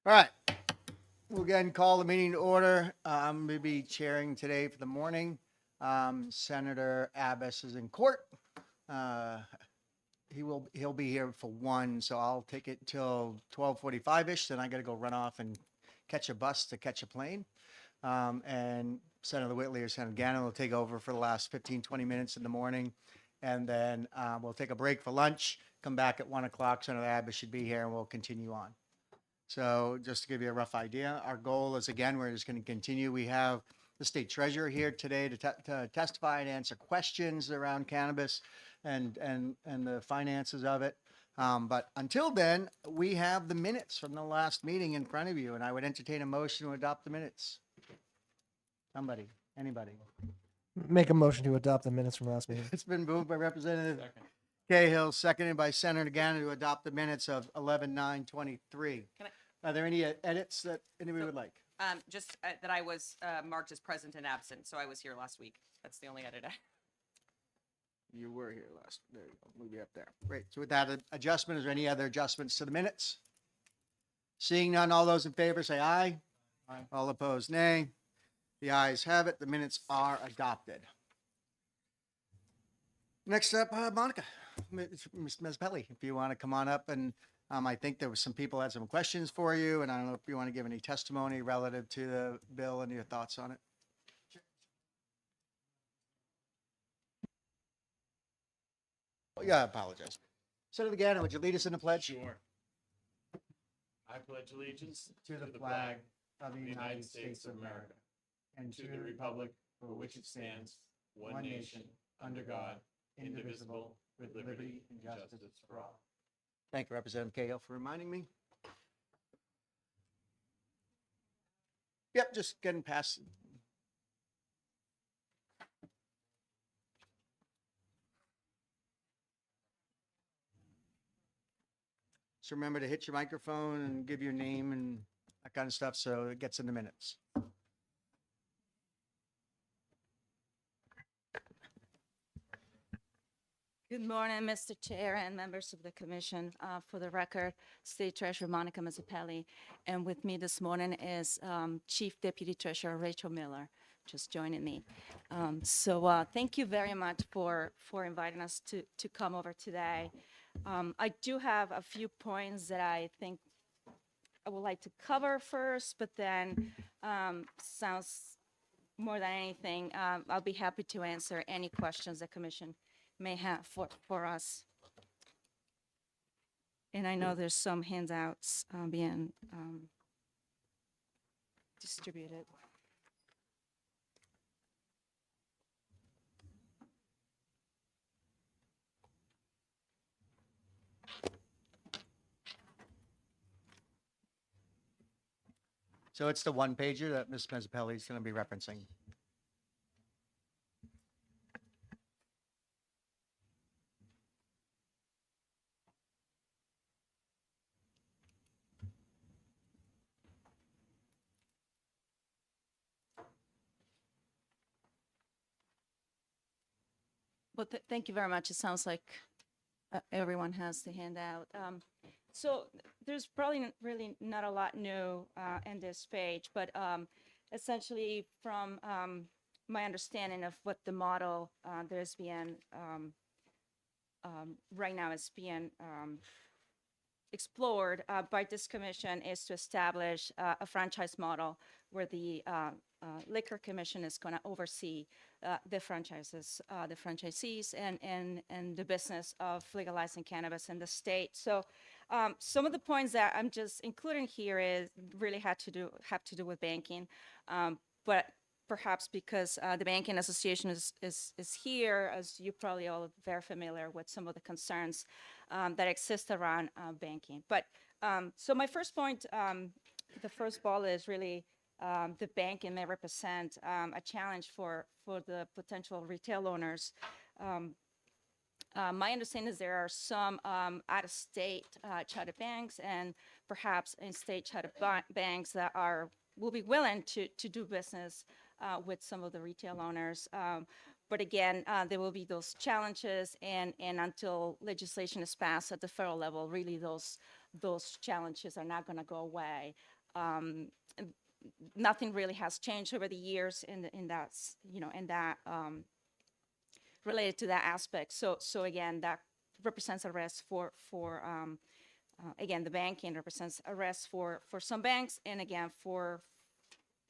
All right. We'll again call the meeting to order. I'm going to be chairing today for the morning. Senator Abbas is in court. He'll be here for 1, so I'll take it till 12:45-ish. Then I got to go run off and catch a bus to catch a plane. And Senator Whitley or Senator Gannon will take over for the last 15, 20 minutes in the morning. And then we'll take a break for lunch, come back at 1 o'clock. Senator Abbas should be here and we'll continue on. So just to give you a rough idea, our goal is, again, we're just going to continue. We have the state treasurer here today to testify and answer questions around cannabis and the finances of it. But until then, we have the minutes from the last meeting in front of you, and I would entertain a motion to adopt the minutes. Somebody, anybody. Make a motion to adopt the minutes from last meeting. It's been moved by Representative Cahill, seconded by Senator Gannon to adopt the minutes of 11/9/23. Are there any edits that anybody would like? Just that I was marked as present and absent, so I was here last week. That's the only edit. You were here last. There you go. We'll be up there. Great. So with that adjustment, is there any other adjustments to the minutes? Seeing none, all those in favor say aye. Aye. All opposed, nay. The ayes have it. The minutes are adopted. Next up, Monica, Ms. Mezzapelli, if you want to come on up, and I think there was some people had some questions for you, and I don't know if you want to give any testimony relative to the bill and your thoughts on it. Oh, yeah, I apologize. Senator Gannon, would you lead us in the pledge? Sure. I pledge allegiance To the flag of the United States of America and to the republic for which it stands, one nation, under God, indivisible, with liberty and justice for all. Thank you, Representative Cahill, for reminding me. Yep, just getting past. So remember to hit your microphone and give your name and that kind of stuff so it gets in the minutes. Good morning, Mr. Chair and members of the commission. For the record, State Treasurer Monica Mezzapelli, and with me this morning is Chief Deputy Treasurer Rachel Miller, just joining me. So thank you very much for inviting us to come over today. I do have a few points that I think I would like to cover first, but then sounds more than anything, I'll be happy to answer any questions the commission may have for us. And I know there's some handouts being distributed. So it's the one pager that Ms. Mezzapelli is going to be referencing. Well, thank you very much. It sounds like everyone has the handout. So there's probably really not a lot new in this page, but essentially from my understanding of what the model there's being right now is being explored by this commission is to establish a franchise model where the Liquor Commission is going to oversee the franchises, the franchisees, and the business of legalizing cannabis in the state. So some of the points that I'm just including here is really have to do with banking, but perhaps because the Banking Association is here, as you probably all are very familiar with some of the concerns that exist around banking. But so my first point, the first ball is really the banking may represent a challenge for the potential retail owners. My understanding is there are some out-of-state charter banks and perhaps in-state charter banks that will be willing to do business with some of the retail owners. But again, there will be those challenges, and until legislation is passed at the federal level, really those challenges are not going to go away. And nothing really has changed over the years in that, in that related to that aspect. So again, that represents a risk for again, the banking represents a risk for some banks, and again, for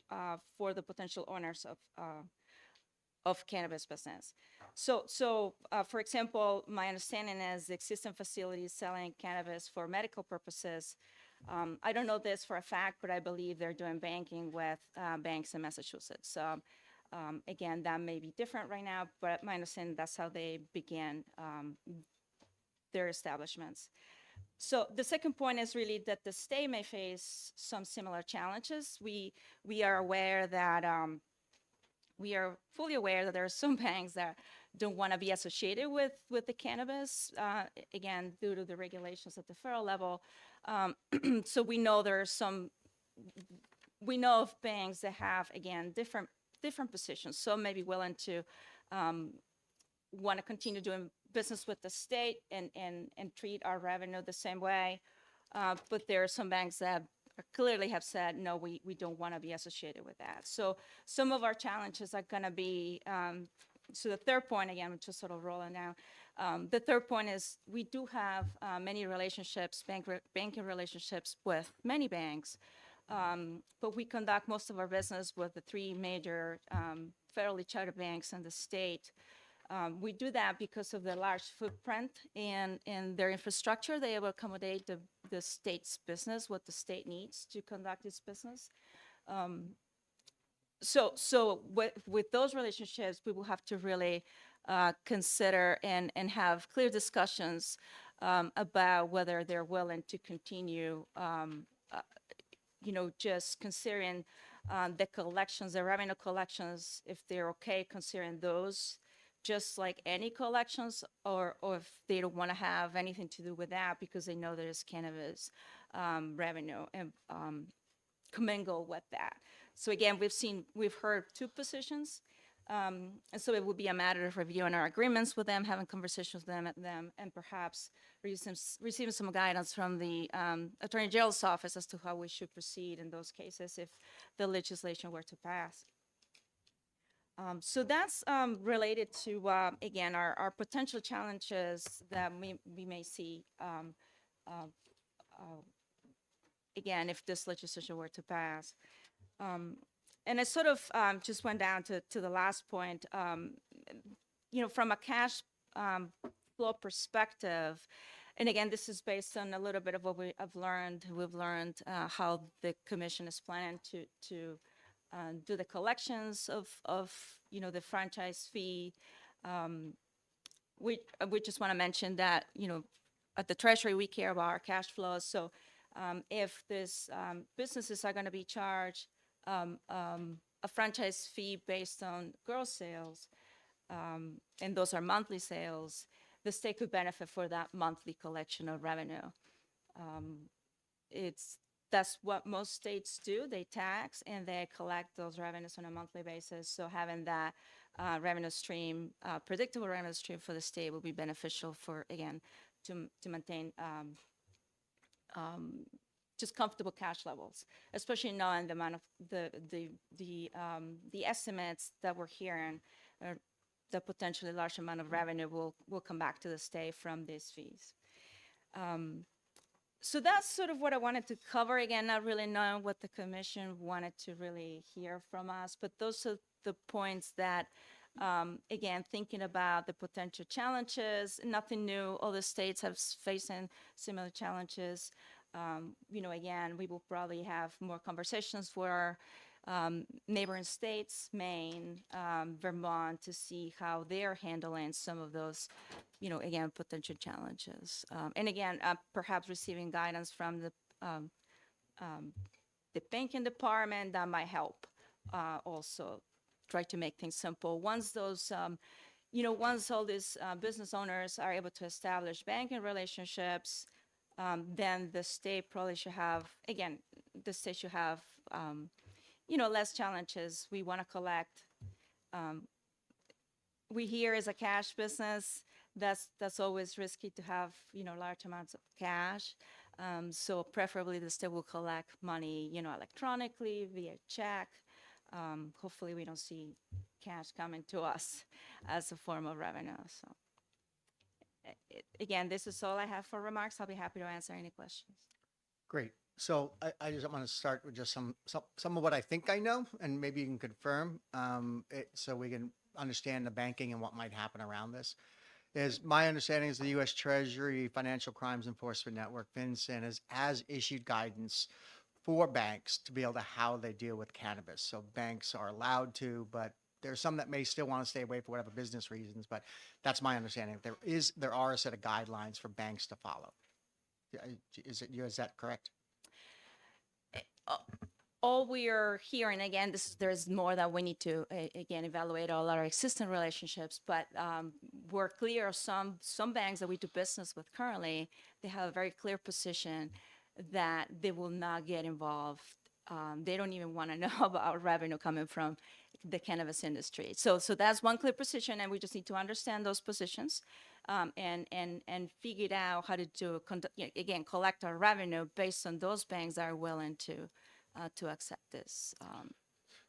the potential owners of cannabis business. So for example, my understanding is the existing facilities selling cannabis for medical purposes. I don't know this for a fact, but I believe they're doing banking with banks in Massachusetts. So again, that may be different right now, but my understanding, that's how they began their establishments. So the second point is really that the state may face some similar challenges. We are aware that we are fully aware that there are some banks that don't want to be associated with the cannabis, again, due to the regulations at the federal level. So we know there are we know of banks that have, again, different positions. Some may be willing to want to continue doing business with the state and treat our revenue the same way. But there are some banks that clearly have said, no, we don't want to be associated with that. So some of our challenges are going to be, so the third point, again, which is sort of rolling now, the third point is we do have many relationships, banking relationships with many banks, but we conduct most of our business with the three major federally chartered banks in the state. We do that because of the large footprint and their infrastructure. They will accommodate the state's business, what the state needs to conduct its business. So with those relationships, we will have to really consider and have clear discussions about whether they're willing to continue, just considering the collections, the revenue collections, if they're okay considering those just like any collections, or if they don't want to have anything to do with that because they know there's cannabis revenue and commingle with that. So again, we've heard two positions, and so it would be a matter of reviewing our agreements with them, having conversations with them, and perhaps receiving some guidance from the Attorney General's office as to how we should proceed in those cases if the legislation were to pass. So that's related to, again, our potential challenges that we may see, again, if this legislation were to pass. And I sort of just went down to the last point. From a cash flow perspective, and again, this is based on a little bit of what we've learned how the commission is planning to do the collections of the franchise fee. We just want to mention that at the Treasury we care about our cash flows. So if these businesses are going to be charged a franchise fee based on gross sales, and those are monthly sales, the state could benefit for that monthly collection of revenue. That's what most states do. They tax and they collect those revenues on a monthly basis. So having that revenue stream, predictable revenue stream for the state will be beneficial for, again, to maintain just comfortable cash levels, especially knowing the amount of the estimates that we're hearing, the potentially large amount of revenue will come back to the state from these fees. So that's sort of what I wanted to cover. Again, not really knowing what the commission wanted to really hear from us, but those are the points that, again, thinking about the potential challenges, nothing new. All the states have facing similar challenges. Again, we will probably have more conversations with our neighboring states, Maine, Vermont, to see how they're handling some of those, again, potential challenges. And again, perhaps receiving guidance from the banking department that might help also try to make things simple. Once those, once all these business owners are able to establish banking relationships, then the state probably should have, again, the state should have less challenges. We want to collect. Um, we here as a cash business, that's always risky to have, large amounts of cash. So preferably the state will collect money, electronically via check. Hopefully we don't see cash coming to us as a form of revenue. So again, this is all I have for remarks. I'll be happy to answer any questions. Great. So I just want to start with just some of what I think I know, and maybe you can confirm, so we can understand the banking and what might happen around this. Is my understanding is the U.S. Treasury Financial Crimes Enforcement Network, FinCEN, has issued guidance for banks to be able to how they deal with cannabis. So banks are allowed to, but there's some that may still want to stay away for whatever business reasons. But that's my understanding. There are a set of guidelines for banks to follow. Is that correct? All we are hearing, again, there's more that we need to, again, evaluate all our existing relationships, but we're clear, some banks that we do business with currently, they have a very clear position that they will not get involved. They don't even want to know about revenue coming from the cannabis industry. So that's one clear position, and we just need to understand those positions, and figure out how to again, collect our revenue based on those banks that are willing to accept this.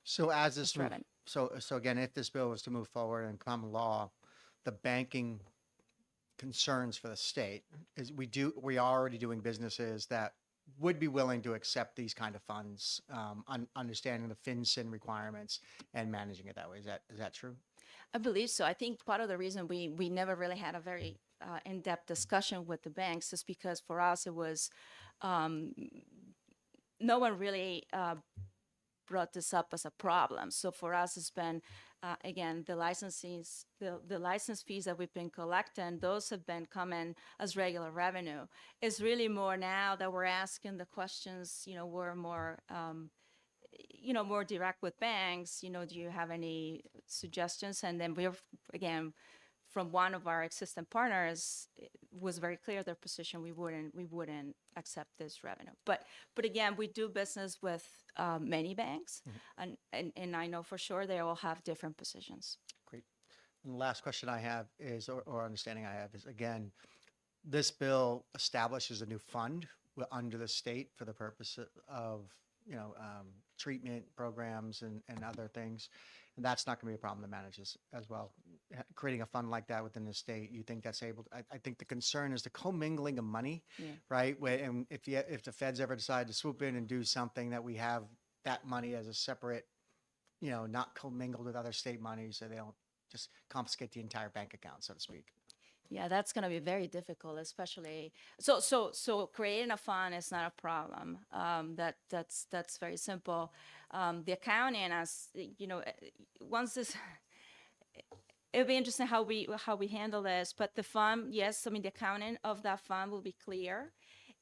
So as this That's move, revenue. so again, if this bill was to move forward and become law, the banking concerns for the state is we are already doing businesses that would be willing to accept these kind of funds, understanding the FinCEN requirements and managing it that way. Is that true? I believe so. I think part of the reason we never really had a very in-depth discussion with the banks is because for us it was no one really brought this up as a problem. So for us, it's been, again, the the license fees that we've been collecting, those have been coming as regular revenue. It's really more now that we're asking the questions, we're more, more direct with banks, do you have any suggestions? And then we're, again, from one of our existing partners, it was very clear their position. We wouldn't accept this revenue. But again, we do business with many banks, and I know for sure they all have different positions. Great. And the last question I have is, or understanding I have is, again, this bill establishes a new fund under the state for the purpose of, treatment programs and other things. And that's not going to be a problem to manage as well. Creating a fund like that within the state, you think that's able to, I think the concern is the commingling of money, right? And if the feds ever decide to swoop in and do something, that we have that money as a separate, not commingled with other state money, so they don't just confiscate the entire bank account, so to speak. Yeah, that's going to be very difficult, especially so creating a fund is not a problem. That's very simple. The accounting, as once this, it'll be interesting how we handle this. But the fund, yes, I mean the accounting of that fund will be clear,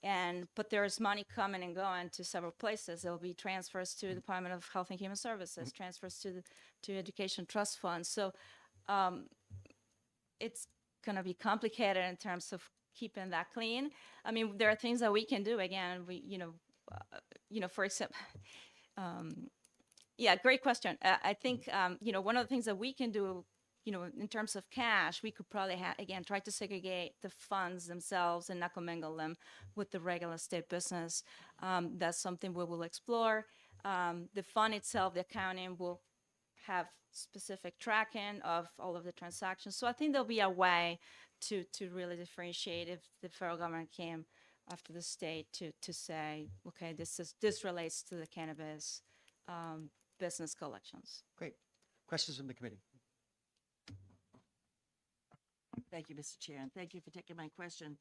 but there's money coming and going to several places. There will be transfers to the Department of Health and Human Services, transfers to Education Trust Fund. So it's going to be complicated in terms of keeping that clean. I mean, there are things that we can do. Again, for example, yeah, great question. I think, one of the things that we can do, in terms of cash, we could probably again, try to segregate the funds themselves and not commingle them with the regular state business. That's something we will explore. The fund itself, the accounting will have specific tracking of all of the transactions. So I think there'll be a way to really differentiate if the federal government came after the state to say, okay, this relates to the cannabis business collections. Great. Questions from the committee? Thank you, Mr. Chair, and thank you for taking my question.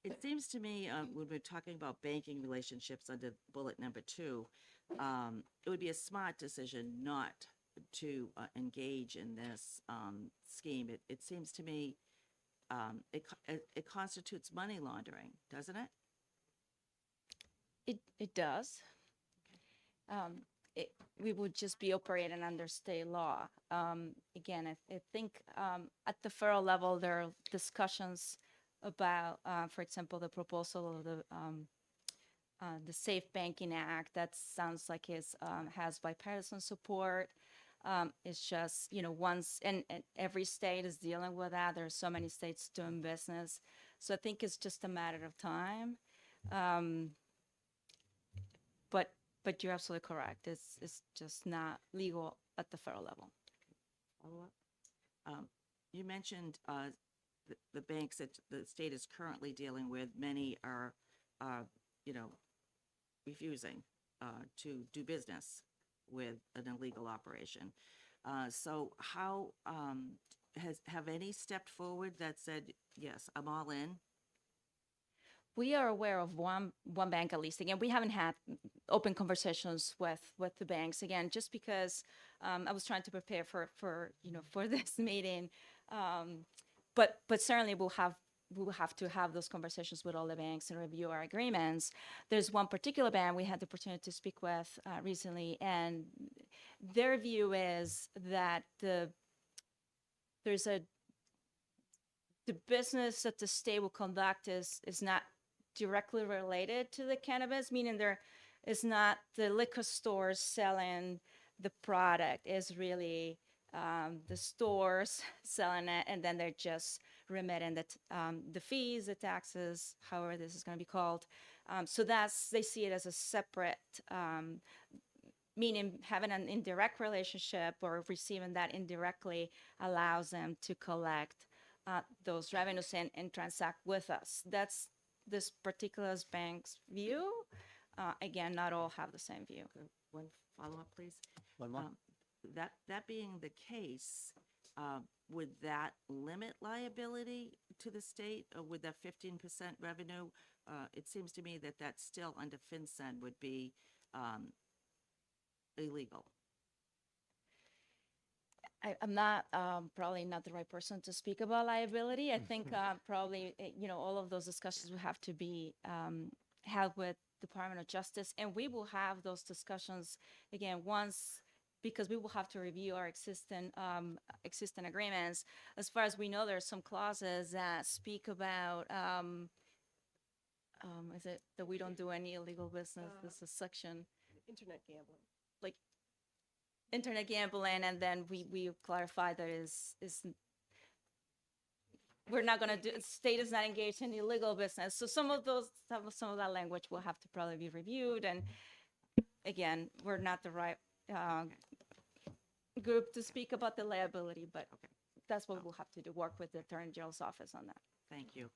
It seems to me when we're talking about banking relationships under bullet number 2, it would be a smart decision not to engage in this scheme. It seems to me it constitutes money laundering, doesn't it? It does. We would just be operating under state law. Again, I think at the federal level, there are discussions about, for example, the proposal of the the Safe Banking Act. That sounds like it's has bipartisan support. It's just, once, and every state is dealing with that. There are so many states doing business. So I think it's just a matter of time. Um, but but you're absolutely correct. It's just not legal at the federal level. Follow-up? You mentioned the banks that the state is currently dealing with, many are, refusing to do business with an illegal operation. So how have any stepped forward that said, yes, I'm all in? We are aware of one bank at least. Again, we haven't had open conversations with the banks. Again, just because I was trying to prepare for for this meeting, but certainly we'll have to have those conversations with all the banks and review our agreements. There's one particular bank we had the opportunity to speak with recently, and their view is that the business that the state will conduct is not directly related to the cannabis, meaning there is not the liquor stores selling the product, is really the stores selling it, and then they're just remitting the fees, the taxes, however this is going to be called. So they see it as a separate, meaning having an indirect relationship or receiving that indirectly allows them to collect those revenues and transact with us. That's this particular bank's view. Again, not all have the same view. Okay, one follow-up, please. One more. That being the case, would that limit liability to the state, or would that 15% revenue? It seems to me that still under FinCEN would be illegal. I'm not probably not the right person to speak about liability. I think probably all of those discussions will have to be held with Department of Justice, and we will have those discussions again once, because we will have to review our existing agreements. As far as we know, there are some clauses that speak about is it that we don't do any illegal business? This is section Internet gambling. like internet gambling, and then we clarify that is we're not going to do, state is not engaged in illegal business. So some of that language will have to probably be reviewed, and again, we're not the right group to speak about the liability, but that's what we'll have to do, work with the Attorney General's office on that. Thank you.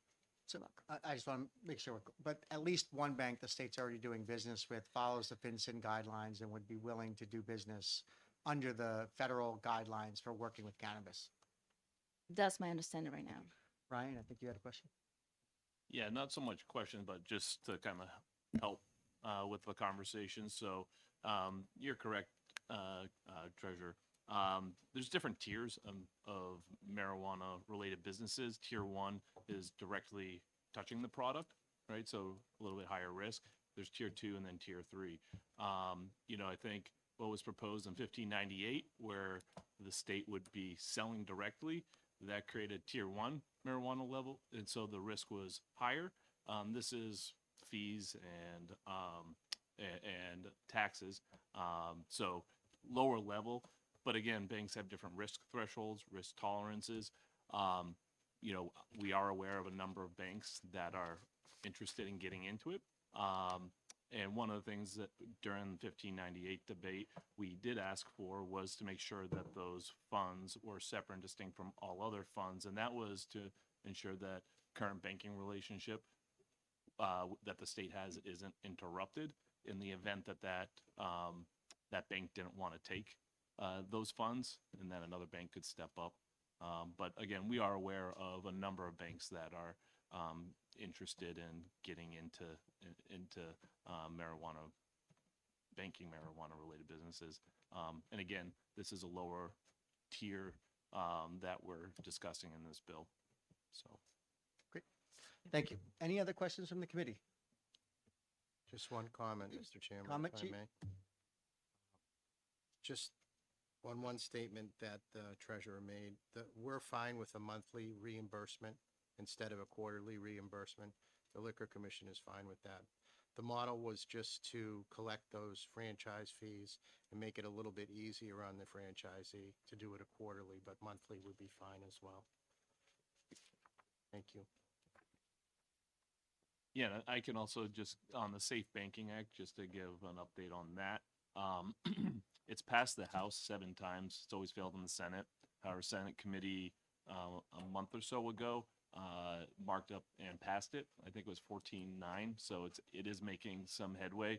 So I just want to make sure, but at least one bank the state's already doing business with follows the FinCEN guidelines and would be willing to do business under the federal guidelines for working with cannabis. That's my understanding right now. Ryan, I think you had a question. Yeah, not so much question, but just to kind of help with the conversation. So you're correct, Treasurer. There's different tiers of marijuana-related businesses. Tier 1 is directly touching the product, right? So a little bit higher risk. There's Tier 2 and then Tier 3. I think what was proposed in 1598, where the state would be selling directly, that created Tier 1 marijuana level, and so the risk was higher. This is fees and taxes, so lower level. But again, banks have different risk thresholds, risk tolerances. We are aware of a number of banks that are interested in getting into it. And one of the things that during the 1598 debate we did ask for was to make sure that those funds were separate and distinct from all other funds. And that was to ensure that current banking relationship that the state has isn't interrupted in the event that that bank didn't want to take those funds, and then another bank could step up. But again, we are aware of a number of banks that are interested in getting into marijuana related businesses. And again, this is a lower tier that we're discussing in this bill. So. Great. Thank you. Any other questions from the committee? Just one comment, Mr. Chairman, Comment, if I Chief? may. Just one statement that the treasurer made, that we're fine with a monthly reimbursement instead of a quarterly reimbursement. The Liquor Commission is fine with that. The model was just to collect those franchise fees and make it a little bit easier on the franchisee to do it quarterly, but monthly would be fine as well. Thank you. Yeah, and I can also just, on the Safe Banking Act, just to give an update on that. It's passed the House 7 times. It's always failed in the Senate. Our Senate committee, a month or so ago, marked up and passed it. I think it was 14-9, so it is making some headway.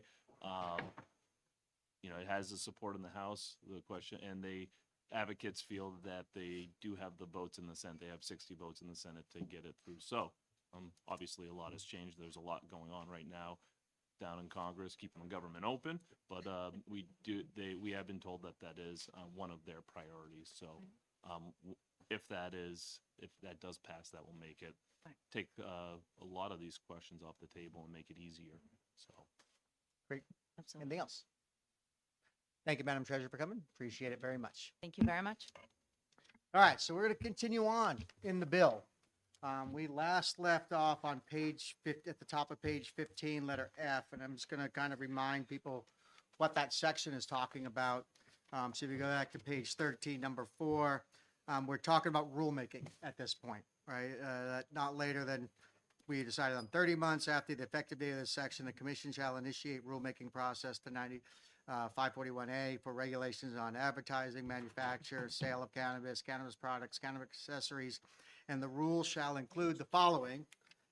It has the support in the House, the question, and advocates feel that they do have the votes in the Senate. They have 60 votes in the Senate to get it through. So, obviously a lot has changed. There's a lot going on right now down in Congress, keeping the government open, but we have been told that is one of their priorities. So if that does pass, that will make it take a lot of these questions off the table and make it easier. So Great. Absolutely. Anything else? Thank you, Madam Treasurer, for coming. Appreciate it very much. Thank you very much. All right, so we're going to continue on in the bill. We last left off on page 50, at the top of page 15, letter F, and I'm just going to kind of remind people what that section is talking about. So if you go back to page 13, number 4, we're talking about rulemaking at this point, right? That not later than we decided on 30 months after the effective date of this section, the commission shall initiate rulemaking process to 541A for regulations on advertising, manufacture, sale of cannabis, cannabis products, cannabis accessories, and the rules shall include the following,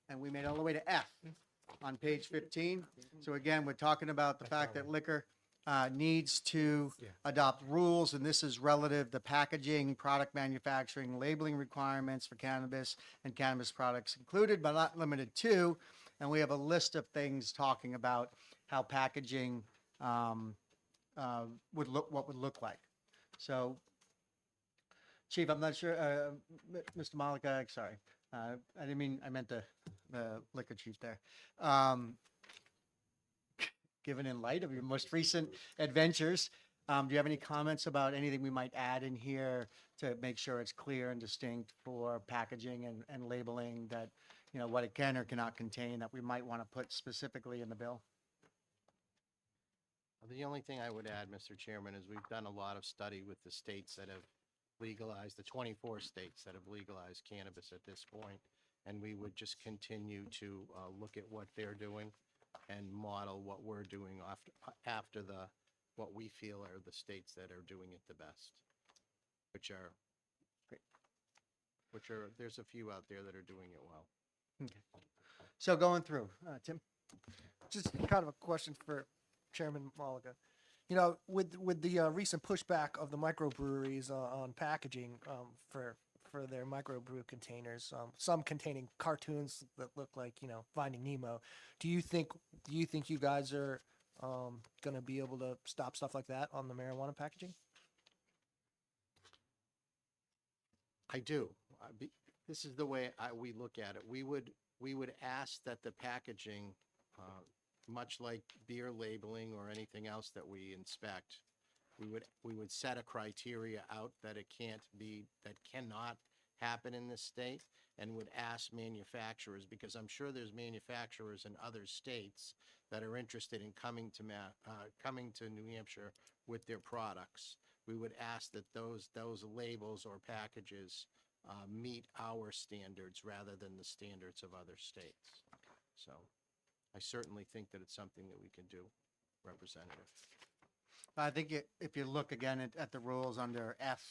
and we made all the way to F on page 15. So again, we're talking about the fact that liquor needs to adopt rules, and this is relative to packaging, product manufacturing, labeling requirements for cannabis and cannabis products included, but not limited to. And we have a list of things talking about how packaging would look like. So, Chief, I'm not sure, Mr. Malika, sorry, I didn't mean, I meant the liquor chief there. Given in light of your most recent adventures, do you have any comments about anything we might add in here to make sure it's clear and distinct for packaging and labeling that, what it can or cannot contain that we might want to put specifically in the bill? The only thing I would add, Mr. Chairman, is we've done a lot of study with the states that have legalized, the 24 states that have legalized cannabis at this point, and we would just continue to look at what they're doing and model what we're doing after what we feel are the states that are doing it the best, which are, there's a few out there that are doing it well. Okay. So going through, Tim? Just kind of a question for Chairman Malika. With the recent pushback of the microbreweries on packaging for their microbrew containers, some containing cartoons that look like Finding Nemo, do you think you guys are going to be able to stop stuff like that on the marijuana packaging? I do. This is the way we look at it. We would ask that the packaging, much like beer labeling or anything else that we inspect, we would set a criteria out that cannot happen in this state, and would ask manufacturers, because I'm sure there's manufacturers in other states that are interested in coming to New Hampshire with their products. We would ask that those labels or packages meet our standards rather than the standards of other states. So I certainly think that it's something that we can do, Representative. I think if you look again at the rules under F,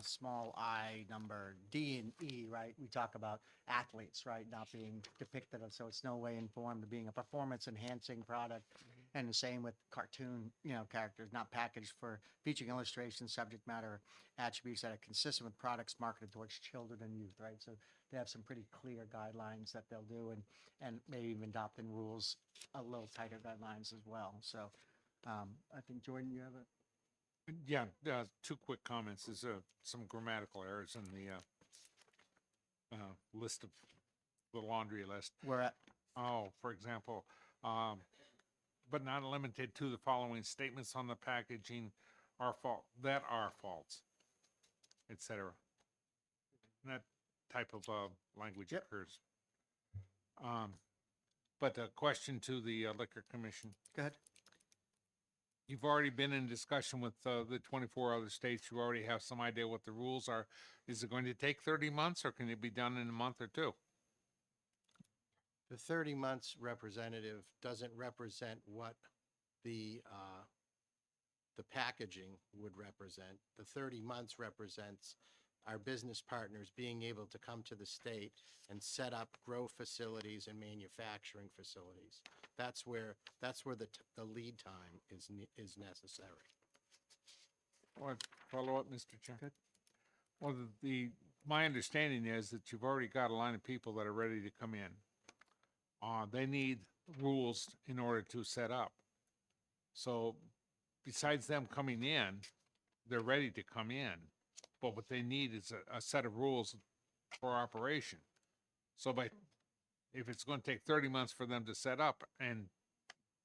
small I, number D and E, right? We talk about athletes, right, not being depicted, so it's no way informed of being a performance-enhancing product. And the same with cartoon, characters, not packaged for featuring illustrations, subject matter, attributes that are consistent with products marketed towards children and youth, right? So they have some pretty clear guidelines that they'll do, and maybe even adopt in rules a little tighter guidelines as well. So I think, Jordan, you have a... Yeah, two quick comments. There's some grammatical errors in the list of the laundry list. We're at... Oh, for example, but not limited to the following statements on the packaging are false, etc. That type of language Yep. occurs. But a question to the Liquor Commission. Go ahead. You've already been in discussion with the 24 other states. You already have some idea what the rules are. Is it going to take 30 months or can it be done in a month or two? The 30 months representative doesn't represent what the packaging would represent. The 30 months represents our business partners being able to come to the state and set up grow facilities and manufacturing facilities. That's where the lead time is necessary. Want to follow up, Mr. Chair? Well, my understanding is that you've already got a line of people that are ready to come in. They need rules in order to set up. So besides them coming in, they're ready to come in. But what they need is a set of rules for operation. So if it's going to take 30 months for them to set up and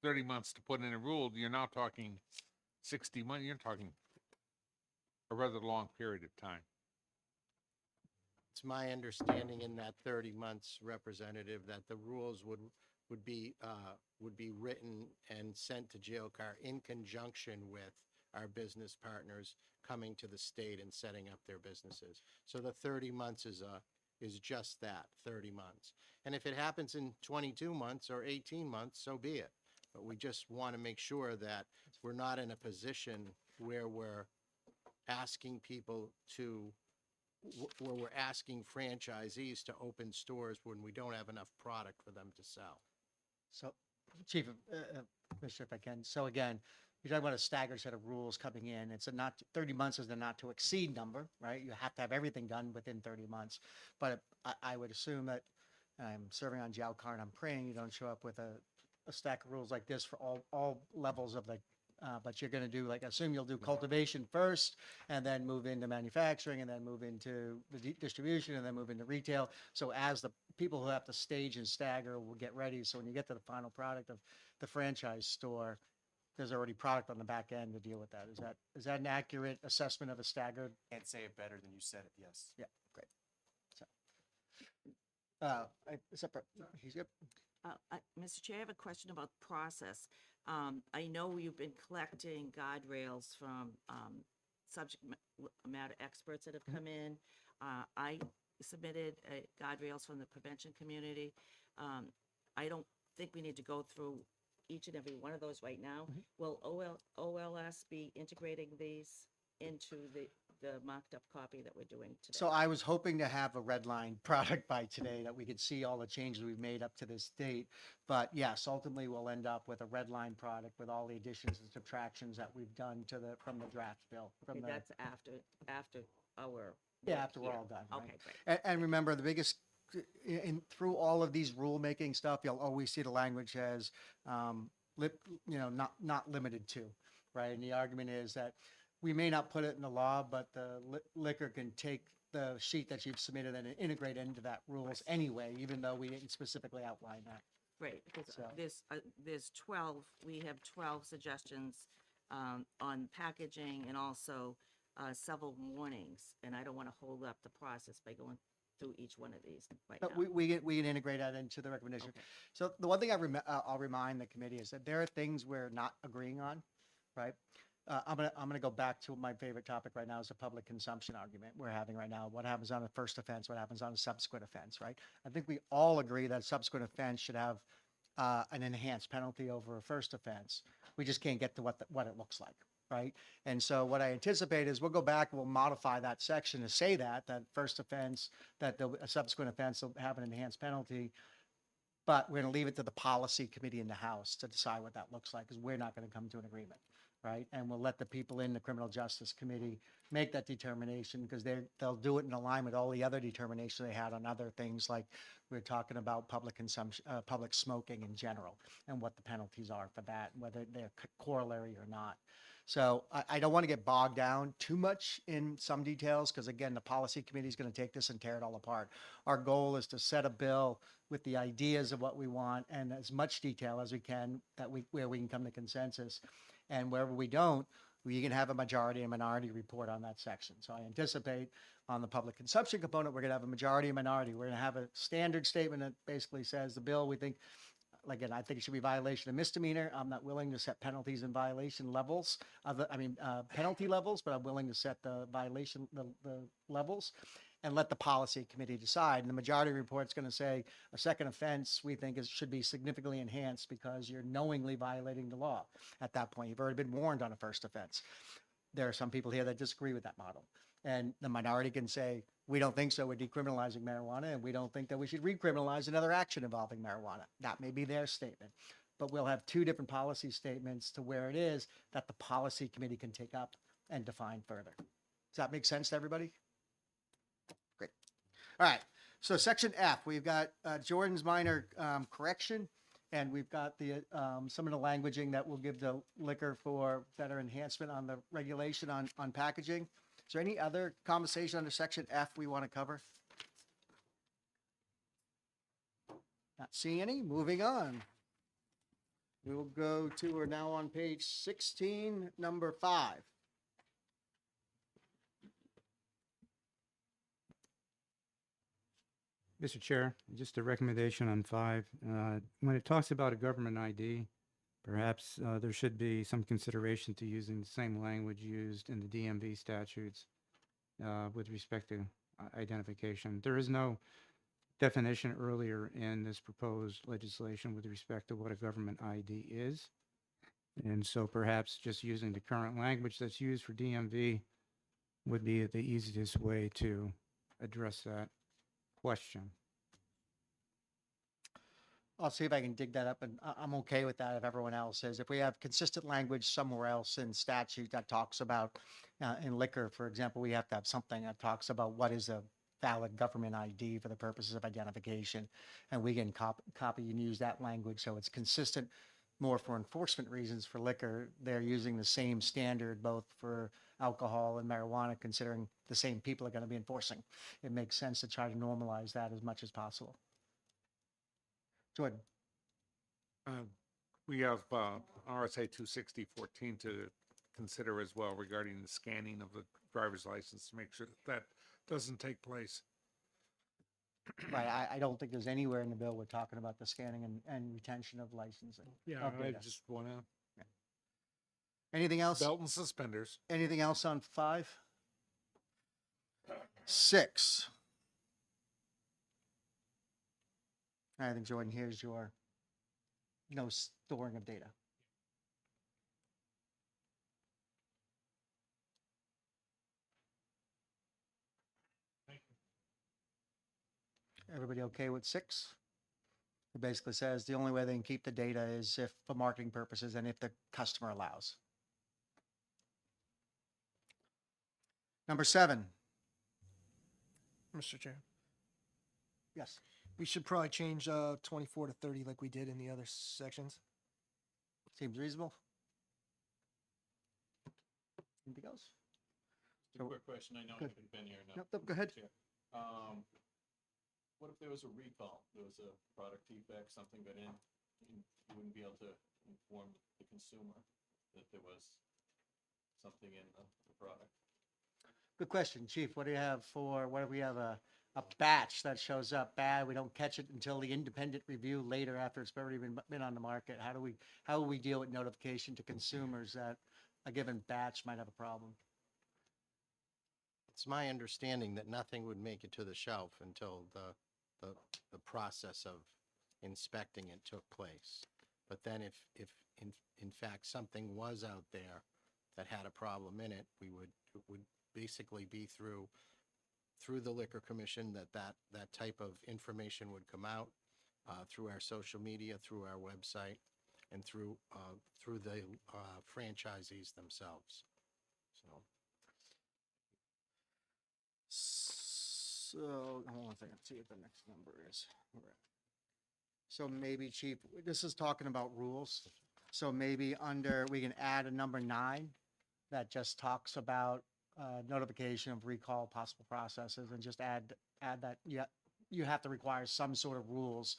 30 months to put in a rule, you're now talking 60 months. You're talking a rather long period of time. It's my understanding in that 30 months representative that the rules would be written and sent to JAOCAR in conjunction with our business partners coming to the state and setting up their businesses. So the 30 months is just that, 30 months. And if it happens in 22 months or 18 months, so be it. But we just want to make sure that we're not in a position where we're asking people to, where we're asking franchisees to open stores when we don't have enough product for them to sell. So, Chief, Commissioner, if I can. So again, you're talking about a staggered set of rules coming in. It's a not 30 months is the not to exceed number, right? You have to have everything done within 30 months. But I would assume that I'm serving on JAOCAR and I'm praying you don't show up with a stack of rules like this for all levels of the. But you're going to do, like, assume you'll do cultivation first and then move into manufacturing and then move into the distribution and then move into retail. So as the people who have to stage and stagger will get ready. So when you get to the final product of the franchise store, there's already product on the back end to deal with that. Is that an accurate assessment of a staggered? Can't say it better than you said it, yes. Yeah, great. So, he's good. Mr. Chair, I have a question about the process. I know you've been collecting guardrails from subject matter experts that have come in. I submitted guardrails from the prevention community. I don't think we need to go through each and every one of those right now. Will OLS be integrating these into the mocked up copy that we're doing today? So I was hoping to have a red line product by today that we could see all the changes we've made up to this date. But yes, ultimately we'll end up with a red line product with all the additions and subtractions that we've done from the draft bill. Okay, that's after our. Yeah, work after we're here. all done. Right? Okay, great. And remember, the biggest, through all of these rulemaking stuff, you'll always see the language as, not limited to, right? And the argument is that we may not put it in the law, but the liquor can take the sheet that you've submitted and integrate into that rules anyway, even though we didn't specifically outline that. Right, because So- there's 12, we have 12 suggestions on packaging and also several warnings. And I don't want to hold up the process by going through each one of these right now. But we can integrate that into the recommendation. Okay. So the one thing I'll remind the committee is that there are things we're not agreeing on, right? I'm gonna go back to my favorite topic right now is the public consumption argument we're having right now. What happens on a first offense? What happens on a subsequent offense? Right? I think we all agree that subsequent offense should have an enhanced penalty over a first offense. We just can't get to what it looks like, right? And so what I anticipate is we'll go back, we'll modify that section to say that first offense, that a subsequent offense will have an enhanced penalty. But we're going to leave it to the policy committee in the House to decide what that looks like, because we're not going to come to an agreement, right? And we'll let the people in the Criminal Justice Committee make that determination, because they'll do it in alignment with all the other determinations they had on other things, like we're talking about public consumption, public smoking in general, and what the penalties are for that, and whether they're corollary or not. So I don't want to get bogged down too much in some details, because again, the policy committee is going to take this and tear it all apart. Our goal is to set a bill with the ideas of what we want and as much detail as we can where we can come to consensus. And wherever we don't, we can have a majority and minority report on that section. So I anticipate on the public consumption component, we're going to have a majority and minority. We're going to have a standard statement that basically says the bill we think again, I think it should be violation of misdemeanor. I'm not willing to set penalties and violation levels, penalty levels, but I'm willing to set the violation, the levels, and let the policy committee decide. And the majority report is going to say a second offense, we think should be significantly enhanced because you're knowingly violating the law. At that point, you've already been warned on a first offense. There are some people here that disagree with that model. And the minority can say, we don't think so, we're decriminalizing marijuana, and we don't think that we should recriminalize another action involving marijuana. That may be their statement. But we'll have two different policy statements to where it is that the policy committee can take up and define further. Does that make sense to everybody? Great. All right. So section F, we've got Jordan's minor correction, and we've got the some of the languaging that will give the liquor for better enhancement on the regulation on packaging. Is there any other conversation under section F we want to cover? Not seeing any. Moving on. We will go to, we're now on page 16, number 5. Mr. Chair, just a recommendation on 5. When it talks about a government ID, perhaps there should be some consideration to using the same language used in the DMV statutes with respect to identification. There is no definition earlier in this proposed legislation with respect to what a government ID is. And so perhaps just using the current language that's used for DMV would be the easiest way to address that question. I'll see if I can dig that up, and I'm okay with that if everyone else is. If we have consistent language somewhere else in statute that talks about, in liquor, for example, we have to have something that talks about what is a valid government ID for the purposes of identification, and we can copy and use that language so it's consistent more for enforcement reasons. For liquor, they're using the same standard both for alcohol and marijuana, considering the same people are going to be enforcing. It makes sense to try to normalize that as much as possible. Jordan. We have RSA 260.14 to consider as well regarding the scanning of the driver's license to make sure that that doesn't take place. Right, I don't think there's anywhere in the bill we're talking about the scanning and retention of licensing. Yeah, of I data. just want to Anything else? belt and suspenders. Anything else on 5? 6. I think, Jordan, here's your no storing of data. Everybody okay with 6? It basically says the only way they can keep the data is if for marketing purposes and if the customer allows. Number 7. Mr. Chair. Yes. We should probably change 24 to 30 like we did in the other sections. Seems reasonable. Anything else? Just a quick question. I know Good. you've been here enough. Nope, go ahead. Chair. What if there was a recall? There was a product defect, something got in, and you wouldn't be able to inform the consumer that there was something in the product? Good question, Chief. What do you have for, what if we have a batch that shows up bad? We don't catch it until the independent review later after it's already been on the market. How will we deal with notification to consumers that a given batch might have a problem? It's my understanding that nothing would make it to the shelf until the process of inspecting it took place. But then if in fact something was out there that had a problem in it, it would basically be through the Liquor Commission that type of information would come out through our social media, through our website, and through the franchisees themselves. So, hold on a second, see what the next number is. All right. So maybe, Chief, this is talking about rules. So maybe we can add a number 9 that just talks about notification of recall, possible processes, and just add that you have to require some sort of rules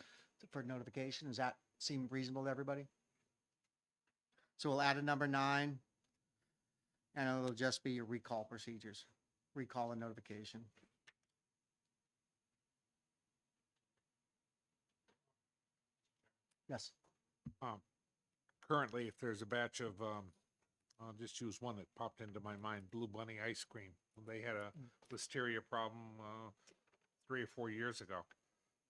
for notification. Does that seem reasonable to everybody? So we'll add a number 9, and it'll just be your recall procedures, recall and notification. Yes. Currently, if there's a batch of, I'll just use one that popped into my mind, Blue Bunny ice cream. They had a listeria problem, 3 or 4 years ago.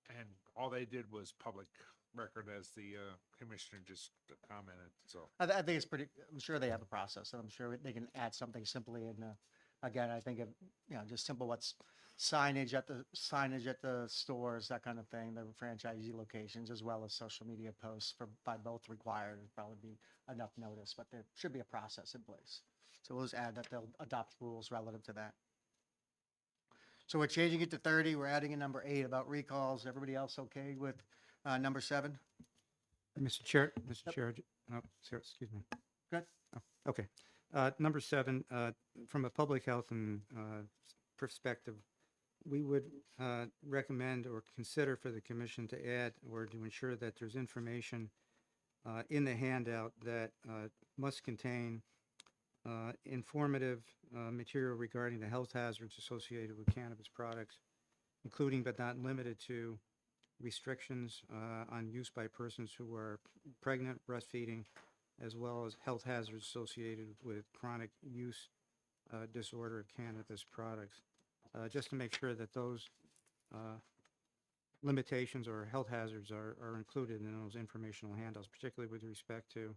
And all they did was public record, as the, commissioner just commented, so. I think it's pretty, I'm sure they have a process, and I'm sure they can add something simply in, again, I think of, just simple what's signage at the stores, that kind of thing, the franchisee locations, as well as social media posts by both required, would probably be enough notice, but there should be a process in place. So we'll just add that they'll adopt rules relative to that. So we're changing it to 30, we're adding a number 8 about recalls. Everybody else okay with, number 7? Mr. Chair, Mr. Yep. Chair, oh, sorry, excuse me. Good. Oh, okay. Number 7, from a public health and perspective, we would recommend or consider for the commission to add or to ensure that there's information in the handout that must contain informative material regarding the health hazards associated with cannabis products, including but not limited to restrictions on use by persons who are pregnant, breastfeeding, as well as health hazards associated with chronic use disorder of cannabis products. Just to make sure that those limitations or health hazards are included in those informational handouts, particularly with respect to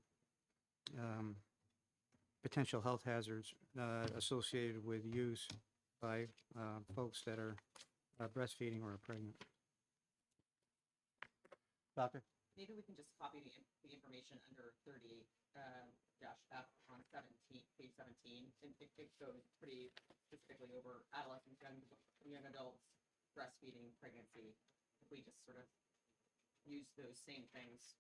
potential health hazards associated with use by folks that are breastfeeding or are pregnant. Doctor? Maybe we can just copy the information under 38 dash F on 17, page 17, and it goes pretty specifically over adolescents, young adults, breastfeeding, pregnancy. If we just sort of use those same things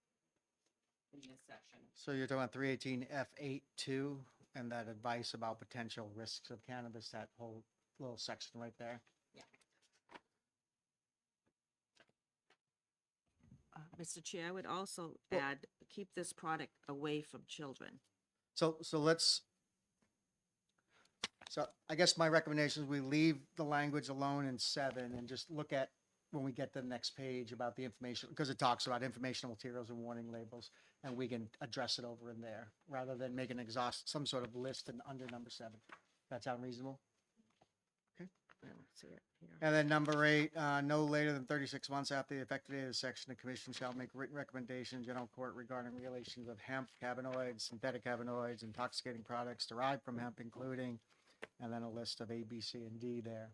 in this section. So you're talking about 318 F8-2 and that advice about potential risks of cannabis, that whole little section right there? Mr. Chair, I would also add, keep this product away from children. So I guess my recommendation is we leave the language alone in 7 and just look at when we get to the next page about the information, because it talks about informational materials and warning labels, and we can address it over in there rather than make an some sort of list and under number 7. That sound reasonable? I don't see it here. And then number 8, no later than 36 months after the effective date of the section, the commission shall make written recommendation, general court regarding regulations of hemp, cannabinoids, synthetic cannabinoids, intoxicating products derived from hemp, including, and then a list of A, B, C, and D there.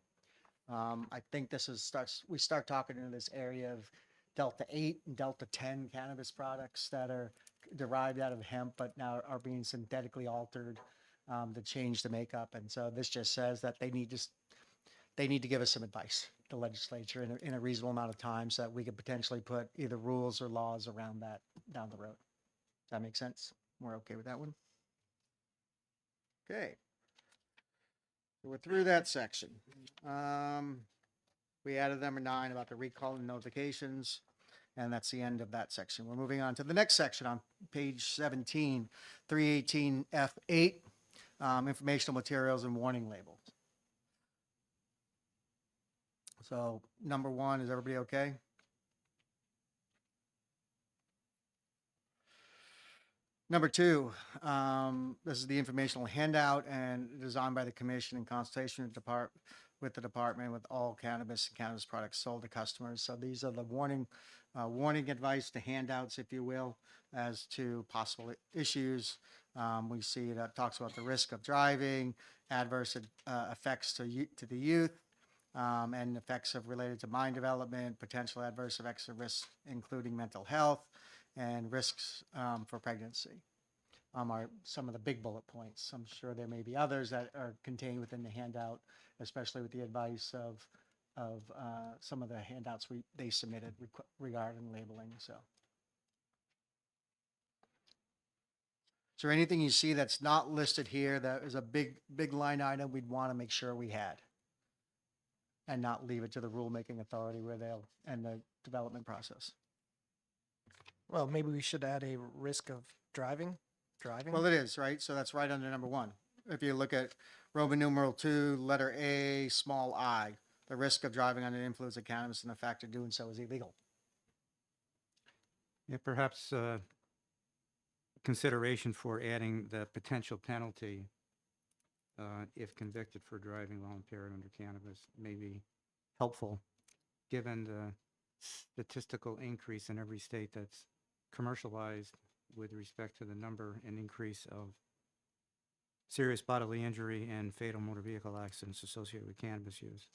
I think we start talking in this area of Delta 8 and Delta 10 cannabis products that are derived out of hemp, but now are being synthetically altered to change the makeup. And so this just says that they need to give us some advice, the legislature, in a reasonable amount of time, so that we could potentially put either rules or laws around that down the road. Does that make sense? We're okay with that one? Okay. So we're through that section. We added number 9 about the recall and notifications, and that's the end of that section. We're moving on to the next section on page 17, 318 F8, informational materials and warning labels. So number 1, is everybody okay? Number 2, this is the informational handout and designed by the commission in consultation with the department with all cannabis and cannabis products sold to customers. So these are the warning advice, the handouts, if you will, as to possible issues. We see that talks about the risk of driving, adverse effects to the youth, and effects related to mind development, potential adverse effects of risks, including mental health, and risks for pregnancy are some of the big bullet points. I'm sure there may be others that are contained within the handout, especially with the advice of some of the handouts they submitted regarding labeling. So, is there anything you see that's not listed here that is a big line item we'd want to make sure we had, and not leave it to the rulemaking authority where they'll end the development process? Well, maybe we should add a risk of driving. Well, it is, right? So that's right under number 1. If you look at Roman numeral 2, letter A, small I, the risk of driving under the influence of cannabis and the fact of doing so is illegal. Yeah, perhaps consideration for adding the potential penalty if convicted for driving while impaired under cannabis may be helpful, given the statistical increase in every state that's commercialized with respect to the number and increase of serious bodily injury and fatal motor vehicle accidents associated with cannabis use.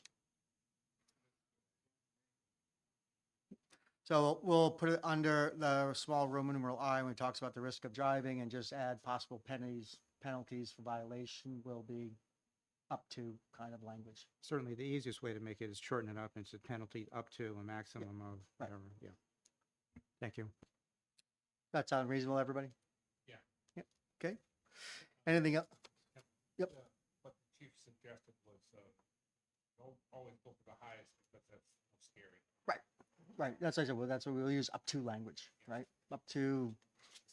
So we'll put it under the small Roman numeral I when it talks about the risk of driving, and just add possible penalties for violation will be up to kind of language. Certainly, the easiest way to make it is shorten it up. It's a penalty up to a maximum of right. whatever. Yeah. Thank you. That sound reasonable, everybody? Yeah. Yep. Okay. Anything else? Yep. What the chief suggested was, don't always go for the highest because that's scary. Right. That's what I said. Well, that's what we'll use up to language, right? Up to,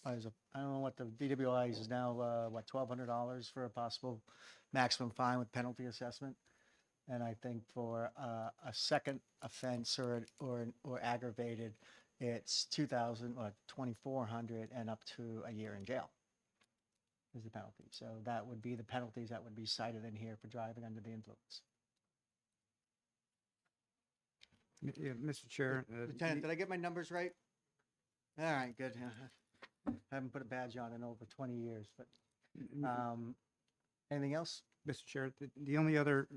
I don't know what the DWI is now, what, $1,200 for a possible maximum fine with penalty assessment. And I think for a second offense or aggravated, it's 2,000 or 2,400 and up to a year in jail is the penalty. So that would be the penalties that would be cited in here for driving under the influence. Yeah, Mr. Chair. Lieutenant, did I get my numbers right? All right, good. Haven't put a badge on in over 20 years, but anything else? Mr. Chair, the only other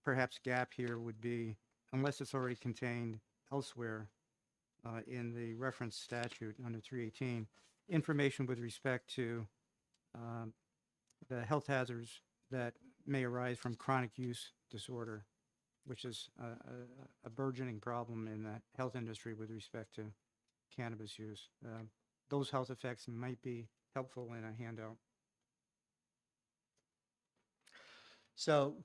perhaps gap here would be, unless it's already contained elsewhere in the reference statute under 318, information with respect to the health hazards that may arise from chronic use disorder, which is a burgeoning problem in the health industry with respect to cannabis use. Those health effects might be helpful in a handout. So,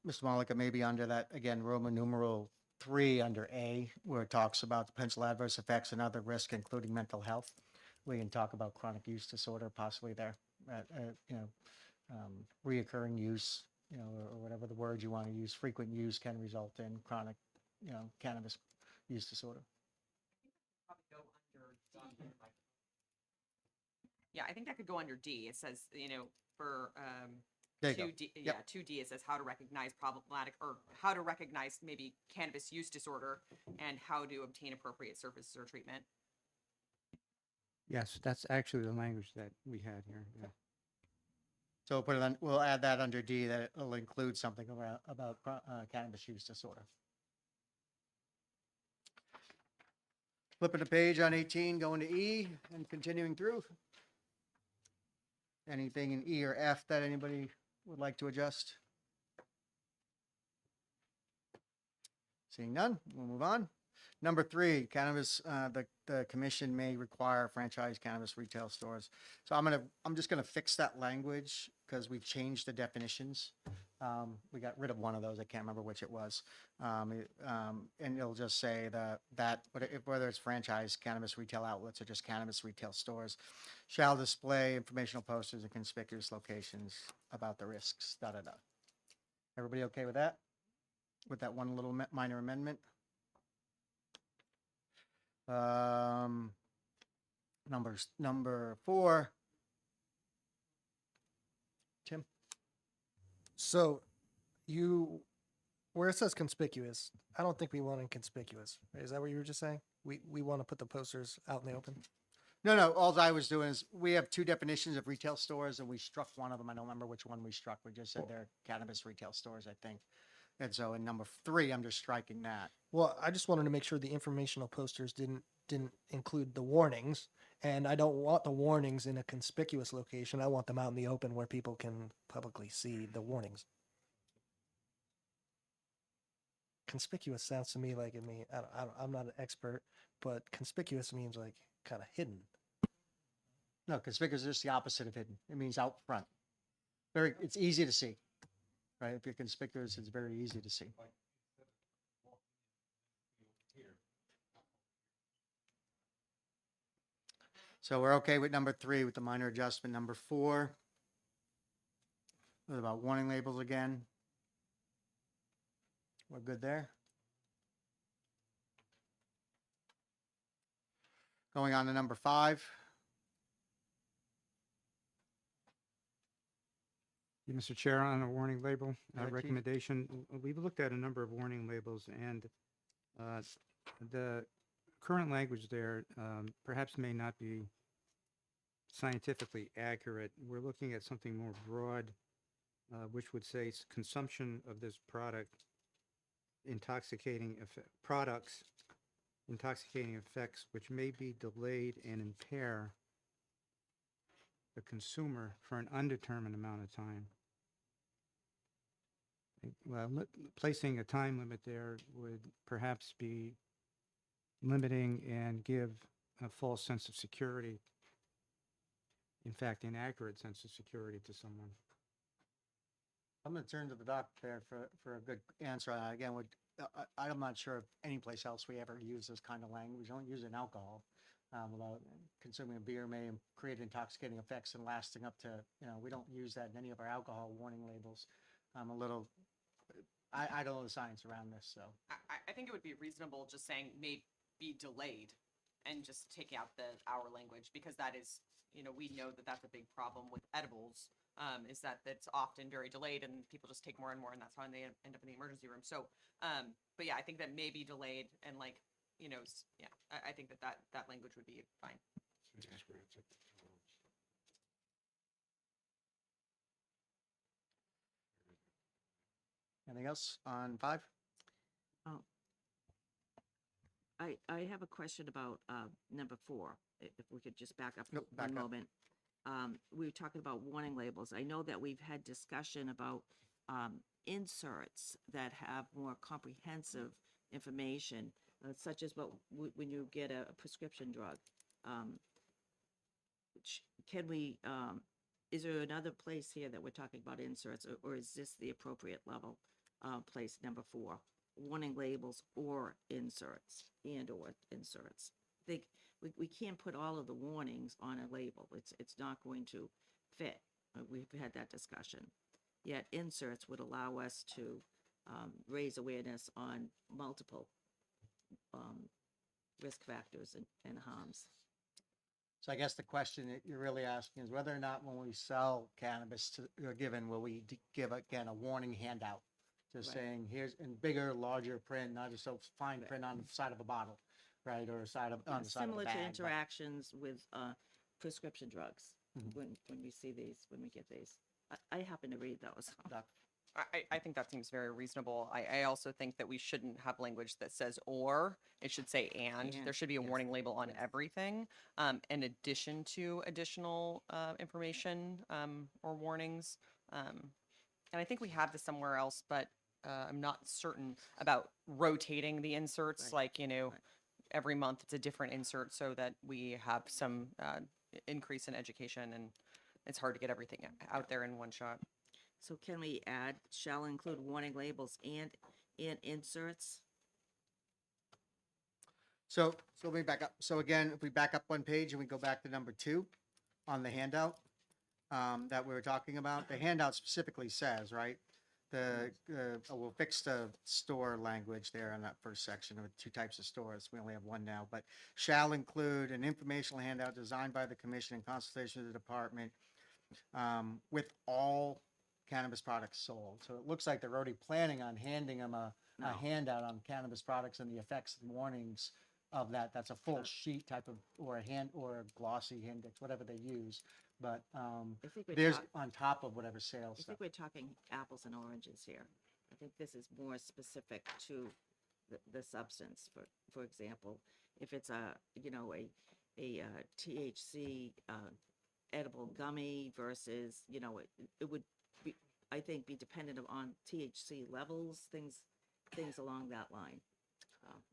Mr. Malika, maybe under that, again, Roman numeral 3 under A, where it talks about the potential adverse effects and other risks, including mental health. We can talk about chronic use disorder possibly there, reoccurring use, or whatever the word you want to use. Frequent use can result in chronic, cannabis use disorder. Probably go under D. Yeah, I think that could go under D. It says, for There you go. 2D, yeah, 2D, it says how to recognize problematic, or how to recognize maybe cannabis use disorder and how to obtain appropriate services or treatment. Yes, that's actually the language that we had here. Yeah. So we'll add that under D, that it'll include something about cannabis use disorder. Flipping the page on 18, going to E and continuing through. Anything in E or F that anybody would like to adjust? Seeing none, we'll move on. Number 3, cannabis, the commission may require franchise cannabis retail stores. So I'm just gonna fix that language because we've changed the definitions. We got rid of one of those. I can't remember which it was. And it'll just say that whether it's franchise cannabis retail outlets or just cannabis retail stores shall display informational posters in conspicuous locations about the risks, da-da-da. Everybody okay with that? With that one little minor amendment? Number 4. Tim? So where it says conspicuous, I don't think we want inconspicuous. Is that what you were just saying? We want to put the posters out in the open? No, all I was doing is we have 2 definitions of retail stores and we struck one of them. I don't remember which one we struck. We just said they're cannabis retail stores, I think. And so in number 3, I'm just striking that. Well, I just wanted to make sure the informational posters didn't include the warnings, and I don't want the warnings in a conspicuous location. I want them out in the open where people can publicly see the warnings. Conspicuous sounds to me like I'm not an expert, but conspicuous means like kind of hidden. No, conspicuous is just the opposite of hidden. It means out front. It's easy to see, right? If you're conspicuous, it's very easy to see. So we're okay with number 3 with the minor adjustment. Number 4, what about warning labels again? We're good there. Going on to number 5. Yeah, Mr. Chair, on a warning label Go ahead, Chief. recommendation, we've looked at a number of warning labels, and the current language there perhaps may not be scientifically accurate. We're looking at something more broad, which would say consumption of this product, products, intoxicating effects, which may be delayed and impair the consumer for an undetermined amount of time. Well, placing a time limit there would perhaps be limiting and give a false sense of security. In fact, inaccurate sense of security to someone. I'm going to turn to the doc there for a good answer on that. Again, I'm not sure if any place else we ever use this kind of language. We don't use it in alcohol. About consuming a beer may create intoxicating effects and lasting up to, we don't use that in any of our alcohol warning labels. I'm a little, I don't know the science around this, so. I think it would be reasonable just saying may be delayed and just take out the our language, because that is, we know that that's a big problem with edibles, is that it's often very delayed and people just take more and more, and that's how they end up in the emergency room. So, but yeah, I think that may be delayed and yeah, I think that language would be fine. Anything else on 5? I have a question about number 4, if we could just back up Nope, back one up. moment. We were talking about warning labels. I know that we've had discussion about inserts that have more comprehensive information, such as when you get a prescription drug. Can we, is there another place here that we're talking about inserts, or is this the appropriate level, place number 4? Warning labels or inserts, and/or inserts. I think we can't put all of the warnings on a label. It's not going to fit. We've had that discussion. Yet inserts would allow us to raise awareness on multiple risk factors and harms. So I guess the question that you're really asking is whether or not when we sell cannabis will we give again a warning handout? Just Right. saying, here's in bigger, larger print, not just so fine print on the side of a bottle, right? Or on the side of the Similar bag. to but- interactions with prescription drugs, Mhm. when we see these, when we get these. I happen to read those. Doc? I think that seems very reasonable. I also think that we shouldn't have language that says or, it should say and. There And, should be a yes, warning label on yes. everything, in addition to additional information or warnings. And I think we have this somewhere else, but I'm not certain about rotating the inserts, Right, like, right. every month it's a different insert so that we have some increase in education, and it's hard to get everything out there in one shot. So can we add, shall include warning labels and inserts? So let me back up. So again, if we back up one page and we go back to number 2 on the handout that we were talking about, the handout specifically says, right? We'll fix the store language there in that first section of 2 types of stores. We only have 1 now, but shall include an informational handout designed by the commission in consultation with the department with all cannabis products sold. So it looks like they're already planning on handing them a No. handout on cannabis products and the effects and warnings of that. That's a full sheet type of, or a glossy index, whatever they use. But I think we're there's talk- on top of whatever sales I stuff. think we're talking apples and oranges here. I think this is more specific to the substance. For example, if it's a THC edible gummy versus, it would be, I think, be dependent on THC levels, things along that line.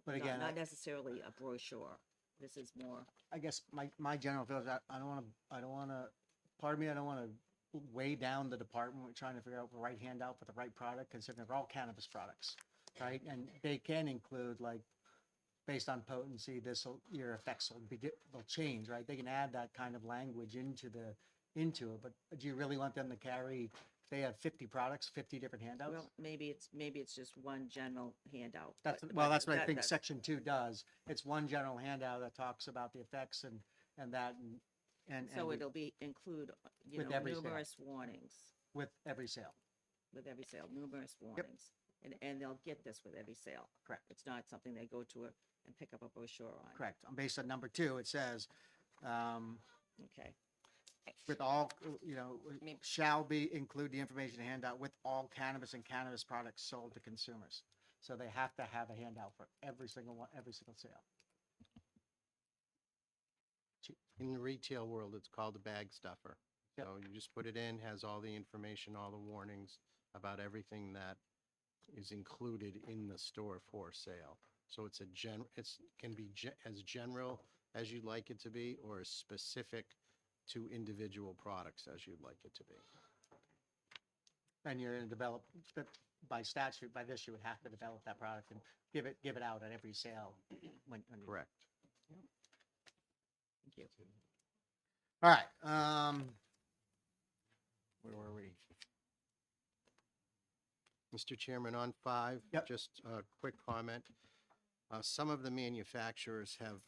But again, not necessarily a brochure. This is more. I guess my general feeling is I don't want to, part of me, I don't want to weigh down the department. We're trying to figure out the right handout for the right product, considering they're all cannabis products, right? And they can include, like, based on potency, your effects will change, right? They can add that kind of language into it, but do you really want them to carry, if they have 50 products, 50 different handouts? Well, maybe it's just one general handout. That's but- well, but that's what I that- think that- section 2 does. It's one general handout that talks about the effects and that and So it'll be include, With every sale. numerous warnings. with every sale. with every sale, numerous warnings. And they'll get this with every sale. Correct. It's not something they go to and pick up a brochure on. Correct. Based on number 2, it says, Okay. with all, shall be include the information handout with all cannabis and cannabis products sold to consumers. So they have to have a handout for every single one, every single sale. In the retail world, it's called a bag stuffer. Yep. So you just put it in, has all the information, all the warnings about everything that is included in the store for sale. So it's can be as general as you'd like it to be, or as specific to individual products as you'd like it to be. And you're going to develop, by statute, by this, you would have to develop that product and give it out at every sale. when you- Correct. Thank you. All right. Where were we? Mr. Chairman, on 5, Yep. just a quick comment. Some of the manufacturers have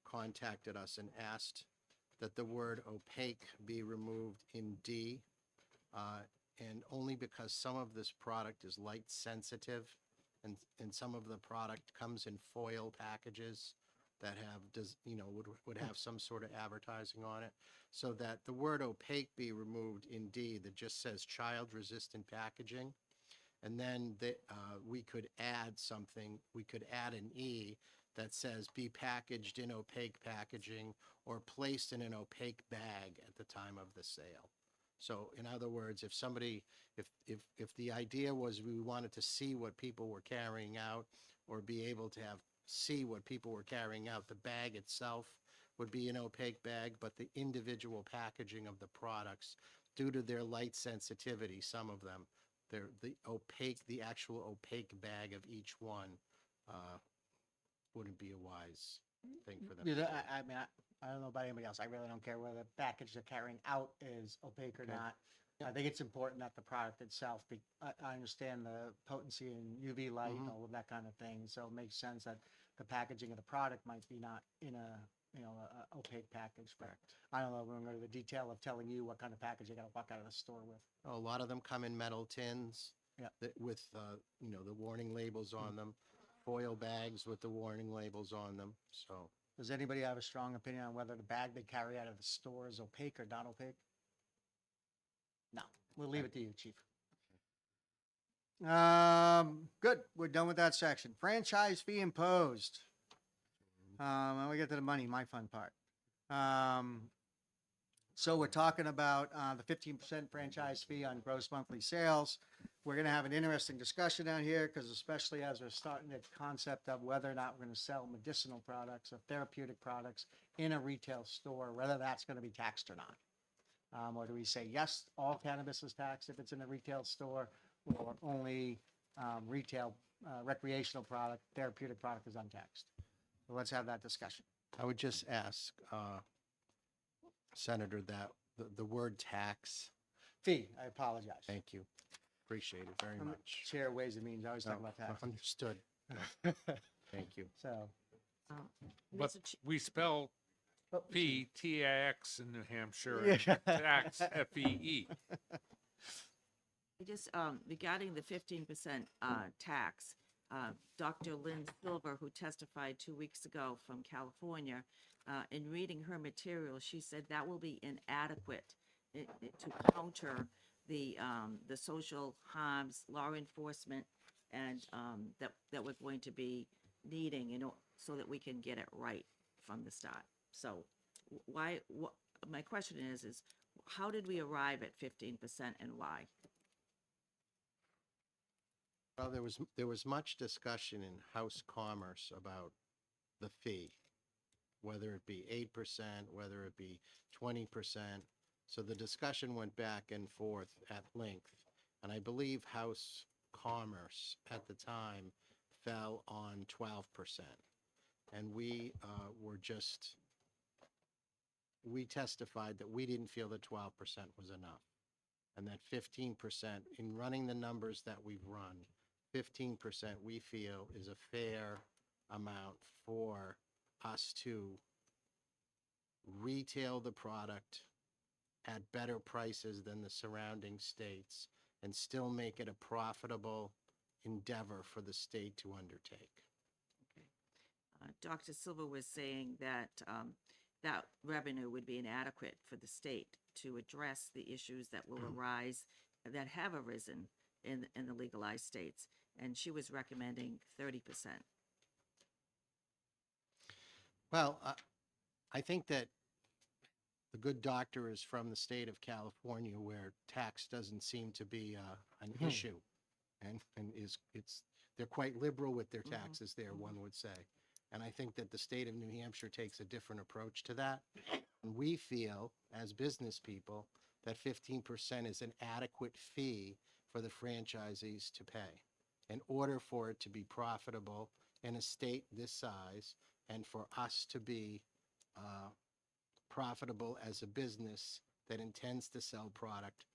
contacted us and asked that the word opaque be removed in D, and only because some of this product is light sensitive, and some of the product comes in foil packages that would have some sort of advertising on it, so that the word opaque be removed in D that just says child-resistant packaging. And then we could add something, we could add an E that says be packaged in opaque packaging or placed in an opaque bag at the time of the sale. So in other words, if somebody, if the idea was we wanted to see what people were carrying out or be able to see what people were carrying out, the bag itself would be an opaque bag, but the individual packaging of the products, due to their light sensitivity, some of them, the actual opaque bag of each one wouldn't be a wise thing for them to do. I mean, I don't know about anybody else. I really don't care whether the package they're carrying out is opaque or Okay. not. I think it's important that the product itself I understand the potency in UV light and all of that kind of thing. So it makes sense that the packaging of the product might be not in a opaque package. But I don't know. We're going to go to the detail of telling you what kind of package you got to walk out of the store with. A lot of them come in metal tins Yep. with, the warning labels on them, foil bags with the warning labels on them, so. Does anybody have a strong opinion on whether the bag they carry out of the store is opaque or not opaque? No, we'll leave it to you, Chief. Good. We're done with that section. Franchise fee imposed. And we get to the money, my fun part. So we're talking about the 15% franchise fee on gross monthly sales. We're going to have an interesting discussion down here because especially as we're starting the concept of whether or not we're going to sell medicinal products or therapeutic products in a retail store, whether that's going to be taxed or not. Or do we say, yes, all cannabis is taxed if it's in a retail store, or only retail recreational product, therapeutic product is untaxed? So let's have that discussion. I would just ask, Senator, that the word tax, Fee, I apologize. thank you, appreciate it very I'm the much. Chair Ways and Means, I always talk No, about taxes. Understood. Thank you. So, But Mr. Ch- we spell oh, P, T-A-X in New Hampshire, Yeah. and tax, F-E-E. Just regarding the 15% tax, Dr. Lynn Silver, who testified 2 weeks ago from California, in reading her material, she said that will be inadequate to counter the social harms, law enforcement, and that we're going to be needing, so that we can get it right from the start. So my question is how did we arrive at 15% and why? Well, there was much discussion in House Commerce about the fee, whether it be 8%, whether it be 20%. So the discussion went back and forth at length. And I believe House Commerce at the time fell on 12%. And we we testified that we didn't feel that 12% was enough. And that 15%, in running the numbers that we've run, 15% we feel is a fair amount for us to retail the product at better prices than the surrounding states and still make it a profitable endeavor for the state to undertake. Dr. Silva was saying that that revenue would be inadequate for the state to address the issues that will arise, that have arisen in the legalized states, and she was recommending 30%. Well, I think that the good doctor is from the state of California, where tax doesn't seem to be an issue, and they're quite liberal with their taxes there, one would say. And I think that the state of New Hampshire takes a different approach to that. And we feel, as business people, that 15% is an adequate fee for the franchisees to pay in order for it to be profitable in a state this size, and for us to be profitable as a business that intends to sell product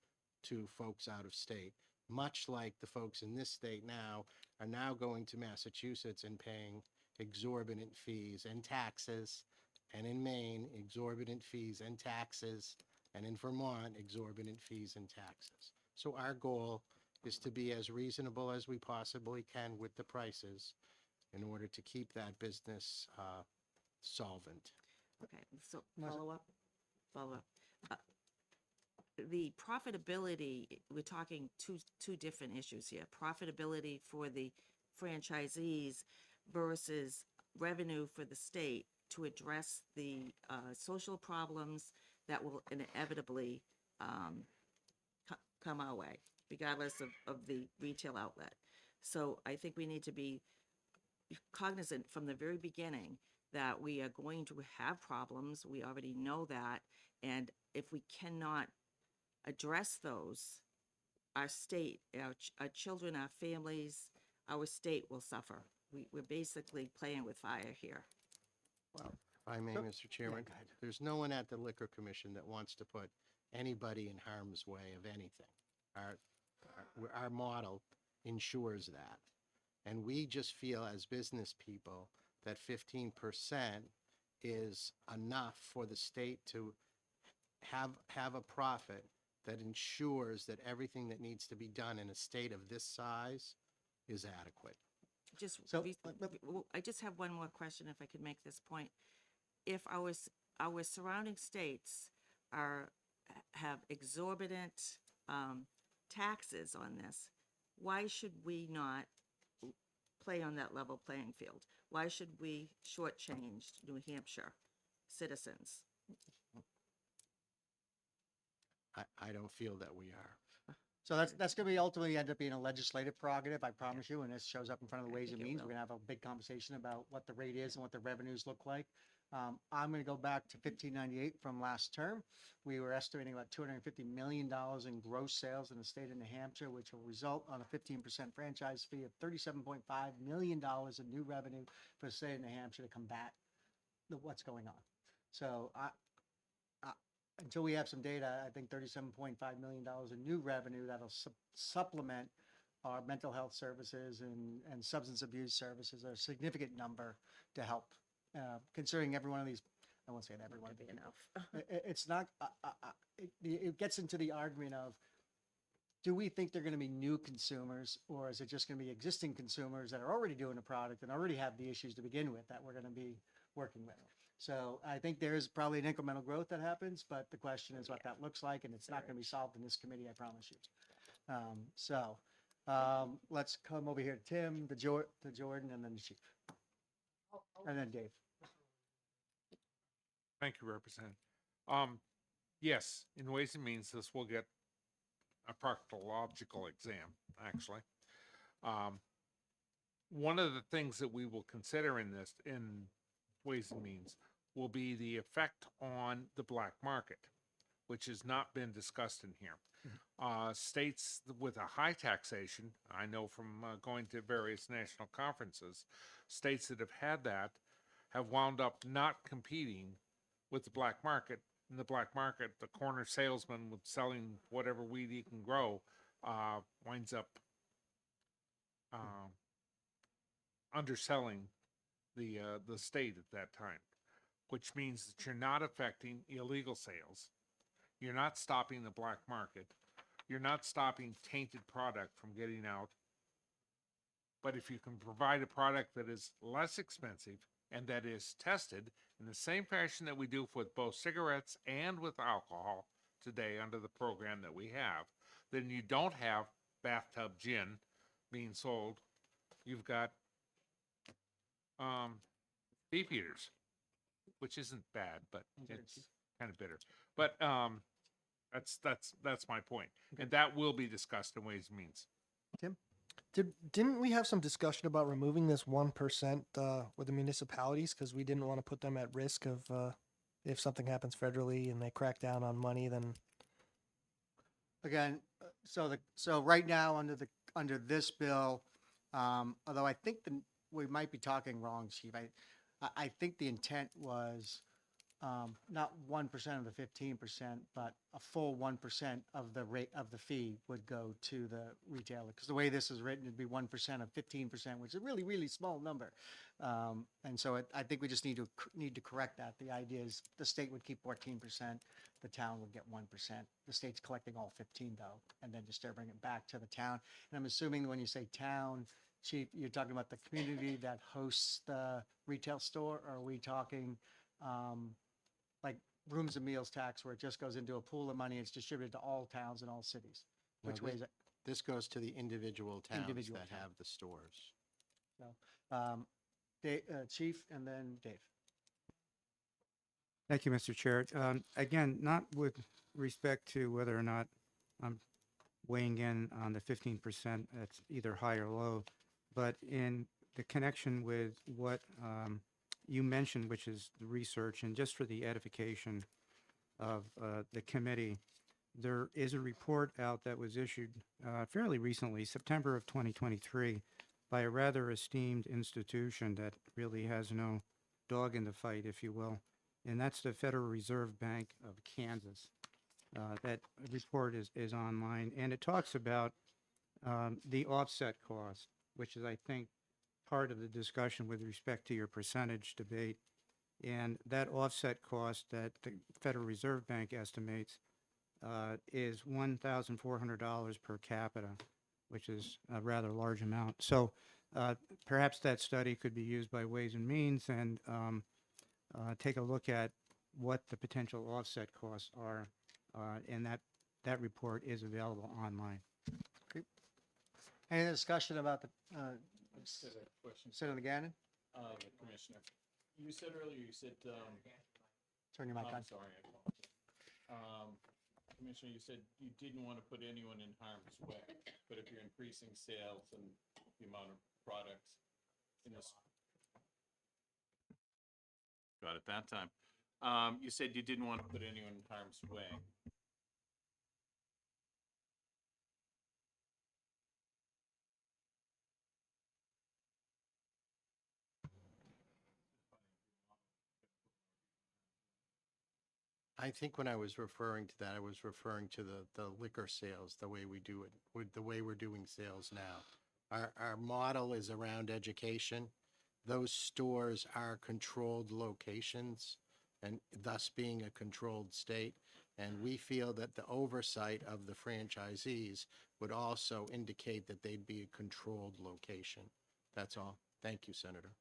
to folks out of state, much like the folks in this state now are now going to Massachusetts and paying exorbitant fees and taxes, and in Maine, exorbitant fees and taxes, and in Vermont, exorbitant fees and taxes. So our goal is to be as reasonable as we possibly can with the prices in order to keep that business solvent. Okay, so follow up. The profitability, we're talking two different issues here. Profitability for the franchisees versus revenue for the state to address the social problems that will inevitably come our way, regardless of the retail outlet. So I think we need to be cognizant from the very beginning that we are going to have problems. We already know that. And if we cannot address those, our state, our children, our families, our state will suffer. We're basically playing with fire here. Well, if I may, Mr. Chairman, go ahead. there's no one at the Liquor Commission that wants to put anybody in harm's way of anything. Our model ensures that. And we just feel as business people that 15% is enough for the state to have a profit that ensures that everything that needs to be done in a state of this size is adequate. I just have one more question, if I could make this point. If our surrounding states have exorbitant taxes on this, why should we not play on that level playing field? Why should we shortchange New Hampshire citizens? I don't feel that we are. So that's going to be ultimately end up being a legislative prerogative, I promise you, when this shows up in front of the I Ways and think it Means. will. We're going to have a big conversation about what the rate is and what the revenues look like. I'm going to go back to 1598 from last term. We were estimating about $250 million in gross sales in the state of New Hampshire, which will result on a 15% franchise fee of $37.5 million in new revenue for the state of New Hampshire to combat what's going on. So until we have some data, I think $37.5 million in new revenue that'll supplement our mental health services and substance abuse services are a significant number to help. Considering every one of these, I won't say it, every one of Be these. enough. It's not, it gets into the argument of, do we think they're going to be new consumers, or is it just going to be existing consumers that are already doing the product and already have the issues to begin with that we're going to be working with? So I think there is probably an incremental growth that happens, but the question is what that looks like, and it's not going to be solved in this committee, I promise you. Let's come over here to Tim, to Jordan, and then the chief, and then Dave. Thank you, Representative. Yes, in Ways and Means, this will get a proctological exam, actually. One of the things that we will consider in Ways and Means will be the effect on the black market, which has not been discussed in here. States with a high taxation, I know from going to various national conferences, states that have had that have wound up not competing with the black market. In the black market, the corner salesman with selling whatever weed he can grow winds up underselling the state at that time, which means that you're not affecting illegal sales. You're not stopping the black market. You're not stopping tainted product from getting out. But if you can provide a product that is less expensive and that is tested in the same fashion that we do with both cigarettes and with alcohol today under the program that we have, then you don't have bathtub gin being sold. You've got beef eaters, which isn't bad, but it's kind of bitter. But that's my point, and that will be discussed in Ways and Means. Tim? Didn't we have some discussion about removing this 1% with the municipalities because we didn't want to put them at risk of if something happens federally and they crack down on money, then Again, so right now under this bill, although I think we might be talking wrong, Chief. I think the intent was not 1% of the 15%, but a full 1% of the rate of the fee would go to the retailer. Because the way this is written, it'd be 1% of 15%, which is a really, really small number. And so I think we just need to correct that. The idea is the state would keep 14%, the town would get 1%. The state's collecting all 15 though, and then just start bringing it back to the town. And I'm assuming when you say town, Chief, you're talking about the community that hosts the retail store, or are we talking like rooms and meals tax where it just goes into a pool of money, it's distributed to all towns and all cities? No, Which way is it? This goes to the individual towns Individual that town. have the stores. Chief, and then Dave. Thank you, Mr. Chair. Again, not with respect to whether or not I'm weighing in on the 15% that's either high or low, but in the connection with what you mentioned, which is the research, and just for the edification of the committee, there is a report out that was issued fairly recently, September of 2023, by a rather esteemed institution that really has no dog in the fight, if you will, and that's the Federal Reserve Bank of Kansas. That report is online, and it talks about the offset cost, which is, I think, part of the discussion with respect to your percentage debate. And that offset cost that the Federal Reserve Bank estimates is $1,400 per capita, which is a rather large amount. So perhaps that study could be used by Ways and Means and take a look at what the potential offset costs are, and that report is available online. Any discussion about the I just had a question. Senator Gannon? The Commissioner, you said earlier, Turn your mic I'm on. sorry, I apologize. Commissioner, you said you didn't want to put anyone in harm's way, but if you're increasing sales and the amount of products in this. Got it that time. You said you didn't want to put anyone in harm's way. I think when I was referring to that, I was referring to the liquor sales, the way we do it, with the way we're doing sales now. Our model is around education. Those stores are controlled locations and thus being a controlled state. And we feel that the oversight of the franchisees would also indicate that they'd be a controlled location. That's all. Thank you, Senator.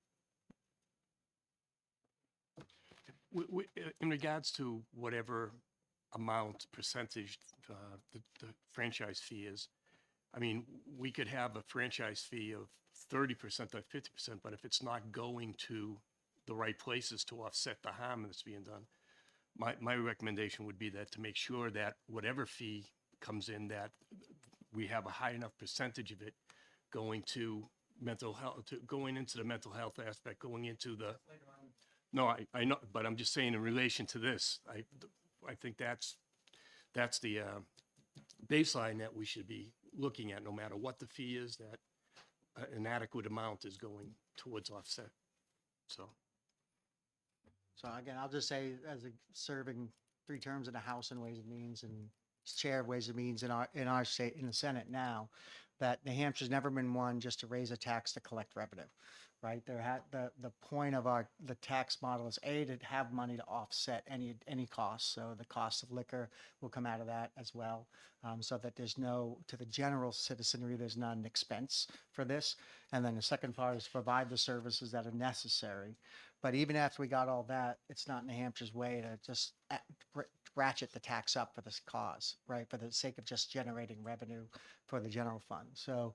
In regards to whatever amount, percentage, the franchise fee is, I mean, we could have a franchise fee of 30% or 50%, but if it's not going to the right places to offset the harm that's being done, my recommendation would be that to make sure that whatever fee comes in, that we have a high enough percentage of it going to mental health, going into the mental health aspect, going into the. No, I know, but I'm just saying in relation to this, I think that's the baseline that we should be looking at, no matter what the fee is, that an adequate amount is going towards offset. So again, I'll just say, as serving 3 terms in the House and Ways and Means and chair of Ways and Means in our state, in the Senate now, that New Hampshire's never been one just to raise a tax to collect revenue, right? The point of the tax model is A, to have money to offset any costs. So the cost of liquor will come out of that as well. So that to the general citizenry, there's not an expense for this. And then the second part is to provide the services that are necessary. But even after we got all that, it's not New Hampshire's way to just ratchet the tax up for this cause, right? For the sake of just generating revenue for the general fund. So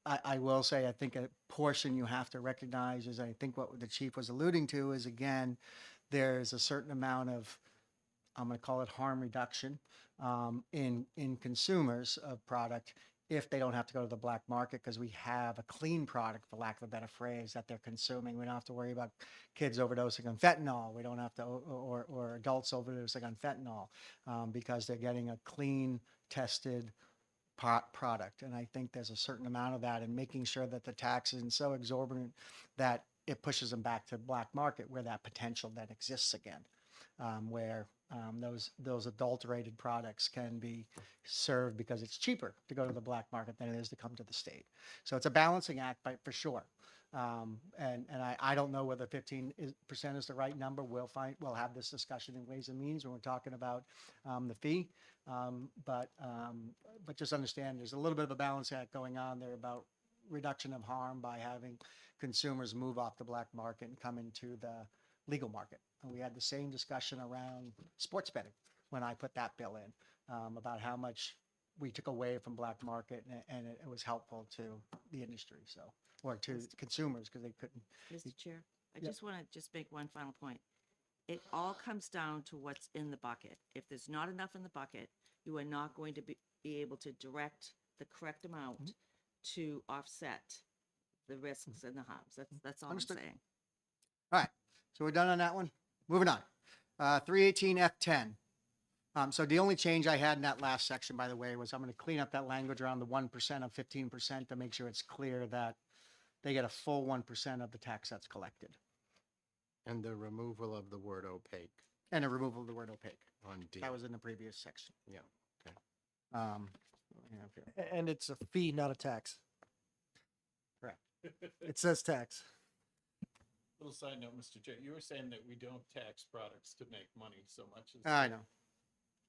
I will say, I think a portion you have to recognize is, I think what the chief was alluding to is, again, there's a certain amount of, I'm going to call it harm reduction in consumers of product if they don't have to go to the black market, because we have a clean product, for lack of a better phrase, that they're consuming. We don't have to worry about kids overdosing on fentanyl. We don't have to, or adults overdosing on fentanyl, because they're getting a clean, tested product. And I think there's a certain amount of that, and making sure that the tax isn't so exorbitant that it pushes them back to the black market, where that potential then exists again, where those adulterated products can be served because it's cheaper to go to the black market than it is to come to the state. So it's a balancing act, for sure. And I don't know whether 15% is the right number. We'll have this discussion in Ways and Means when we're talking about the fee. But just understand there's a little bit of a balance act going on there about reduction of harm by having consumers move off the black market and come into the legal market. And we had the same discussion around sports betting when I put that bill in, about how much we took away from black market, and it was helpful to the industry, or to consumers, because they couldn't. Mr. Chair, I Yep. just want to make one final point. It all comes down to what's in the bucket. If there's not enough in the bucket, you are not going to be able to direct the correct amount to offset the risks and the harms. That's all Understood. I'm saying. All right, so we're done on that one. Moving on. 318F10. So the only change I had in that last section, by the way, was I'm going to clean up that language around the 1% of 15% to make sure it's clear that they get a full 1% of the tax that's collected, And the removal of the word opaque and a removal of the word opaque. on D. That was in the previous section. Yeah, okay. What do we have here? And it's a fee, not a tax. Correct. It says tax. Little side note, Mr. Chair, you were saying that we don't tax products to make money so much as. I know.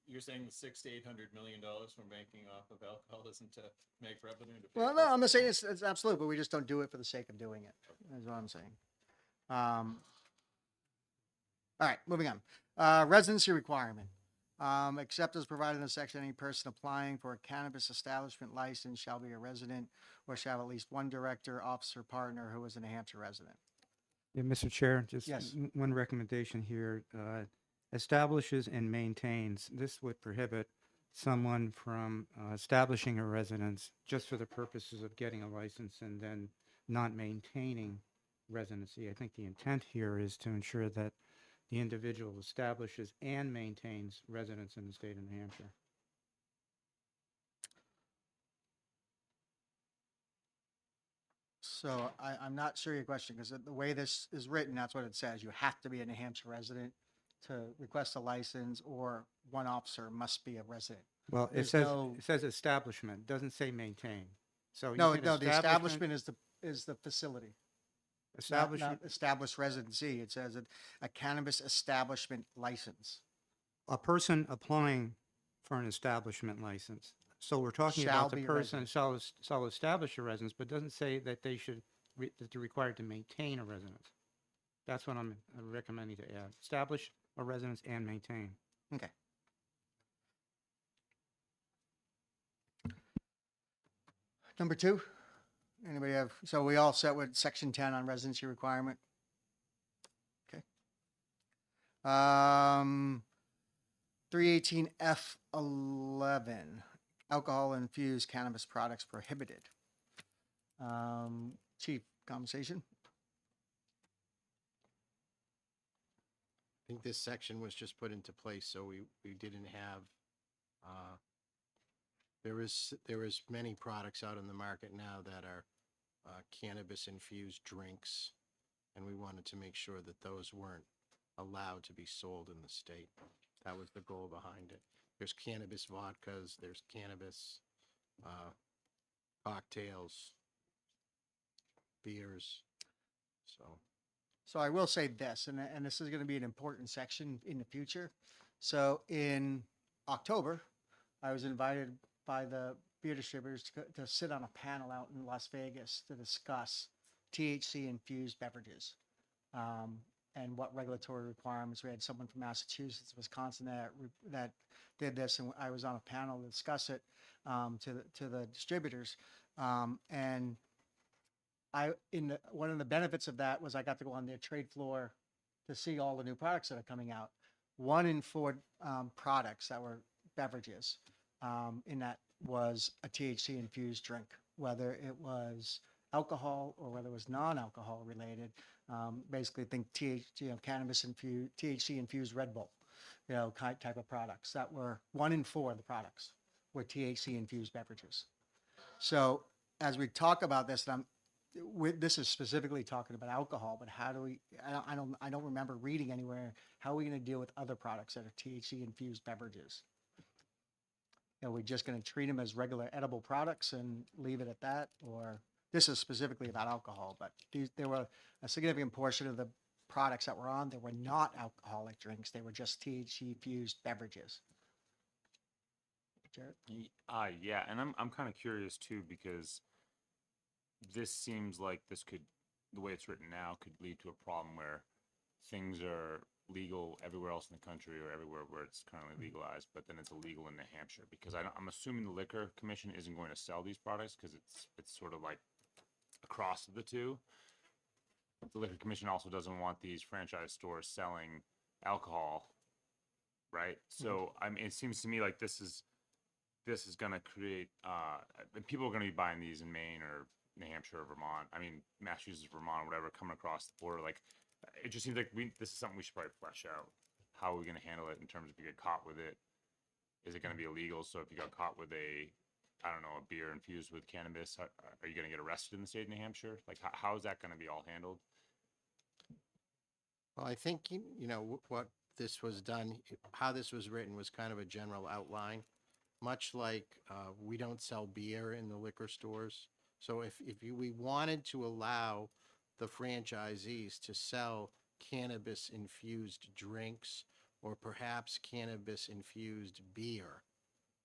You're saying the $600 to $800 million we're making off of alcohol isn't to make revenue to pay Well, for no, it? I'm not saying it's absolute, but we just don't do it for the sake of doing it. That's what I'm saying. All right, moving on. Residency requirement. Except as provided in the section, any person applying for a cannabis establishment license shall be a resident or shall have at least one director, officer, partner who is a New Hampshire resident. Yeah, Mr. Chair, just Yes. one recommendation here. Establishes and maintains. This would prohibit someone from establishing a residence just for the purposes of getting a license and then not maintaining residency. I think the intent here is to ensure that the individual establishes and maintains residence in the state of New Hampshire. So I'm not sure your question, because the way this is written, that's what it says. You have to be a New Hampshire resident to request a license, or one officer must be a resident. Well, There's no- it says establishment, doesn't say maintain. So you No, can no, the establishment is the facility. Not establishment, established residency. It says a cannabis establishment license. a person applying for an establishment license. So we're talking Shall about the be a person shall establish a residence, but doesn't say that they should, that they're required to maintain a residence. That's what I'm recommending to add. Establish a residence and maintain. Okay. Number 2. Anybody have, so we all set with section 10 on residency requirement? Okay. 318F11, alcohol infused cannabis products prohibited. Chief, conversation? I think this section was just put into place, so we didn't have, there is many products out in the market now that are cannabis infused drinks, and we wanted to make sure that those weren't allowed to be sold in the state. That was the goal behind it. There's cannabis vodkas, there's cannabis cocktails, beers, so. So I will say this, and this is going to be an important section in the future. So in October, I was invited by the beer distributors to sit on a panel out in Las Vegas to discuss THC infused beverages, and what regulatory requirements. We had someone from Massachusetts, Wisconsin that did this, and I was on a panel to discuss it to the distributors, and one of the benefits of that was I got to go on their trade floor to see all the new products that are coming out. 1 in 4 products that were beverages in that was a THC infused drink, whether it was alcohol or whether it was non-alcohol related. Basically, think cannabis infused, THC infused Red Bull, type of products. That were 1 in 4 of the products were THC infused beverages. So as we talk about this, this is specifically talking about alcohol, but how do we? I don't remember reading anywhere how are we going to deal with other products that are THC infused beverages. Are we just going to treat them as regular edible products and leave it at that, or this is specifically about alcohol? But there were a significant portion of the products that were on there were not alcoholic drinks; they were just THC infused beverages. Jared? Yeah, and I'm kind of curious too because this seems like the way it's written now, could lead to a problem where things are legal everywhere else in the country or everywhere where it's currently legalized, but then it's illegal in New Hampshire because I'm assuming the Liquor Commission isn't going to sell these products because it's sort of like a cross of the two. The Liquor Commission also doesn't want these franchise stores selling alcohol, right? So I mean, it seems to me like this is going to create, and people are going to be buying these in Maine or New Hampshire or Vermont. I mean, Massachusetts, Vermont, whatever, coming across the border. Like, it just seems like this is something we should probably flesh out. How are we going to handle it in terms of if you get caught with it? Is it going to be illegal? So if you got caught with a beer infused with cannabis, are you going to get arrested in the state of New Hampshire? Like, how is that going to be all handled? Well, I think, what this was done, how this was written was kind of a general outline, much like we don't sell beer in the liquor stores. So if we wanted to allow the franchisees to sell cannabis-infused drinks or perhaps cannabis-infused beer,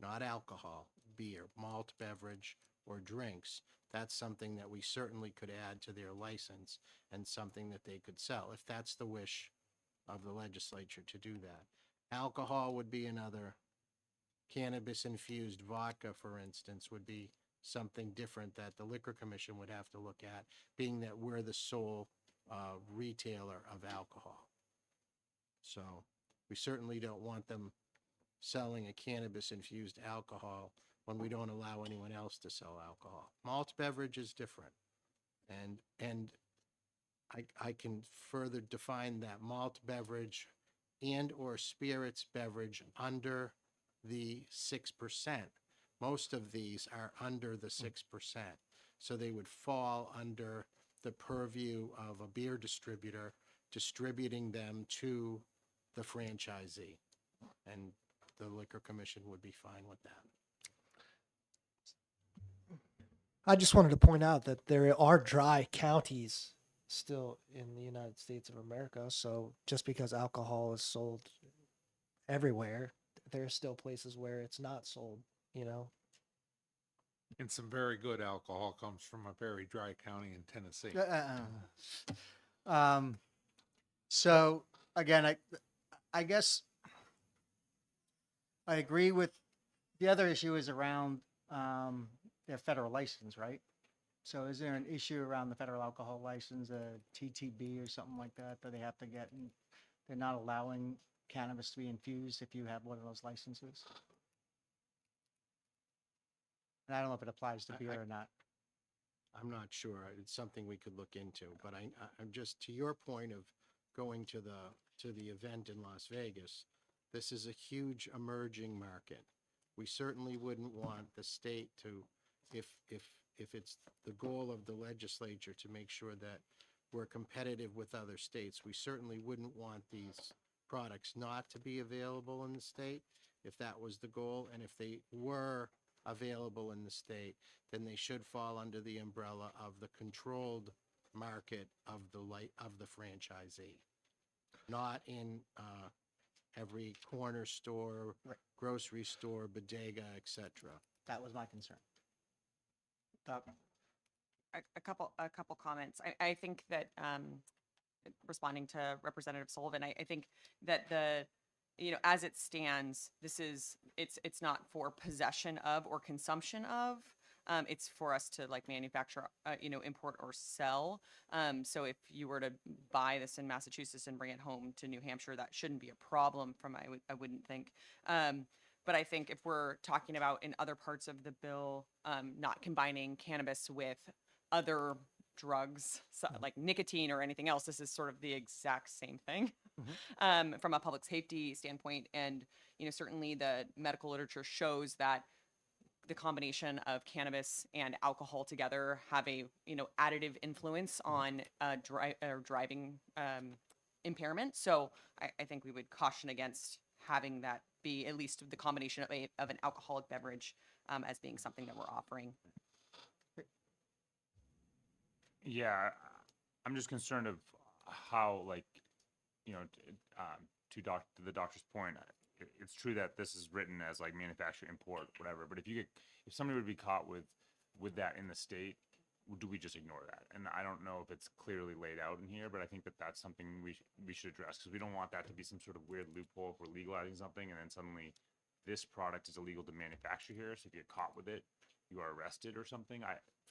not alcohol, beer, malt beverage, or drinks, that's something that we certainly could add to their license and something that they could sell, if that's the wish of the legislature to do that. Alcohol would be another. Cannabis-infused vodka, for instance, would be something different that the Liquor Commission would have to look at, being that we're the sole retailer of alcohol. So we certainly don't want them selling a cannabis-infused alcohol when we don't allow anyone else to sell alcohol. Malt beverage is different. And I can further define that malt beverage and or spirits beverage under the 6%. Most of these are under the 6%. So they would fall under the purview of a beer distributor distributing them to the franchisee. And the Liquor Commission would be fine with that. I just wanted to point out that there are dry counties still in the United States of America. So just because alcohol is sold everywhere, there are still places where it's not sold, And some very good alcohol comes from a very dry county in Tennessee. So again, I guess I agree with the other issue is around their federal license, right? So is there an issue around the federal alcohol license, a TTB or something like that they have to get? And they're not allowing cannabis to be infused if you have one of those licenses? And I don't know if it applies to beer or not. I'm not sure. It's something we could look into, but I'm just, to your point of going to the event in Las Vegas, this is a huge emerging market. We certainly wouldn't want the state to, if it's the goal of the legislature to make sure that we're competitive with other states, we certainly wouldn't want these products not to be available in the state if that was the goal. And if they were available in the state, then they should fall under the umbrella of the controlled market of the franchisee. Not in, every corner store, Right. grocery store, bodega, et cetera. That was my concern. Doc? A couple comments. I think that, responding to Representative Sullivan, I think that as it stands, it's not for possession of or consumption of. It's for us to like manufacture, import or sell. So if you were to buy this in Massachusetts and bring it home to New Hampshire, that shouldn't be a problem I wouldn't think. But I think if we're talking about in other parts of the bill, not combining cannabis with other drugs, so like nicotine or anything else, this is sort of the exact same thing from a public safety standpoint. And, certainly the medical literature shows that the combination of cannabis and alcohol together have a, additive influence on driving impairment. So I think we would caution against having that be at least the combination of an alcoholic beverage as being something that we're offering. Yeah, I'm just concerned of how, like, to the doctor's point, it's true that this is written as like manufacture, import, whatever. But if somebody would be caught with that in the state, do we just ignore that? And I don't know if it's clearly laid out in here, but I think that that's something we should address, because we don't want that to be some sort of weird loophole if we're legalizing something and then suddenly this product is illegal to manufacture here. So if you get caught with it, you are arrested or something.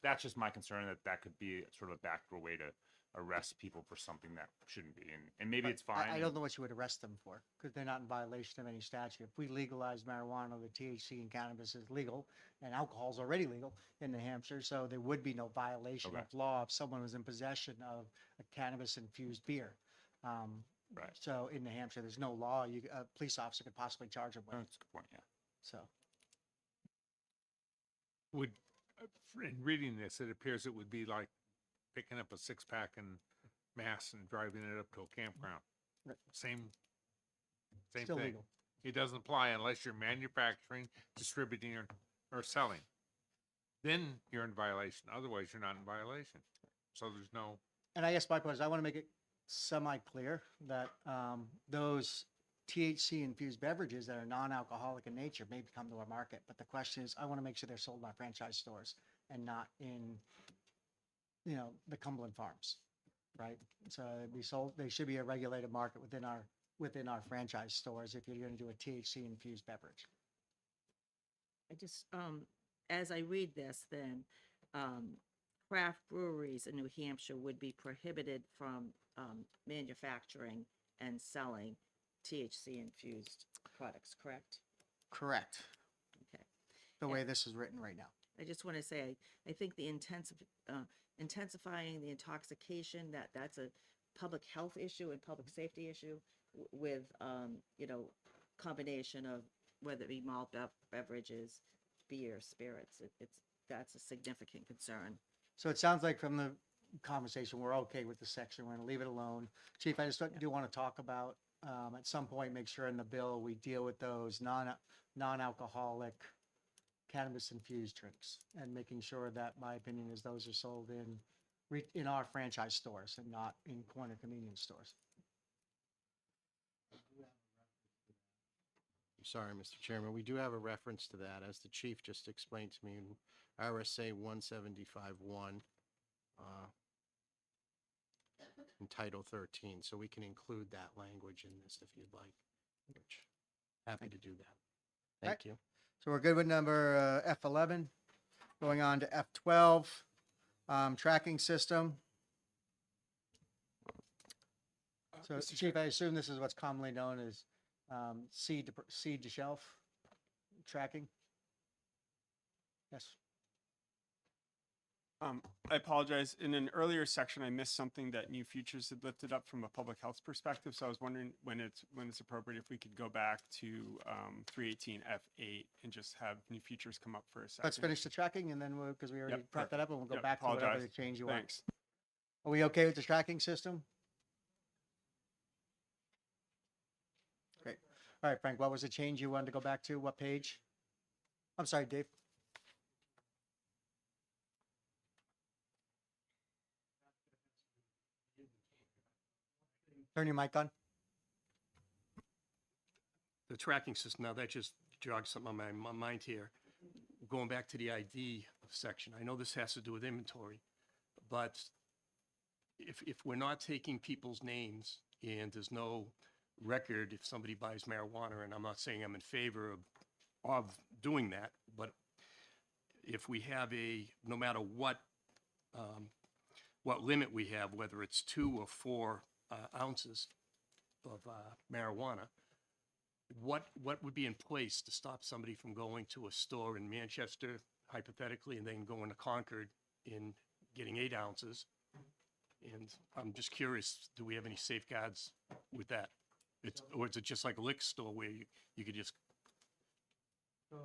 That's just my concern, that could be sort of a backdoor way to arrest people for something that shouldn't be. And maybe it's fine. I don't know what you would arrest them for, because they're not in violation of any statute. If we legalize marijuana, the THC in cannabis is legal, and alcohol is already legal in New Hampshire, so there would be no violation Okay. of law if someone was in possession of a cannabis-infused beer. Right. So in New Hampshire, there's no law a police officer could possibly charge them Oh, with, that's a good point, yeah. so. Would, in reading this, it appears it would be like picking up a six-pack in Mass and driving it up to a campground. Right. Same Still thing. legal. It doesn't apply unless you're manufacturing, distributing, or selling. Then you're in violation. Otherwise, you're not in violation. So there's no, And I guess my point is, I want to make it semi-clear that those THC-infused beverages that are non-alcoholic in nature may come to our market. But the question is, I want to make sure they're sold in our franchise stores and not in, the Cumberland Farms, right? So they should be a regulated market within our franchise stores if you're going to do a THC-infused beverage. I just, as I read this, then, craft breweries in New Hampshire would be prohibited from, manufacturing and selling THC-infused products, correct? Correct. Okay. The way this is written right now. I just want to say, I think the intensifying the intoxication, that's a public health issue and public safety issue with, combination of whether it be malt beverages, beer, spirits. That's a significant concern. So it sounds like from the conversation, we're okay with the section. We're going to leave it alone. Chief, I just do want to talk about, at some point, make sure in the bill we deal with those non-alcoholic cannabis-infused drinks, and making sure that, my opinion is, those are sold in our franchise stores and not in corner convenience stores. Sorry, Mr. Chairman, we do have a reference to that, as the chief just explained to me, in RSA 175-1, in Title 13, so we can include that language in this if you'd like, which, happy to do that. Thank you. So we're good with number F11. Going on to F12, tracking system. So Mr. Chief, I assume this is what's commonly known as seed to shelf tracking? Yes. I apologize. In an earlier section, I missed something that New Futures had lifted up from a public health perspective. So I was wondering when it's appropriate if we could go back to 318F8 and just have New Futures come up for a second. Let's finish the tracking and then because we already Yep, brought that up, and we'll go Yep, back to whatever apologize. the change you want. Thanks. Are we okay with the tracking system? Great. All right, Frank, what was the change you wanted to go back to? What page? I'm sorry, Dave. Turn your mic on. The tracking system, now that just jogged something on my mind here. Going back to the ID section, I know this has to do with inventory, but if we're not taking people's names and there's no record if somebody buys marijuana, and I'm not saying I'm in favor of doing that, but if we have no matter what limit we have, whether it's 2 or 4 ounces of marijuana, what would be in place to stop somebody from going to a store in Manchester, hypothetically, and then going to Concord and getting 8 ounces? And I'm just curious, do we have any safeguards with that? Or is it just like a liquor store where you could just, Let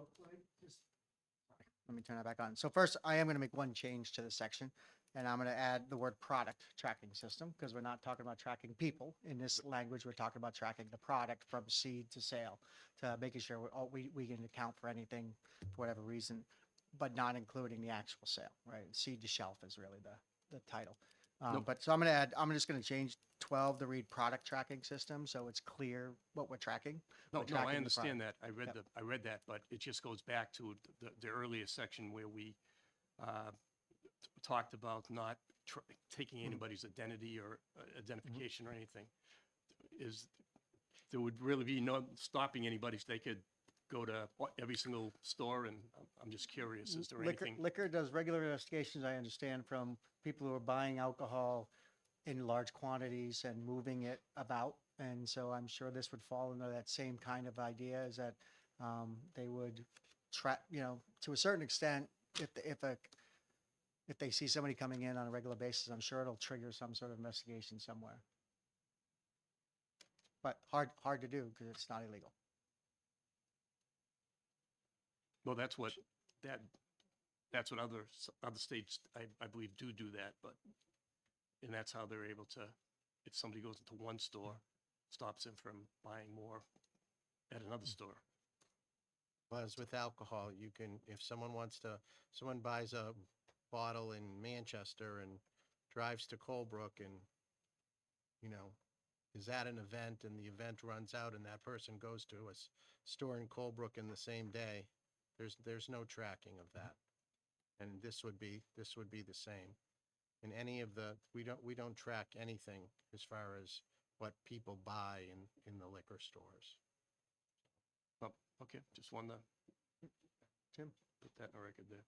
me turn that back on. So first, I am going to make one change to this section, and I'm going to add the word product tracking system, because we're not talking about tracking people. In this language, we're talking about tracking the product from seed to sale, to making sure we can account for anything for whatever reason, but not including the actual sale, right? Seed to shelf is really the title. Nope. But so I'm just going to change 12 to read product tracking system, so it's clear what we're tracking. no, We're no, I tracking the understand product. that. I read that, but it just goes back to the earlier section where we talked about not taking anybody's identity or identification or anything. There would really be no stopping anybody if they could go to every single store, and I'm just curious, is there anything? Liquor does regular investigations, I understand, from people who are buying alcohol in large quantities and moving it about. And so I'm sure this would fall into that same kind of idea, is that they would track, to a certain extent, if they see somebody coming in on a regular basis, I'm sure it'll trigger some sort of investigation somewhere. But hard to do because it's not illegal. Well, that's what other states, I believe, do that, but, and that's how they're able to, if somebody goes into one store, stops them from buying more at another store. Whereas with alcohol, you can, if someone buys a bottle in Manchester and drives to Colebrook and, is at an event and the event runs out and that person goes to a store in Colebrook in the same day, there's no tracking of that. And this would be the same. In any of we don't track anything as far as what people buy in the liquor stores. Oh, okay, just wanted to Tim? put that in the record there.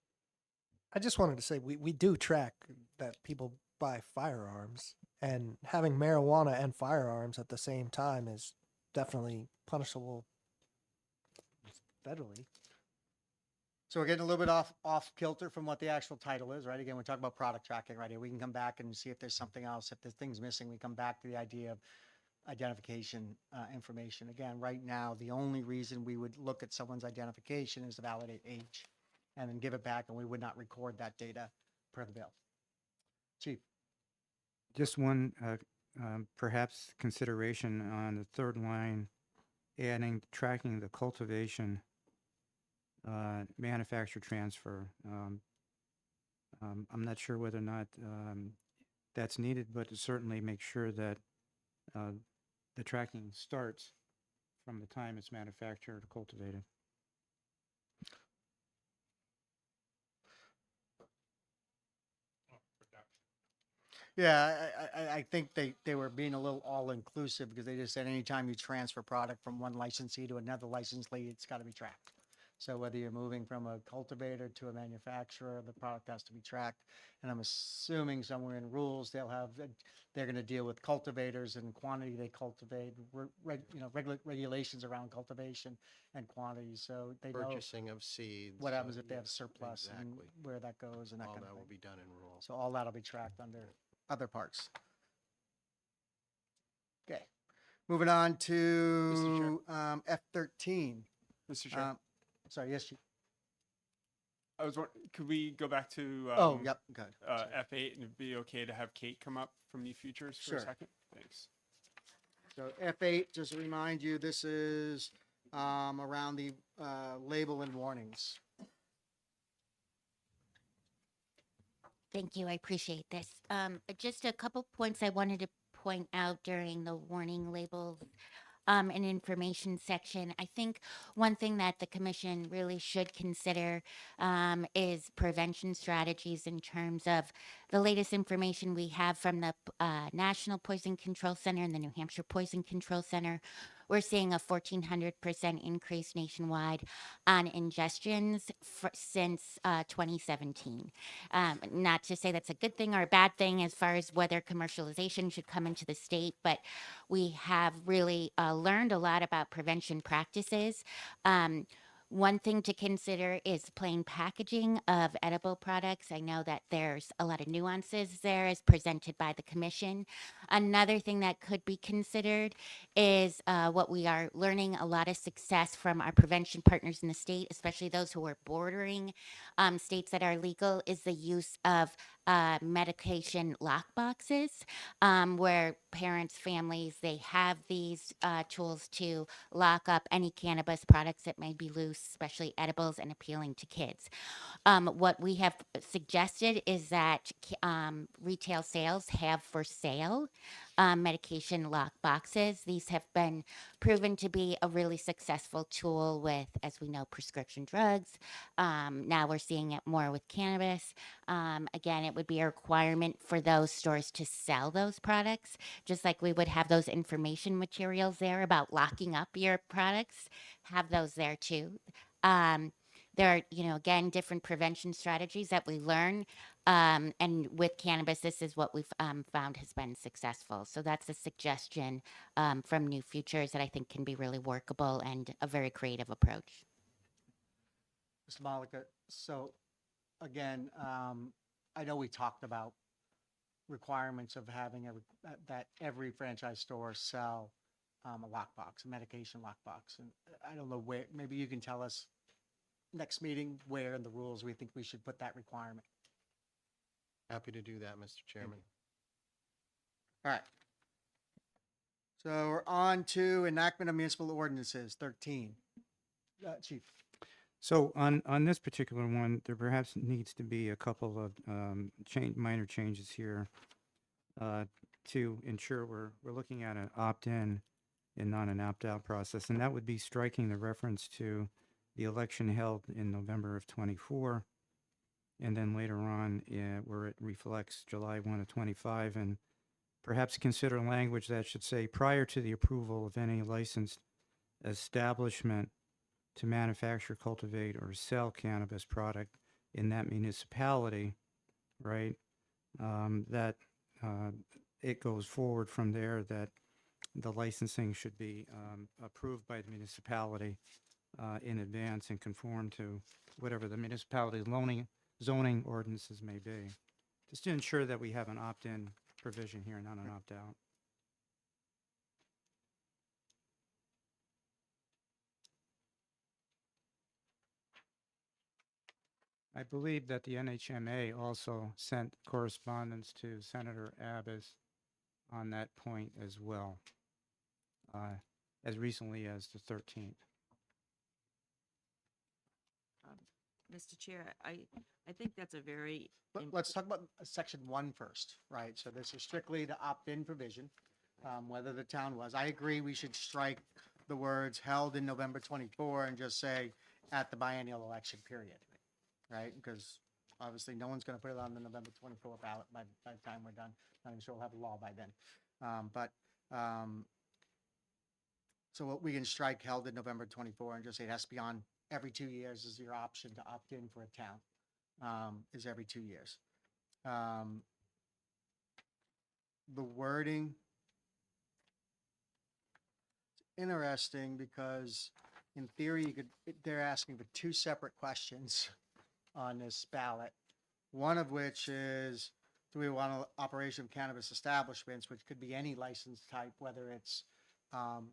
I just wanted to say we do track that people buy firearms, and having marijuana and firearms at the same time is definitely punishable federally. So we're getting a little bit off kilter from what the actual title is, right? Again, we're talking about product tracking right here. We can come back and see if there's something else. If there's things missing, we come back to the idea of identification information. Again, right now, the only reason we would look at someone's identification is to validate age and then give it back, and we would not record that data per the bill. Chief? Just one, perhaps consideration on the third line, adding, tracking the cultivation, manufacture transfer. I'm not sure whether or not that's needed, but to certainly make sure that the tracking starts from the time it's manufactured or cultivated. Yeah, I think they were being a little all-inclusive because they just said anytime you transfer product from one licensee to another licensee, it's got to be tracked. So whether you're moving from a cultivator to a manufacturer, the product has to be tracked. And I'm assuming somewhere in rules, they're going to deal with cultivators and quantity they cultivate, regulations around cultivation and quantity. So they know Purchasing of seeds. what happens if they have surplus and Exactly. where that goes and that All kind of that thing. will be done in rules. So all that'll be tracked under other parts. Okay, moving on to F13. Mr. Chair, Sorry, yes, Chief. I was wondering, could we go back to Yep, good. F8, and it'd be okay to have Kate come up from New Futures for Sure. a second? Thanks. So F8, just to remind you, this is around the label and warnings. Thank you. I appreciate this. Just a couple points I wanted to point out during the warning labels and information section. I think one thing that the commission really should consider is prevention strategies in terms of the latest information we have from the National Poison Control Center and the New Hampshire Poison Control Center. We're seeing a 1,400% increase nationwide on ingestions since 2017. Not to say that's a good thing or a bad thing as far as whether commercialization should come into the state, but we have really learned a lot about prevention practices. One thing to consider is plain packaging of edible products. I know that there's a lot of nuances there as presented by the commission. Another thing that could be considered is what we are learning a lot of success from our prevention partners in the state, especially those who are bordering states that are legal, is the use of medication lock boxes, where parents, families, they have these tools to lock up any cannabis products that may be loose, especially edibles, and appealing to kids. What we have suggested is that retail sales have for sale medication lock boxes. These have been proven to be a really successful tool with, as we know, prescription drugs. Now we're seeing it more with cannabis. Again, it would be a requirement for those stores to sell those products, just like we would have those information materials there about locking up your products, have those there too. There are, again, different prevention strategies that we learn. And with cannabis, this is what we've found has been successful. So that's a suggestion from New Futures that I think can be really workable and a very creative approach. Mr. Malika, so again, I know we talked about requirements of having that every franchise store sell a lockbox, a medication lockbox. And I don't know where, maybe you can tell us next meeting where in the rules we think we should put that requirement. Happy to do that, Mr. Chairman. All right. So we're on to enactment of municipal ordinances, 13. Chief. So on this particular one, there perhaps needs to be a couple of minor changes here to ensure we're looking at an opt-in and not an opt-out process, and that would be striking the reference to the election held in November of 24, and then later on where it reflects July 1 of 25, and perhaps consider language that should say prior to the approval of any licensed establishment to manufacture, cultivate, or sell cannabis product in that municipality, right? That it goes forward from there that the licensing should be approved by the municipality in advance and conform to whatever the municipality's zoning ordinances may be, just to ensure that we have an opt-in provision here, not an opt-out. I believe that the NHMA also sent correspondence to Senator Abbas on that point as well, as recently as the 13th. Mr. Chair, I think that's a very. Let's talk about section 1 first, right? So this is strictly the opt-in provision, whether the town was. I agree we should strike the words held in November 24 and just say at the biennial election period, right? Because obviously no one's going to put it on the November 24 ballot by the time we're done. Not even sure we'll have a law by then. So we can strike held in November 24 and just say it has to be on every 2 years is your option to opt in for a town, is every 2 years. The wording, interesting because in theory, they're asking for 2 separate questions on this ballot. One of which is, do we want an operation of cannabis establishments, which could be any license type, whether it's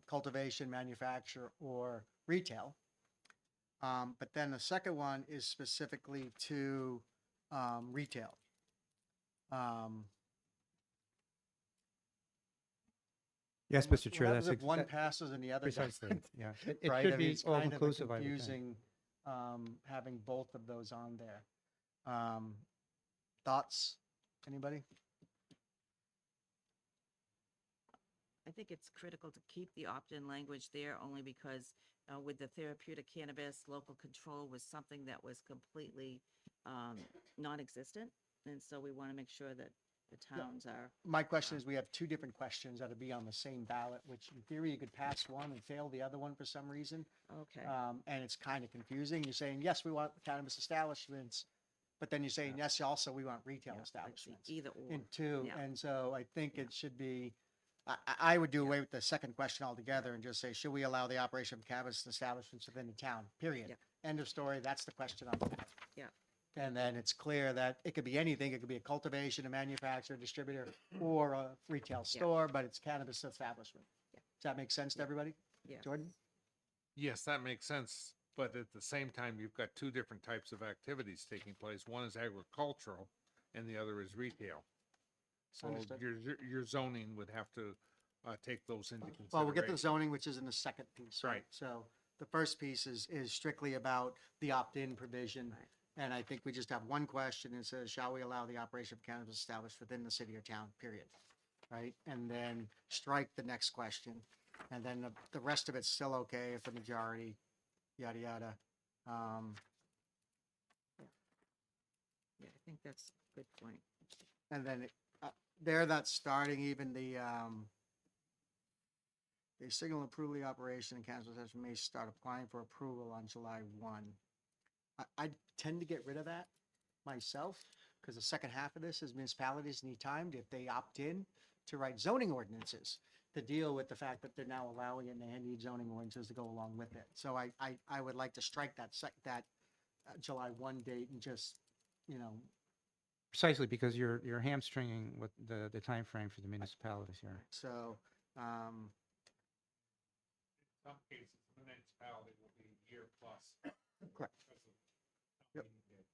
cultivation, manufacture, or retail. But then the second one is specifically to retail. Yes, Mr. Chair, What happens that's if one passes and the other precisely. doesn't? Yeah, it Right? should I mean, be it's kind of a all-inclusive, I would think. confusing having both of those on there. Thoughts? Anybody? I think it's critical to keep the opt-in language there only because with the therapeutic cannabis, local control was something that was completely non-existent. And so we want to make sure that the towns are, My question is, we have two different questions that'll be on the same ballot, which in theory you could pass one and fail the other one for some reason. okay. And it's kind of confusing. You're saying, yes, we want cannabis establishments, but then you're saying, yes, also we want retail Yeah, I see. establishments. Either or. In two, Yeah. and so I think Yeah. it should be, I would do away with the second question altogether and just say, should we allow the operation of cannabis establishments within the town, period? Yep. End of story, that's the question on the ballot. Yeah. And then it's clear that it could be anything, it could be a cultivation, a manufacturer, distributor, or a retail store, but it's cannabis establishment. Yeah. Does that make sense to everybody? Yeah. Jordan? Yes, that makes sense, but at the same time, you've got two different types of activities taking place. One is agricultural and the other is retail. So Understood. your zoning would have to take those into consideration. Well, we'll get to the zoning, which is in the second piece. Right. So the first piece is strictly about the opt-in provision. Right. And I think we just have one question. It says, shall we allow the operation of cannabis established within the city or town, period? Right? And then strike the next question. And then the rest of it's still okay if the majority, yada, yada. Yeah, I think that's a good point. And then they're not starting even they signal approval of the operation and cannabis possession may start applying for approval on July 1. I tend to get rid of that myself because the second half of this is municipalities need time if they opt in to write zoning ordinances to deal with the fact that they're now allowing it and they need zoning ordinances to go along with it. So I would like to strike that July 1 date and just, Precisely because you're hamstringing what the timeframe for the municipalities here. so, In some cases, the municipality will be a year plus. correct. because of Yep. meeting date.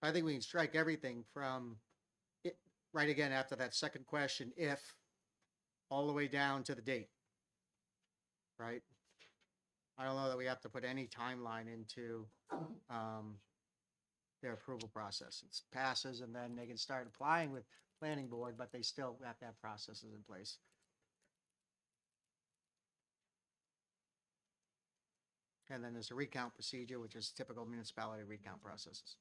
I think we can strike everything from it, right again after that second question, if, all the way down to the date. Right? I don't know that we have to put any timeline into their approval process. It passes and then they can start applying with planning board, but they still have to have processes in place. And then there's a recount procedure, which is typical municipality recount processes.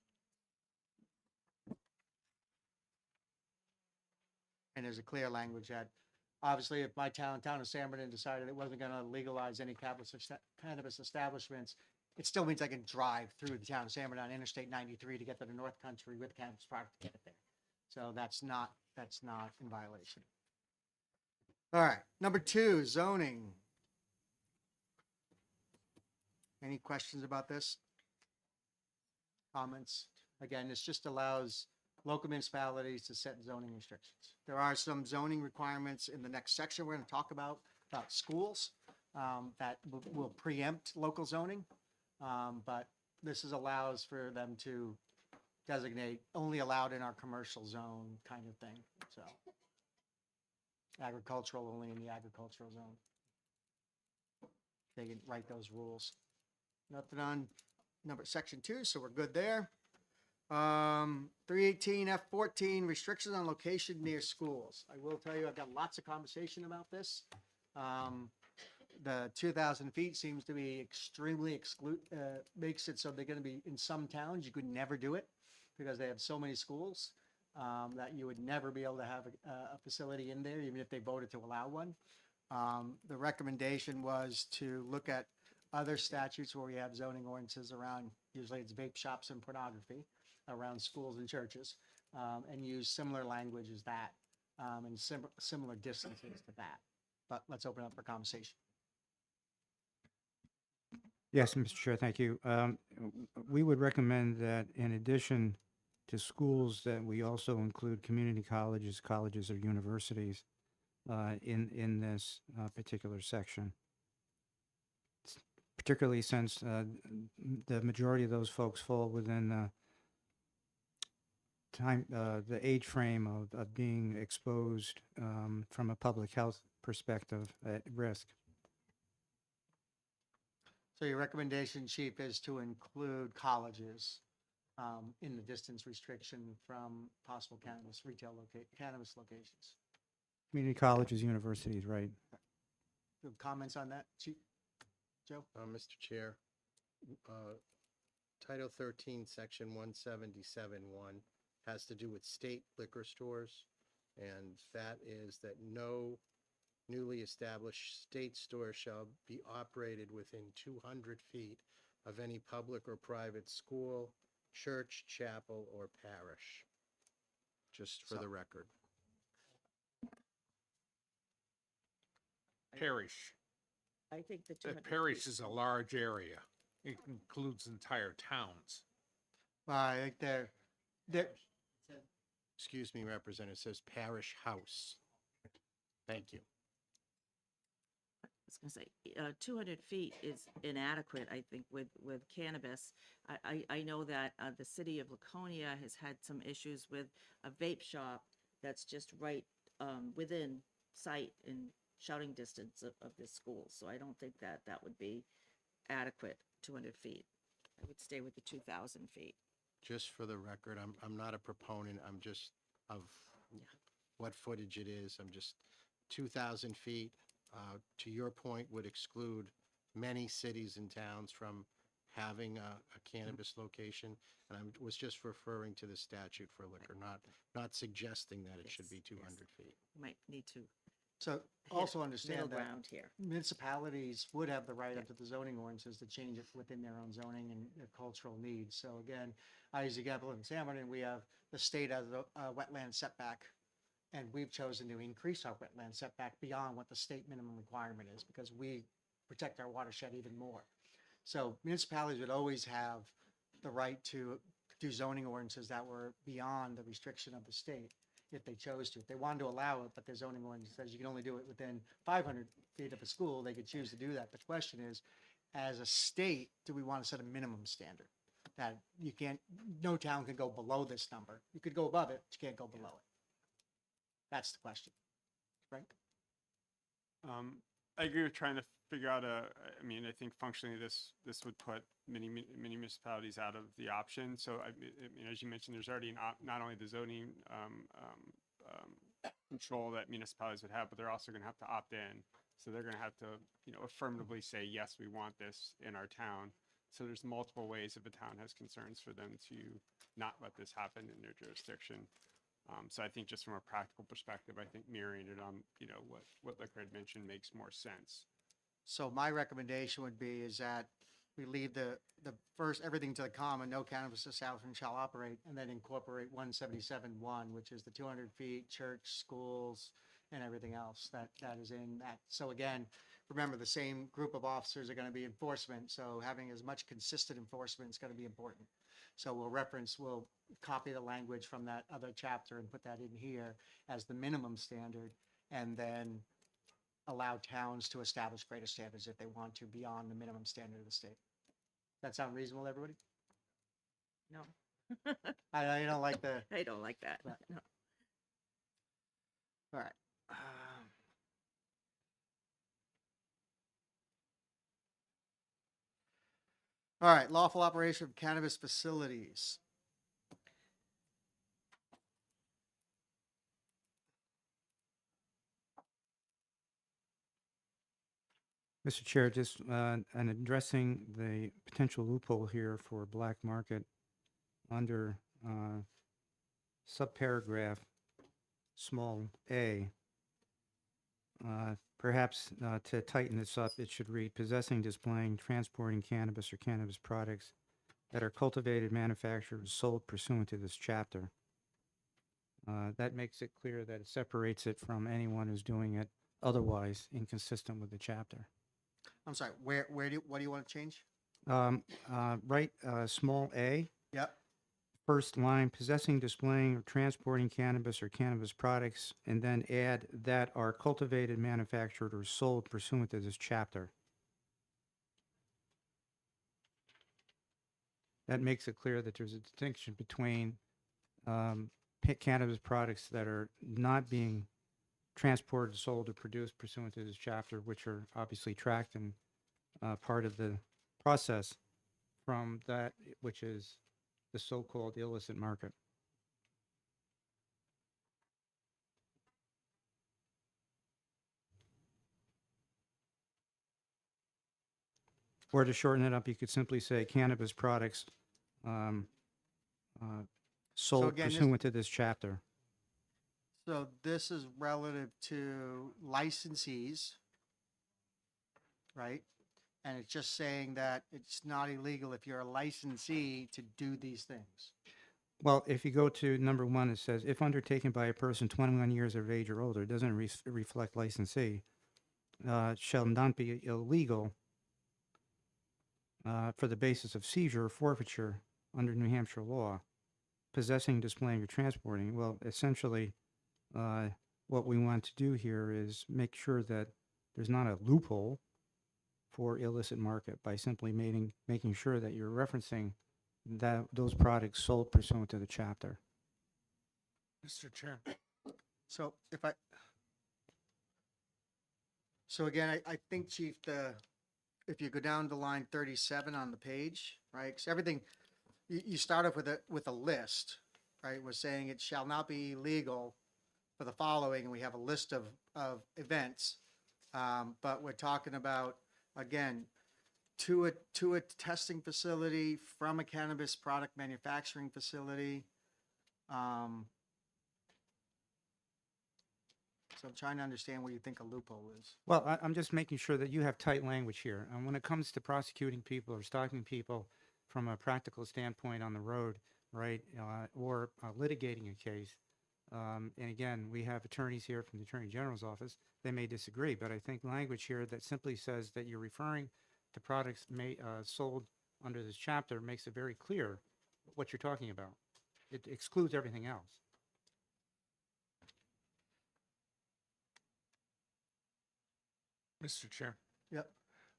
And there's a clear language that, obviously, if my town of San Bernardino decided it wasn't gonna legalize any cannabis establishments, it still means I can drive through the town of San Bernardino on Interstate 93 to get to the North Country with cannabis product to get it there. So that's not in violation. All right, number 2, zoning. Any questions about this? Comments? Again, this just allows local municipalities to set zoning restrictions. There are some zoning requirements in the next section we're going to talk about schools that will preempt local zoning. But this allows for them to designate only allowed in our commercial zone kind of thing. So agricultural only in the agricultural zone. They can write those rules. Nothing on section 2, so we're good there. 318 F14 restrictions on location near schools. I will tell you, I've got lots of conversation about this. The 2,000 feet seems to be extremely makes it so they're going to be in some towns you could never do it because they have so many schools that you would never be able to have a facility in there even if they voted to allow one. The recommendation was to look at other statutes where we have zoning ordinances around, usually it's vape shops and pornography, around schools and churches, and use similar language as that, and similar distances to that. But let's open up for conversation. Yes, Mr. Chair, thank you. We would recommend that in addition to schools, that we also include community colleges, or universities in this particular section. Particularly since the majority of those folks fall within the age frame of being exposed from a public health perspective at risk. So your recommendation, Chief, is to include colleges in the distance restriction from possible cannabis locations. Community colleges, universities, right? You have comments on that, Chief? Joe? Mr. Chair, uh, Title 13, Section 177-1 has to do with state liquor stores, and that is that no newly established state store shall be operated within 200 feet of any public or private school, church, chapel, or parish. Just for So- the record. Parish. I think the The 200 parish feet- is a large area. It includes entire towns. Well, I think they're, Excuse me, Representative, it says parish house. Thank you. I was gonna say, 200 feet is inadequate, I think, with cannabis. I know that the city of Laconia has had some issues with a vape shop that's just right within sight and shouting distance of this school. So I don't think that that would be adequate, 200 feet. I would stay with the 2,000 feet. Just for the record, I'm not a proponent, I'm just of what footage it is. I'm just 2,000 feet, to your point, would exclude many cities and towns from having a cannabis location. And I was just referring to the statute for liquor, not suggesting that it should be 200 feet. You might need to so hit also understand middle that ground here. municipalities would have the right under the zoning ordinances to change it within their own zoning and their cultural needs. So again, I use the example in San Bernardino, we have the state as a wetland setback, and we've chosen to increase our wetland setback beyond what the state minimum requirement is because we protect our watershed even more. So municipalities would always have the right to do zoning ordinances that were beyond the restriction of the state if they chose to. If they wanted to allow it, but their zoning ordinance says you can only do it within 500 feet of a school, they could choose to do that. The question is, as a state, do we want to set a minimum standard? That you can't, no town can go below this number. You could go above it, but you can't go below it. That's the question. Frank? I agree with trying to figure out I mean, I think functionally this would put many municipalities out of the option. So I mean, as you mentioned, there's already not only the zoning control that municipalities would have, but they're also going to have to opt in. So they're going to have to, affirmatively say, yes, we want this in our town. So there's multiple ways if a town has concerns for them to not let this happen in their jurisdiction. So I think just from a practical perspective, I think mirroring it on, what Liquor had mentioned makes more sense. So my recommendation would be is that we leave the first, everything to the comma, no cannabis establishment shall operate, and then incorporate 177-1, which is the 200 feet, church, schools, and everything else that is in that. So again, remember the same group of officers are going to be enforcement. So having as much consistent enforcement is going to be important. So we'll copy the language from that other chapter and put that in here as the minimum standard, and then allow towns to establish greater standards if they want to beyond the minimum standard of the state. That sound reasonable, to everybody? No, I know you don't like the, I don't like that. Right. No. all right. All right, lawful operation of cannabis facilities. Mr. Chair, just and addressing the potential loophole here for black market under subparagraph small a. Perhaps to tighten this up, it should read possessing, displaying, transporting cannabis or cannabis products that are cultivated, manufactured, or sold pursuant to this chapter. That makes it clear that it separates it from anyone who's doing it otherwise inconsistent with the chapter. I'm sorry, what do you want to change? Right, small a, Yep. first line, possessing, displaying, or transporting cannabis or cannabis products, and then add that are cultivated, manufactured, or sold pursuant to this chapter. That makes it clear that there's a distinction between cannabis products that are not being transported, sold, or produced pursuant to this chapter, which are obviously tracked and part of the process, from that which is the so-called illicit market. Or to shorten it up, you could simply say cannabis products um, sold again, this- pursuant to this chapter. So this is relative to licensees, right? And it's just saying that it's not illegal if you're a licensee to do these things. Well, if you go to number 1, it says, if undertaken by a person 21 years of age or older, it doesn't reflect licensee, shall not be illegal for the basis of seizure or forfeiture under New Hampshire law, possessing, displaying, or transporting. Well, essentially, what we want to do here is make sure that there's not a loophole for illicit market by simply making sure that you're referencing that those products sold pursuant to the chapter. Mr. Chair. So so again, I think, Chief, if you go down to line 37 on the page, right? Because everything, you start off with a list, right? We're saying it shall not be illegal for the following, and we have a list of events. But we're talking about, again, to a testing facility, from a cannabis product manufacturing facility. So I'm trying to understand where you think a loophole is. Well, I'm just making sure that you have tight language here. And when it comes to prosecuting people or stopping people from a practical standpoint on the road, right, or litigating a case, and again, we have attorneys here from the Attorney General's office. They may disagree, but I think language here that simply says that you're referring to products sold under this chapter makes it very clear what you're talking about. It excludes everything else. Mr. Chair. Yep.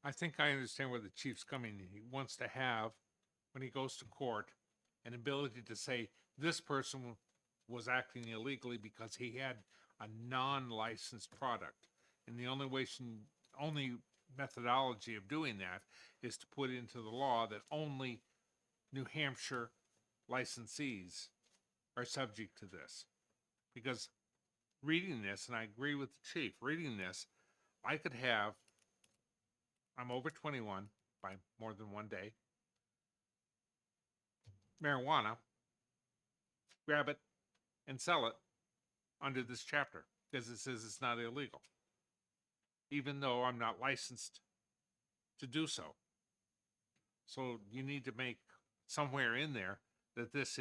I think I understand where the chief's coming. He wants to have, when he goes to court, an ability to say, this person was acting illegally because he had a non-licensed product. And the only methodology of doing that is to put into the law that only New Hampshire licensees are subject to this. Because reading this, and I agree with the chief, reading this, I'm over 21 by more than one day, marijuana, grab it and sell it under this chapter because it says it's not illegal, even though I'm not licensed to do so. So you need to make somewhere in there that this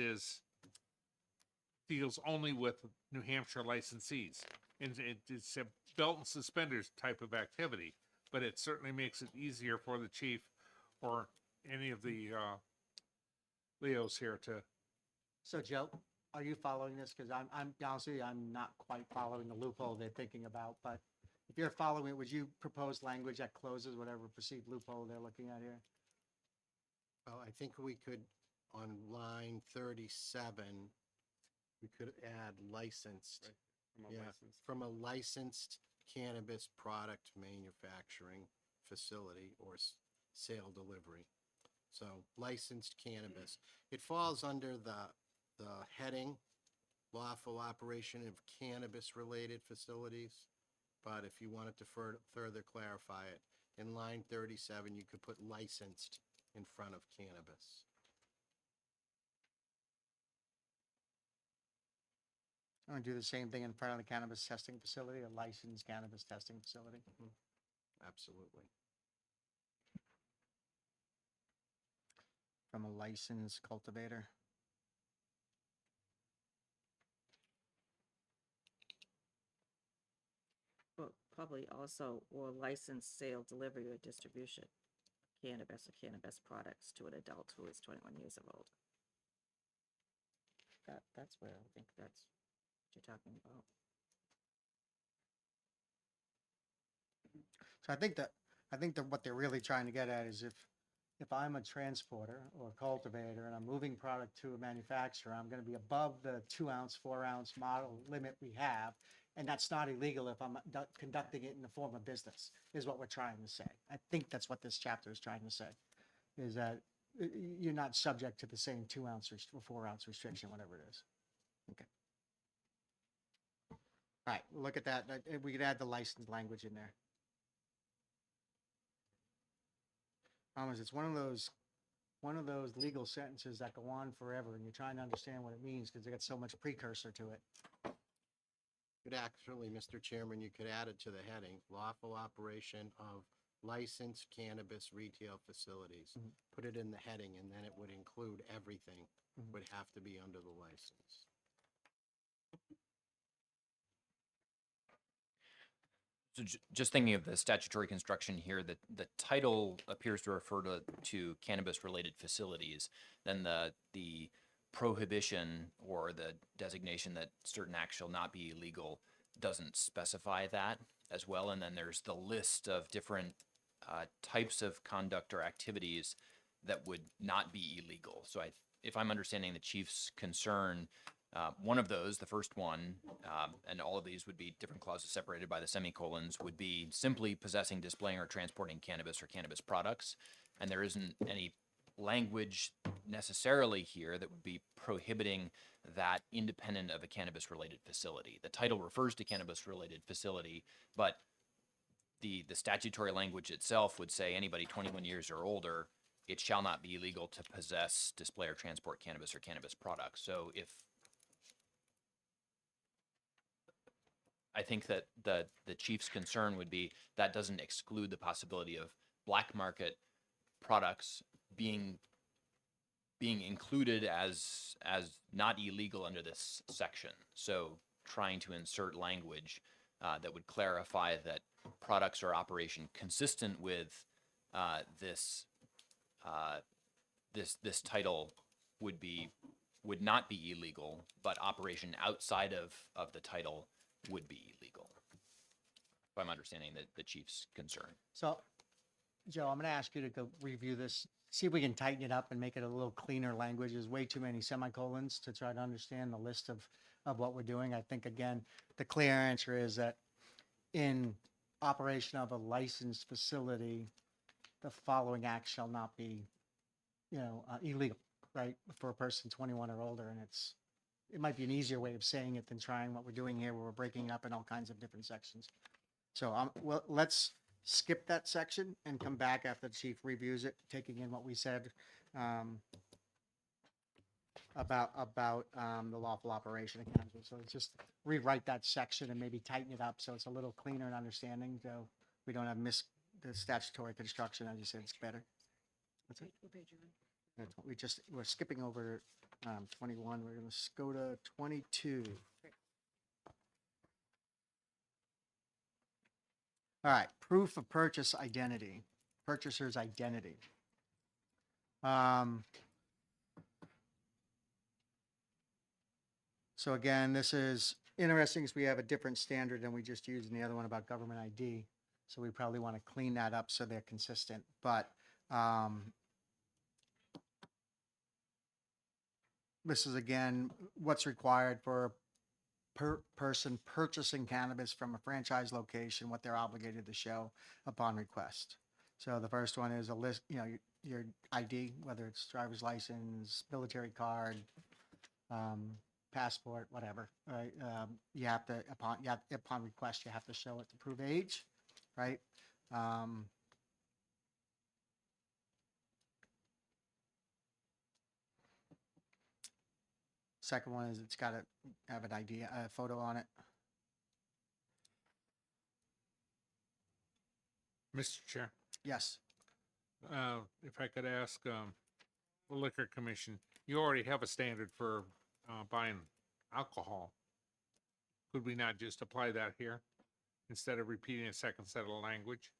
deals only with New Hampshire licensees. And it's a belt and suspenders type of activity, but it certainly makes it easier for the chief or any of the Leos here to. So Joe, are you following this? Because I'm honestly, I'm not quite following the loophole they're thinking about, but if you're following it, would you propose language that closes whatever perceived loophole they're looking at here? Well, I think we could, on line 37, we could add licensed. From a licensed cannabis product manufacturing facility or sale delivery. So licensed cannabis. It falls under the heading lawful operation of cannabis related facilities. But if you wanted to further clarify it, in line 37, you could put licensed in front of cannabis. I'm going to do the same thing in front of the cannabis testing facility, a licensed cannabis testing facility. Absolutely. From a licensed cultivator. Well, probably also, or licensed sale, delivery, or distribution of cannabis or cannabis products to an adult who is 21 years of old. That's where I think that's what you're talking about. So I think that what they're really trying to get at is if I'm a transporter or a cultivator and I'm moving product to a manufacturer, I'm going to be above the 2-ounce, 4-ounce model limit we have. And that's not illegal if I'm conducting it in the form of business, is what we're trying to say. I think that's what this chapter is trying to say, is that you're not subject to the same 2 ounce or 4 ounce restriction, whatever it is. Okay. All right, look at that. We could add the license language in there. It's one of those legal sentences that go on forever, and you're trying to understand what it means because they got so much precursor to it. Could actually, Mr. Chairman, you could add it to the heading, lawful operation of licensed cannabis retail facilities. Mhm. Put it in the heading, and then it would include everything, Mhm. would have to be under the license. So just thinking of the statutory construction here, that the title appears to refer to cannabis-related facilities, then the prohibition or the designation that certain acts shall not be illegal doesn't specify that as well. And then there's the list of different types of conduct or activities that would not be illegal. So if I'm understanding the chief's concern, one of those, the first one, and all of these would be different clauses separated by the semicolons, would be simply possessing, displaying, or transporting cannabis or cannabis products. And there isn't any language necessarily here that would be prohibiting that independent of a cannabis-related facility. The title refers to cannabis-related facility, but the statutory language itself would say anybody 21 years or older, it shall not be illegal to possess, display, or transport cannabis or cannabis products. So I think that the chief's concern would be that doesn't exclude the possibility of black market products being included as not illegal under this section. So trying to insert language that would clarify that products or operation consistent with this title would not be illegal, but operation outside of the title would be illegal. If I'm understanding the chief's concern. So, Joe, I'm going to ask you to go review this, see if we can tighten it up and make it a little cleaner language. There's way too many semicolons to try to understand the list of what we're doing. I think, again, the clear answer is that in operation of a licensed facility, the following acts shall not be, illegal, right? For a person 21 or older. And it might be an easier way of saying it than trying what we're doing here, where we're breaking up in all kinds of different sections. So well, let's skip that section and come back after the chief reviews it, taking in what we said about the lawful operation of cannabis. So let's just rewrite that section and maybe tighten it up so it's a little cleaner in understanding. So we don't have the statutory construction. As you said, it's better. That's it. What page are you on? That's what we're skipping over 21. We're going to go to 22. All right, proof of purchase identity, purchaser's identity. So again, this is interesting because we have a different standard than we just used in the other one about government ID. So we probably want to clean that up so they're consistent. But this is, again, what's required for a person purchasing cannabis from a franchise location, what they're obligated to show upon request. So the first one is a list, your ID, whether it's driver's license, military card, passport, whatever, right? You have to, upon request, you have to show it to prove age, right? Second one is it's got to have an ID, a photo on it. Mr. Chair, Yes. if I could ask, the Liquor Commission, you already have a standard for, buying alcohol. Could we not just apply that here instead of repeating a second set of language?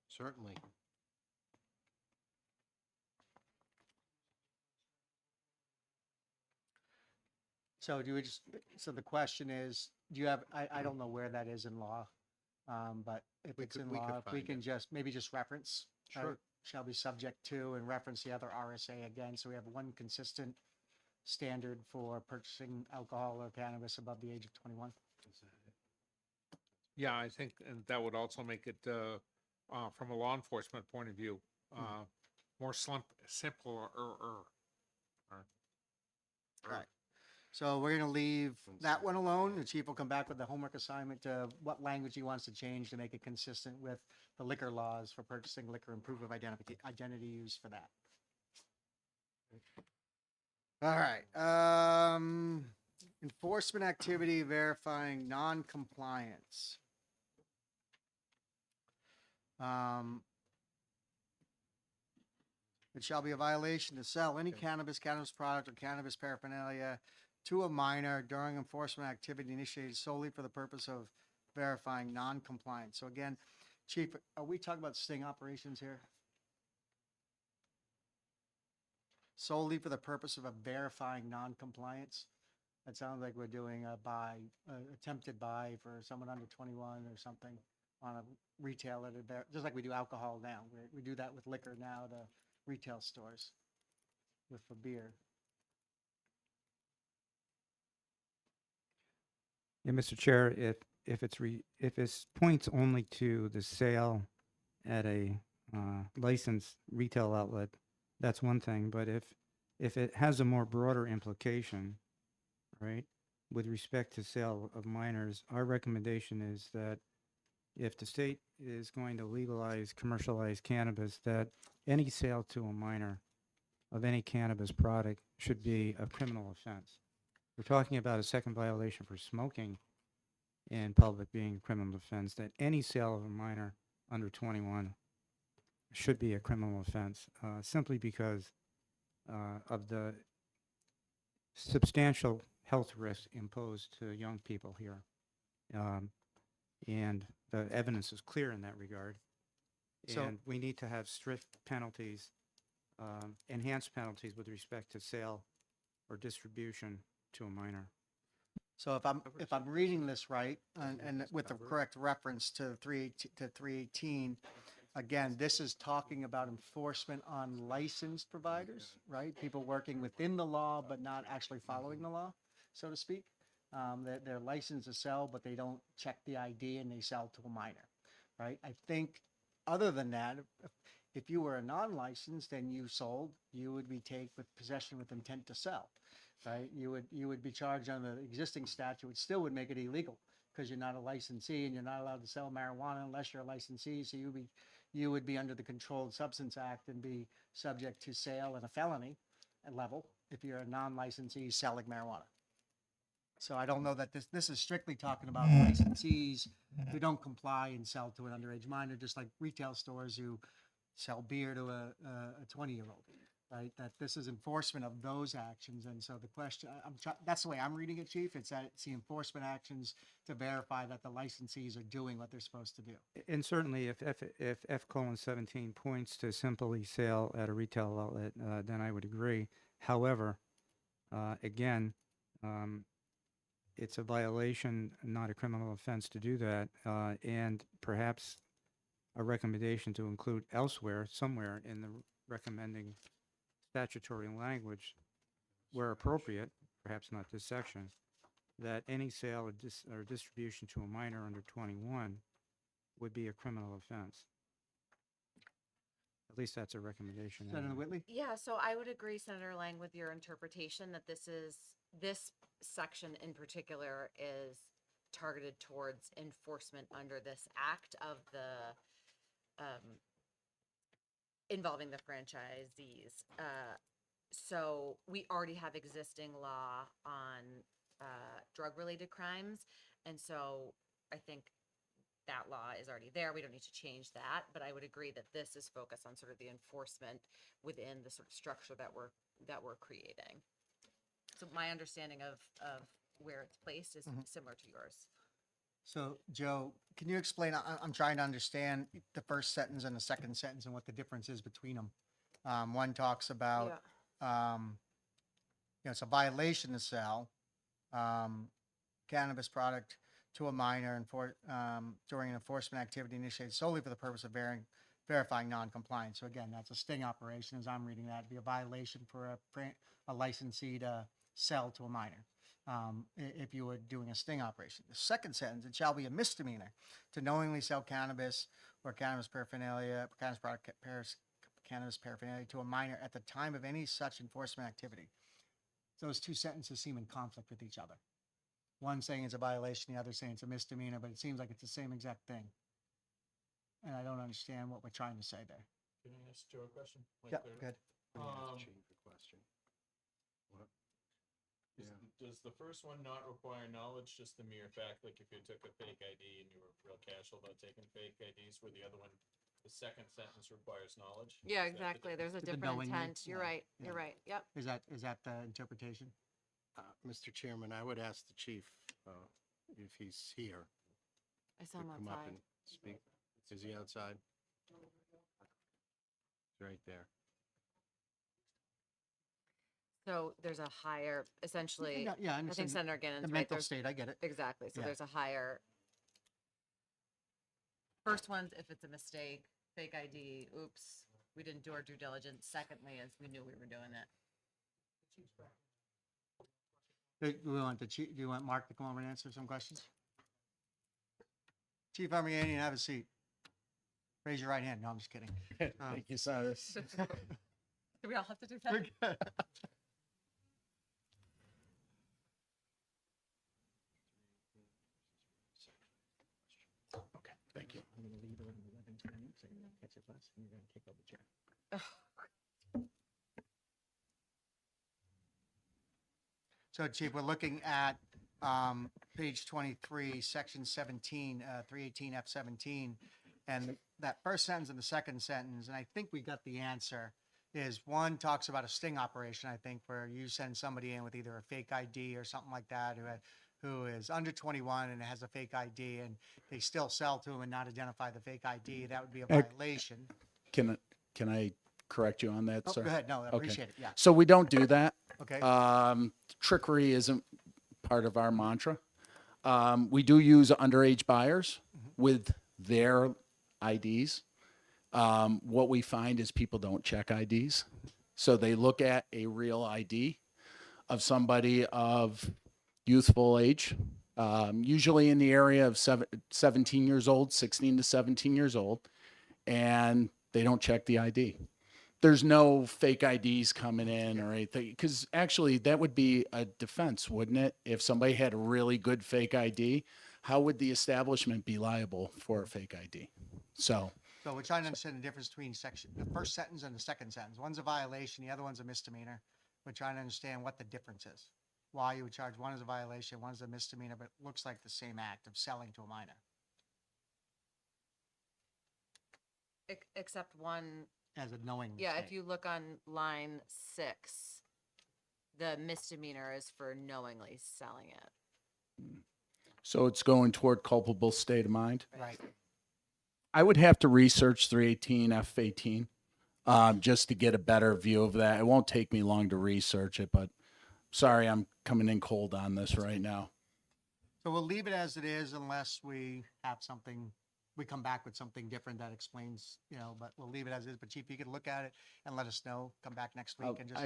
Certainly. So so the question is, do you have, I don't know where that is in law, but if We it's could- in we could law, if we find can it. just, maybe just reference. Sure. Shall be subject to, and reference the other RSA again, so we have one consistent standard for purchasing alcohol or cannabis above the age of 21. Yeah, I think, and that would also make it, from a law enforcement point of view, more simple, Right. So we're gonna leave that one alone. The chief will come back with the homework assignment to what language he wants to change to make it consistent with the liquor laws for purchasing liquor and proof of identity use for that. All right, enforcement activity verifying non-compliance. It shall be a violation to sell any cannabis product, or cannabis paraphernalia to a minor during enforcement activity initiated solely for the purpose of verifying non-compliance. So again, Chief, are we talking about sting operations here? Solely for the purpose of verifying non-compliance? It sounds like we're doing a attempted buy for someone under 21 or something on a retailer, just like we do alcohol now. We do that with liquor now to retail stores for beer. Yeah, Mr. Chair, if it's points only to the sale at a licensed retail outlet, that's one thing. But if it has a more broader implication, right, with respect to sale of minors, our recommendation is that if the state is going to legalize, commercialize cannabis, that any sale to a minor of any cannabis product should be a criminal offense. We're talking about a second violation for smoking in public being a criminal offense, that any sale of a minor under 21 should be a criminal offense, simply because of the substantial health risks imposed to young people here. And the evidence is clear in that regard. So- And we need to have strict penalties, enhanced penalties with respect to sale or distribution to a minor. So if I'm reading this right, and with the correct reference to 318, again, this is talking about enforcement on licensed providers, right? People working within the law but not actually following the law, so to speak. They're licensed to sell, but they don't check the ID and they sell to a minor, right? I think other than that, if you were a non-licensed and you sold, you would be taken with possession with intent to sell. Right, you would be charged under the existing statute, which still would make it illegal because you're not a licensee and you're not allowed to sell marijuana unless you're a licensee. So you would be under the Controlled Substance Act and be subject to sale and a felony level if you're a non-licensee selling marijuana. So I don't know that this is strictly talking about licensees who don't comply and sell to an underage minor, just like retail stores who sell beer to a 20-year-old. Right, that this is enforcement of those actions, and so the question, that's the way I'm reading it, Chief. It's the enforcement actions to verify that the licensees are doing what they're supposed to do. And certainly, if F:17 points to simply sale at a retail outlet, then I would agree. However, again, it's a violation, not a criminal offense to do that, and perhaps a recommendation to include elsewhere, somewhere in the recommending statutory language, where appropriate, perhaps not this section, that any sale or distribution to a minor under 21 would be a criminal offense. At least that's a recommendation. Senator anyway. Whitley? Yeah, so I would agree, Senator Lang, with your interpretation that this section in particular is targeted towards enforcement under this act of the involving the franchisees. So we already have existing law on drug-related crimes, and so I think that law is already there. We don't need to change that, but I would agree that this is focused on sort of the enforcement within the sort of structure that we're creating. So my understanding of where it's placed is similar to yours. So, Joe, can you explain? I'm trying to understand the first sentence and the second sentence and what the difference is between them. One talks about, it's a violation to sell cannabis product to a minor and during an enforcement activity initiated solely for the purpose of verifying non-compliance. So again, that's a sting operation, as I'm reading that. It'd be a violation for a licensee to sell to a minor. If you were doing a sting operation. The second sentence, it shall be a misdemeanor to knowingly sell cannabis or cannabis paraphernalia, cannabis product, cannabis paraphernalia to a minor at the time of any such enforcement activity. Those two sentences seem in conflict with each other. One saying it's a violation, the other saying it's a misdemeanor, but it seems like it's the same exact thing. And I don't understand what we're trying to say there. Can I ask Joe a question? Like, Yeah, clearly? good. We have to Um, change the question. What? Is- Yeah. Does the first one not require knowledge, just the mere fact, like if you took a fake ID and you were real casual about taking fake IDs, where the other one, the second sentence requires knowledge? Yeah, Is that the exactly. There's a The different knowingly, intent. You're yeah, right. yeah. You're right. Yep. Is that the interpretation? Mr. Chairman, I would ask the chief, if he's here, I saw to him come up outside. and speak. Is he outside? He's right there. So there's a higher, essentially, Yeah, I I think understand Senator Gannon's the right. mental There's, state, I get it. exactly. So Yeah. there's a higher. First one's if it's a mistake, fake ID, oops, we didn't do our due diligence. Secondly, is we knew we were doing it. Do you want Mark to come over and answer some questions? Chief Armianian, have a seat. Raise your right hand. No, I'm just kidding. Thank you, Senator. Do we all have to do that? Okay, thank you. I'm gonna leave it at 11:20, so you're gonna catch a bus and you're gonna take over the chair. So Chief, we're looking at page 23, section 17, 318 F17. And that first sentence and the second sentence, and I think we got the answer, is one talks about a sting operation, I think, where you send somebody in with either a fake ID or something like that who is under 21 and has a fake ID, and they still sell to them and not identify the fake ID. That would be a violation. Can I correct you on that, Oh, sir? go ahead. No, I appreciate it. Yeah. So we don't do that. Okay. Trickery isn't part of our mantra. We do use underage buyers with their IDs. What we find is people don't check IDs. So they look at a real ID of somebody of youthful age, usually in the area of 17 years old, 16 to 17 years old, and they don't check the ID. There's no fake IDs coming in or anything, because actually that would be a defense, wouldn't it? If somebody had a really good fake ID, how would the establishment be liable for a fake ID? So we're trying to understand the difference between the first sentence and the second sentence. One's a violation, the other one's a misdemeanor. We're trying to understand what the difference is. Why you would charge one as a violation, one as a misdemeanor, but it looks like the same act of selling to a minor. Except one, As a knowing yeah, mistake. if you look on line 6, the misdemeanor is for knowingly selling it. So it's going toward culpable state of mind. Right. I would have to research 318 F18 just to get a better view of that. It won't take me long to research it, but sorry, I'm coming in cold on this right now. So we'll leave it as it is unless we have something, we come back with something different that explains, but we'll leave it as is. But Chief, you could look at it and let us know, come back next week and just.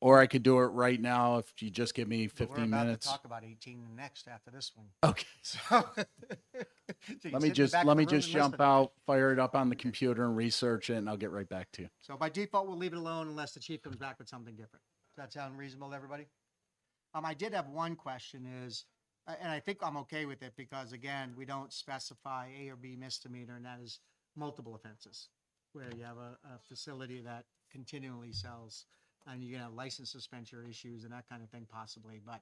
Or I could do it right now if you just give me But 15 we're about minutes. to talk about 18 next after this one. Okay. So. so you Let sit me in the just back of let the me room just and jump listen. out, fire it up on the computer and research it, and I'll get right back to you. So by default, we'll leave it alone unless the chief comes back with something different. Does that sound reasonable to everybody? I did have one question is, and I think I'm okay with it because again, we don't specify A or B misdemeanor, and that is multiple offenses, where you have a facility that continually sells, and you're gonna have license suspension issues and that kind of thing possibly. But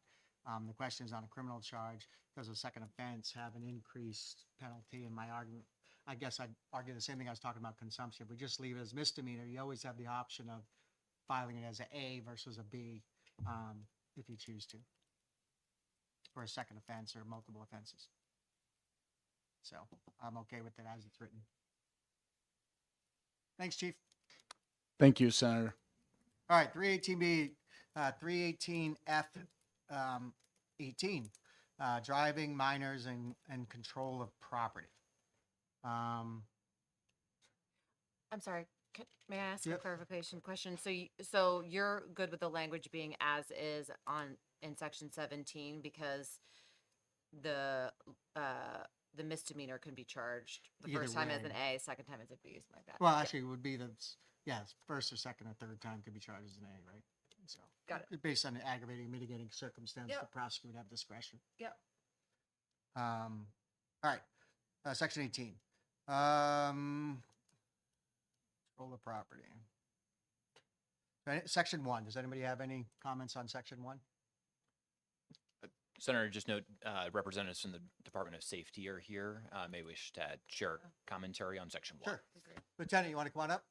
the question is on a criminal charge, does a second offense have an increased penalty? In my argument, I guess I'd argue the same thing I was talking about consumption. If we just leave it as misdemeanor, you always have the option of filing it as a A versus a B, if you choose to, for a second offense or multiple offenses. So I'm okay with it as it's written. Thanks, Chief. Thank you, Senator. All right, 318B, 318F, 18, driving minors and control of property. I'm sorry, may I ask a Yep. clarification question? So you're good with the language being as is in section 17 because the misdemeanor can be charged the Either first time as way. an A, second time as a B, something like that. Well, actually, it would be Yes, first or second or third time could be charged as an A, right? So. Got Based on the aggravating mitigating circumstance, the Yep. prosecutor would have discretion. Yep. All right, section 18. Control of property. Section 1, does anybody have any comments on section 1? Senator, just note, representatives from the Department of Safety are here, may wish to share commentary on section 1. Sure. Lieutenant, you want to come on up?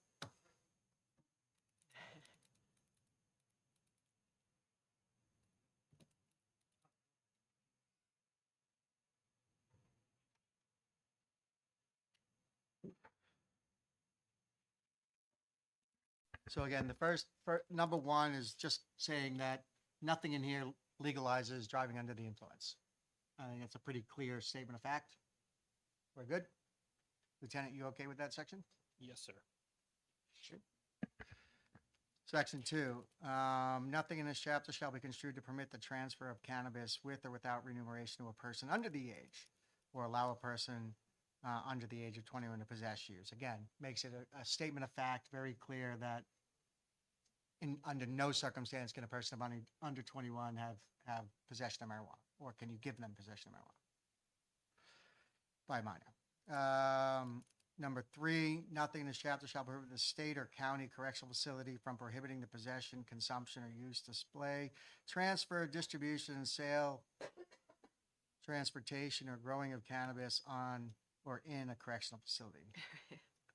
So again, the first number 1 is just saying that nothing in here legalizes driving under the influence. I think that's a pretty clear statement of fact. We're good? Lieutenant, you okay with that section? Yes, sir. Section 2, nothing in this chapter shall be construed to permit the transfer of cannabis with or without remuneration to a person under the age, or allow a person under the age of 21 to possess use. Again, makes it a statement of fact, very clear that under no circumstance can a person under 21 have possession of marijuana, or can you give them possession of marijuana by minor. Number 3, nothing in this chapter shall prohibit the state or county correctional facility from prohibiting the possession, consumption, or use, display, transfer, distribution, and sale, transportation, or growing of cannabis on or in a correctional facility.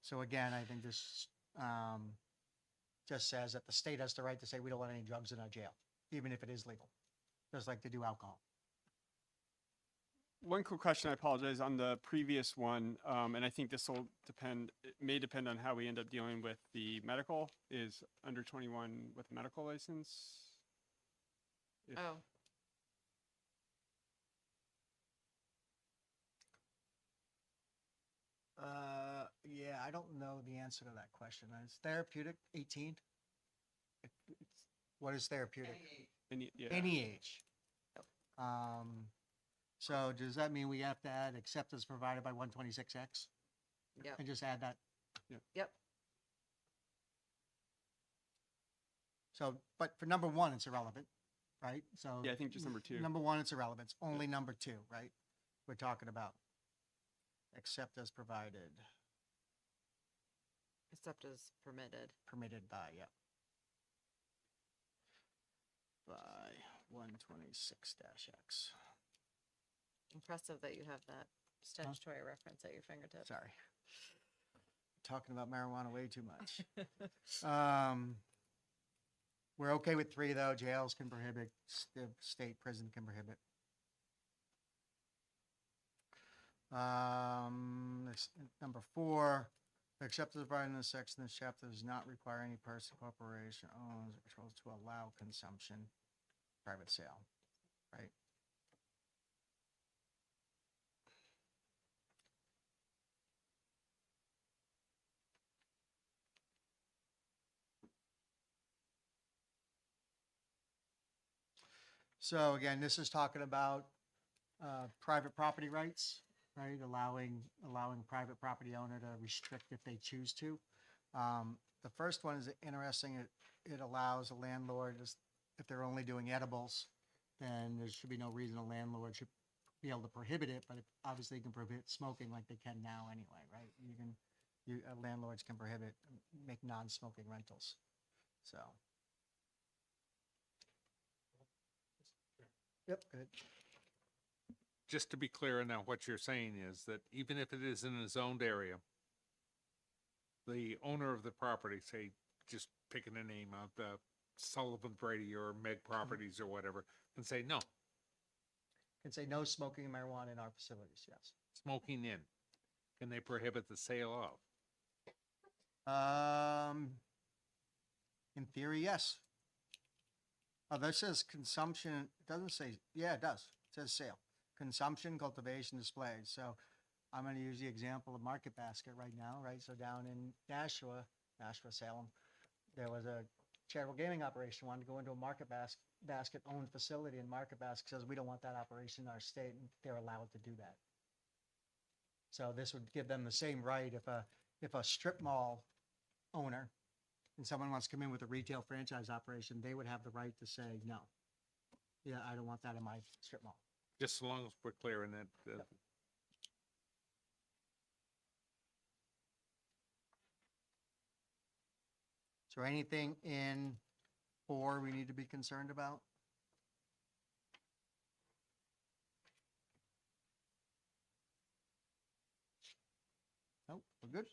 So again, I think this just says that the state has the right to say we don't want any drugs in our jail, even if it is legal, just like they do alcohol. One quick question, I apologize, on the previous one, and I think this will depend, it may depend on how we end up dealing with the medical, is under 21 with a medical license? If- Oh, Yeah, I don't know the answer to that question. Is therapeutic 18? What is therapeutic? yeah. Any age. So does that mean we have to add except as provided by 126X yep, and just add that? yep. So, but for number 1, it's irrelevant, right? So Yeah, I think just number 2. number 1, it's irrelevant. It's only number 2, right? We're talking about except as provided, Except as permitted. permitted by, yeah. By 126-X. Impressive that you have that statutory reference at your fingertips. Sorry. Talking about marijuana way too much. We're okay with 3 though. Jails can prohibit, state prison can prohibit. Number 4, except as provided in this section, this chapter does not require any person, corporation, owns, or controls to allow consumption, private sale, right? So again, this is talking about private property rights, right? Allowing private property owner to restrict if they choose to. The first one is interesting. It allows a landlord, if they're only doing edibles, then there should be no reason a landlord should be able to prohibit it. But obviously, you can prohibit smoking like they can now anyway, right? Landlords can make non-smoking rentals. So. Yep, good. Just to be clear now, what you're saying is that even if it is in a zoned area, the owner of the property, say, just picking a name out, Sullivan Brady or Meg Properties or whatever, can say, no, Can say no smoking marijuana in our facilities, yes. smoking in. Can they prohibit the sale of? In theory, yes. Oh, this says consumption, it doesn't say, yeah, it does. It says sale. Consumption, cultivation, display. So I'm going to use the example of Market Basket right now, right? So down in Nashua, Salem, there was a charitable gaming operation, wanted to go into a Market Basket owned facility, and Market Basket says, we don't want that operation in our state, and they're allowed to do that. So this would give them the same right if a strip mall owner and someone wants to come in with a retail franchise operation, they would have the right to say, no. Yeah, I don't want that in my strip mall. Just so long as we're clear in that, Is there anything in 4 we need to be concerned about? Nope, we're good.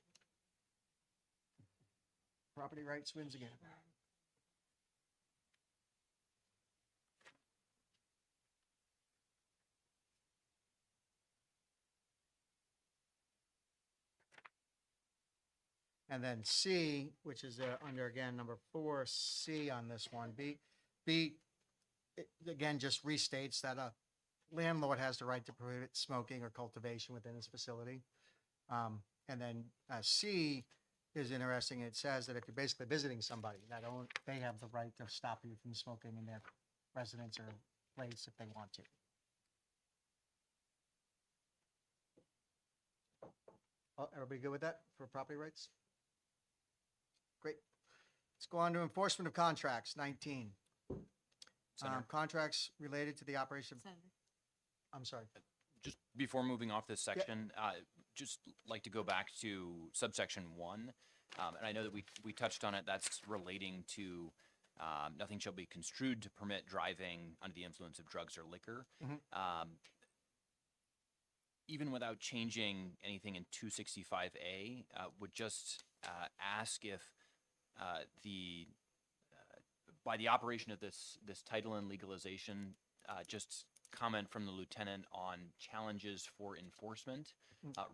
Property rights wins again. And then C, which is under, again, number 4C on this one, B, again, just restates that a landlord has the right to prohibit smoking or cultivation within his facility. And then C is interesting. It says that if you're basically visiting somebody, they have the right to stop you from smoking in their residence or place if they want to. Oh, everybody good with that for property rights? Great. Let's go on to enforcement of contracts, 19. Senator. Contracts related to the operation. I'm sorry. Just before moving off this section, just like to go back to subsection 1. And I know that we touched on it. That's relating to nothing shall be construed to permit driving under the influence of drugs or liquor. Even without changing anything in 265A, would just ask if by the operation of this title and legalization, just comment from the lieutenant on challenges for enforcement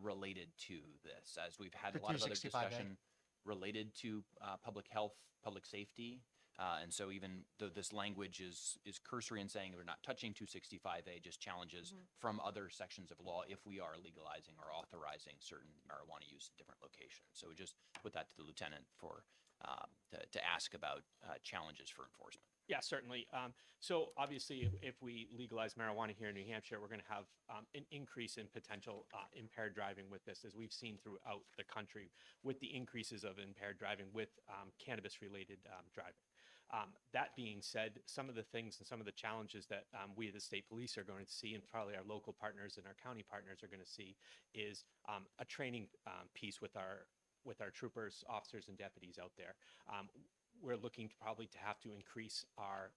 related to this, as we've had a lot of other 265A. discussion related to public health, public safety. And so even though this language is cursory in saying we're not touching 265A, just challenges from other sections of law if we are legalizing or authorizing certain marijuana use in different locations. So we just put that to the lieutenant for to ask about challenges for enforcement. Yeah, certainly. So obviously, if we legalize marijuana here in New Hampshire, we're going to have an increase in potential impaired driving with this, as we've seen throughout the country with the increases of impaired driving with cannabis-related driving. That being said, some of the things and some of the challenges that we, the state police, are going to see, and probably our local partners and our county partners are going to see, is a training piece with our troopers, officers, and deputies out there. We're looking probably to have to increase our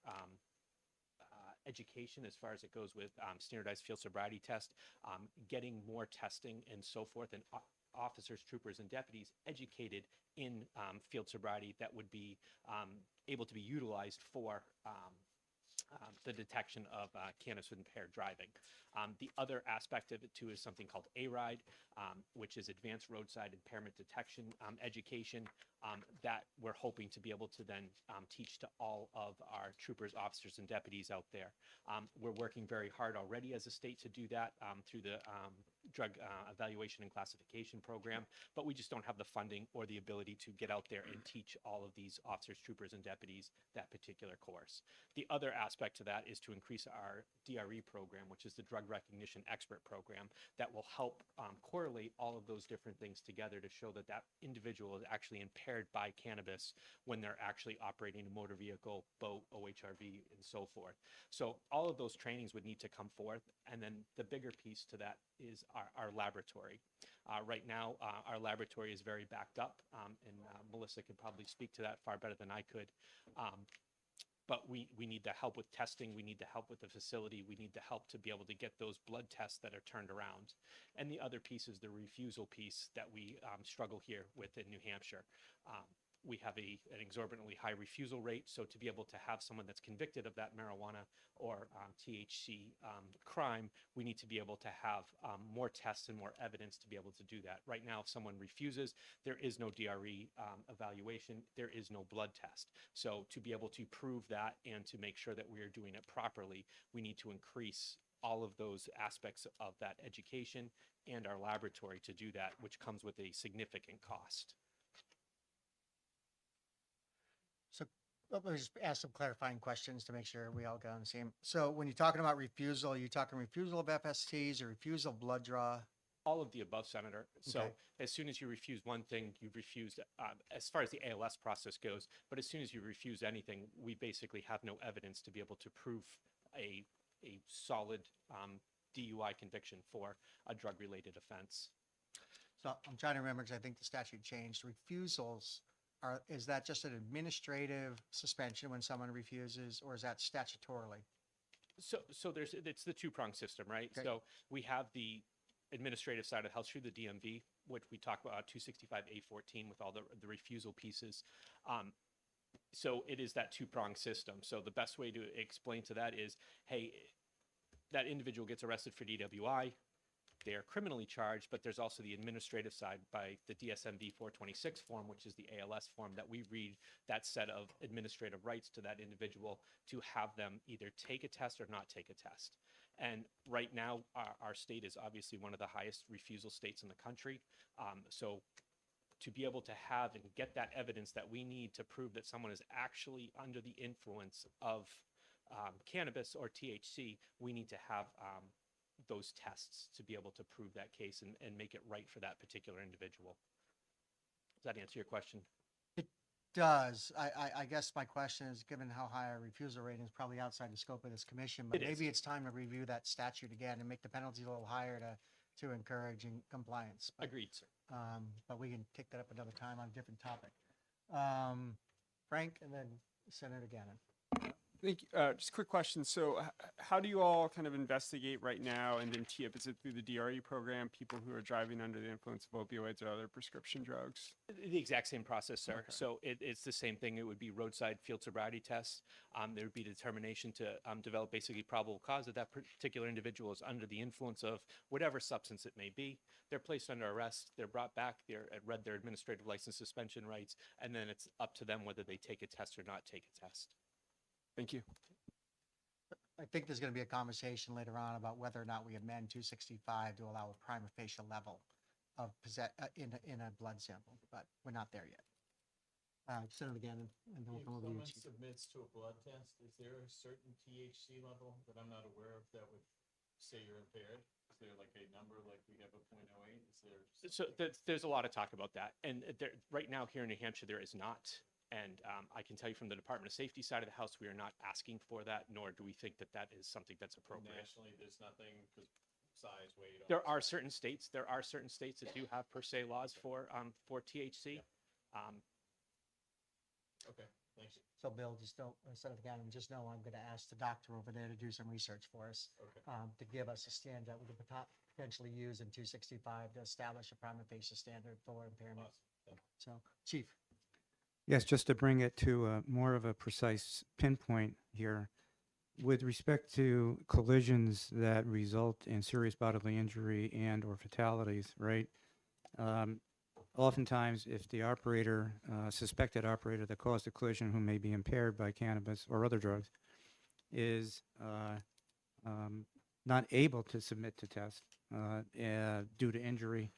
education as far as it goes with standardized field sobriety test, getting more testing and so forth, and officers, troopers, and deputies educated in field sobriety that would be able to be utilized for the detection of cannabis impaired driving. The other aspect of it too is something called A-RIDE, which is Advanced Roadside Impairment Detection education that we're hoping to be able to then teach to all of our troopers, officers, and deputies out there. We're working very hard already as a state to do that through the drug evaluation and classification program, but we just don't have the funding or the ability to get out there and teach all of these officers, troopers, and deputies that particular course. The other aspect to that is to increase our DRE program, which is the Drug Recognition Expert Program, that will help correlate all of those different things together to show that that individual is actually impaired by cannabis when they're actually operating a motor vehicle, boat, OHRV, and so forth. So all of those trainings would need to come forth. And then the bigger piece to that is our laboratory. Right now, our laboratory is very backed up, and Melissa could probably speak to that far better than I could. But we need the help with testing. We need the help with the facility. We need the help to be able to get those blood tests that are turned around. And the other piece is the refusal piece that we struggle here with in New Hampshire. We have an exorbitantly high refusal rate. So to be able to have someone that's convicted of that marijuana or THC crime, we need to be able to have more tests and more evidence to be able to do that. Right now, if someone refuses, there is no DRE evaluation, there is no blood test. So to be able to prove that and to make sure that we are doing it properly, we need to increase all of those aspects of that education and our laboratory to do that, which comes with a significant cost. So let me just ask some clarifying questions to make sure we all got on the same. So when you're talking about refusal, are you talking refusal of FSTs or refusal of blood draw? All of the above, Senator. So Okay. as soon as you refuse one thing, you've refused, as far as the ALS process goes, but as soon as you refuse anything, we basically have no evidence to be able to prove a, a solid DUI conviction for a drug-related offense. So I'm trying to remember, because I think the statute changed. Refusals is that just an administrative suspension when someone refuses, or is that statutorily? So it's the two-pronged system, right? Okay. So we have the administrative side of the house through the DMV, which we talk about 265A14 with all the refusal pieces. So it is that two-pronged system. So the best way to explain to that is, hey, that individual gets arrested for DWI. They are criminally charged, but there's also the administrative side by the DSMV 426 form, which is the ALS form that we read that set of administrative rights to that individual to have them either take a test or not take a test. And right now, our state is obviously one of the highest refusal states in the country. So to be able to have and get that evidence that we need to prove that someone is actually under the influence of cannabis or THC, we need to have those tests to be able to prove that case and make it right for that particular individual. Does that answer your question? Does. I guess my question is, given how high our refusal rating is probably outside the scope of this commission, but It is. maybe it's time to review that statute again and make the penalties a little higher to encourage compliance. But, Agreed, sir. but we can take that up another time on a different topic. Frank, and then Senator Gannon. Thank you. Just a quick question. So how do you all kind of investigate right now and then tee up? Is it through the DRE program, people who are driving under the influence of opioids or other prescription drugs? The exact same process, sir. Okay. So it's the same thing. It would be roadside field sobriety tests. There would be determination to develop basically probable cause that that particular individual is under the influence of whatever substance it may be. They're placed under arrest. They're brought back. They're read their administrative license suspension rights, and then it's up to them whether they take a test or not take a test. Thank you. I think there's going to be a conversation later on about whether or not we amend 265 to allow a prima facie level of in a blood sample, but we're not there yet. Senator Gannon, and then we'll If come over to you, someone Chief. submits to a blood test, is there a certain THC level that I'm not aware of that would say you're impaired? Is there like a number, like we have a .08? Is there? So there's a lot of talk about that. And right now here in New Hampshire, there is not. And I can tell you from the Department of Safety side of the house, we are not asking for that, nor do we think that that is something that's appropriate. Nationally, there's nothing, because size, weight. There are certain states that do have per se laws for THC. Okay, thank you. So Bill, just don't, Senator Gannon, just know I'm going to ask the doctor over there to do some research for us, Okay. to give us a standard that we could potentially use in 265 to establish a prima facie standard for impairment. Awesome. Thank you. So, Chief. Yes, just to bring it to more of a precise pinpoint here, with respect to collisions that result in serious bodily injury and or fatalities, right? Oftentimes, if the operator, suspected operator that caused the collision who may be impaired by cannabis or other drugs is not able to submit to test due to injury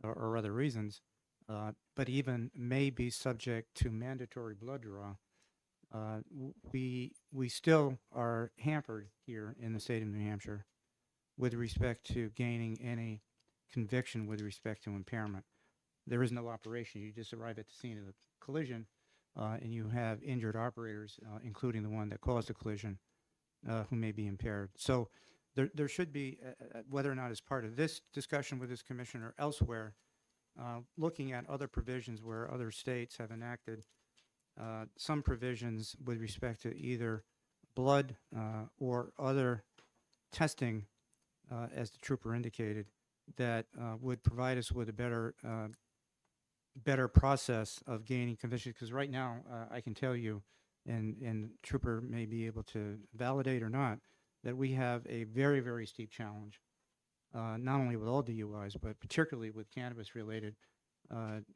or other reasons, but even may be subject to mandatory blood draw, we still are hampered here in the state of New Hampshire with respect to gaining any conviction with respect to impairment. There is no operation. You just arrive at the scene of the collision, and you have injured operators, including the one that caused the collision, who may be impaired. So there should be, whether or not as part of this discussion with this commission or elsewhere, looking at other provisions where other states have enacted some provisions with respect to either blood or other testing, as the trooper indicated, that would provide us with a better process of gaining conviction. Because right now, I can tell you, and trooper may be able to validate or not, that we have a very, very steep challenge, not only with all DUIs, but particularly with cannabis-related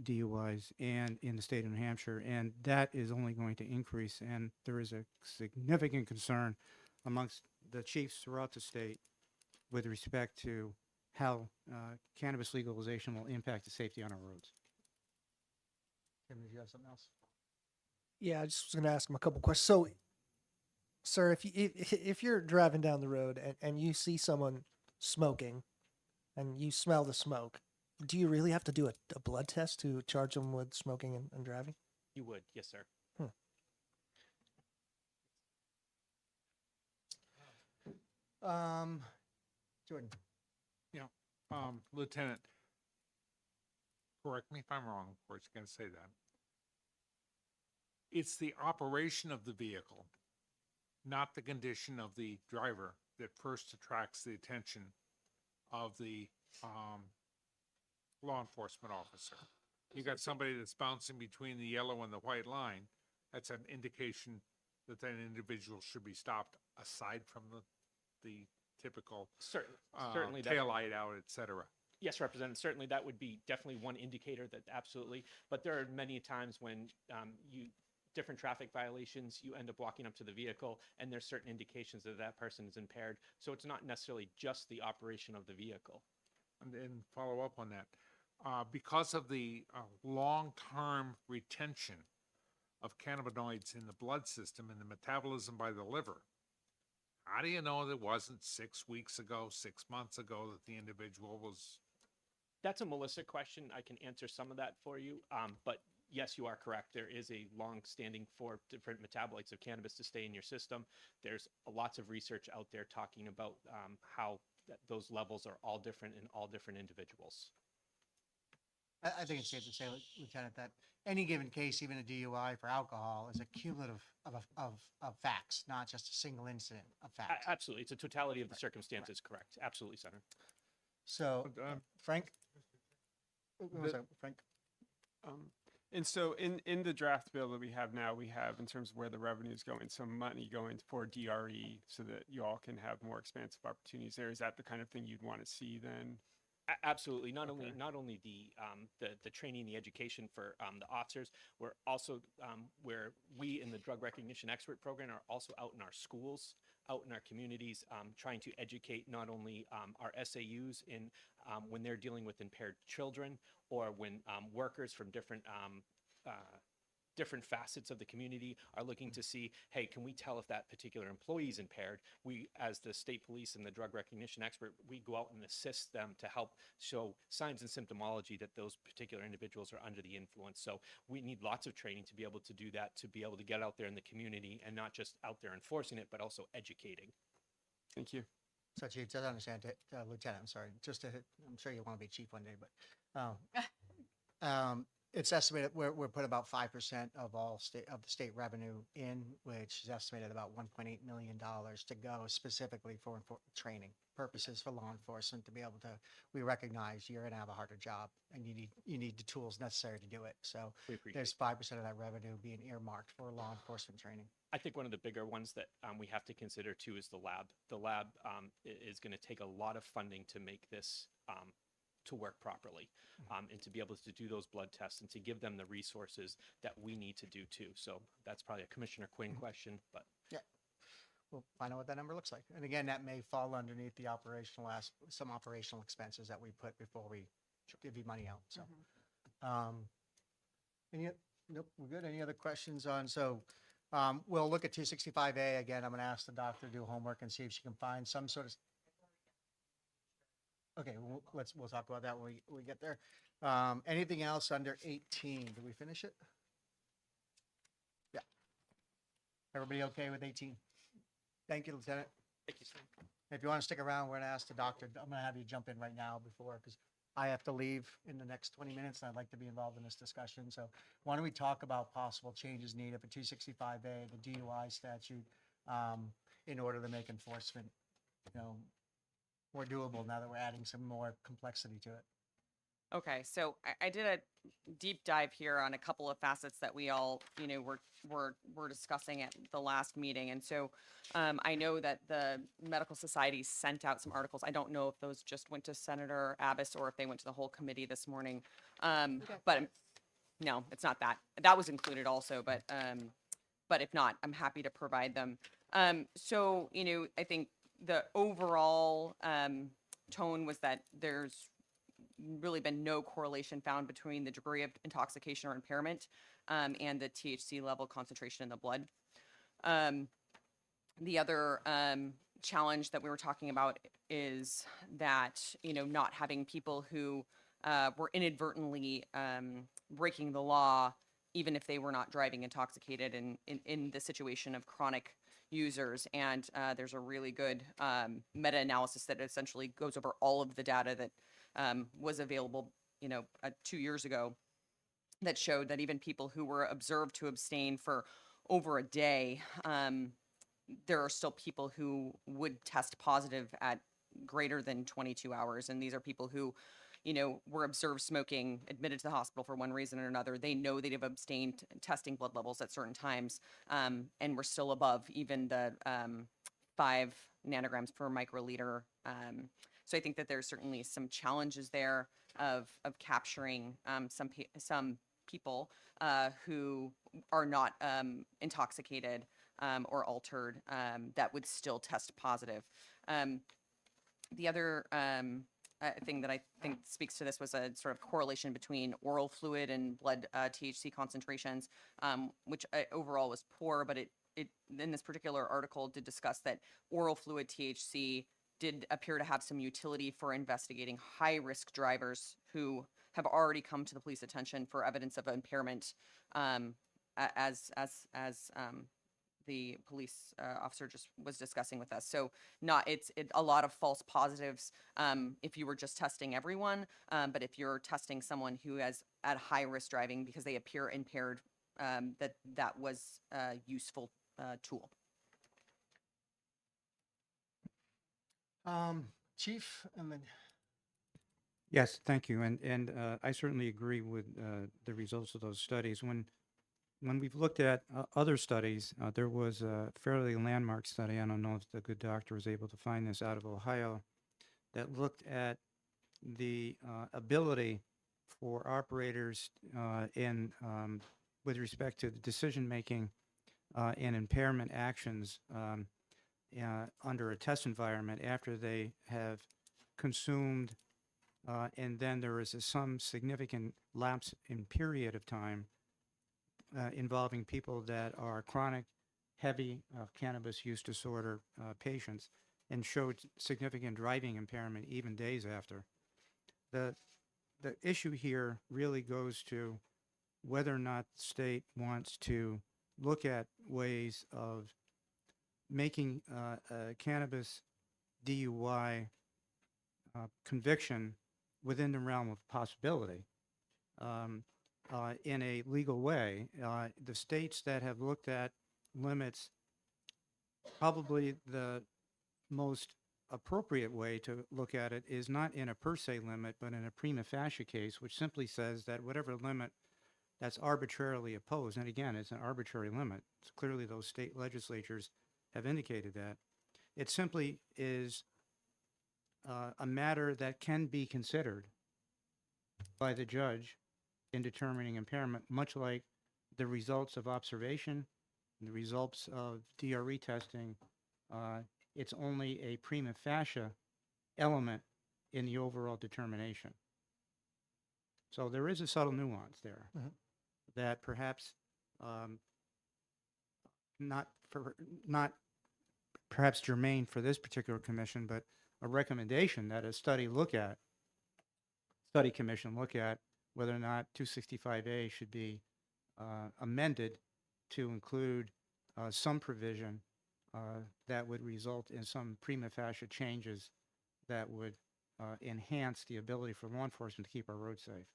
DUIs and in the state of New Hampshire, and that is only going to increase. And there is a significant concern amongst the chiefs throughout the state with respect to how cannabis legalization will impact the safety on our roads. Tim, did you have something else? Yeah, I just was going to ask him a couple questions. So, sir, if you're driving down the road and you see someone smoking, and you smell the smoke, do you really have to do a blood test to charge them with smoking and driving? You would, yes, sir. Jordan. Yeah, Lieutenant, correct me if I'm wrong, of course, you gotta say that. It's the operation of the vehicle, not the condition of the driver, that first attracts the attention of the, law enforcement officer. You got somebody that's bouncing between the yellow and the white line, that's an indication that that individual should be stopped, aside from the typical, Certainly that. tail light out, et cetera. Yes, Representative, certainly that would be definitely one indicator that absolutely, but there are many times when different traffic violations, you end up walking up to the vehicle and there's certain indications that that person is impaired. So it's not necessarily just the operation of the vehicle. And then follow up on that. Because of the long-term retention of cannabinoids in the blood system and the metabolism by the liver, how do you know that it wasn't 6 weeks ago, 6 months ago that the individual was? That's a Melissa question. I can answer some of that for you. But yes, you are correct. There is a long-standing for different metabolites of cannabis to stay in your system. There's lots of research out there talking about how those levels are all different in all different individuals. I think it's safe to say, Lieutenant, that any given case, even a DUI for alcohol, is a cumulative of facts, not just a single incident of facts. Absolutely. It's a totality of the circumstances, correct. Absolutely, Senator. So, Frank? Frank? And so in the draft bill that we have now, we have in terms of where the revenue is going, some money going for DRE so that you all can have more expansive opportunities there. Is that the kind of thing you'd want to see then? Absolutely. Not only the training, the education for the officers, we're also where we in the drug recognition expert program are also out in our schools, out in our communities, trying to educate not only our SAUs in when they're dealing with impaired children, or when workers from different facets of the community are looking to see, hey, can we tell if that particular employee is impaired? We, as the state police and the drug recognition expert, we go out and assist them to help show signs and symptomology that those particular individuals are under the influence. So we need lots of training to be able to do that, to be able to get out there in the community and not just out there enforcing it, but also educating. Thank you. So Chief, just understand, Lieutenant, I'm sorry, I'm sure you want to be chief one day, but it's estimated we're putting about 5% of the state revenue in, which is estimated about $1.8 million to go specifically for training purposes for law enforcement to be able to. We recognize you're going to have a harder job and you need the tools necessary to do it. So there's 5% of that revenue being earmarked for law enforcement training. I think one of the bigger ones that we have to consider too is the lab. The lab is going to take a lot of funding to make this to work properly, and to be able to do those blood tests and to give them the resources that we need to do too. So that's probably a Commissioner Quinn question, but yeah, we'll find out what that number looks like. And again, that may fall underneath the some operational expenses that we put before we give you money out. So, nope, we're good. Any other questions on? So, we'll look at 265A again. I'm going to ask the doctor to do homework and see if she can find some sort of. Okay, we'll talk about that when we get there. Anything else under 18? Did we finish it? Yeah. Everybody okay with 18? Thank you, Lieutenant. thank you, sir. If you want to stick around, we're going to ask the doctor. I'm going to have you jump in right now because I have to leave in the next 20 minutes, and I'd like to be involved in this discussion. So why don't we talk about possible changes needed for 265A, the DUI statute, in order to make enforcement, more doable now that we're adding some more complexity to it. Okay, so I did a deep dive here on a couple of facets that we all, were discussing at the last meeting. And so I know that the medical society sent out some articles. I don't know if those just went to Senator Abbas or if they went to the whole committee this morning. But no, it's not that. That was included also, but if not, I'm happy to provide them. So, I think the overall tone was that there's really been no correlation found between the degree of intoxication or impairment and the THC level concentration in the blood. The other challenge that we were talking about is that, not having people who were inadvertently breaking the law, even if they were not driving intoxicated in the situation of chronic users. And there's a really good meta-analysis that essentially goes over all of the data that was available, 2 years ago, that showed that even people who were observed to abstain for over a day, there are still people who would test positive at greater than 22 hours. And these are people who, were observed smoking, admitted to the hospital for one reason or another. They know they'd have abstained testing blood levels at certain times, and were still above even the 5 nanograms per microliter. So I think that there's certainly some challenges there of capturing some people who are not intoxicated or altered, that would still test positive. The other thing that I think speaks to this was a sort of correlation between oral fluid and blood THC concentrations, which overall was poor, but it in this particular article did discuss that oral fluid THC did appear to have some utility for investigating high-risk drivers who have already come to the police attention for evidence of impairment, as the police officer just was discussing with us. So it's a lot of false positives if you were just testing everyone, but if you're testing someone who has at high risk driving because they appear impaired, that was a useful tool. Chief, and then Yes, thank you. And I certainly agree with the results of those studies. When we've looked at other studies, there was a fairly landmark study, I don't know if the good doctor was able to find this, out of Ohio, that looked at the ability for operators with respect to the decision-making and impairment actions under a test environment after they have consumed, and then there is some significant lapse in period of time involving people that are chronic, heavy cannabis use disorder patients, and showed significant driving impairment even days after. The issue here really goes to whether or not the state wants to look at ways of making a cannabis DUI conviction within the realm of possibility. In a legal way. The states that have looked at limits, probably the most appropriate way to look at it is not in a per se limit, but in a prima facie case, which simply says that whatever limit that's arbitrarily imposed, and again, it's an arbitrary limit. It's clearly those state legislatures have indicated that. It simply is a matter that can be considered by the judge in determining impairment, much like the results of observation, the results of DRE testing. It's only a prima facie element in the overall determination. So there is a subtle nuance there that perhaps not perhaps germane for this particular commission, but a recommendation that a study commission look at whether or not 265A should be amended to include some provision that would result in some prima facie changes that would enhance the ability for law enforcement to keep our roads safe.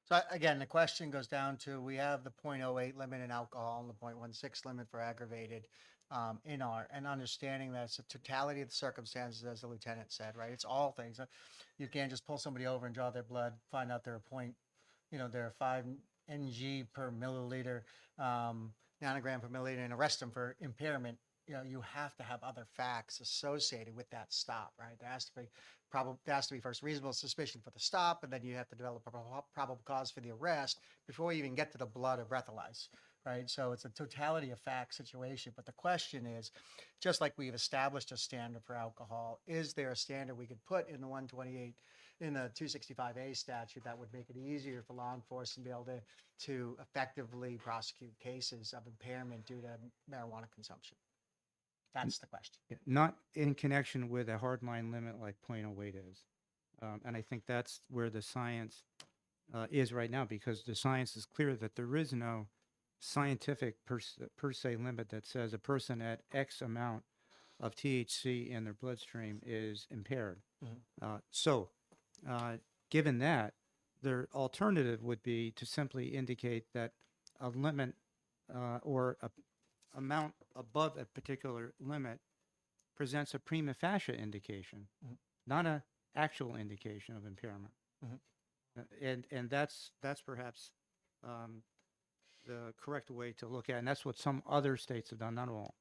So again, the question goes down to, we have the 0.08 limit in alcohol and the 0.16 limit for aggravated and understanding that it's a totality of the circumstances, as the lieutenant said, right? It's all things. You can't just pull somebody over and draw their blood, find out they're they're 5 ng per milliliter, nanogram per milliliter, and arrest them for impairment. You have to have other facts associated with that stop, right? There has to be first reasonable suspicion for the stop, and then you have to develop a probable cause for the arrest before you even get to the blood or breathalyze, right? So it's a totality of facts situation. But the question is, just like we've established a standard for alcohol, is there a standard we could put in the 128 in the 265A statute that would make it easier for law enforcement to be able to effectively prosecute cases of impairment due to marijuana consumption? That's the question. Not in connection with a hard line limit like .08 is. And I think that's where the science is right now, because the science is clear that there is no scientific per se limit that says a person at X amount of THC in their bloodstream is impaired. So, given that, their alternative would be to simply indicate that a limit or a amount above a particular limit presents a prima facie indication, not a actual indication of impairment. And that's perhaps the correct way to look at it. And that's what some other states have done, not all.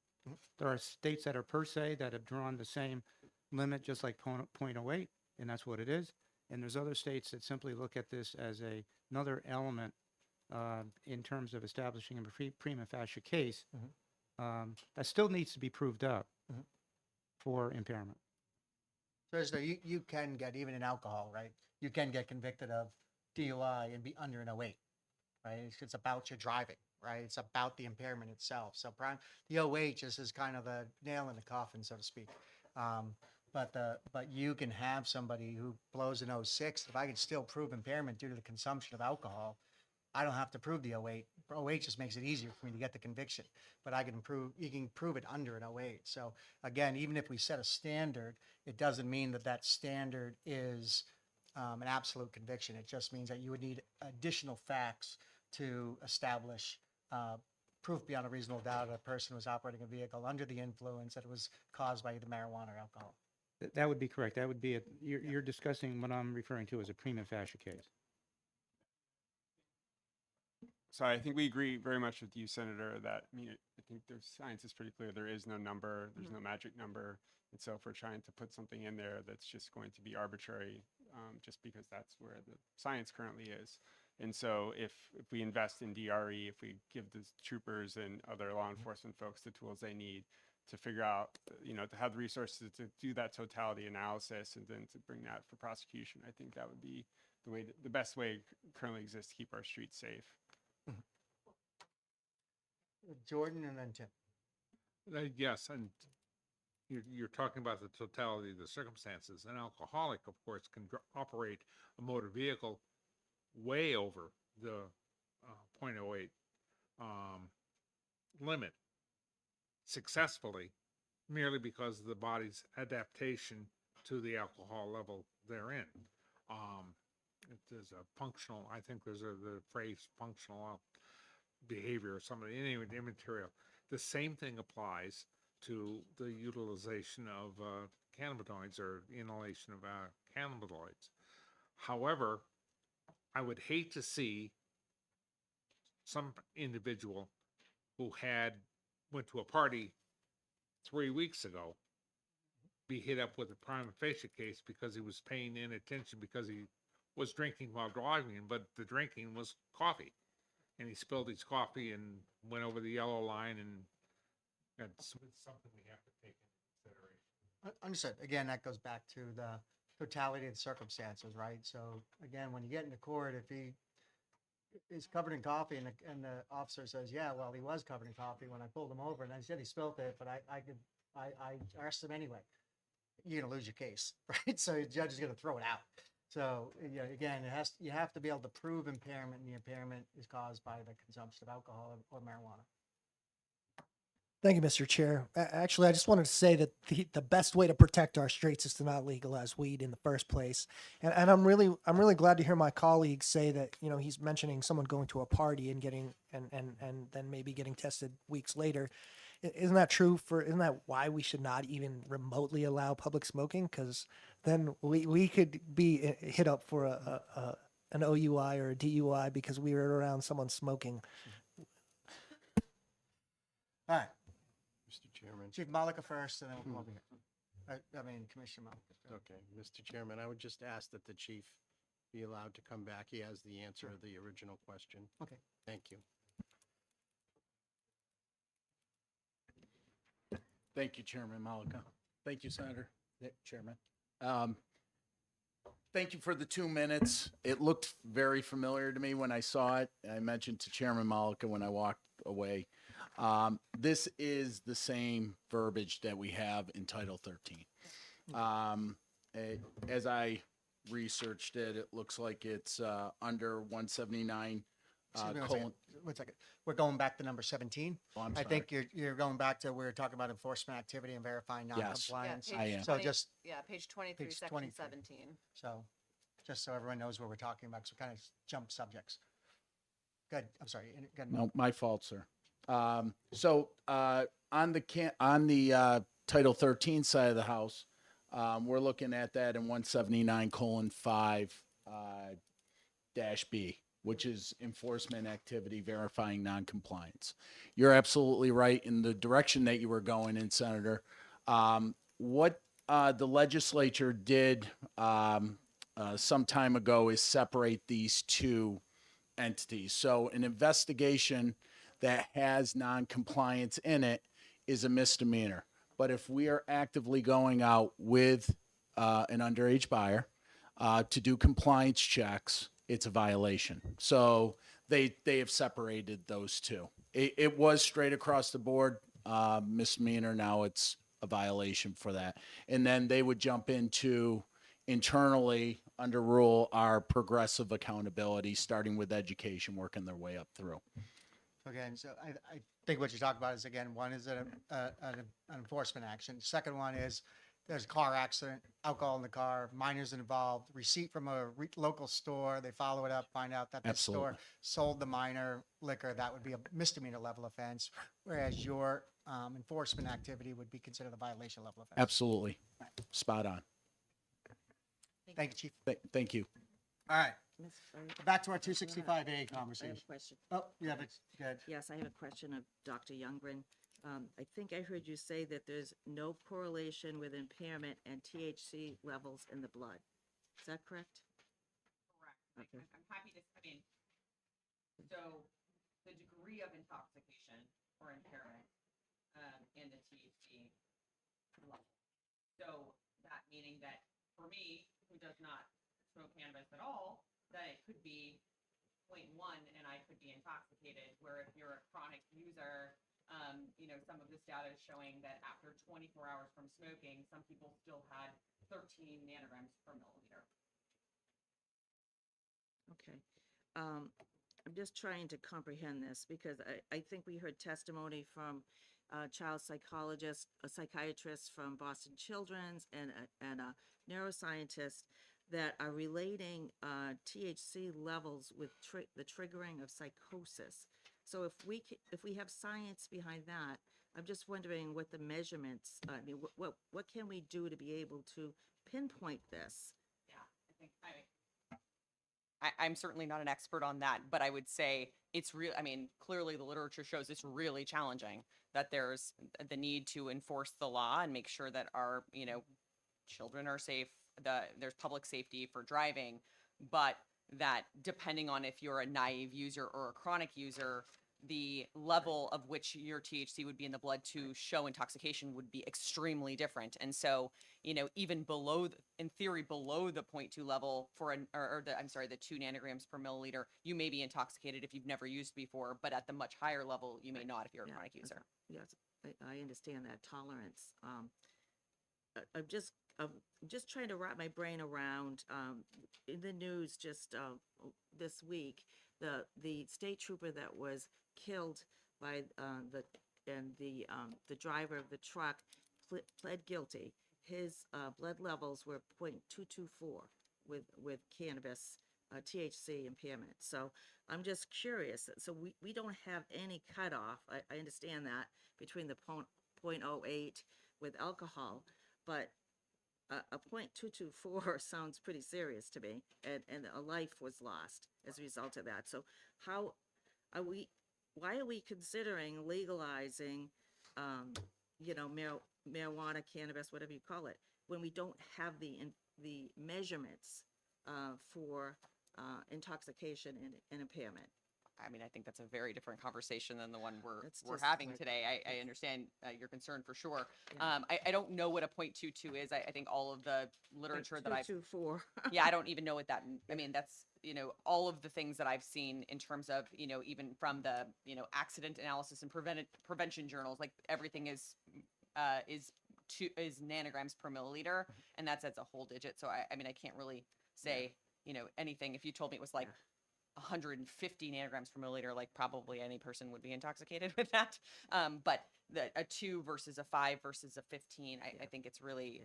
There are states that are per se that have drawn the same limit, just like .08, and that's what it is. And there's other states that simply look at this as another element in terms of establishing a prima facie case that still needs to be proved up for impairment. So you can get, even in alcohol, right? You can get convicted of DUI and be under an 08, right? It's about your driving, right? It's about the impairment itself. So the 08 just is kind of a nail in the coffin, so to speak. But you can have somebody who blows an 06. If I can still prove impairment due to the consumption of alcohol, I don't have to prove the 08. 08 just makes it easier for me to get the conviction, but you can prove it under an 08. So again, even if we set a standard, it doesn't mean that that standard is an absolute conviction. It just means that you would need additional facts to establish proof beyond a reasonable doubt that a person was operating a vehicle under the influence that it was caused by either marijuana or alcohol. That would be correct. That would be you're discussing what I'm referring to as a prima facie case. So I think we agree very much with you, Senator, that, I mean, I think the science is pretty clear. There is no number, there's no magic number. And so if we're trying to put something in there that's just going to be arbitrary, just because that's where the science currently is. And so if we invest in DRE, if we give the troopers and other law enforcement folks the tools they need to figure out, to have the resources to do that totality analysis and then to bring that for prosecution, I think that would be the best way currently exists to keep our streets safe. Jordan and then Tim. Yes, and you're talking about the totality of the circumstances. An alcoholic, of course, can operate a motor vehicle way over the .08 limit successfully, merely because of the body's adaptation to the alcohol level therein. There's a functional, I think there's the phrase functional behavior or something, anyway, immaterial. The same thing applies to the utilization of cannabinoids or inhalation of cannabinoids. However, I would hate to see some individual who went to a party 3 weeks ago be hit up with a prima facie case because he was paying inattention because he was drinking while driving, but the drinking was coffee. And he spilled his coffee and went over the yellow line, and that's something we have to take into consideration. Understood. Again, that goes back to the totality of the circumstances, right? So again, when you get into court, if he is covered in coffee and the officer says, yeah, well, he was covered in coffee when I pulled him over and I said he spilled it, but I arrested him anyway, you're going to lose your case, right? So the judge is going to throw it out. So again, you have to be able to prove impairment, and the impairment is caused by the consumption of alcohol or marijuana. Thank you, Mr. Chair. Actually, I just wanted to say that the best way to protect our streets is to not legalize weed in the first place. And I'm really glad to hear my colleague say that, he's mentioning someone going to a party and getting and then maybe getting tested weeks later. Isn't that true isn't that why we should not even remotely allow public smoking? Because then we could be hit up for an OUI or a DUI because we were around someone smoking. All right. Mr. Chairman. Chief Malika first, and then we'll come over here. Commissioner Malika. Okay, Mr. Chairman, I would just ask that the chief be allowed to come back. He has the answer to the original question. Okay. Thank you. Thank you, Chairman Malika. Thank you, Senator. Chairman. Thank you for the 2 minutes. It looked very familiar to me when I saw it. I mentioned to Chairman Malika when I walked away. This is the same verbiage that we have in Title 13. As I researched it, it looks like it's under 179 Excuse me, colon. 1 second. We're going back to number 17. Oh, I'm I sorry. think you're going back to, we're talking about enforcement activity and verifying Yes. non-compliance. I am. So just, Page 23, Page section 23. 17. so, just so everyone knows what we're talking about, so kind of jump subjects. Good, I'm sorry. Good. No, my fault, sir. On the Title 13 side of the house, we're looking at that in 179:5 dash B, which is enforcement activity verifying noncompliance. You're absolutely right in the direction that you were going in, Senator. What the legislature did some time ago is separate these two entities. So an investigation that has non-compliance in it is a misdemeanor. But if we are actively going out with an underage buyer to do compliance checks, it's a violation. So they have separated those two. It was straight across the board misdemeanor. Now it's a violation for that. And then they would jump into internally under rule our progressive accountability, starting with education, working their way up through. Again, so I think what you're talking about is, again, one is an enforcement action. Second one is there's a car accident, alcohol in the car, minors involved, receipt from a local store. They follow it up, find out that the Absolutely. store sold the minor liquor. That would be a misdemeanor level offense, whereas your enforcement activity would be considered a violation level offense. Absolutely. Spot on. Thank you, Chief. Thank you. All right, Ms. Fry- back to our I have 265A I have conversation. a question. Oh, you have it. Good. Yes, I have a question of Dr. Youngren. I think I heard you say that there's no correlation with impairment and THC levels in the blood. Is that correct? Correct. Okay. I'm happy to, I mean, so the degree of intoxication or impairment, and the THC level. So that meaning that for me, who does not smoke cannabis at all, that it could be 0.1 and I could be intoxicated, where if you're a chronic user, some of this data is showing that after 24 hours from smoking, some people still had 13 nanograms per milliliter. Okay. I'm just trying to comprehend this because I think we heard testimony from a child psychologist, a psychiatrist from Boston Children's, and a neuroscientist that are relating THC levels with the triggering of psychosis. So if we have science behind that, I'm just wondering what the measurements. I mean, what can we do to be able to pinpoint this? Yeah, I think I'm certainly not an expert on that, but I would say it's real. I mean, clearly the literature shows it's really challenging, that there's the need to enforce the law and make sure that our, children are safe, there's public safety for driving, but that depending on if you're a naive user or a chronic user, the level of which your THC would be in the blood to show intoxication would be extremely different. And so, even below, in theory, below the 0.2 level for the 2 nanograms per milliliter, you may be intoxicated if you've never used before, but at the much higher level, you may not if you're a chronic user. Yes, I understand that tolerance. I'm just trying to wrap my brain around, in the news just this week, the state trooper that was killed by the driver of the truck pled guilty. His blood levels were 0.224 with cannabis THC impairment. So I'm just curious. So we don't have any cutoff. I understand that between the 0.08 with alcohol, but a 0.224 sounds pretty serious to me, and a life was lost as a result of that. So why are we considering legalizing, marijuana, cannabis, whatever you call it, when we don't have the measurements for intoxication and impairment? I mean, I think that's a very different conversation than the one It's we're just having like- today. I understand your concern for sure. Yeah. I don't know what a .22 is. I think all of the literature that I've 224. yeah, I don't even know what that, I mean, that's, all of the things that I've seen in terms of, even from the, accident analysis and prevention journals, like everything is nanograms per milliliter, and that's as a whole digit. So I mean, I can't really say, anything. If you told me it was like 150 nanograms per milliliter, like probably any person would be intoxicated with that. But a 2 versus a 5 versus a 15, I think it's really,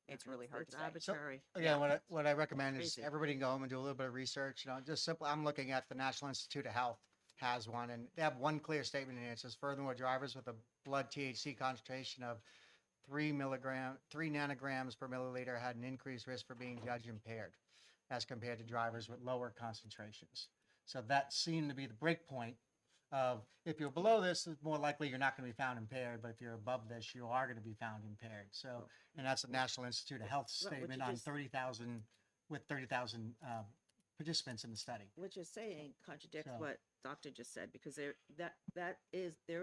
it's really hard It's to say. arbitrary. Again, what I recommend is Crazy. everybody can go home and do a little bit of research. Just simple. I'm looking at the National Institute of Health has one, and they have one clear statement in it. It says, furthermore, drivers with a blood THC concentration of 3 nanograms per milliliter had an increased risk for being judged impaired as compared to drivers with lower concentrations. So that seemed to be the break point of if you're below this, it's more likely you're not going to be found impaired, but if you're above this, you are going to be found impaired. So, and that's the National Institute of Health Right, what statement you on just- 30,000 with 30,000 participants in the study. What you're saying contradicts So- what doctor just said, because there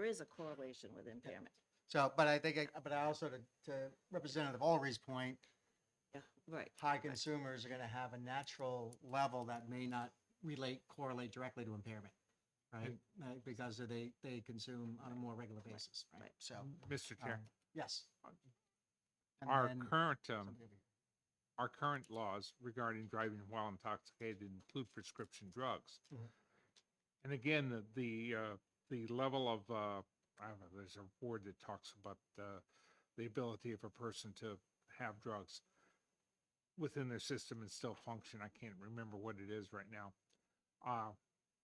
is a correlation with impairment. So, but I think, but I also, to Representative Ulrich's point, Yeah, right. high consumers are going to have a natural level that may not correlate directly to impairment, right? Because they consume on a more regular basis, right? So, Mr. Chair, yes. And our then- our current laws regarding driving while intoxicated include prescription drugs. Mhm. And again, the level of, I don't know, there's a word that talks about the ability of a person to have drugs within their system and still function. I can't remember what it is right now.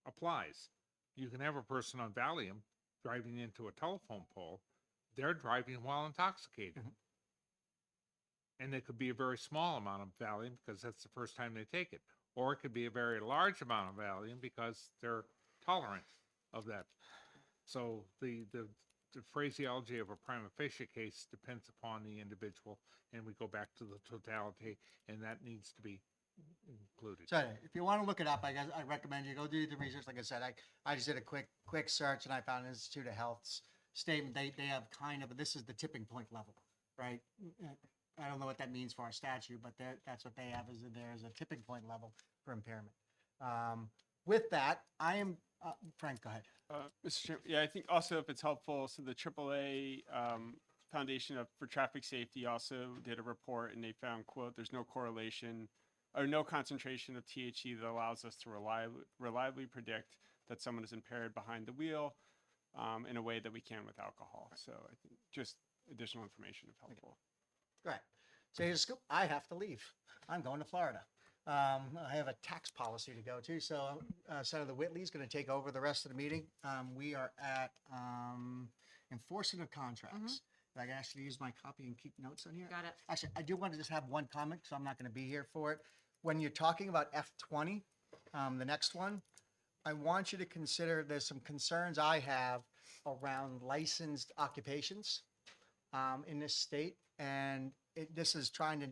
Applies. You can have a person on Valium driving into a telephone pole. They're driving while intoxicated. Mhm. And it could be a very small amount of Valium because that's the first time they take it. Or it could be a very large amount of Valium because they're tolerant of that. So the phraseology of a prima facie case depends upon the individual, and we go back to the totality, and that needs to be included. So if you want to look it up, I guess I recommend you go do the research. Like I said, I just did a quick search and I found Institute of Health's statement. They have kind of, this is the tipping point level, right? I don't know what that means for our statute, but that's what they have is that there's a tipping point level for impairment. With that, I am, Frank, go ahead. Mr. Chairman, yeah, I think also if it's helpful, so the AAA Foundation for Traffic Safety also did a report and they found, quote, there's no correlation or no concentration of THC that allows us to reliably predict that someone is impaired behind the wheel in a way that we can with alcohol. So I think just additional information if helpful. Right. So here's a scoop. I have to leave. I'm going to Florida. I have a tax policy to go to. So Senator Whitley is going to take over the rest of the meeting. We are at enforcement of contracts. I can actually use my copy and keep notes on here. Got it. Actually, I do want to just have one comment, so I'm not going to be here for it. When you're talking about F20, the next one, I want you to consider there's some concerns I have around licensed occupations in this state. And this is trying to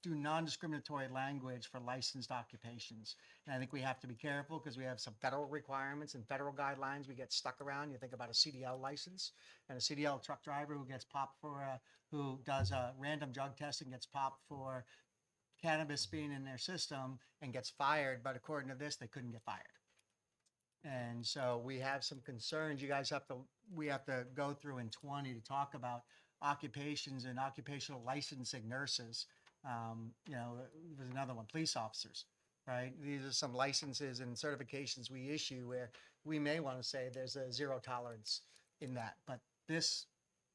do non-discriminatory language for licensed occupations. And I think we have to be careful because we have some federal requirements and federal guidelines we get stuck around. You think about a CDL license and a CDL truck driver who gets popped for, who does a random drug test and gets popped for cannabis being in their system and gets fired. But according to this, they couldn't get fired. And so we have some concerns. We have to go through in 20 to talk about occupations and occupational licensing nurses. There's another one, police officers, right? These are some licenses and certifications we issue where we may want to say there's a zero tolerance in that. But this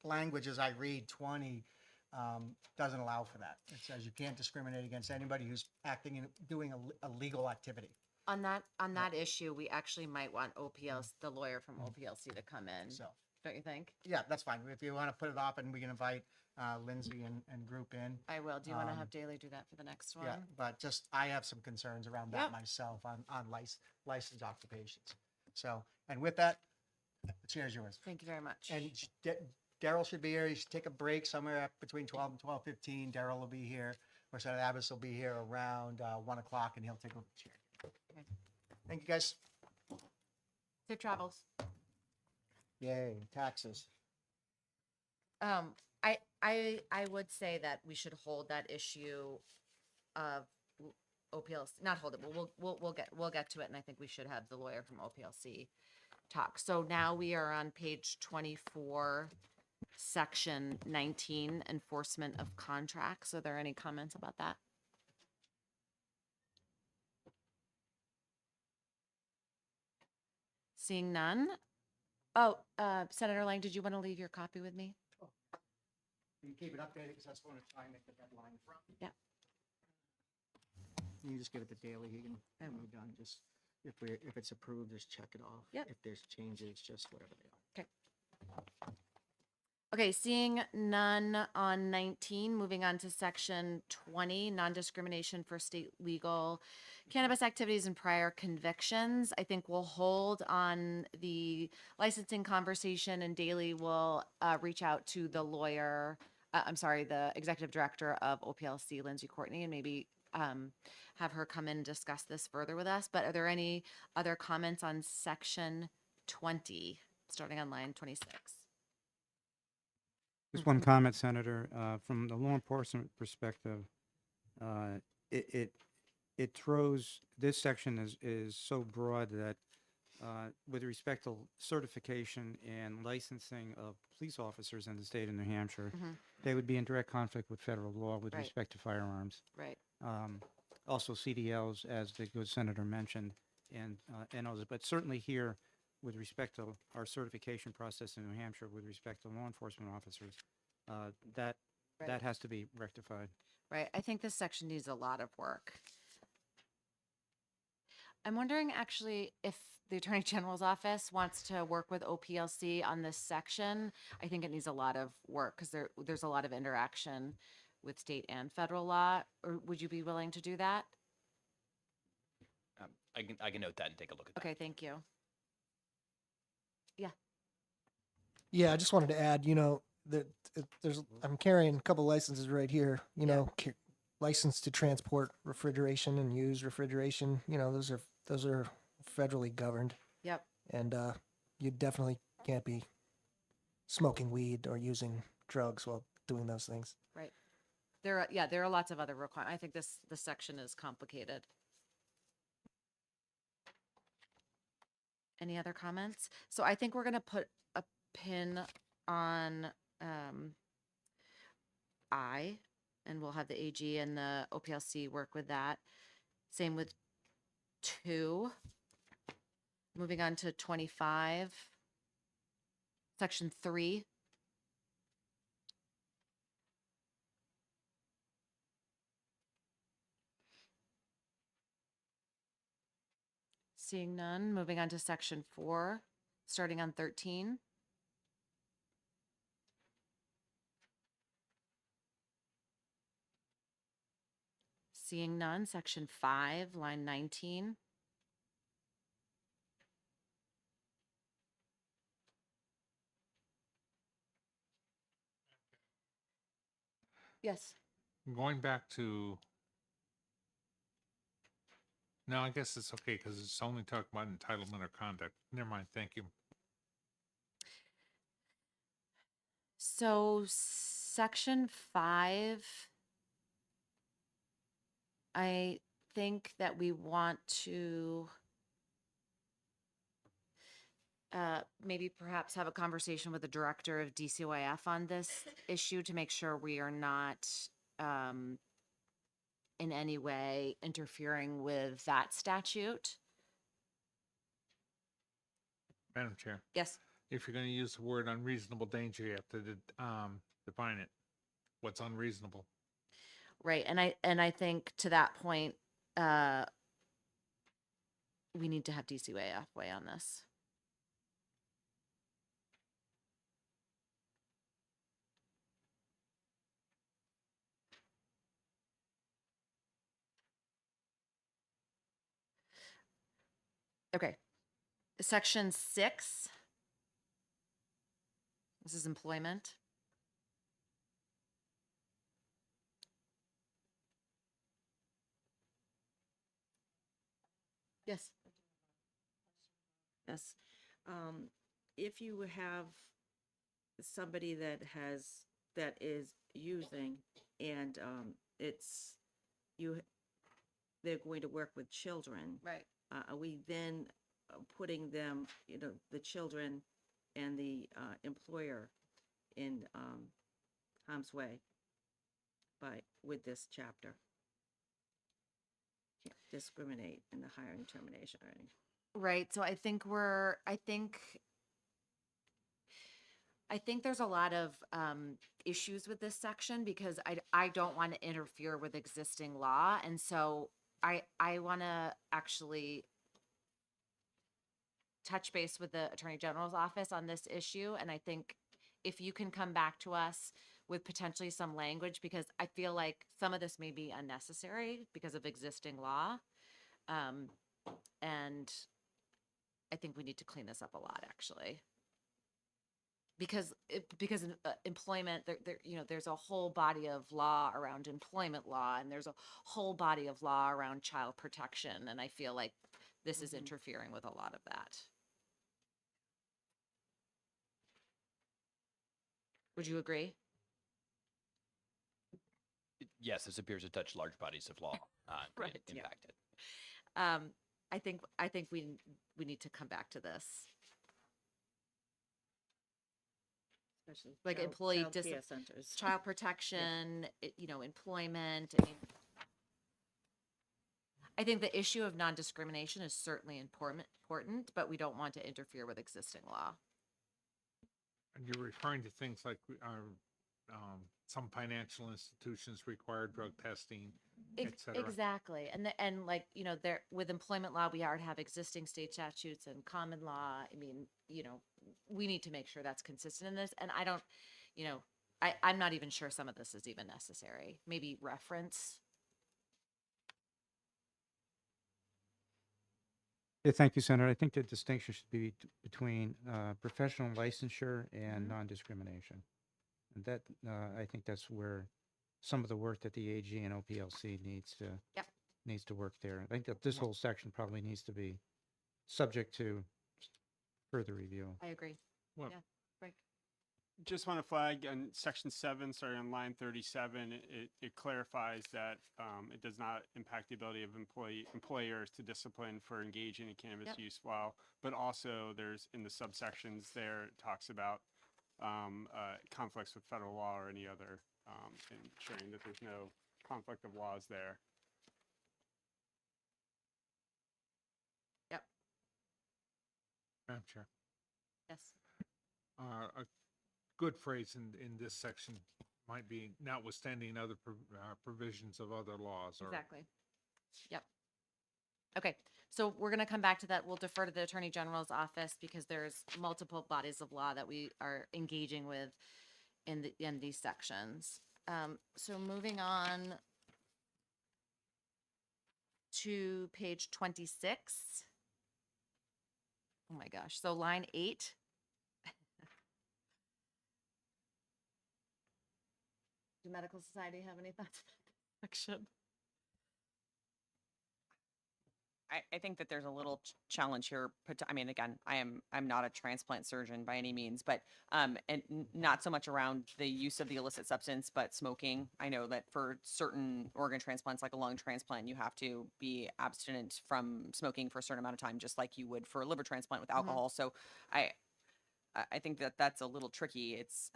language, as I read 20, doesn't allow for that. It says you can't discriminate against anybody who's acting and doing a legal activity. On that issue, we actually might want the lawyer from OPLC to come in. So, don't you think? yeah, that's fine. If you want to put it off and we can invite Lindsay and group in. I will. Do you want to have Daly do that for the next one? Yeah, but just, I have some concerns around that Yep. myself on licensed occupations. So, and with that, the chair's yours. Thank you very much. And Daryl should be here. He should take a break somewhere between 12 and 12:15. Daryl will be here, or Senator Abbas will be here around 1 o'clock, and he'll take over the chair. Okay. Thank you, guys. Safe travels. Yay, taxes. I would say that we should hold that issue of OPLC, not hold it, but we'll get to it, and I think we should have the lawyer from OPLC talk. So now we are on page 24, section 19, enforcement of contracts. Are there any comments about that? Seeing none. Oh, Senator Lang, did you want to leave your copy with me? You keep it updated because that's when it's trying to make the deadline from. Yeah. You can just give it to Daley. He can, when we're done, just, if it's approved, just check it off. Yep. If there's changes, just whatever they are. Okay. Okay, seeing none on 19, moving on to section 20, non-discrimination for state legal cannabis activities and prior convictions. I think we'll hold on the licensing conversation, and Daley will reach out to the lawyer, the executive director of OPLC, Lindsay Courtney, and maybe have her come in and discuss this further with us. But are there any other comments on section 20, starting on line 26? Just one comment, Senator. From the law enforcement perspective, it throws, this section is so broad that with respect to certification and licensing of police officers in the state of New Hampshire, they would be in direct conflict with federal law with Right. respect to firearms. Right. Also CDLs, as the good senator mentioned, and others. But certainly here, with respect to our certification process in New Hampshire, with respect to law enforcement officers, that Right. has to be rectified. Right. I think this section needs a lot of work. I'm wondering actually if the Attorney General's office wants to work with OPLC on this section. I think it needs a lot of work because there's a lot of interaction with state and federal law. Or would you be willing to do that? I can note that and take a look at that. Okay, thank you. Yeah. Yeah, I just wanted to add, that I'm carrying a couple licenses right here, license to transport refrigeration and use refrigeration, those are federally governed. Yep. And you definitely can't be smoking weed or using drugs while doing those things. Right. There are lots of other requirements. I think this section is complicated. Any other comments? So I think we're going to put a pin on I, and we'll have the AG and the OPLC work with that. Same with 2. Moving on to 25, section 3. Seeing none, moving on to section 4, starting on 13. Seeing none, section 5, line 19. Yes. Going back to, no, I guess it's okay because it's only talking about entitlement or conduct. Never mind. Thank you. So section 5, I think that we want to maybe perhaps have a conversation with the director of DCYF on this issue to make sure we are not in any way interfering with that statute. Madam Chair, Yes. if you're going to use the word unreasonable danger, you have to define it. What's unreasonable? Right. And I think to that point, we need to have DCYF weigh on this. Okay. Section 6. This is employment. Yes. Yes. if you have somebody that is using and, they're going to work with children. Right. Are we then putting them, the children and the employer in harm's way with this chapter? Can't discriminate in the hiring, termination, or anything. Right. So I think there's a lot of issues with this section because I don't want to interfere with existing law. And so I want to actually touch base with the Attorney General's office on this issue. And I think if you can come back to us with potentially some language, because I feel like some of this may be unnecessary because of existing law. And I think we need to clean this up a lot, actually. Because employment, there's a whole body of law around employment law, and there's a whole body of law around child protection, and I feel like this is interfering with a lot of that. Would you agree? Yes, this appears to touch large bodies of law, Right, yeah. impacted. I think we need to come back to this. Especially Like child- employee child care centers. child protection, employment. I think the issue of non-discrimination is certainly important, but we don't want to interfere with existing law. And you're referring to things like, some financial institutions require drug testing, et cetera. Exactly. And there with employment law, we already have existing state statutes and common law. I mean, we need to make sure that's consistent in this. And I don't, I'm not even sure some of this is even necessary. Maybe reference. Yeah, thank you, Senator. I think the distinction should be between professional licensure and non-discrimination. And that, I think that's where some of the work that the AG and OPLC needs to work there. I think that this whole section probably needs to be subject to further review. I agree. Well, Yeah, Frank. Just want to flag on section 7, sorry, on line 37, it clarifies that it does not impact the ability of employers to discipline for engaging in cannabis Yep. use but also there's in the subsections there, it talks about conflicts with federal law or any other, ensuring that there's no conflict of laws there. Yep. Madam Chair. Yes. A good phrase in this section might be notwithstanding other provisions of other laws. Or Exactly. Yep. Okay, so we're going to come back to that. We'll defer to the Attorney General's office because there's multiple bodies of law that we are engaging with in these sections. So moving on to page 26. Oh my gosh, so line 8. Do Medical Society have any thoughts on that section? I think that there's a little challenge here. I mean, again, I'm not a transplant surgeon by any means, but and not so much around the use of the illicit substance, but smoking. I know that for certain organ transplants, like a lung transplant, you have to be abstinent from smoking for a certain amount of time, just like you would for a liver transplant with alcohol. So I think that that's a little tricky. It's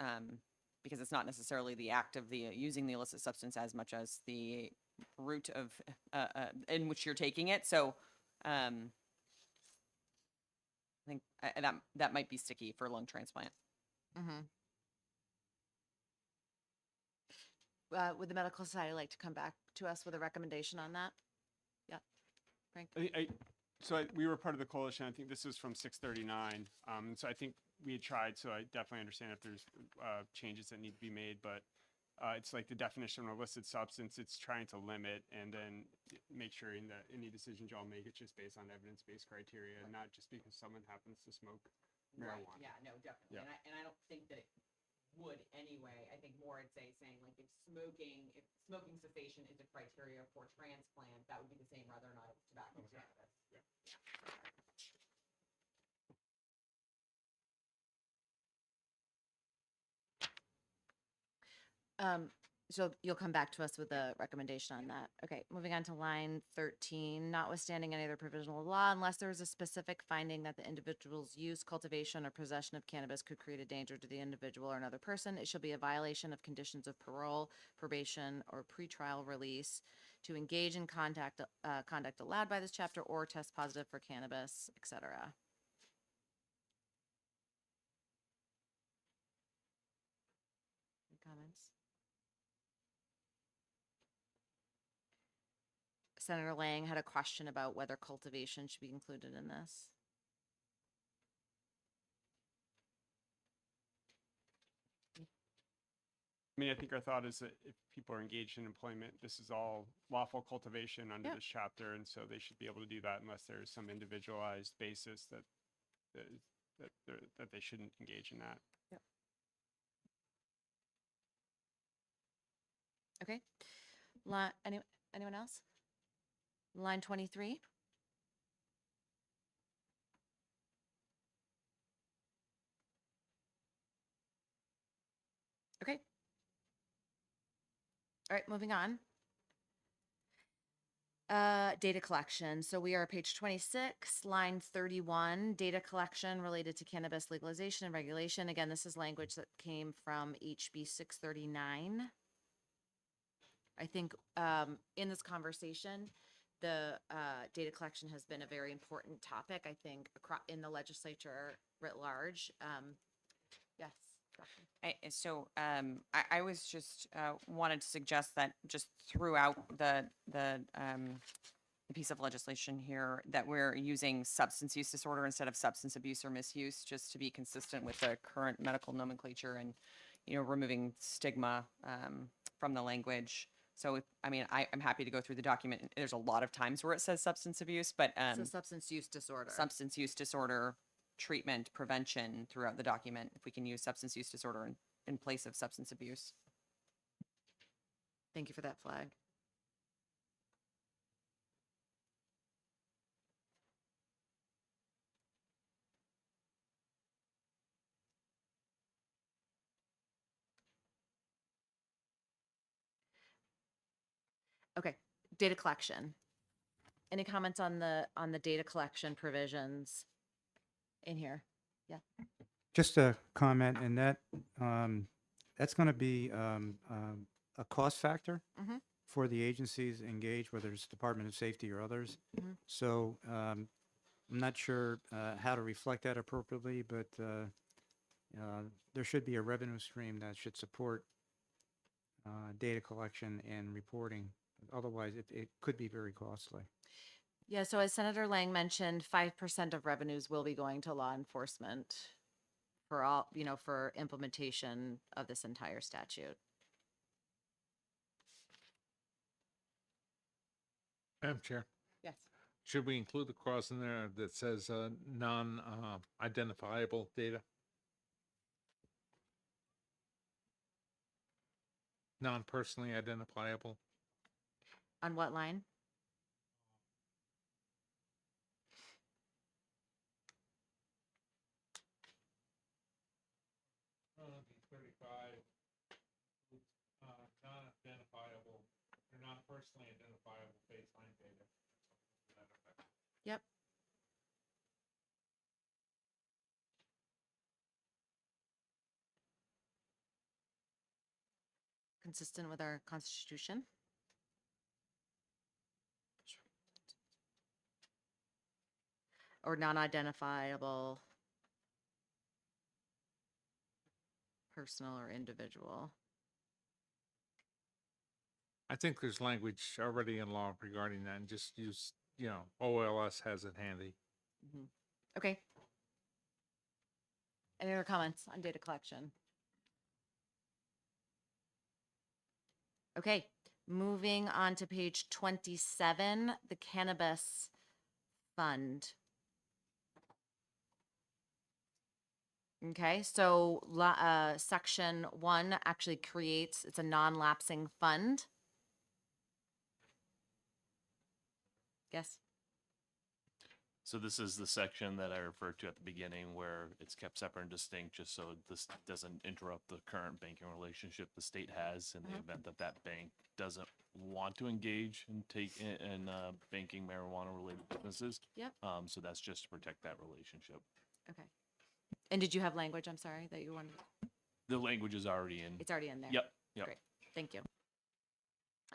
because it's not necessarily the act of the using the illicit substance as much as the route of in which you're taking it. So I think that might be sticky for lung transplant. Mm-hmm. Would the Medical Society like to come back to us with a recommendation on that? Yeah, Frank? We were part of the coalition. I think this is from 639. So I think we had tried, so I definitely understand if there's changes that need to be made, but it's like the definition of illicit substance, it's trying to limit and then make sure that any decisions y'all make, it's just based on evidence-based criteria, not just because someone happens to smoke marijuana. Right. Yeah, no, definitely. Yeah. And I don't think that it would anyway. I think more it's saying like if smoking cessation is a criteria for transplant, that would be the same whether or not it's tobacco or cannabis. So you'll come back to us with a recommendation on that. Okay, moving on to line 13, notwithstanding any other provisional law, unless there is a specific finding that the individual's use, cultivation, or possession of cannabis could create a danger to the individual or another person, it shall be a violation of conditions of parole, probation, or pretrial release to engage in conduct allowed by this chapter or test positive for cannabis, etc. Any comments? Senator Lang had a question about whether cultivation should be included in this. I mean, I think our thought is that if people are engaged in employment, this is all lawful cultivation under Yep. this chapter, and so they should be able to do that unless there's some individualized basis that they shouldn't engage in that. Yep. Okay. Anyone else? Line 23. Okay. All right, moving on. Data collection. So we are page 26, line 31, data collection related to cannabis legalization and regulation. Again, this is language that came from HB 639. I think in this conversation, the data collection has been a very important topic, I think, in the legislature writ large. Yes. I was just wanted to suggest that just throughout the piece of legislation here that we're using substance use disorder instead of substance abuse or misuse, just to be consistent with the current medical nomenclature and, removing stigma from the language. So, I'm happy to go through the document. There's a lot of times where it says substance abuse, but So substance use disorder. substance use disorder, treatment, prevention throughout the document, if we can use substance use disorder in place of substance abuse. Thank you for that flag. Okay, data collection. Any comments on the data collection provisions in here? Yeah. Just a comment, and that's going to be a cost factor Mhm. for the agencies engaged, whether it's Department of Safety or others. Mhm. So I'm not sure how to reflect that appropriately, but there should be a revenue stream that should support data collection and reporting. Otherwise, it could be very costly. Yeah, so as Senator Lang mentioned, 5% of revenues will be going to law enforcement for all, for implementation of this entire statute. Madam Chair, Yes. should we include the clause in there that says non-identifiable data? Non-personally identifiable? On what line? Non-identifiable, or non-personally identifiable baseline data. Yep. Consistent with our Constitution. Or non-identifiable personal or individual. I think there's language already in law regarding that, and just use, OLS has it handy. Mhm. Okay. Any other comments on data collection? Okay, moving on to page 27, the cannabis fund. Okay, so section 1 actually creates, it's a non-lapsing fund. Yes. So this is the section that I referred to at the beginning where it's kept separate and distinct, just so this doesn't interrupt the current banking relationship the state has in the event that that bank doesn't want to engage and in banking marijuana related businesses. Yep. So that's just to protect that relationship. Okay. And did you have language, I'm sorry, that you wanted? The language is already in. It's already in there. Yep. Yep. Great. Thank you.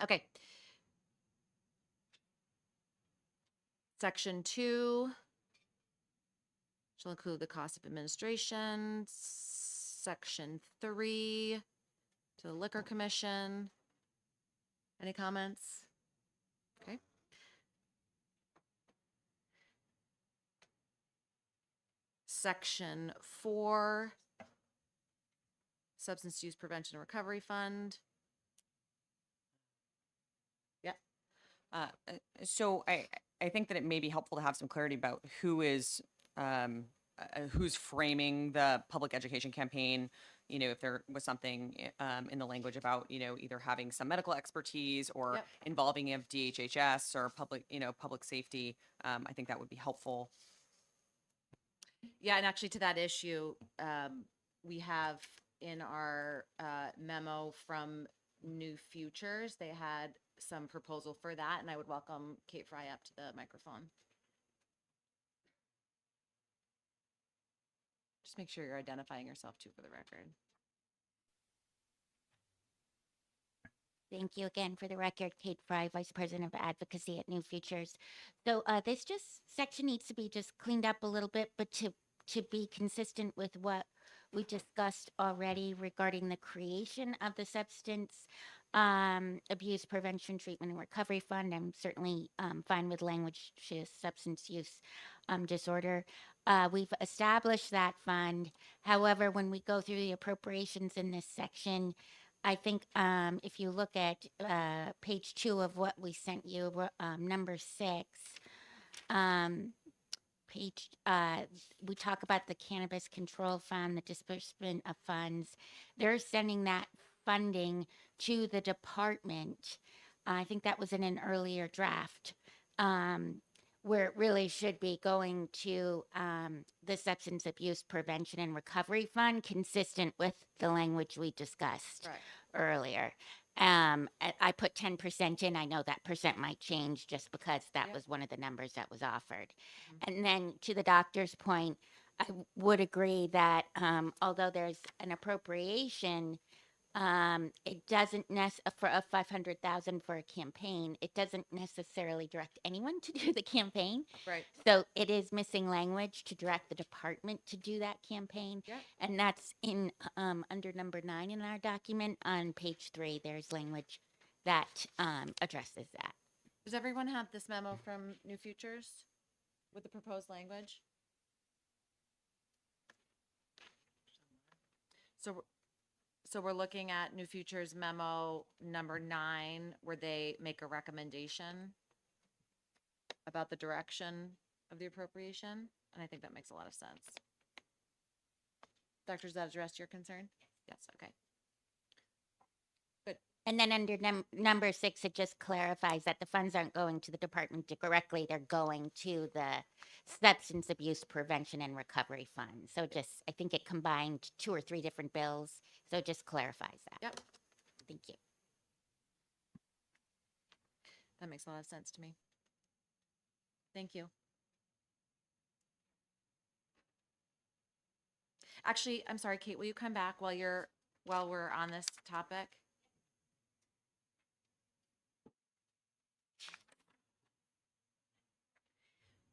Okay. Section 2 shall include the cost of administration. Section 3 to the Liquor Commission. Any comments? Okay. Section 4, Substance Use Prevention and Recovery Fund. Yep. So I think that it may be helpful to have some clarity about who's framing the public education campaign. You know, if there was something in the language about, you know, either having some medical expertise or Yep. involving of DHHS or public safety, I think that would be helpful. Yeah, and actually to that issue, we have in our memo from New Futures, they had some proposal for that, and I would welcome Kate Fry up to the microphone. Just make sure you're identifying yourself too for the record. Thank you again for the record, Kate Fry, Vice President of Advocacy at New Futures. So this section needs to be just cleaned up a little bit, but to be consistent with what we discussed already regarding the creation of the Substance Abuse Prevention, Treatment, and Recovery Fund. I'm certainly fine with language to substance use disorder. We've established that fund. However, when we go through the appropriations in this section, I think if you look at page 2 of what we sent you, number 6, we talk about the Cannabis Control Fund, the disbursement of funds. They're sending that funding to the department. I think that was in an earlier draft, where it really should be going to the Substance Abuse Prevention and Recovery Fund, consistent with the language we discussed earlier. I put 10% in. I know that percent might change just because that was one of the numbers that was offered. And then to the doctor's point, I would agree that although there's an appropriation, it doesn't for a 500,000 for a campaign, it doesn't necessarily direct anyone to do the campaign. Right. So it is missing language to direct the department to do that campaign. Yep. And that's in under number 9 in our document on page 3. There's language that addresses that. Does everyone have this memo from New Futures with the proposed language? So we're looking at New Futures memo number 9, where they make a recommendation about the direction of the appropriation, and I think that makes a lot of sense. Doctor, does that address your concern? Yes, okay. Good. And then under number 6, it just clarifies that the funds aren't going to the department directly, they're going to the Substance Abuse Prevention and Recovery Fund. So just, I think it combined 2 or 3 different bills, so it just clarifies that. Yep. Thank you. That makes a lot of sense to me. Thank you. Actually, I'm sorry, Kate, will you come back while we're on this topic?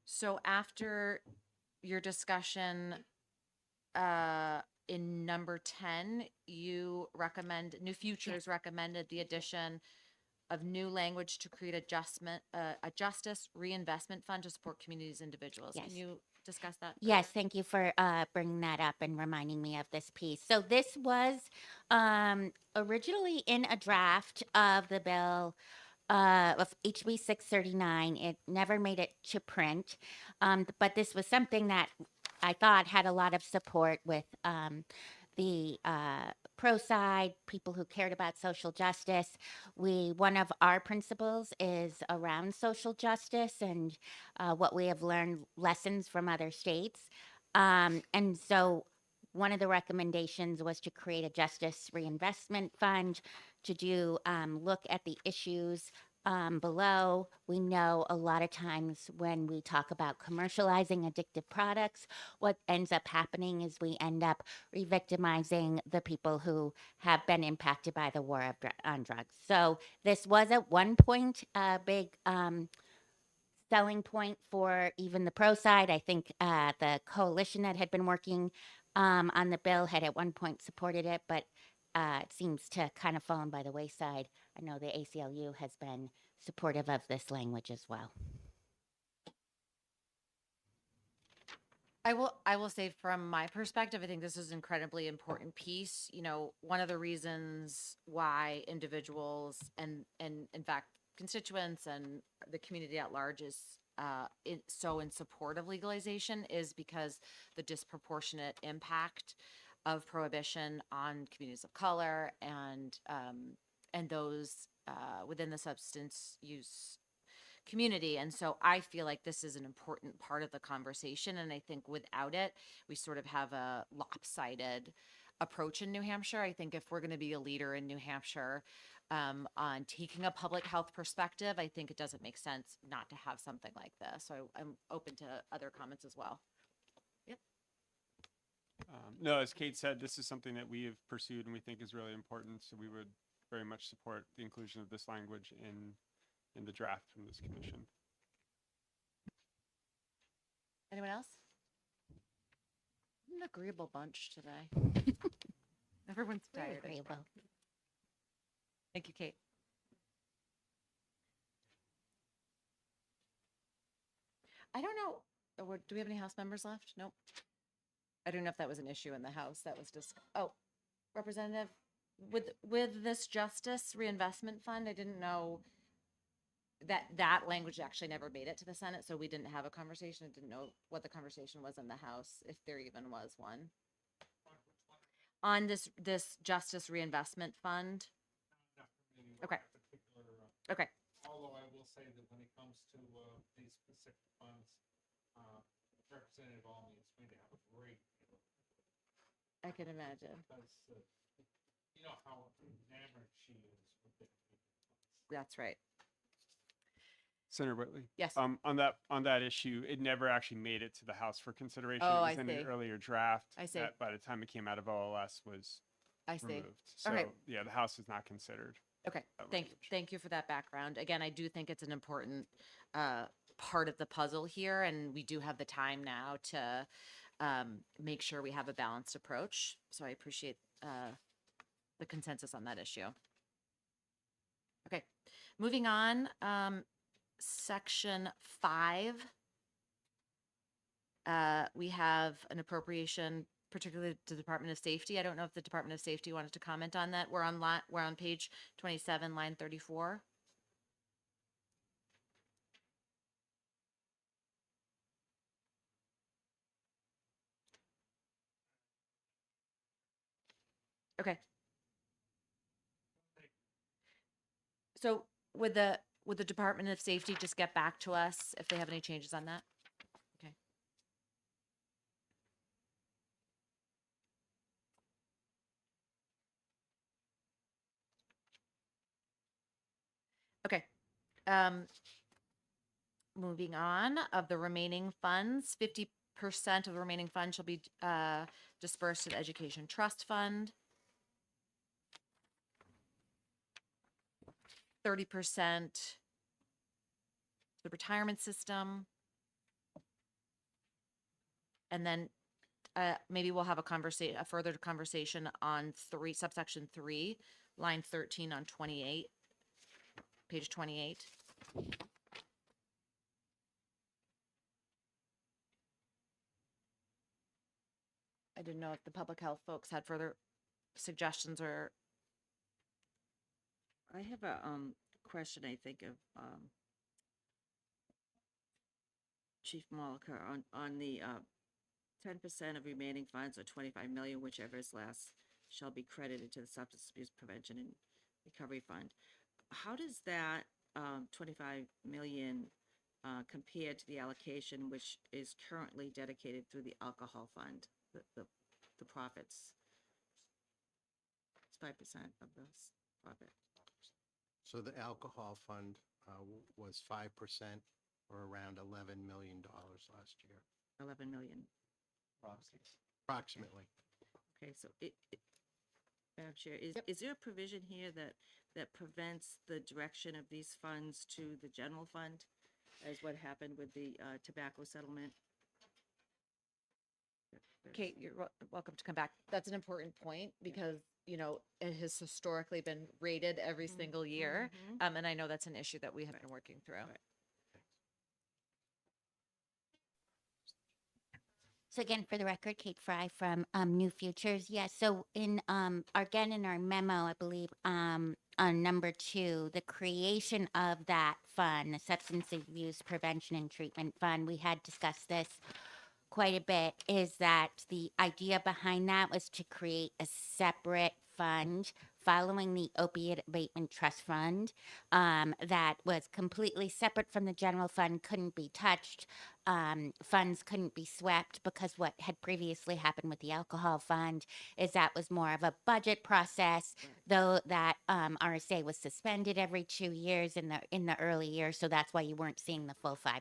So after your discussion in number 10, you recommend, New Futures recommended the addition of new language to create a justice reinvestment fund to support communities and individuals. Yes. Can you discuss that? Yes, thank you for bringing that up and reminding me of this piece. So this was originally in a draft of the bill of HB 639. It never made it to print, but this was something that I thought had a lot of support with the pro side, people who cared about social justice. One of our principles is around social justice and what we have learned lessons from other states. And so one of the recommendations was to create a justice reinvestment fund to do look at the issues below. We know a lot of times when we talk about commercializing addictive products, what ends up happening is we end up re-victimizing the people who have been impacted by the war on drugs. So this was at one point a big selling point for even the pro side. I think the coalition that had been working on the bill had at one point supported it, but it seems to kind of fallen by the wayside. I know the ACLU has been supportive of this language as well. I will say from my perspective, I think this is an incredibly important piece. You know, one of the reasons why individuals and in fact constituents and the community at large is so in support of legalization is because the disproportionate impact of prohibition on communities of color and those within the substance use community. And so I feel like this is an important part of the conversation. And I think without it, we sort of have a lopsided approach in New Hampshire. I think if we're going to be a leader in New Hampshire on taking a public health perspective, I think it doesn't make sense not to have something like this. So I'm open to other comments as well. Yep. No, as Kate said, this is something that we have pursued and we think is really important. So we would very much support the inclusion of this language in the draft from this commission. Anyone else? An agreeable bunch today. Everyone's Very tired. agreeable. Thank you, Kate. I don't know. Do we have any House members left? Nope. I don't know if that was an issue in the House. That was just, Representative, with this Justice Reinvestment Fund, I didn't know that language actually never made it to the Senate, so we didn't have a conversation. I didn't know what the conversation was in the House, if there even was one. On this Justice Reinvestment Fund? Okay. Okay. Although I will say that when it comes to these specific funds, Representative Almy is going to have a great deal. I can imagine. Because you know how enamored she is with it. That's right. Senator Whitley. Yes. On that issue, it never actually made it to the House for consideration. Oh, it was I in see. an earlier draft. I see. That by the time it came out of OLS was I see. removed. So Okay. yeah, the House is not considered. Okay, that thank language. you for that background. Again, I do think it's an important part of the puzzle here, and we do have the time now to make sure we have a balanced approach. So I appreciate the consensus on that issue. Okay, moving on. Section 5. We have an appropriation particularly to the Department of Safety. I don't know if the Department of Safety wanted to comment on that. We're on page 27, line 34. Okay. So would the Department of Safety just get back to us if they have any changes on that? Okay. Okay. Moving on, of the remaining funds, 50% of the remaining funds shall be dispersed to the Education Trust Fund. 30% the retirement system. And then maybe we'll have a further conversation on subsection 3, line 13 on 28, page 28. I didn't know if the public health folks had further suggestions or. I have a question, I think, of Chief Malika on the 10% of remaining funds or 25 million, whichever is less, shall be credited to the Substance Abuse Prevention and Recovery Fund. How does that 25 million compare to the allocation which is currently dedicated through the alcohol fund, the profits? It's 5% of the profit. So the alcohol fund was 5% or around $11 million last year, 11 million. approximately. Okay, so Madam Chair, is there a provision here that prevents the direction of these funds to the general fund, as what happened with the tobacco settlement? Kate, you're welcome to come back. That's an important point because, you know, it has historically been rated every single year. And I know that's an issue that we have been working through. So again, for the record, Kate Fry from New Futures. Yes. So in again in our memo, I believe on number 2, the creation of that fund, the Substance Abuse Prevention and Treatment Fund, we had discussed this quite a bit. Is that the idea behind that was to create a separate fund following the Opiate Abatement Trust Fund that was completely separate from the general fund, couldn't be touched. Funds couldn't be swept because what had previously happened with the alcohol fund is that was more of a budget process, though that RSA was suspended every 2 years in the early years, so that's why you weren't seeing the full 5%.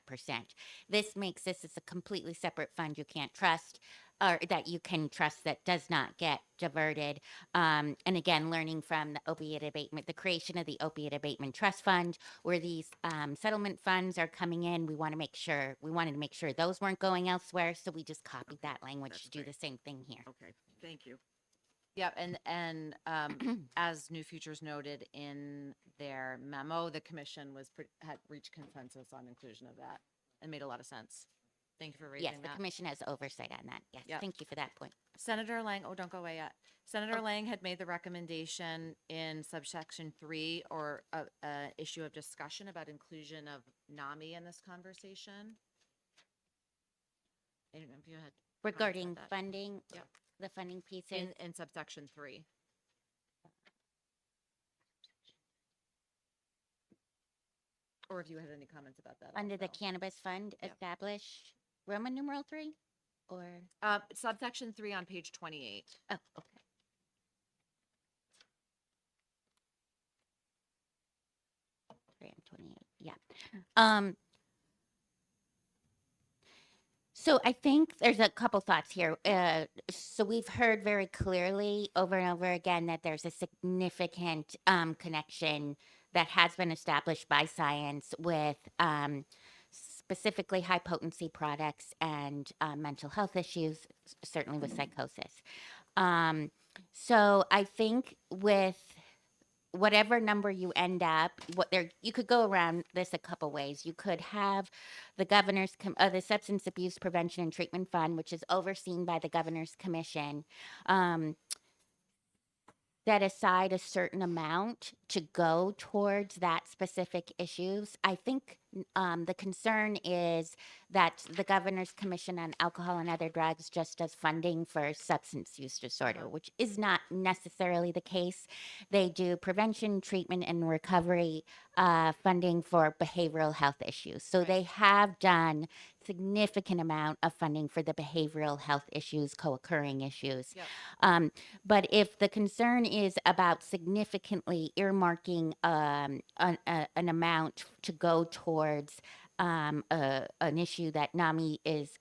This makes this as a completely separate fund you can't trust, or that you can trust, that does not get diverted. And again, learning from the opiate abatement, the creation of the Opiate Abatement Trust Fund, where these settlement funds are coming in, we wanted to make sure those weren't going elsewhere, so we just copied that language That's to do the same thing here. Okay, thank you. Yeah, and as New Futures noted in their memo, the commission had reached consensus on inclusion of that and made a lot of sense. Thank you for raising Yes, that. the commission has oversight on that. Yes, Yep. thank you for that point. Senator Lang, oh, don't go away yet. Senator Lang had made the recommendation in subsection 3 or a issue of discussion about inclusion of NAMI in this conversation. I don't know if you had comments about Regarding that. funding, Yep. the funding pieces. In subsection 3. Or if you had any comments about that. Under the also. cannabis fund Yep. establish Roman numeral 3 or Subsection 3 on page 28. oh, okay. Three and 28. Yeah. So I think there's a couple thoughts here. So we've heard very clearly over and over again that there's a significant connection that has been established by science with specifically high potency products and mental health issues, certainly with psychosis. So I think with whatever number you end up, you could go around this a couple ways. You could have the the Substance Abuse Prevention and Treatment Fund, which is overseen by the Governor's Commission, set aside a certain amount to go towards that specific issues. I think the concern is that the Governor's Commission on Alcohol and Other Drugs just does funding for substance use disorder, which is not necessarily the case. They do prevention, treatment, and recovery funding for behavioral health issues. So they have done significant amount of funding for the behavioral health issues, co-occurring issues. Yep. But if the concern is about significantly earmarking an amount to go towards an issue that NAMI is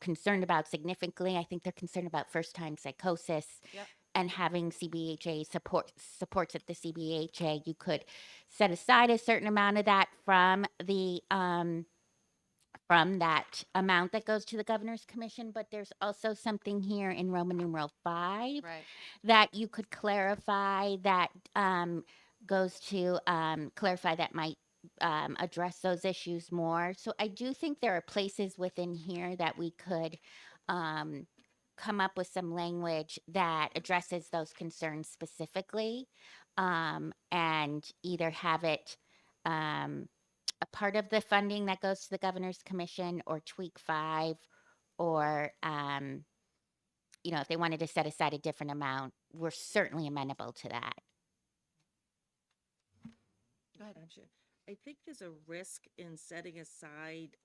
concerned about significantly, I think they're concerned about first-time psychosis. Yep. And having CBHA supports at the CBHA, you could set aside a certain amount of that from that amount that goes to the Governor's Commission, but there's also something here in Roman numeral 5 Right. that you could clarify that goes to clarify that might address those issues more. So I do think there are places within here that we could come up with some language that addresses those concerns specifically, and either have it a part of the funding that goes to the Governor's Commission or tweak 5 or, if they wanted to set aside a different amount, we're certainly amenable to that. Go ahead. I'm sure. I think there's a risk in setting aside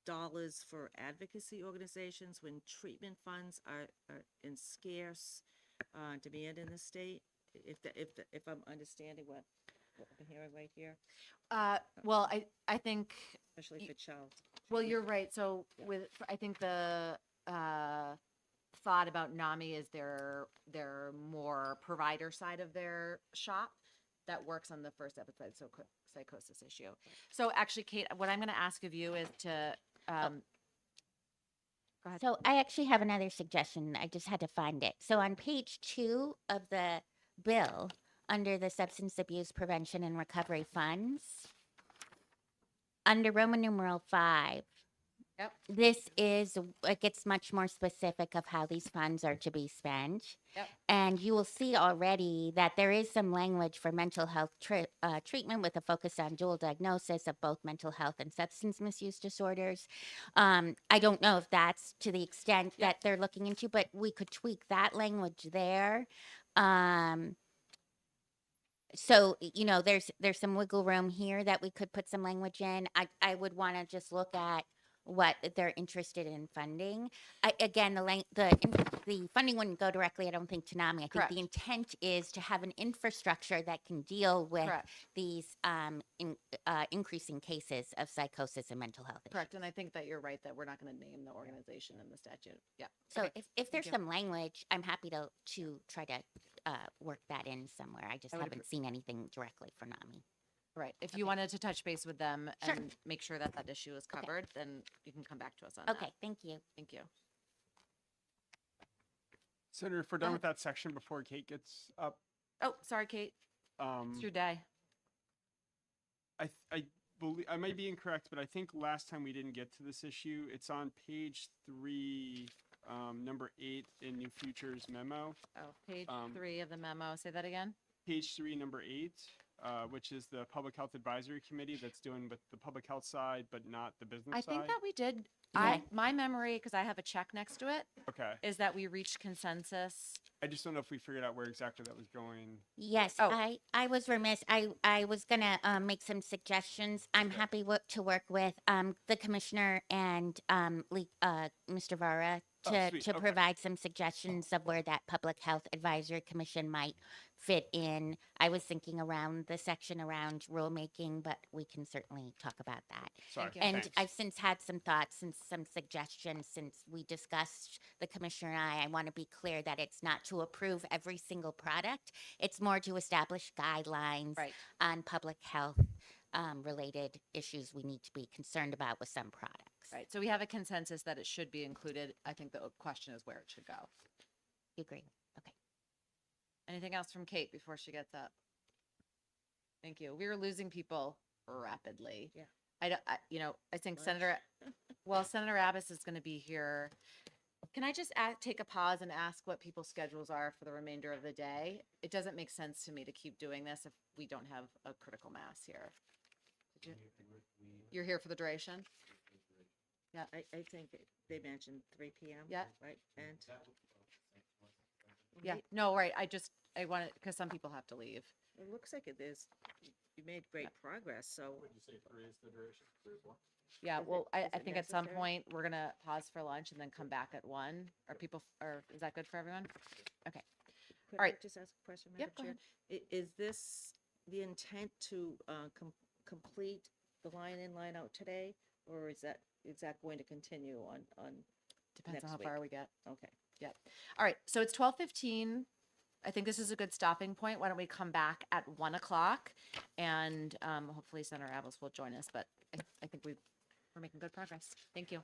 dollars for advocacy organizations when treatment funds are in scarce demand in the state. If I'm understanding what I'm hearing right here, Well, I think, especially for child. well, you're right. So I think the thought about NAMI is their more provider side of their shop that works on the first episode, so psychosis issue. So actually, Kate, what I'm going to ask of you is to, go ahead. So I actually have another suggestion. I just had to find it. So on page 2 of the bill, under the Substance Abuse Prevention and Recovery Funds, under Roman numeral 5, Yep. this is, it gets much more specific of how these funds are to be spent. Yep. And you will see already that there is some language for mental health treatment with a focus on dual diagnosis of both mental health and substance misuse disorders. I don't know if that's to the extent that they're looking into, but we could tweak that language there. So, there's some wiggle room here that we could put some language in. I would want to just look at what they're interested in funding. Again, the funding wouldn't go directly, I don't think, to NAMI. I think Correct. the intent is to have an infrastructure that can deal with Correct. these increasing cases of psychosis and mental health issues. Correct, and I think that you're right that we're not going to name the organization in the statute. Yeah. So Okay. if there's you. some language, I'm happy to try to work that in somewhere. I just I would haven't seen anything directly for NAMI. Right. If you wanted to touch base with them Sure. and make sure that that issue is covered, then you can come back to us on that. Okay, thank you. Thank you. Senator, if we're done with that section before Kate gets up, Oh, sorry, Kate. It's your day. I believe, I might be incorrect, but I think last time we didn't get to this issue. It's on page 3, number 8 in New Futures memo. Oh, page Um, 3 of the memo. Say that again. Page 3, number 8, which is the Public Health Advisory Committee that's doing with the public health side, but not the business I side. think that we did. Yeah. My memory, because I have a check next to it, Okay. is that we reached consensus. I just don't know if we figured out where exactly that was going. Yes, Oh. I was remiss. I was gonna make some suggestions. I'm happy to work with the commissioner and Mr. Vara Oh, to sweet. to Okay. provide some suggestions of where that Public Health Advisory Commission might fit in. I was thinking around the section around rulemaking, but we can certainly talk about that. Sorry. Thank you. And thanks. I've since had some thoughts and some suggestions since we discussed, the commissioner and I want to be clear that it's not to approve every single product. It's more to establish guidelines Right. on public health related issues we need to be concerned about with some products. Right. So we have a consensus that it should be included. I think the question is where it should go. You agree? Okay. Anything else from Kate before she gets up? Thank you. We are losing people rapidly. Yeah. I think Senator Abbas is going to be here. Can I just take a pause and ask what people's schedules are for the remainder of the day? It doesn't make sense to me to keep doing this if we don't have a critical mass here. You're here for the duration? Yeah. I think they mentioned 3 p.m. Yeah. Right. And Yeah. No, right. I want it because some people have to leave. it looks like you made great progress. So Would you say 3 is the duration? 3 is 1? Yeah, Is well, it- I is it think at some necessary? point, we're gonna pause for lunch and then come back at 1. Is that good for everyone? Okay. could All right. I just ask a question, Yep, Madam go Chair? Is this the intent to complete the line in, line out today? Or is that going to continue on Depends on next how week? far we get. Okay. Yep. All right, so it's 12:15. I think this is a good stopping point. Why don't we come back at 1 o'clock? And hopefully Senator Abbas will join us, but I think we're making good progress. Thank you.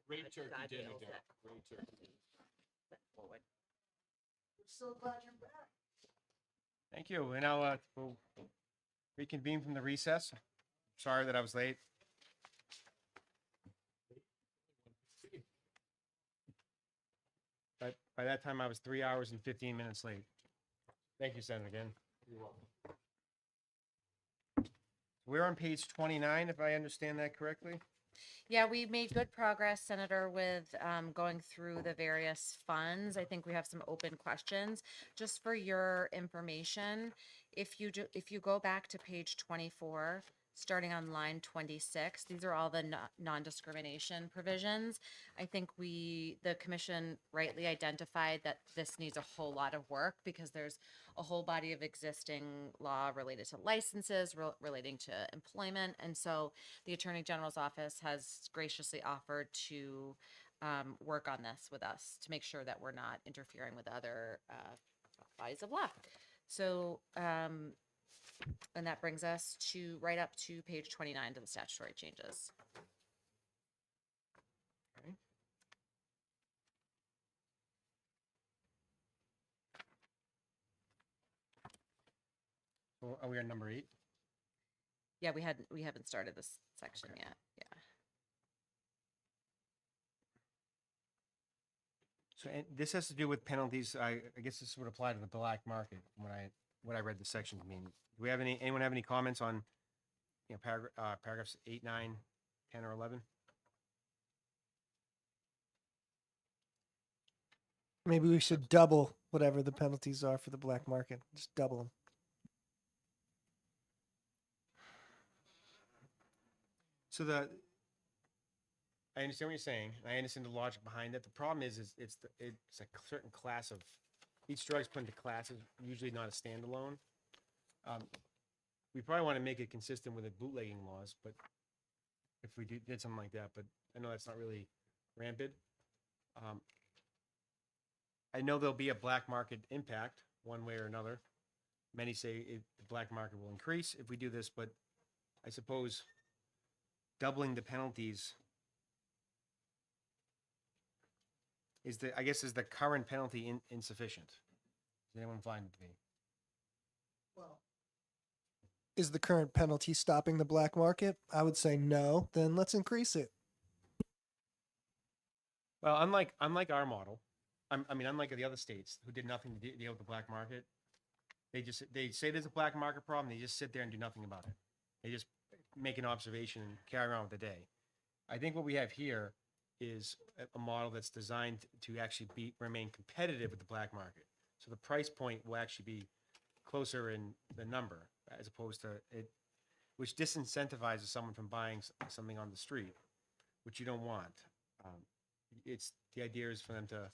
Great turkey God dinner, feels Joe. it. Great turkey. Forward. So glad you're back. Thank you. And now we'll reconvene from the recess. Sorry that I was late. But by that time, I was 3 hours and 15 minutes late. Thank you, Senator, again. You're welcome. We're on page 29, if I understand that correctly. Yeah, we made good progress, Senator, with going through the various funds. I think we have some open questions. Just for your information, if you go back to page 24, starting on line 26, these are all the non-discrimination provisions. I think the commission rightly identified that this needs a whole lot of work because there's a whole body of existing law related to licenses, relating to employment. And so the Attorney General's office has graciously offered to work on this with us to make sure that we're not interfering with other bodies of law. So, and that brings us to right up to page 29 to the statutory changes. Okay. So are we on number 8? Yeah, we haven't started this section yet. Yeah. So and this has to do with penalties. I guess this would apply to the black market when I read the sections. I mean, do we have anyone have any comments on paragraphs 8, 9, 10, or 11? Maybe we should double whatever the penalties are for the black market. Just double them. So I understand what you're saying. And I understand the logic behind it. The problem is it's a certain class of each drug's put into classes, usually not a standalone. We probably want to make it consistent with the bootlegging laws, but if we did something like that, but I know that's not really rampant. I know there'll be a black market impact one way or another. Many say the black market will increase if we do this, but I suppose doubling the penalties is the current penalty insufficient? Does anyone find it to be? Well, is the current penalty stopping the black market? I would say no. Then let's increase it. Well, unlike our model, unlike the other states who did nothing to deal with the black market, they say there's a black market problem. They just sit there and do nothing about it. They just make an observation and carry on with the day. I think what we have here is a model that's designed to actually remain competitive with the black market. So the price point will actually be closer in the number as opposed to it, which disincentivizes someone from buying something on the street, which you don't want. The idea is for them to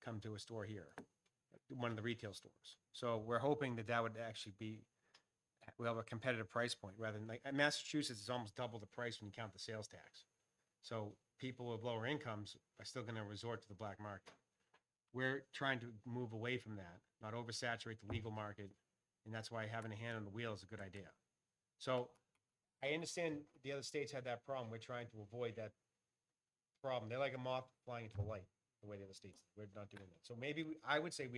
come to a store here, one of the retail stores. So we're hoping that would actually we'll have a competitive price point rather than Massachusetts is almost double the price when you count the sales tax. So people with lower incomes are still going to resort to the black market. We're trying to move away from that, not oversaturate the legal market, and that's why having a hand on the wheel is a good idea. So I understand the other states had that problem. We're trying to avoid that problem. They're like a moth flying into a light, the way the other states. We're not doing that. So maybe I would say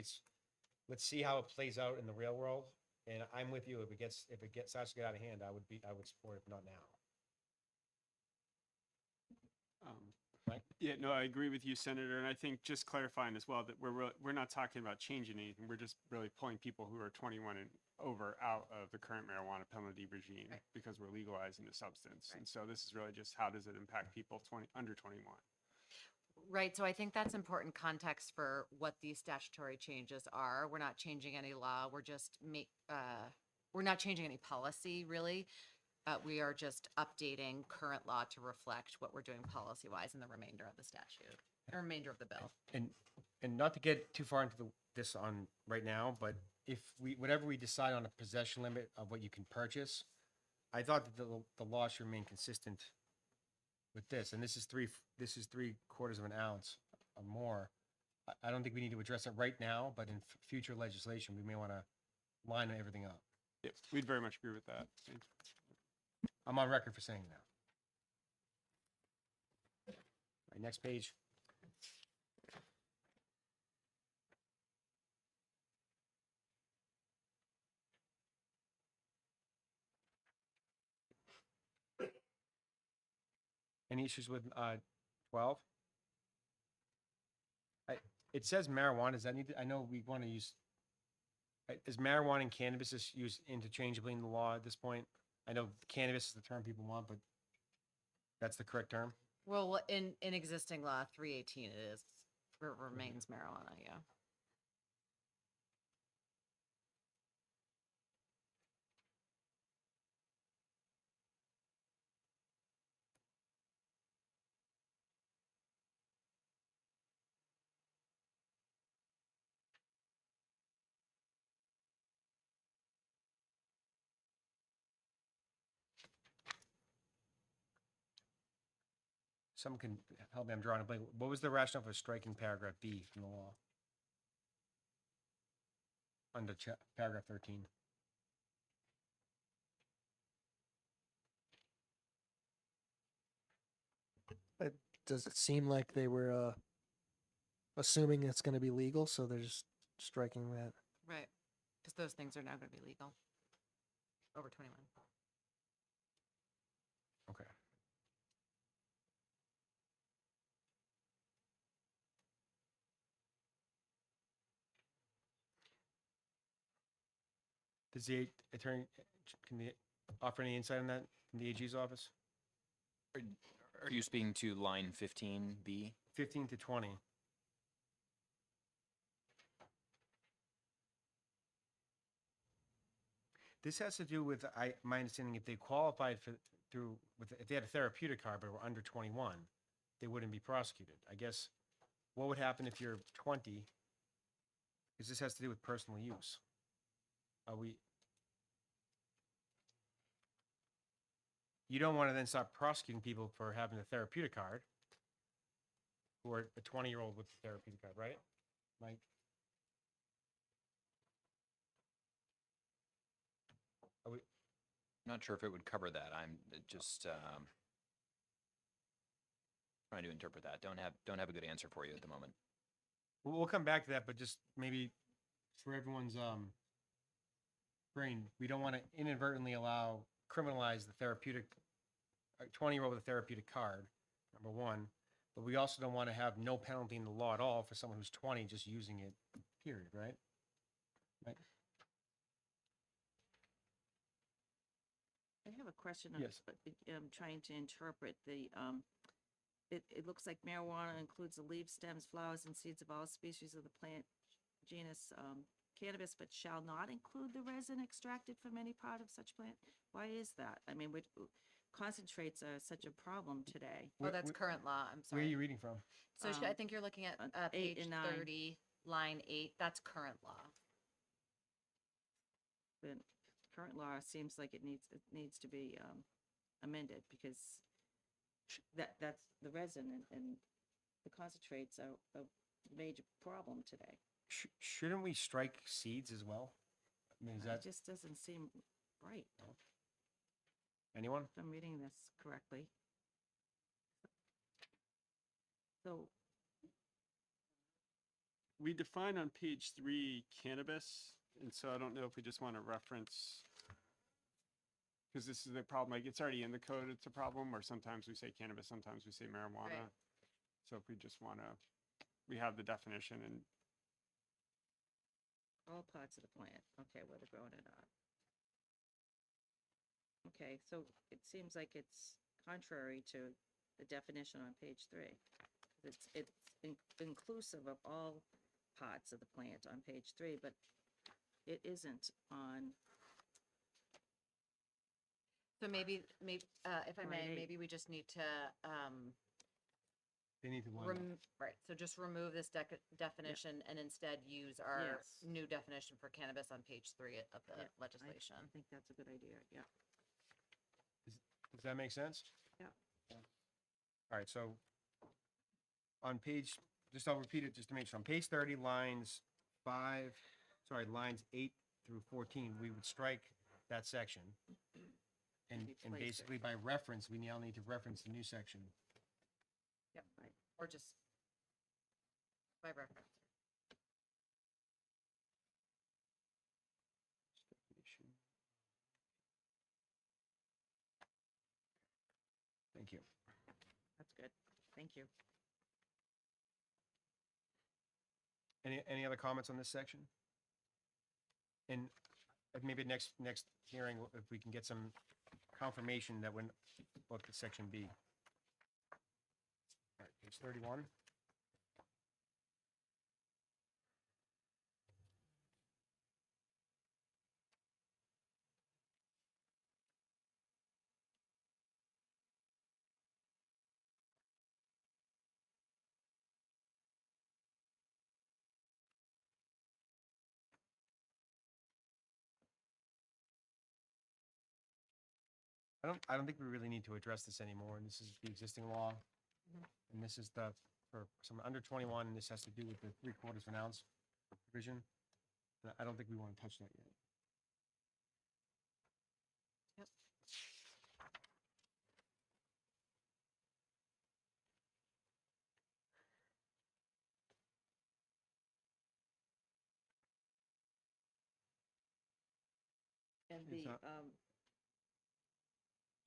let's see how it plays out in the real world. And I'm with you. If it starts to get out of hand, I would support it, if not now. Mike? Yeah, no, I agree with you, Senator, and I think just clarifying as well that we're not talking about changing anything. We're just really pulling people who are 21 and over out of the current marijuana penalty regime because we're legalizing the substance. And so this is really just how does it impact people under 21. Right. So I think that's important context for what these statutory changes are. We're not changing any law. We're just we're not changing any policy really. We are just updating current law to reflect what we're doing policy-wise in the remainder of the statute, or remainder of the bill. And not to get too far into this on right now, but if whatever we decide on a possession limit of what you can purchase, I thought that the law should remain consistent with this, and this is 3/4 of an ounce or more. I don't think we need to address it right now, but in future legislation, we may want to line everything up. Yeah, we'd very much agree with that. Thank you. I'm on record for saying that. right, next page. Any issues with 12? It says marijuana. Does that need to, I know we want to use, is marijuana and cannabis is used interchangeably in the law at this point? I know cannabis is the term people want, but that's the correct term? Well, in existing law, 318 it is, it remains marijuana, yeah. Someone can help me, I'm drawing a blank. What was the rationale for striking paragraph B from the law? Under paragraph 13. Does it seem like they were assuming it's going to be legal, so they're just striking that? Right, because those things are now going to be legal. Over 21. Okay. Does the attorney, can they offer any insight on that from the AG's office? Are you speaking to line 15B? 15 to 20. This has to do with, my understanding, if they qualified for, if they had a therapeutic card but were under 21, they wouldn't be prosecuted. I guess, what would happen if you're 20? Because this has to do with personal use. You don't want to then start prosecuting people for having a therapeutic card who are a 20-year-old with a therapeutic card, right? Mike? Not sure if it would cover that. I'm just trying to interpret that. Don't have a good answer for you at the moment. We'll come back to that, but just maybe for everyone's brain, we don't want to inadvertently criminalize the therapeutic, 20-year-old with a therapeutic card, number one. But we also don't want to have no penalty in the law at all for someone who's 20 just using it, period, right? Right. I have a question. Yes. I'm trying to interpret the, it looks like marijuana includes the leaves, stems, flowers, and seeds of all species of the plant genus cannabis, but shall not include the resin extracted from any part of such plant. Why is that? I mean, concentrates are such a problem today. Oh, that's current law, I'm Where are sorry. you reading from? So I think you're looking at 8 page and 9. 30, line 8, that's current law. The current law seems like it needs to be amended because that's the resin and the concentrates are a major problem today. Shouldn't we strike seeds as well? I mean, is that It just doesn't seem right. anyone? If I'm reading this correctly. So We define on page 3 cannabis, and so I don't know if we just want to reference, because this is the problem, like it's already in the code, it's a problem, or sometimes we say cannabis, sometimes we say marijuana. Right. So if we just want to, we have the definition and all parts of the plant, okay, whether grown or not. Okay, so it seems like it's contrary to the definition on page 3. It's inclusive of all parts of the plant on page 3, but it isn't on. So maybe, if I may, Line 8. maybe we just need to, They need to line up. right, so just remove this definition and instead use our Yes. new definition for cannabis on page 3 of the Yeah, legislation. I think that's a good idea, yeah. Does that make sense? Yeah. All right, so on page, I'll repeat it just to make sure. On page 30, lines 8 through 14, we would strike that section. And Replace it. basically by reference, we now need to reference the new section. Yep. Right. Or just by reference? Thank you. That's good. Thank you. Any other comments on this section? And maybe next hearing, if we can get some confirmation that when, what the section B. All right, page 31. I don't think we really need to address this anymore, and this is the existing law. And this is for someone under 21, and this has to do with the 3/4 of an ounce provision. And I don't think we want to touch that yet. Yep. And Is the, that-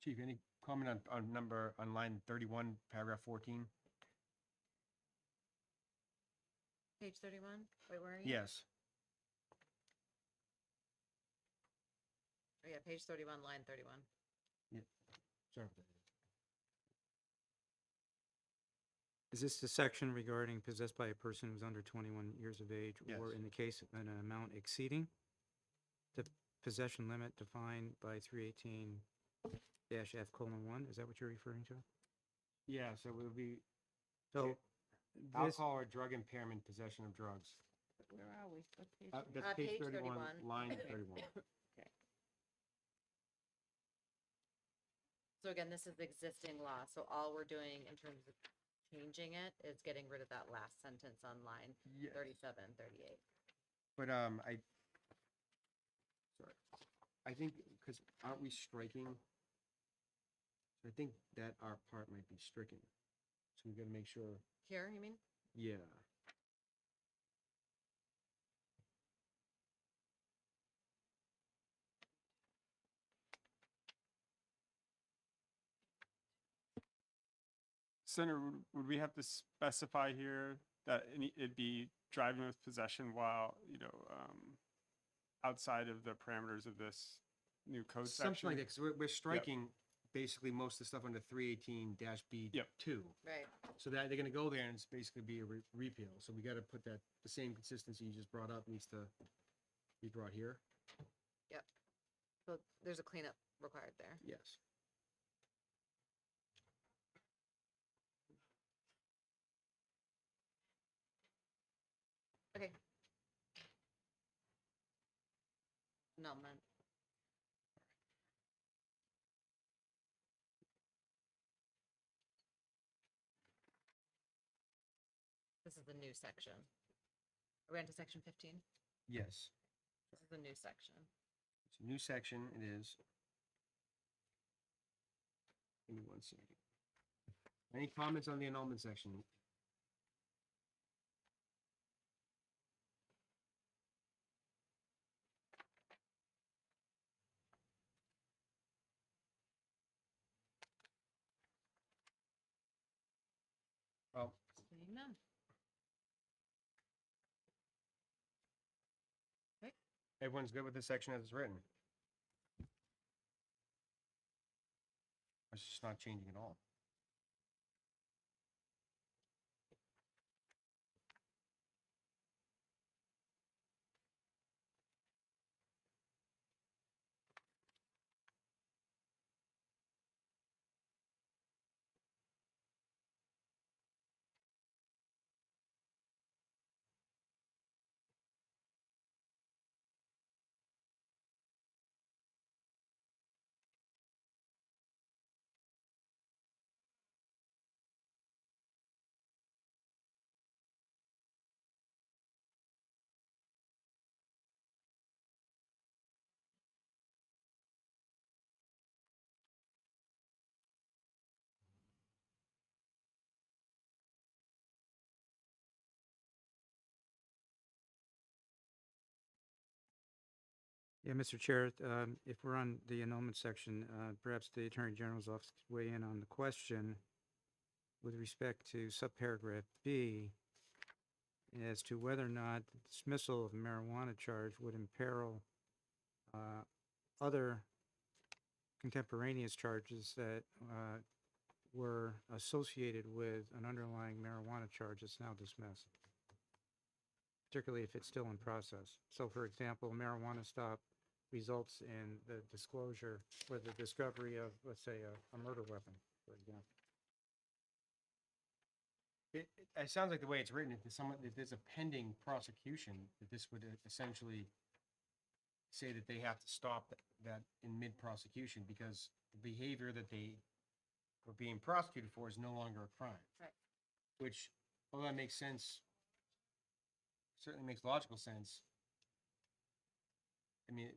Chief, any comment on line 31, paragraph 14? Page 31? Wait, where are you? Yes. Oh, yeah, page 31, line 31. Sorry. Is this the section regarding possessed by a person who's under 21 years of age, or Yes. in the case of an amount exceeding the possession limit defined by 318-F:1? Is that what you're referring to? Yeah, so it would be So this, alcohol or drug impairment, possession of drugs. where are we? What page? That's page Page 31, 31. line 31. Okay. So again, this is existing law, so all we're doing in terms of changing it is getting rid of that last sentence on line Yes. 37, 38. But sorry, I think, because aren't we striking? I think that our part might be stricken. So we gotta make sure, Here, you mean? yeah. Senator, would we have to specify here that it'd be driving with possession while, outside of the parameters of this new code section? Something like that, because we're striking basically most of the stuff under 318-B2. Right. So that they're gonna go there and it's basically be a repeal. So we gotta put that, the same consistency you just brought up needs to be brought here. Yep. So there's a cleanup required there. Yes. Okay. No, man. This is the new section. Are we on to section 15? Yes. This is the new section. It's a new section, it is. Give me 1 second. Any comments on the annulment section? Well, Seeing none. everyone's good with this section as it's written? It's just not changing at all. Yeah, Mr. Chair, if we're on the annulment section, perhaps the Attorney General's office could weigh in on the question with respect to subparagraph B as to whether or not the dismissal of a marijuana charge would imperil other contemporaneous charges that were associated with an underlying marijuana charge that's now dismissed, particularly if it's still in process. So, for example, a marijuana stop results in the disclosure or the discovery of, let's say, a murder weapon, for example. It sounds like the way it's written, if there's a pending prosecution, that this would essentially say that they have to stop that in mid-prosecution because the behavior that they were being prosecuted for is no longer a crime. Right. Which, although that makes sense, certainly makes logical sense. I mean,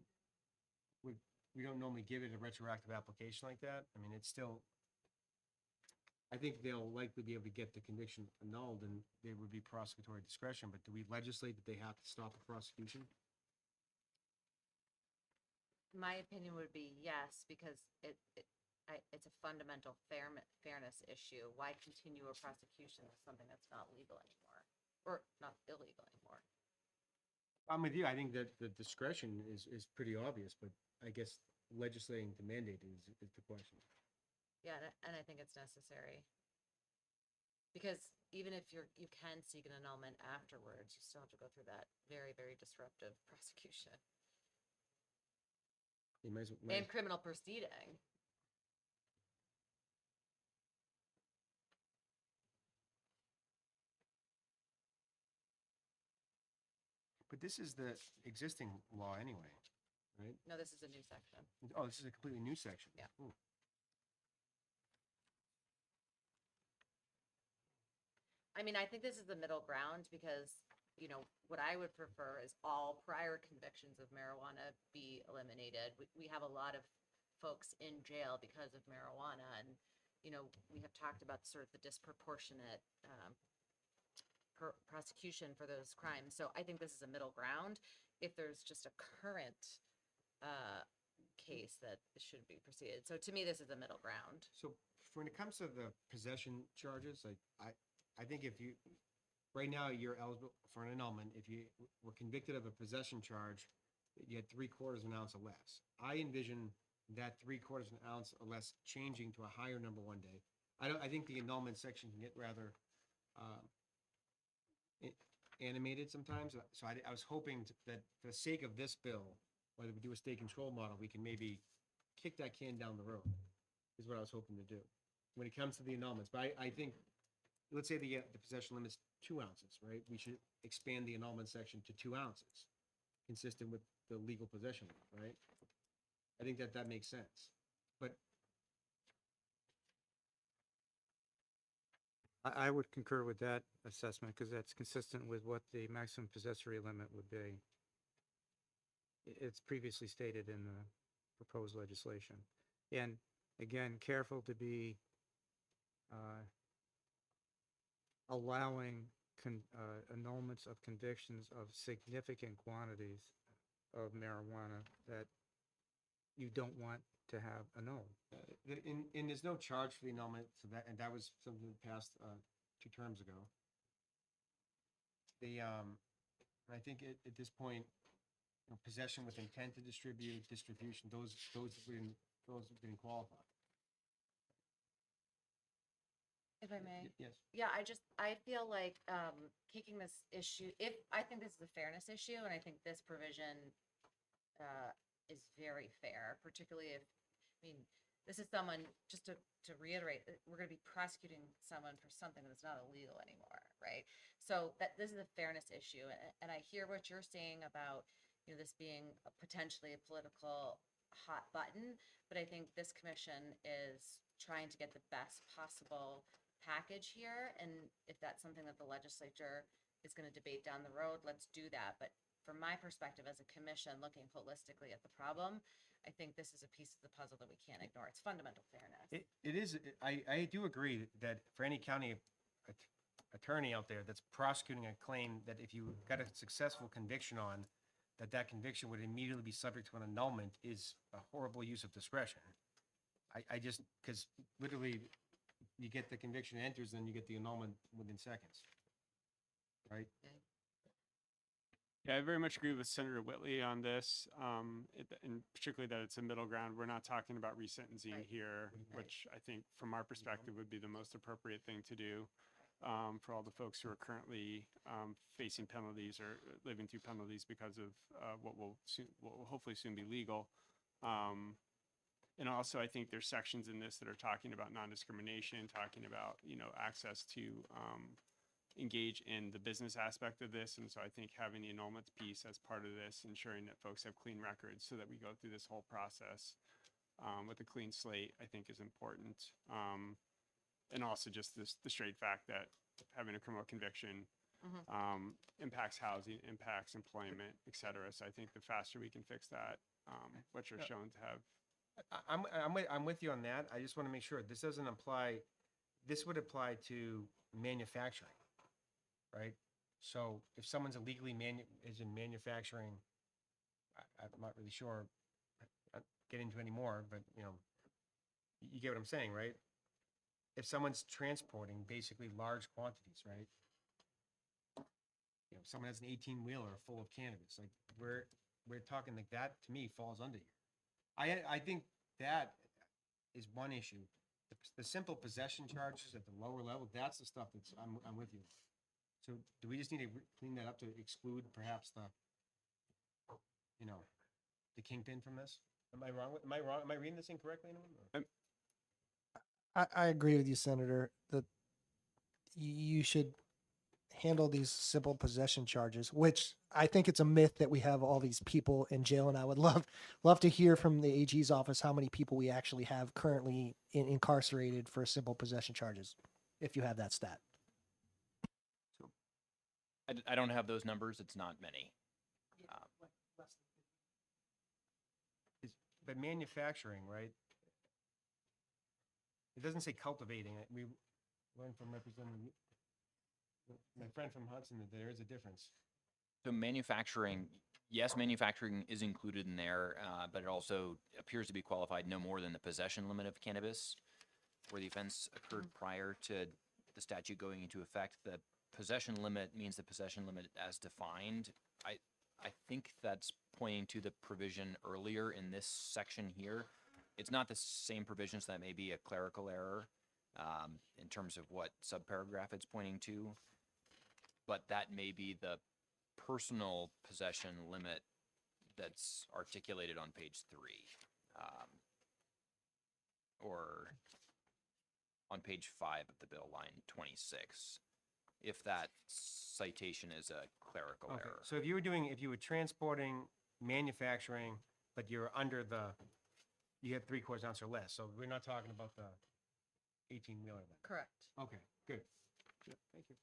we don't normally give it a retroactive application like that. I mean, it's still, I think they'll likely be able to get the conviction annulled and there would be prosecutorial discretion, but do we legislate that they have to stop the prosecution? My opinion would be yes, because it's a fundamental fairness issue. Why continue a prosecution of something that's not legal anymore, or not illegal anymore? I'm with you. I think that the discretion is pretty obvious, but I guess legislating to mandate is the question. Yeah, and I think it's necessary. Because even if you can seek an annulment afterwards, you still have to go through that very, very disruptive prosecution You might as and criminal proceeding. But this is the existing law anyway, right? No, this is a new section. Oh, this is a completely new section. Yeah. Ooh. I mean, I think this is the middle ground because, you know, what I would prefer is all prior convictions of marijuana be eliminated. We have a lot of folks in jail because of marijuana, and, you know, we have talked about sort of the disproportionate prosecution for those crimes. So I think this is a middle ground. If there's just a current case that should be proceeded. So to me, this is a middle ground. So when it comes to the possession charges, like I think if you, right now you're eligible for an annulment, if you were convicted of a possession charge, you had 3/4 of an ounce or less. I envision that 3/4 of an ounce or less changing to a higher number one day. I think the annulment section can get rather animated sometimes. So I was hoping that for the sake of this bill, whether we do a state control model, we can maybe kick that can down the road, is what I was hoping to do when it comes to the annulments. But I think, let's say the possession limit's 2 ounces, right? We should expand the annulment section to 2 ounces, consistent with the legal possession, right? I think that makes sense. But I would concur with that assessment because that's consistent with what the maximum possessory limit would be. It's previously stated in the proposed legislation. And again, careful to be allowing annulments of convictions of significant quantities of marijuana that you don't want to have annulled. and there's no charge for the annulment, so that was something that passed 2 terms ago. I think at this point, you know, possession with intent to distribute, distribution, those have been qualified. If I may. Yes. Yeah, I feel like kicking this issue, I think this is a fairness issue, and I think this provision is very fair, particularly if, I mean, this is someone, just to reiterate, we're going to be prosecuting someone for something that's not illegal anymore, right? So this is a fairness issue, and I hear what you're saying about, you know, this being potentially a political hot button, but I think this commission is trying to get the best possible package here, and if that's something that the legislature is going to debate down the road, let's do that. But from my perspective as a commission, looking holistically at the problem, I think this is a piece of the puzzle that we can't ignore. It's fundamental fairness. It is, I do agree that for any county attorney out there that's prosecuting a claim that if you got a successful conviction on, that conviction would immediately be subject to an annulment is a horrible use of discretion. I just, because literally, you get the conviction enters, then you get the annulment within seconds. Right? Yeah, I very much agree with Senator Whitley on this, and particularly that it's a middle ground. We're not talking about resentencing Right. here, which I think from our perspective would be the most appropriate thing to do for all the folks who are currently facing penalties or living through penalties because of what will hopefully soon be legal. And also, I think there's sections in this that are talking about non-discrimination, talking about, access to engage in the business aspect of this. And so I think having the annulments piece as part of this, ensuring that folks have clean records so that we go through this whole process with a clean slate, I think is important. And also just the straight fact that having a criminal conviction impacts housing, impacts employment, et cetera. So I think the faster we can fix that, which are shown to have. I'm with you on that. I just want to make sure this doesn't apply. This would apply to manufacturing, right? So if someone's illegally is in manufacturing, I'm not really sure. I don't get into any more, but you get what I'm saying, right? If someone's transporting basically large quantities, right? Someone has an 18-wheeler full of cannabis, like we're talking like that. To me, falls under here. I think that is one issue. The simple possession charges at the lower level, that's the stuff that's I'm with you. So do we just need to clean that up to exclude perhaps the kingpin from this? Am I wrong? Am I wrong? Am I reading this incorrectly? Anyone? I agree with you, Senator, that you should handle these simple possession charges, which I think it's a myth that we have all these people in jail. And I would love to hear from the AG's office how many people we actually have currently incarcerated for simple possession charges, if you have that stat. I don't have those numbers. It's not many. But manufacturing, right? It doesn't say cultivating. We learned from representative, my friend from Hudson, that there is a difference. So manufacturing, yes, manufacturing is included in there, but it also appears to be qualified no more than the possession limit of cannabis, where the offense occurred prior to the statute going into effect. The possession limit means the possession limit as defined. I think that's pointing to the provision earlier in this section here. It's not the same provision, so that may be a clerical error in terms of what subparagraph it's pointing to. But that may be the personal possession limit that's articulated on page 3. Or on page 5 of the bill, line 26, if that citation is a clerical error. So if you were transporting, manufacturing, but you're under you have 3/4 ounce or less. So we're not talking about the 18-wheeler then. Correct. Okay, good. Thank you.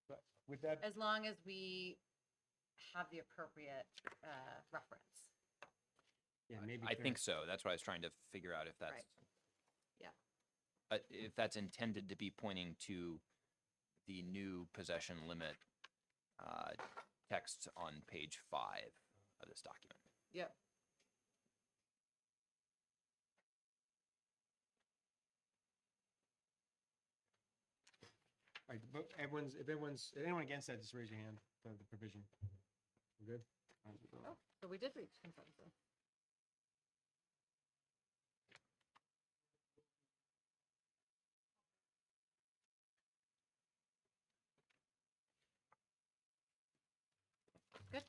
But with that, As long as we have the appropriate reference. yeah, maybe. I think so. That's what I was trying to figure out if that's. Right. Yeah. If that's intended to be pointing to the new possession limit text on page 5 of this document. Yep. All right, but if anyone against that, just raise your hand for the provision. We're good? All right, Oh, so we did reach consensus. Good.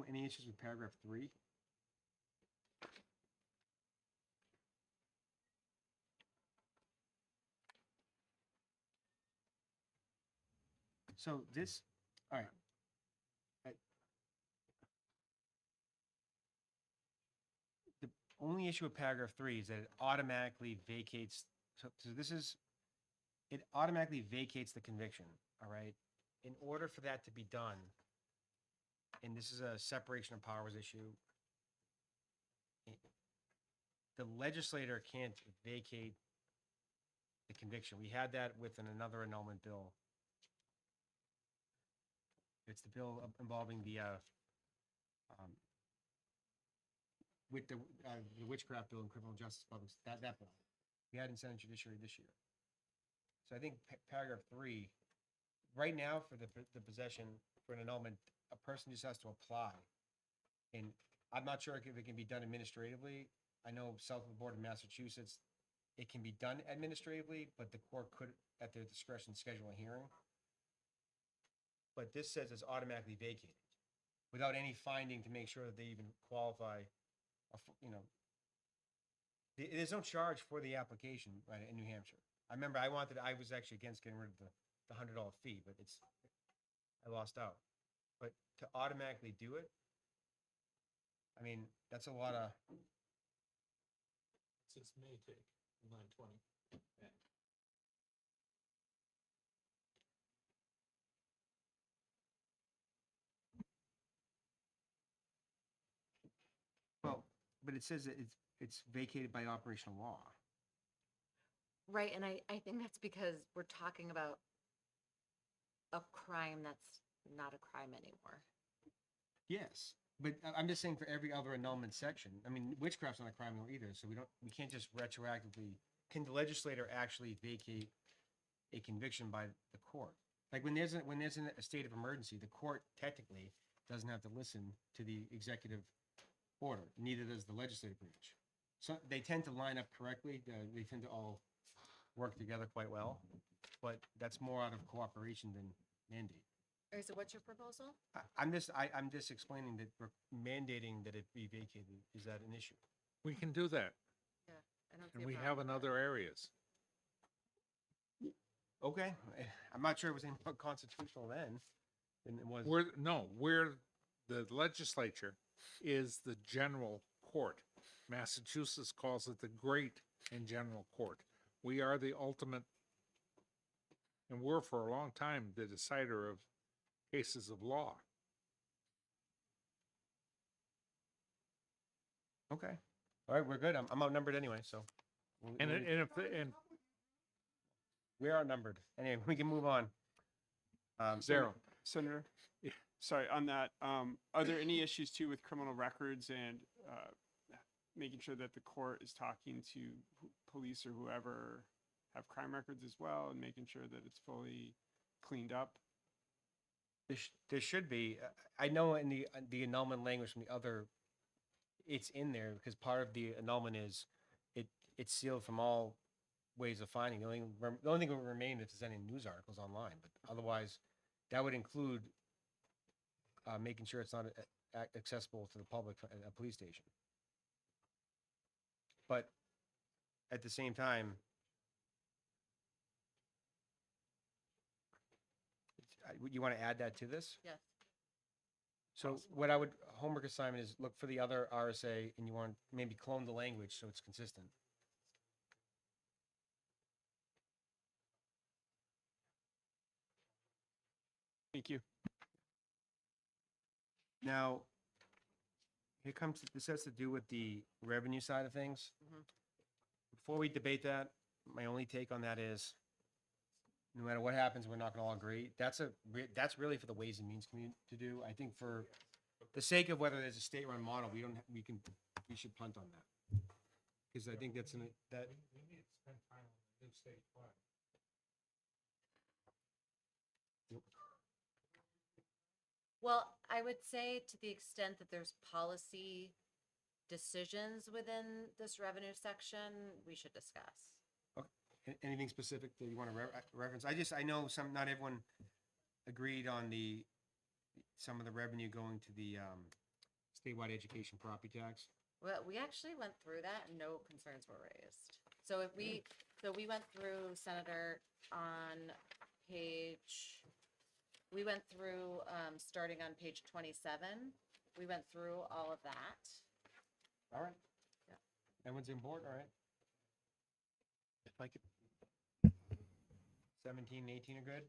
Any issues with paragraph 3? So this, all right. The only issue with paragraph 3 is that it automatically vacates. So it automatically vacates the conviction. All right. In order for that to be done, and this is a separation of powers issue, the legislator can't vacate the conviction. We had that with another annulment bill. It's the bill involving the, with the witchcraft bill and criminal justice publics, that bill. We had in Senate Judiciary this year. So I think paragraph 3, right now for the possession for an annulment, a person just has to apply. And I'm not sure if it can be done administratively. I know south of the border in Massachusetts, it can be done administratively, but the court could, at their discretion, schedule a hearing. But this says it's automatically vacated without any finding to make sure that they even qualify, you know. There's no charge for the application, right, in New Hampshire. I remember I was actually against getting rid of the $100 fee, but I lost out. But to automatically do it, I mean, that's a lot of. Since May take 9/20. Yeah. Well, but it says that it's vacated by operational law. Right, and I think that's because we're talking about a crime that's not a crime anymore. Yes, but I'm just saying for every other annulment section. I mean, witchcraft's not a crime either, so we can't just retroactively. Can the legislator actually vacate a conviction by the court? Like when there's a state of emergency, the court technically doesn't have to listen to the executive order. Neither does the legislative branch. So they tend to line up correctly. They tend to all work together quite well, but that's more out of cooperation than mandate. All right, so what's your proposal? I'm just explaining that we're mandating that it be vacated. Is that an issue? We can do that, Yeah, I don't see and a we problem have with in that. other areas. Okay, I'm not sure it was any more constitutional then than it was. We're the legislature is the general court. Massachusetts calls it the great and general court. We are the ultimate, and we're for a long time the decider of cases of law. Okay, all right, we're good. I'm outnumbered anyway, so. We're outnumbered. Anyway, we can move on. Zero. Senator, sorry, on that, are there any issues too with criminal records and making sure that the court is talking to police or whoever have crime records as well and making sure that it's fully cleaned up? There should be. I know in the annulment language from the other, it's in there because part of the annulment is it's sealed from all ways of finding. The only thing that would remain if there's any news articles online, but otherwise, that would include making sure it's not accessible to the public at a police station. But at the same time, you want to add that to this? Yes. So what I would, homework assignment is look for the other RSA and you want maybe clone the language so it's consistent. Thank you. Now, this has to do with the revenue side of things. Mhm. Before we debate that, my only take on that is, no matter what happens, we're not gonna all agree. That's really for the Ways and Means community to do. I think for the sake of whether there's a state-run model, we should punt on that. Because I think that's that. We need to spend time on the new state flag. Well, I would say to the extent that there's policy decisions within this revenue section, we should discuss. Anything specific that you want to reference? I know not everyone agreed on some of the revenue going to the statewide education property tax. Well, we actually went through that and no concerns were raised. So we went through, Senator, on we went through, starting on page 27, we went through all of that. All right. Yeah. Everyone's on board, all right? If I could, 17 and 18 are good?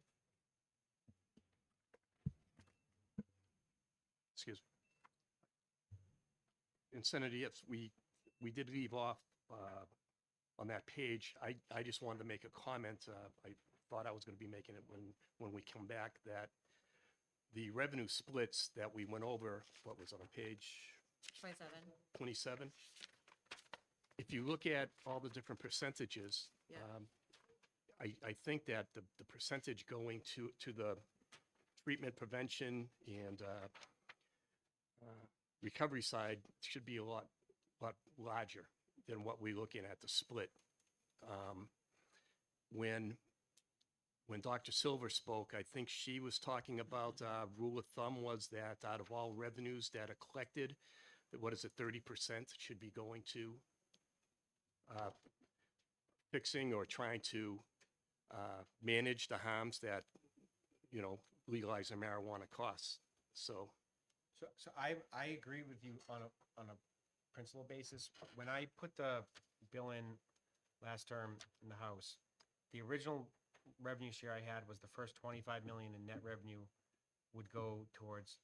excuse me. And Senator, yes, we did leave off on that page, I just wanted to make a comment. I thought I was going to be making it when we come back, that the revenue splits that we went over, what was on page 27. 27? If you look at all the different percentages, Yeah. I think that the percentage going to the treatment prevention and recovery side should be a lot larger than what we're looking at the split. When Dr. Silver spoke, I think she was talking about, rule of thumb was that out of all revenues that are collected, that what is it, 30% should be going to fixing or trying to manage the harms that, legalizing marijuana costs. So, So I agree with you on a principal basis. When I put the bill in last term in the House, the original revenue share I had was the first 25 million in net revenue would go towards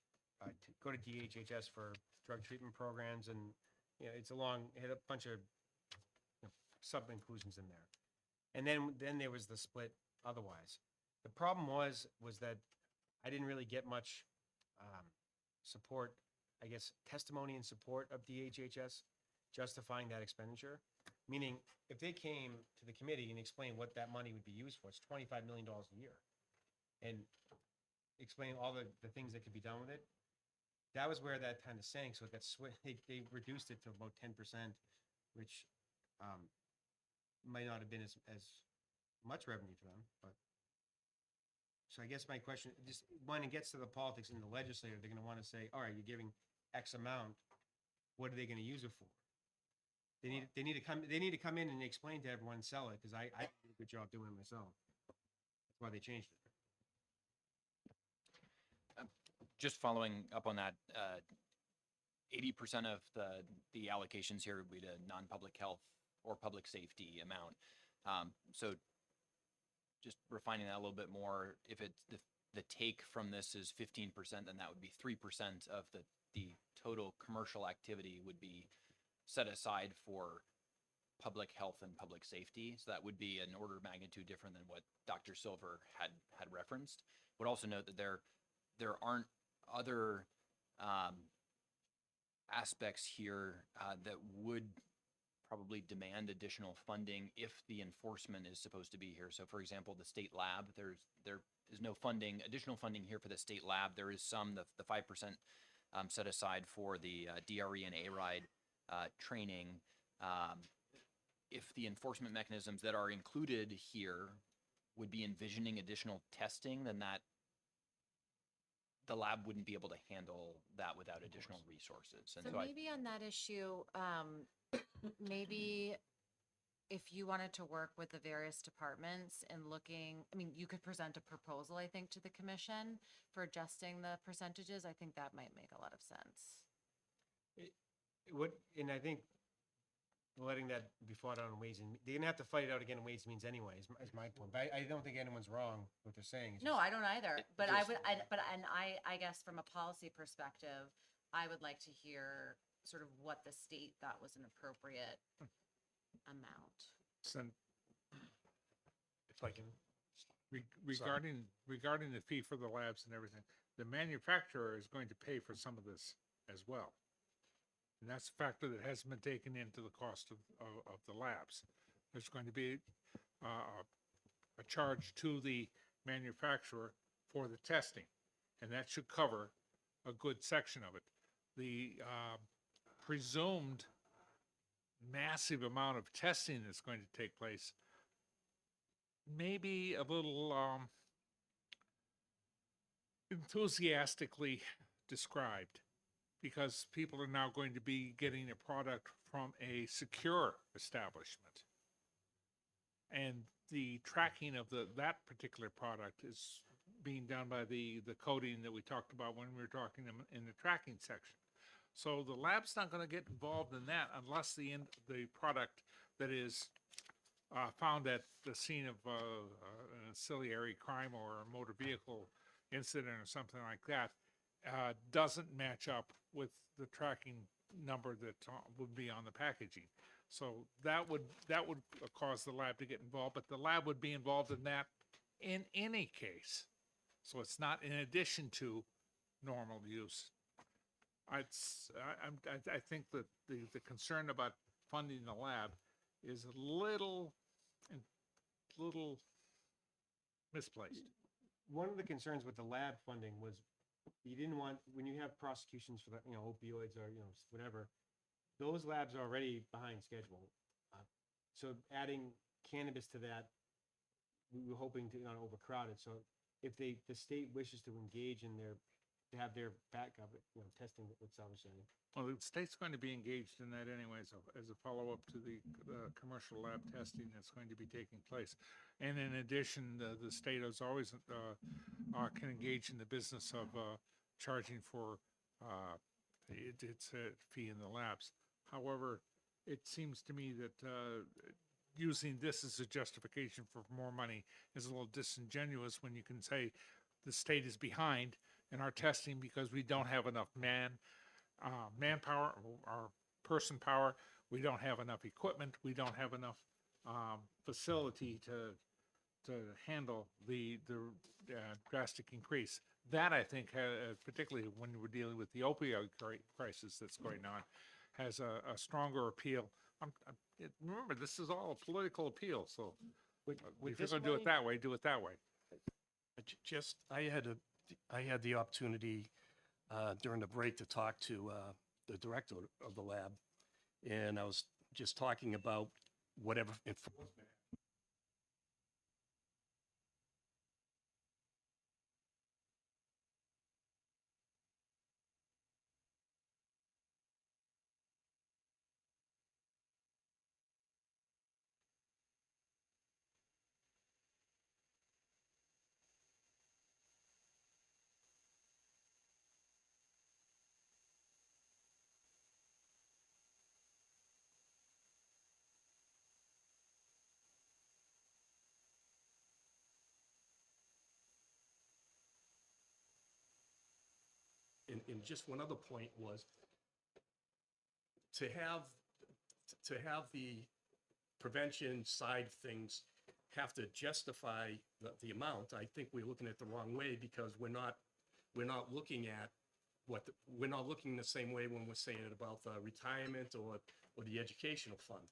go to DHHS for drug treatment programs, and it had a bunch of sub inclusions in there, and then there was the split otherwise. The problem was that I didn't really get much support, I guess, testimony in support of DHHS justifying that expenditure. Meaning, if they came to the committee and explained what that money would be used for, it's $25 million a year, and explain all the things that could be done with it, that was where that kind of sank. So it got they reduced it to about 10%, which might not have been as much revenue to them. But so I guess my question, just when it gets to the politics in the legislature, they're going to want to say, all right, you're giving X amount, what are they going to use it for? They need to come in and explain to everyone and sell it, because I did a good job doing it myself. That's why they changed it. Just following up on that, 80% of the allocations here would be to non-public health or public safety amount. So just refining that a little bit more, if it's the take from this is 15%, then that would be 3% of the total commercial activity would be set aside for public health and public safety. So that would be an order of magnitude different than what Dr. Silver had referenced. Would also note that there aren't other aspects here that would probably demand additional funding if the enforcement is supposed to be here. So for example, the state lab, there is no additional funding here for the state lab. There is the 5% set aside for the DRE and A-RIDE training. If the enforcement mechanisms that are included here would be envisioning additional testing, then the lab wouldn't be able to handle that without additional resources. And So maybe on that issue, maybe if you wanted to work with the various departments and you could present a proposal, I think, to the commission for adjusting the percentages. I think that might make a lot of sense. And I think letting that be fought out in Ways and they're gonna have to fight it out again in Ways and Means anyway. Is my point. But I don't think anyone's wrong what they're saying. It's No, just- I don't either. But I guess from a policy perspective, I would like to hear sort of what the state thought was an appropriate amount. So, if I can, regarding the fee for the labs and everything, the manufacturer is going to pay for some of this as well. And that's a factor that hasn't been taken into the cost of the labs. There's going to be a charge to the manufacturer for the testing, and that should cover a good section of it. The presumed massive amount of testing that's going to take place may be a little enthusiastically described, because people are now going to be getting a product from a secure establishment. And the tracking of that particular product is being done by the coding that we talked about when we were talking in the tracking section. So the lab's not going to get involved in that unless the product that is found at the scene of an ancillary crime or a motor vehicle incident or something like that doesn't match up with the tracking number that would be on the packaging. So that would cause the lab to get involved, but the lab would be involved in that in any case. So it's not in addition to normal use. I think that the concern about funding the lab is a little misplaced. One of the concerns with the lab funding was you didn't want, when you have prosecutions for the, opioids or, whatever, those labs are already behind schedule. So adding cannabis to that, we were hoping to not overcrowd it. So if the state wishes to engage in to have their backup, testing, what Sal was saying. Well, the state's going to be engaged in that anyway, so as a follow-up to the commercial lab testing that's going to be taking place. And in addition, the state is always can engage in the business of charging for its fee in the labs. However, it seems to me that using this as a justification for more money is a little disingenuous when you can say the state is behind in our testing because we don't have enough manpower or person power. We don't have enough equipment. We don't have enough facility to handle the drastic increase. That I think, particularly when we're dealing with the opioid crisis that's going on, has a stronger appeal. Remember, this is all a political appeal, so With if you're this going to do it money- that way, do it that way. I had the opportunity during the break to talk to the director of the lab, and I was just talking about whatever enforcement. And just one other point was to have the prevention side of things have to justify the amount. I think we're looking at the wrong way because we're not looking at we're not looking the same way when we're saying it about retirement or the educational fund.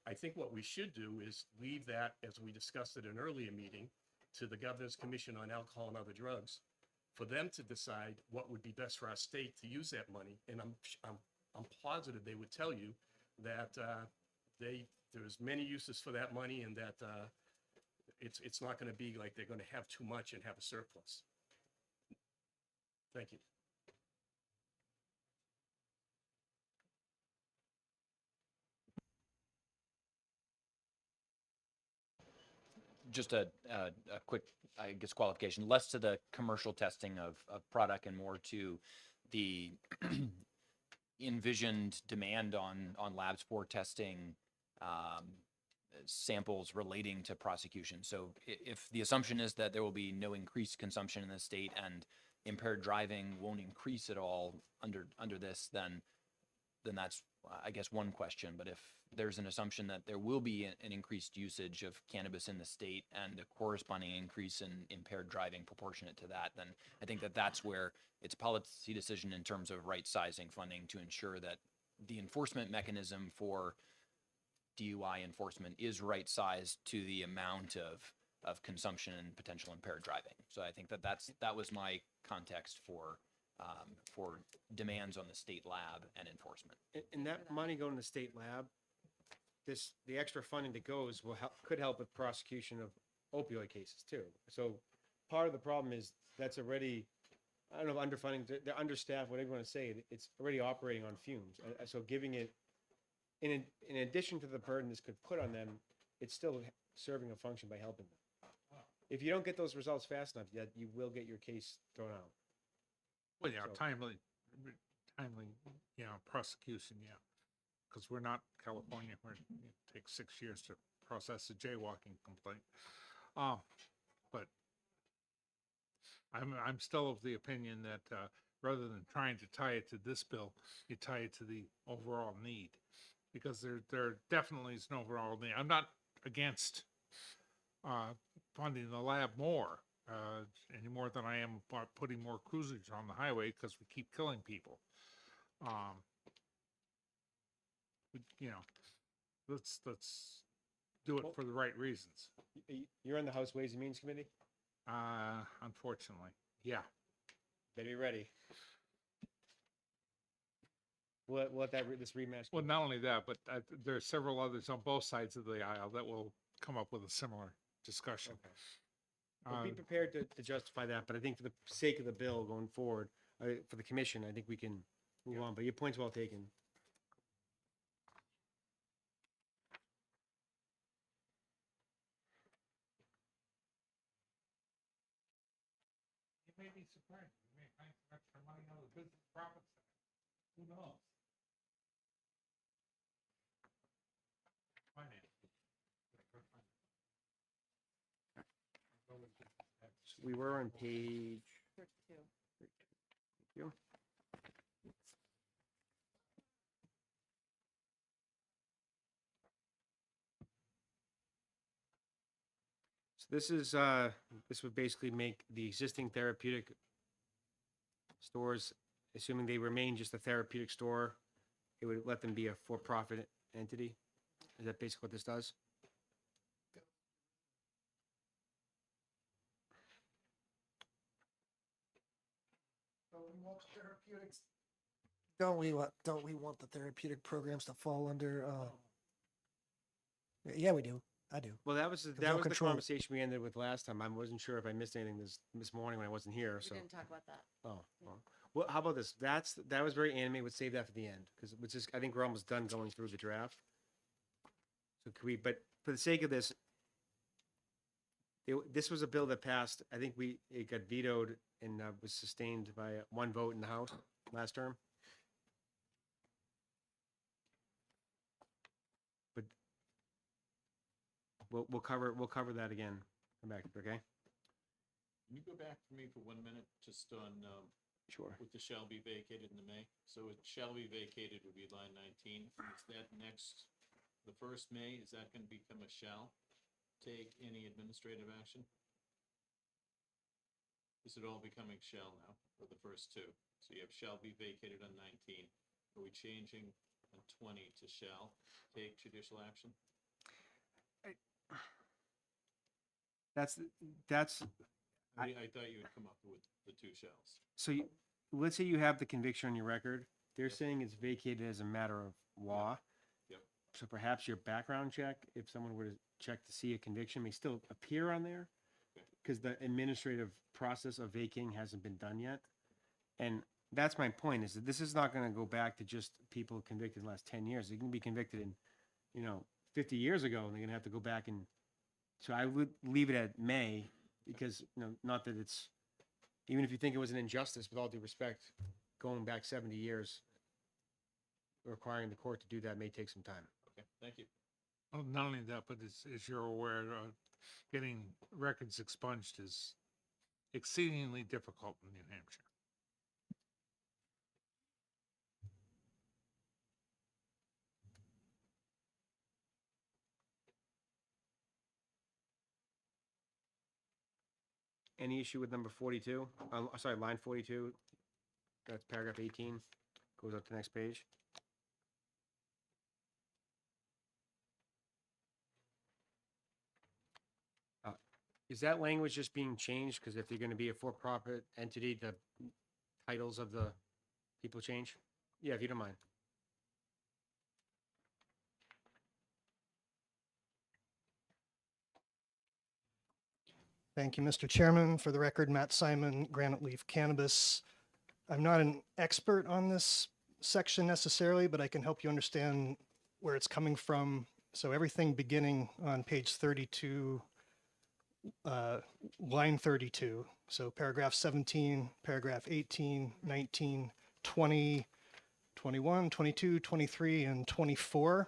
I think what we should do is leave that, as we discussed at an earlier meeting, to the Governor's Commission on Alcohol and Other Drugs, for them to decide what would be best for our state to use that money. And I'm positive they would tell you that there's many uses for that money, and that it's not going to be like they're going to have too much and have a surplus. Thank you. Just a quick, I guess, qualification, less to the commercial testing of product and more to the envisioned demand on labs for testing samples relating to prosecution. So if the assumption is that there will be no increased consumption in the state and impaired driving won't increase at all under this, then that's, I guess, one question. But if there's an assumption that there will be an increased usage of cannabis in the state and a corresponding increase in impaired driving proportionate to that, then I think that that's where it's a policy decision in terms of right sizing funding to ensure that the enforcement mechanism for DUI enforcement is right sized to the amount of consumption and potential impaired driving. So I think that was my context for demands on the state lab and enforcement. And that money going to the state lab, the extra funding that goes could help with prosecution of opioid cases too. So part of the problem is that's already, I don't know, underfunding, they're understaffed, whatever you want to say, it's already operating on fumes. So giving it, in addition to the burden this could put on them, it's still serving a function by helping them. If you don't get those results fast enough, yet you will get your case thrown out. Well, yeah, So- timely, prosecution, yeah. Because we're not California, where it takes 6 years to process a jaywalking complaint. But I'm still of the opinion that rather than trying to tie it to this bill, you tie it to the overall need. because there definitely is an overall need. I'm not against funding the lab more, any more than I am about putting more cruisers on the highway because we keep killing people. You know, let's do it for the right reasons. You're on the House Ways and Means Committee? Unfortunately, yeah. Better be ready. We'll let this rematch. Well, not only that, but there are several others on both sides of the aisle that will come up with a similar discussion. Okay. Well, be prepared to justify that, but I think for the sake of the bill going forward, for the commission, I think we can move on, but your point's well taken. You may be surprised. You may find some extra money on the business profit side. Who knows? Finance. So we were on page 32. 32. Thank you. So this would basically make the existing therapeutic stores, assuming they remain just a therapeutic store, it would let them be a for-profit entity. Is that basically what this does? Don't we want the therapeutic programs to fall under? Yeah, we do. I do. Well, that was no the control. conversation we ended with last time. I wasn't sure if I missed anything this morning when I wasn't here. We So didn't talk about that. oh well, how about this? That was very animated. We'll save that for the end because I think we're almost done going through the draft. So could we? But for the sake of this, this was a bill that passed. I think it got vetoed and was sustained by one vote in the House last term. But we'll cover that again. Come back, okay? Can you go back for me for 1 minute, just on, Sure. with the shall be vacated in the May? So it shall be vacated would be line 19. Is that next, the first May, is that gonna become a shall take any administrative action? Is it all becoming shall now, for the first two? So you have shall be vacated on 19. Are we changing on 20 to shall take judicial action? That's I thought you would come up with the two shells. so. Let's say you have the conviction on your record. They're saying it's vacated as a matter of law. Yep. So perhaps your background check, if someone were to check to see a conviction, may still appear on there because the administrative process of vacating hasn't been done yet. And that's my point, is that this is not going to go back to just people convicted in the last 10 years. They can be convicted in, 50 years ago, and they're going to have to go back and. So I would leave it at May because, not that it's, even if you think it was an injustice, with all due respect, going back 70 years, requiring the court to do that may take some time. Okay, thank you. Well, not only that, but as you're aware, getting records expunged is exceedingly difficult in New Hampshire. Any issue with number 42? Sorry, line 42. That's paragraph 18. Goes up to the next page. Is that language just being changed? Because if you're going to be a for-profit entity, the titles of the people change? Yeah, if you don't mind. Thank you, Mr. Chairman. For the record, Matt Simon, Granite Leaf Cannabis. I'm not an expert on this section necessarily, but I can help you understand where it's coming from. So everything beginning on page 32, line 32. So paragraph 17, paragraph 18, 19, 20, 21, 22, 23, and 24.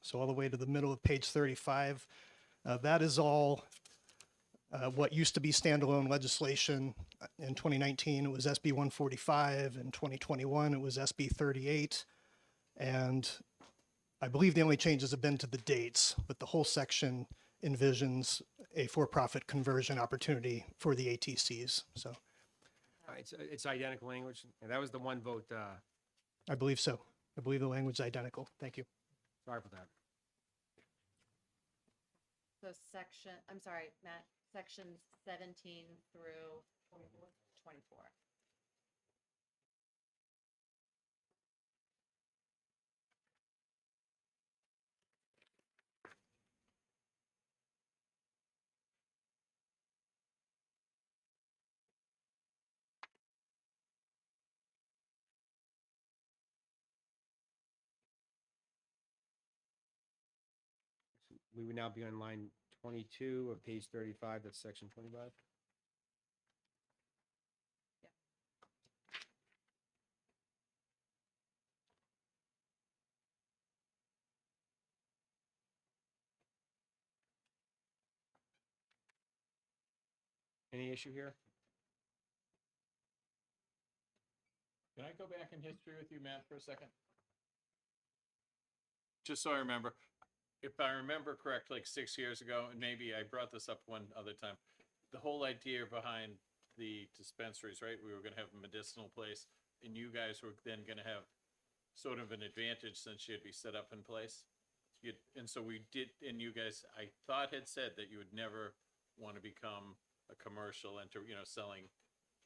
So all the way to the middle of page 35. That is all what used to be standalone legislation. In 2019, it was SB 145. In 2021, it was SB 38. And I believe the only changes have been to the dates, but the whole section envisions a for-profit conversion opportunity for the ATCs. So It's identical language, and that was the one vote, I believe so. I believe the language is identical. Thank you. sorry for that. So I'm sorry, Matt, sections 17 through 24. We would now be on line 22 of page 35, that's section 25. Any issue here? Can I go back in history with you, Matt, for a second? Just so I remember, if I remember correct, like 6 years ago, and maybe I brought this up one other time, the whole idea behind the dispensaries, right? We were gonna have a medicinal place, and you guys were then gonna have sort of an advantage since you'd be set up in place. And so we did, and you guys, I thought had said that you would never want to become a commercial selling.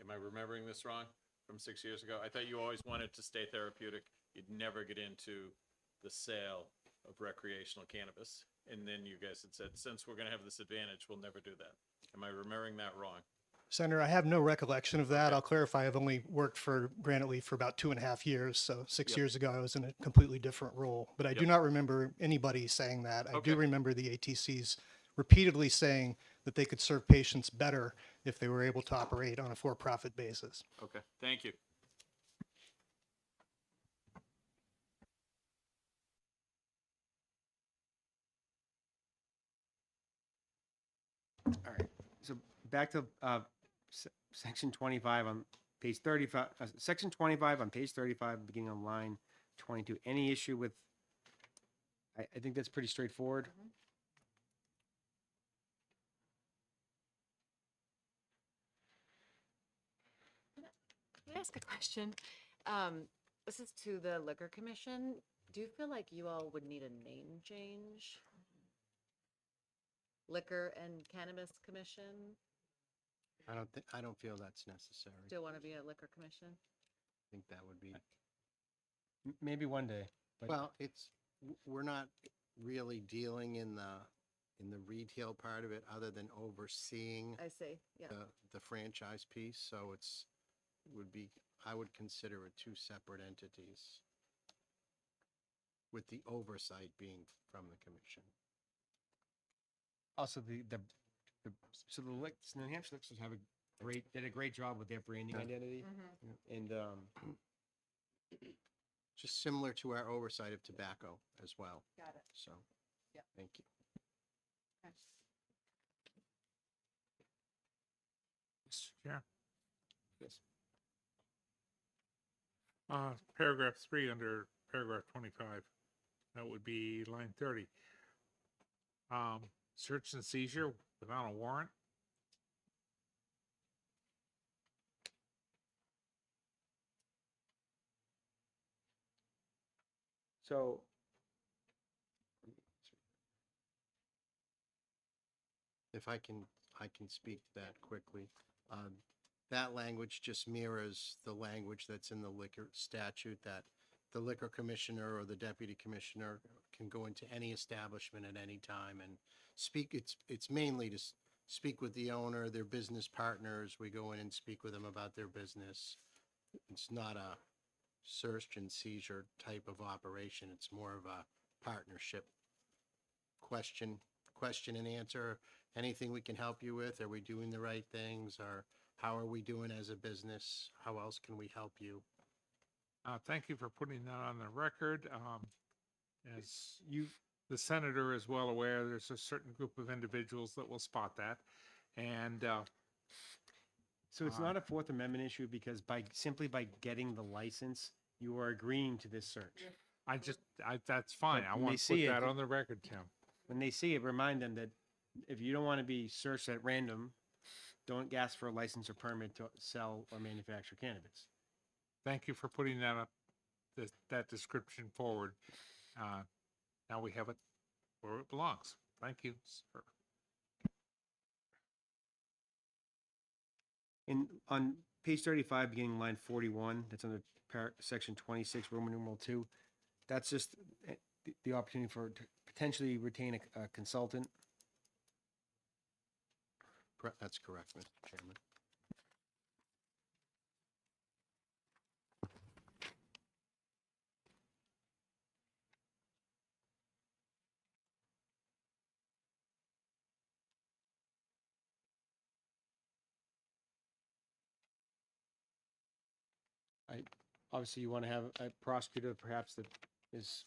Am I remembering this wrong from 6 years ago? I thought you always wanted to stay therapeutic. You'd never get into the sale of recreational cannabis. And then you guys had said, since we're going to have this advantage, we'll never do that. Am I remembering that wrong? Senator, I have no recollection of that. I'll clarify. I've only worked for Granite Leaf for about 2.5 years. So 6 Yep. years ago, I was in a completely different role. But I do Yep. not remember anybody saying that. I Okay. do remember the ATCs repeatedly saying that they could serve patients better if they were able to operate on a for-profit basis. Okay, thank you. All right, so back to section 25 on page 35, section 25 on page 35, beginning on line 22. Any issue with, I think that's pretty straightforward. Can I ask a question? This is to the Liquor Commission. Do you feel like you all would need a name change? Liquor and Cannabis Commission? I don't feel that's necessary. Still want to be a Liquor Commission? I think that would be, Maybe one day, but well, we're not really dealing in the retail part of it other than overseeing I see, yeah. the franchise piece. So I would consider it two separate entities with the oversight being from the commission. also so New Hampshire Liquors did a great job with their branding identity. And Just similar to our oversight of tobacco as well. Got it. So, Yep. thank you. Mr. Chair. yes. Paragraph 3 under paragraph 25, that would be line 30. Search and seizure without a warrant. So If I can speak to that quickly. That language just mirrors the language that's in the liquor statute, that the liquor commissioner or the deputy commissioner can go into any establishment at any time and speak. It's mainly to speak with the owner, their business partners. We go in and speak with them about their business. It's not a search and seizure type of operation. It's more of a partnership question and answer. Anything we can help you with? Are we doing the right things? Or how are we doing as a business? How else can we help you? Thank you for putting that on the record. As the senator is well aware, there's a certain group of individuals that will spot that. And So it's not a Fourth Amendment issue because simply by getting the license, you are agreeing to this search. That's fine. But I when want they to put see it, that on the record, Tim. When they see it, remind them that if you don't want to be searched at random, don't ask for a license or permit to sell or manufacture cannabis. Thank you for putting that up, that description forward. Now we have it where it belongs. Thank you, sir. On page 35, beginning line 41, that's under section 26, Roman numeral 2. That's just the opportunity to potentially retain a consultant. That's correct, Mr. Chairman. Obviously, you want to have a prosecutor perhaps that is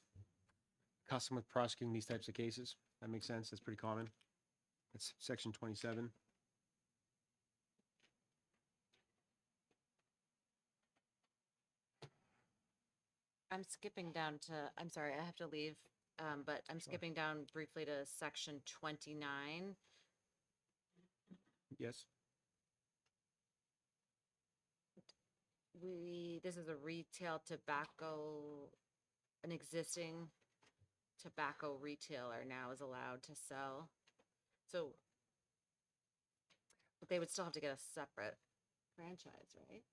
accustomed with prosecuting these types of cases. That makes sense. That's pretty common. That's section 27. I'm skipping down to, I'm sorry, I have to leave, but I'm skipping down briefly to section 29. Yes. This is a retail tobacco, an existing tobacco retailer now is allowed to sell. So, but they would still have to get a separate franchise, right?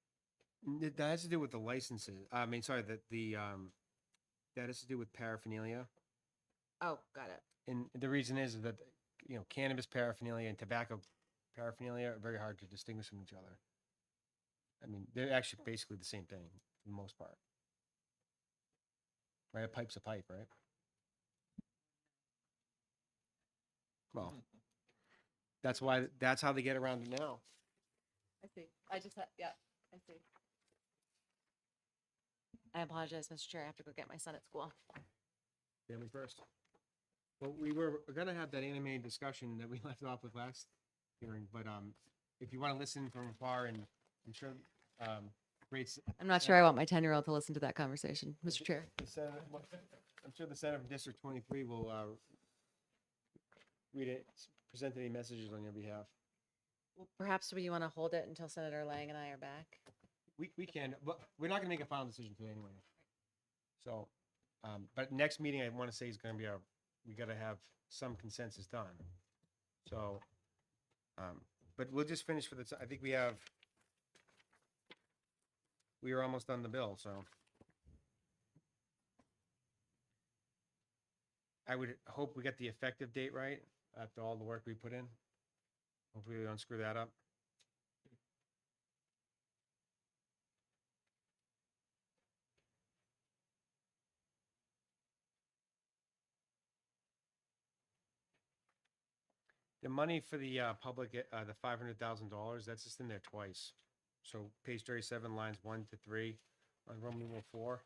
That has to do with the licenses. I mean, sorry, that has to do with paraphernalia. Oh, got it. And the reason is that, cannabis paraphernalia and tobacco paraphernalia are very hard to distinguish from each other. I mean, they're actually basically the same thing for the most part. Right? A pipe's a pipe, right? Well, that's how they get around it now. I see. I just had, yeah, I see. I apologize, Mr. Chair. I have to go get my son at school. Family first. Well, we were gonna have that animated discussion that we left off with last hearing, but if you want to listen from afar, and I'm sure rates. I'm not sure I want my 10-year-old to listen to that conversation, Mr. Chair. I'm sure the Senator from District 23 will read it, present any messages on your behalf. Well, perhaps we want to hold it until Senator Lang and I are back. We can, but we're not gonna make a final decision today anyway. So, but next meeting, I want to say is gonna be we gotta have some consensus done. So, but we'll just finish for I think we are almost on the bill, so. I would hope we get the effective date right after all the work we put in. Hopefully we don't screw that up. The money for the public, the $500,000, that's just in there twice. So page 37, lines 1 to 3 on Roman numeral 4.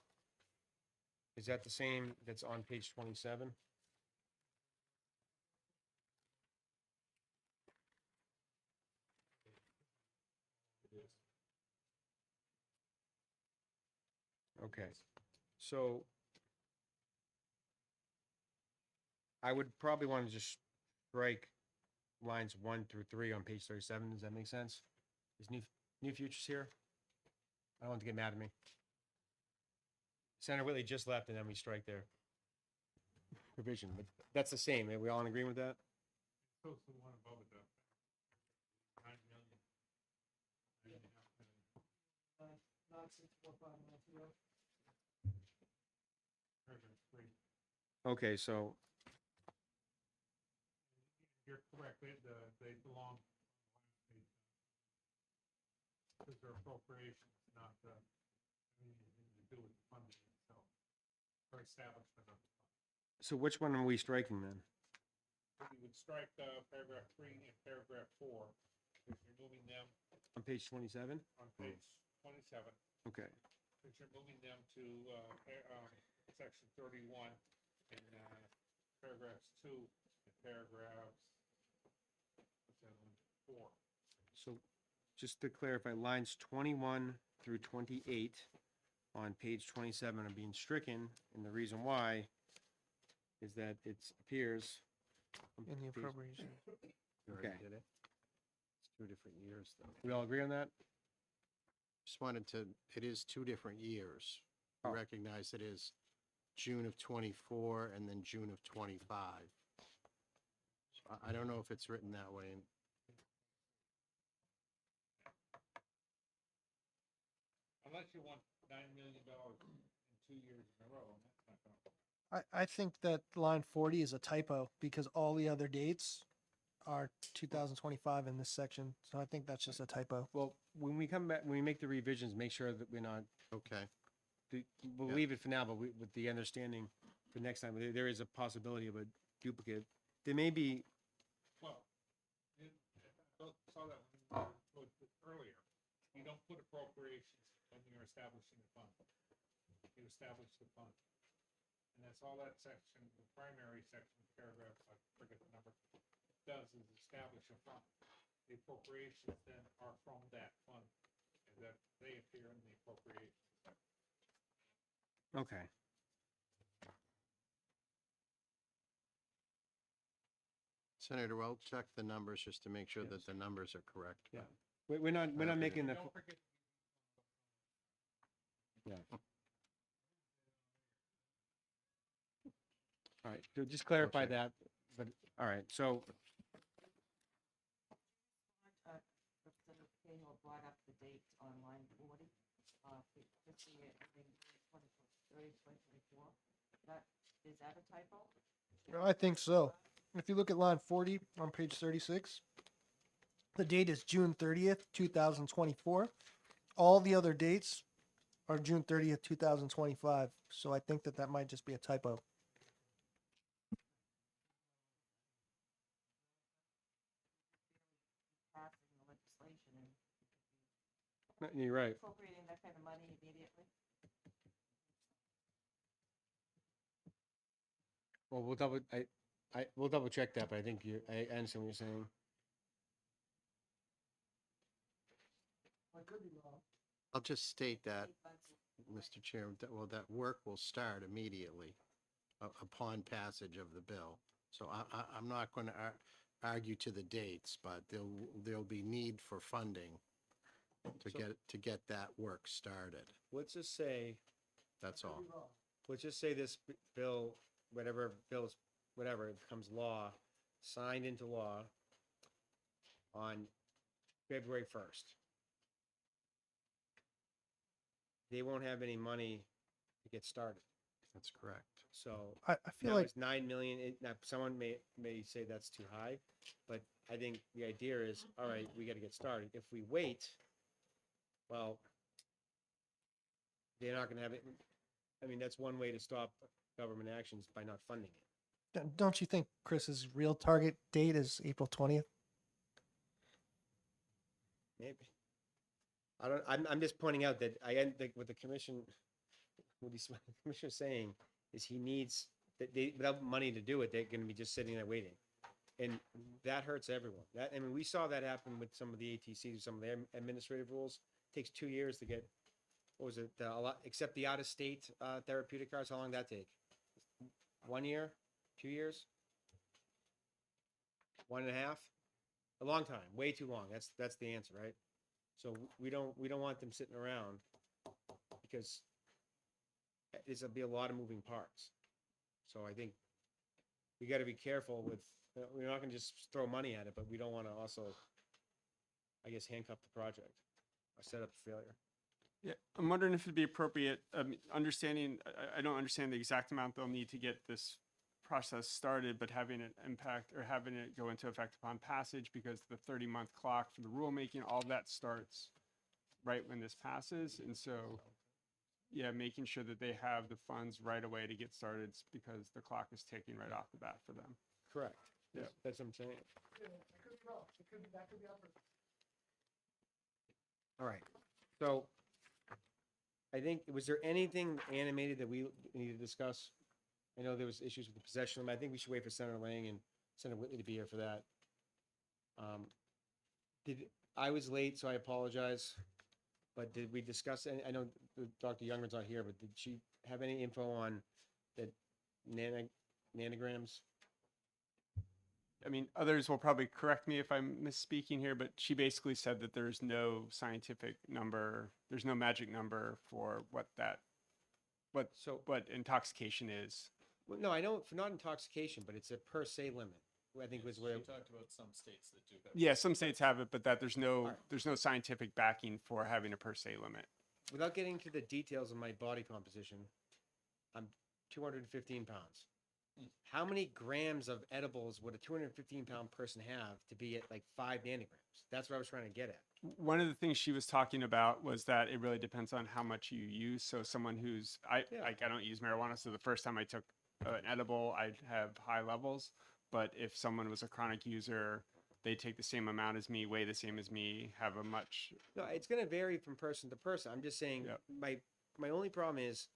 Is that the same that's on page 27? Okay, so I would probably want to just strike lines 1 through 3 on page 37. Does that make sense? Is new futures here? I don't want to get mad at me. Senator Whitley just left, and then we strike their provision, but that's the same. Are we all in agreement with that? Close to the one above it, though. 9 million. 9,645 Paragraph 3. Okay, so You're correct. They belong. Because they're appropriations, not anything to do with funding itself or establishment of the fund. so which one are we striking then? You would strike paragraph 3 and paragraph 4 because you're moving them On page 27? on page 27. Okay. Because you're moving them to section 31 and paragraphs 2 and paragraphs 4. So just to clarify, lines 21 through 28 on page 27 are being stricken, and the reason why is that it appears on In the page- appropriation. You already Okay. did it? It's 2 different years, though. We all agree on that? Just wanted to, it is 2 different years. We Oh. recognize it is June of 24 and then June of 25. So I don't know if it's written that way. Unless you want $9 million in 2 years in a row, and that's not gonna. I think that line 40 is a typo because all the other dates are 2025 in this section. So I think that's just a typo. Well, when we come back, when we make the revisions, make sure that we're not, Okay. we'll Yeah. leave it for now, but with the understanding for next time, there is a possibility of a duplicate. There may be, Well, I saw that one earlier. You don't put appropriations when you're establishing the fund. You establish the fund. And that's all that section, the primary section, paragraph, I forget the number, does is establish a fund. The appropriations then are from that fund, and that they appear in the appropriations section. okay. Senator, well, check the numbers just to make sure that the numbers are correct. Yeah. We're not making the, Don't forget yeah. All right, so just clarify Okay. that, but, all right, so, Representative Cahill brought up the date on line 40, fiscal year ending 2024. Is that a typo? I think so. If you look at line 40 on page 36, the date is June 30th, 2024. All the other dates are June 30th, 2025. So I think that that might just be a typo. Passing the legislation and no, you're right. appropriating that kind of money immediately? Well, we'll double check that, but I think I understand what you're saying. I could be wrong. I'll just state that, Mr. Chairman, that work will start immediately upon passage of the bill. So I'm not going to argue to the dates, but there'll be need for funding to get that work started. Let's just say, That's all. let's just say this bill, whatever it becomes law, signed into law on February 1st. They won't have any money to get started. That's correct. So I feel that like was 9 million. Now someone may say that's too high, but I think the idea is, all right, we got to get started. If we wait, well, they're not going to have it. I mean, that's one way to stop government actions by not funding it. don't you think Chris's real target date is April 20th? Maybe. I don't. I'm just pointing out that I think what the commission, what the commissioner's saying is he needs that they without money to do it, they're going to be just sitting there waiting, and that hurts everyone. That I mean, we saw that happen with some of the ATCs, some of their administrative rules. It takes 2 years to get. What was it? A lot, except the out-of-state therapeutic cards. How long did that take? 1 year? 2 years? 1.5? A long time. Way too long. That's the answer, right? So we don't want them sitting around because there'll be a lot of moving parts. So I think we got to be careful with. We're not going to just throw money at it, but we don't want to also, I guess, handcuff the project or set up failure. Yeah, I'm wondering if it'd be appropriate, understanding, I don't understand the exact amount they'll need to get this process started, but having it impact or having it go into effect upon passage because the 30-month clock for the rulemaking, all that starts right when this passes. And so, yeah, making sure that they have the funds right away to get started because the clock is ticking right off the bat for them. Correct. Yeah. That's what I'm saying. All right. So I think, was there anything animated that we need to discuss? I know there was issues with the possession limit. I think we should wait for Senator Lang and Senator Whitley to be here for that. I was late, so I apologize. but did we discuss, I know Dr. Youngman's not here, but did she have any info on the nanograms? I mean, others will probably correct me if I'm misspeaking here, but she basically said that there's no scientific number, there's no magic number for what intoxication is. Well, no, I know for not intoxication, but it's a per se limit. I think was where. She talked about some states that do have. Yeah, some states have it, but that there's no Alright. there's no scientific backing for having a per se limit. Without getting into the details of my body composition, I'm 215 pounds. How many grams of edibles would a 215-pound person have to be at like 5 nanograms? That's what I was trying to get at. One of the things she was talking about was that it really depends on how much you use. So someone who's I don't use marijuana, so the first time I took an edible, I'd have high levels. But if someone was a chronic user, they take the same amount as me, weigh the same as me, have a much. No, it's going to vary from person to person. I'm just saying my only problem is,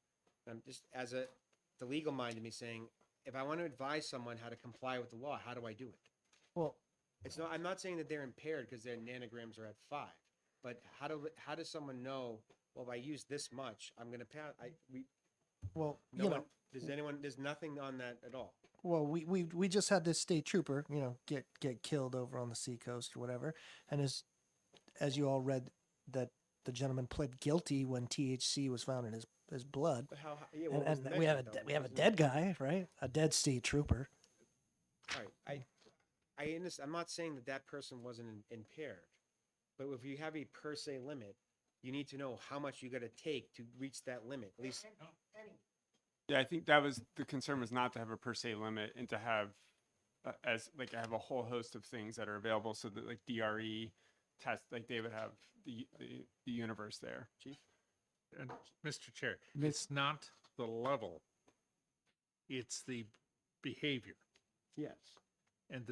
I'm just the legal mind of me saying, if I want to advise someone how to comply with the law, how do I do it? Well, it's not. I'm not saying that they're impaired because their nanograms are at 5, but how does someone know? Well, if I use this much, I'm going to pass. well, No you one, know, there's nothing on that at all. well, we just had this state trooper, you know, get killed over on the seacoast or whatever, and as you all read, that the gentleman pled guilty when THC was found in his blood. But how? Yeah, well, And we have a dead guy, right? A dead state trooper. All right, I understand. I'm not saying that person wasn't impaired, but if you have a per se limit, you need to know how much you got to take to reach that limit. At least. Yeah, I think that was the concern, was not to have a per se limit and to have as like I have a whole host of things that are available, so that like DRE test, like they would have the universe there. Chief. And Mr. Chair, it's not the level, it's the behavior. Yes. And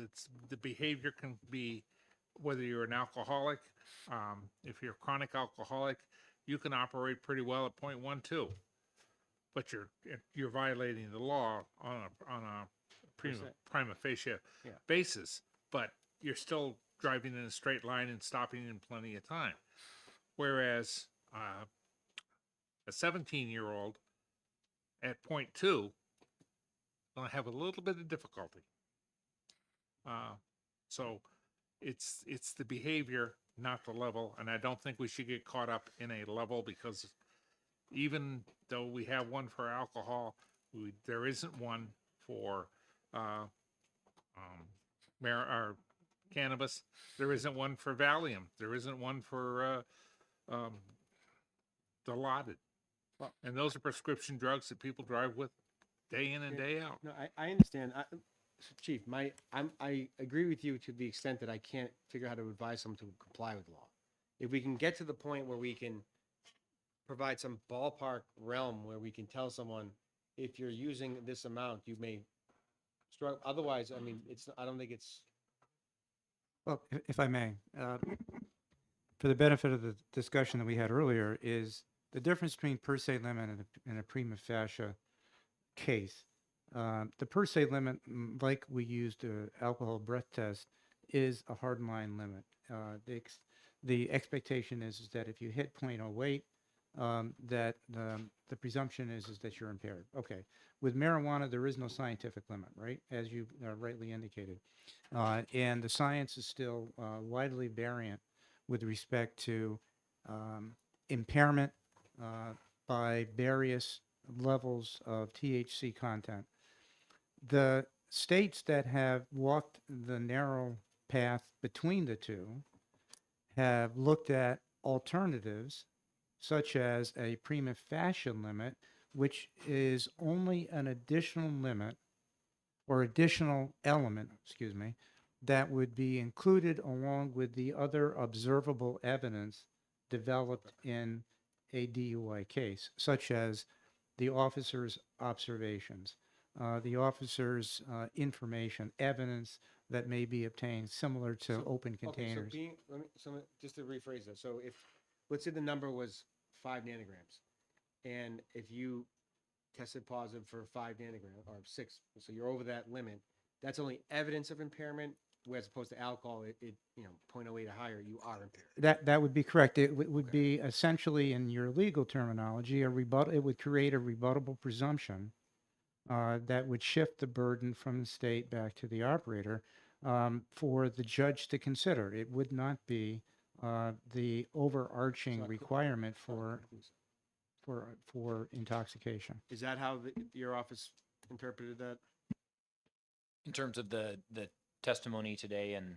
the behavior can be, whether you're an alcoholic, if you're a chronic alcoholic, you can operate pretty well at 0.12, but you're violating the law on a prima facie basis, but you're still driving in a straight line and stopping in plenty of time. Whereas a 17-year-old at 0.2 will have a little bit of difficulty. So it's the behavior, not the level, and I don't think we should get caught up in a level, because even though we have one for alcohol, there isn't one for or cannabis. There isn't one for Valium. There isn't one for Dilaudid. And those are prescription drugs that people drive with day in and day out. No, I understand. Chief, I agree with you to the extent that I can't figure out how to advise someone to comply with law. If we can get to the point where we can provide some ballpark realm where we can tell someone, if you're using this amount, you may struggle. Otherwise, I mean, I don't think it's. Well, if I may, for the benefit of the discussion that we had earlier, is the difference between per se limit and a prima facie case. The per se limit, like we used alcohol breath test, is a hard line limit. The expectation is that if you hit 0.08, that the presumption is that you're impaired. Okay. With marijuana, there is no scientific limit, right? As you rightly indicated. And the science is still widely variant with respect to impairment by various levels of THC content. The states that have walked the narrow path between the two have looked at alternatives, such as a prima facie limit, which is only an additional limit or additional element, that would be included along with the other observable evidence developed in a DUI case, such as the officer's observations, the officer's information, evidence that may be obtained, similar to open containers. Okay, just to rephrase that. So if, let's say the number was 5 nanograms, and if you tested positive for 5 nanograms or 6, so you're over that limit, that's only evidence of impairment. where as opposed to alcohol, it, you know, 0.08 or higher, you are impaired. That would be correct. It would be essentially, in your legal terminology, it would create a rebuttable presumption that would shift the burden from the state back to the operator for the judge to consider. It would not be the overarching requirement for intoxication. Is that how your office interpreted that? In terms of the testimony today and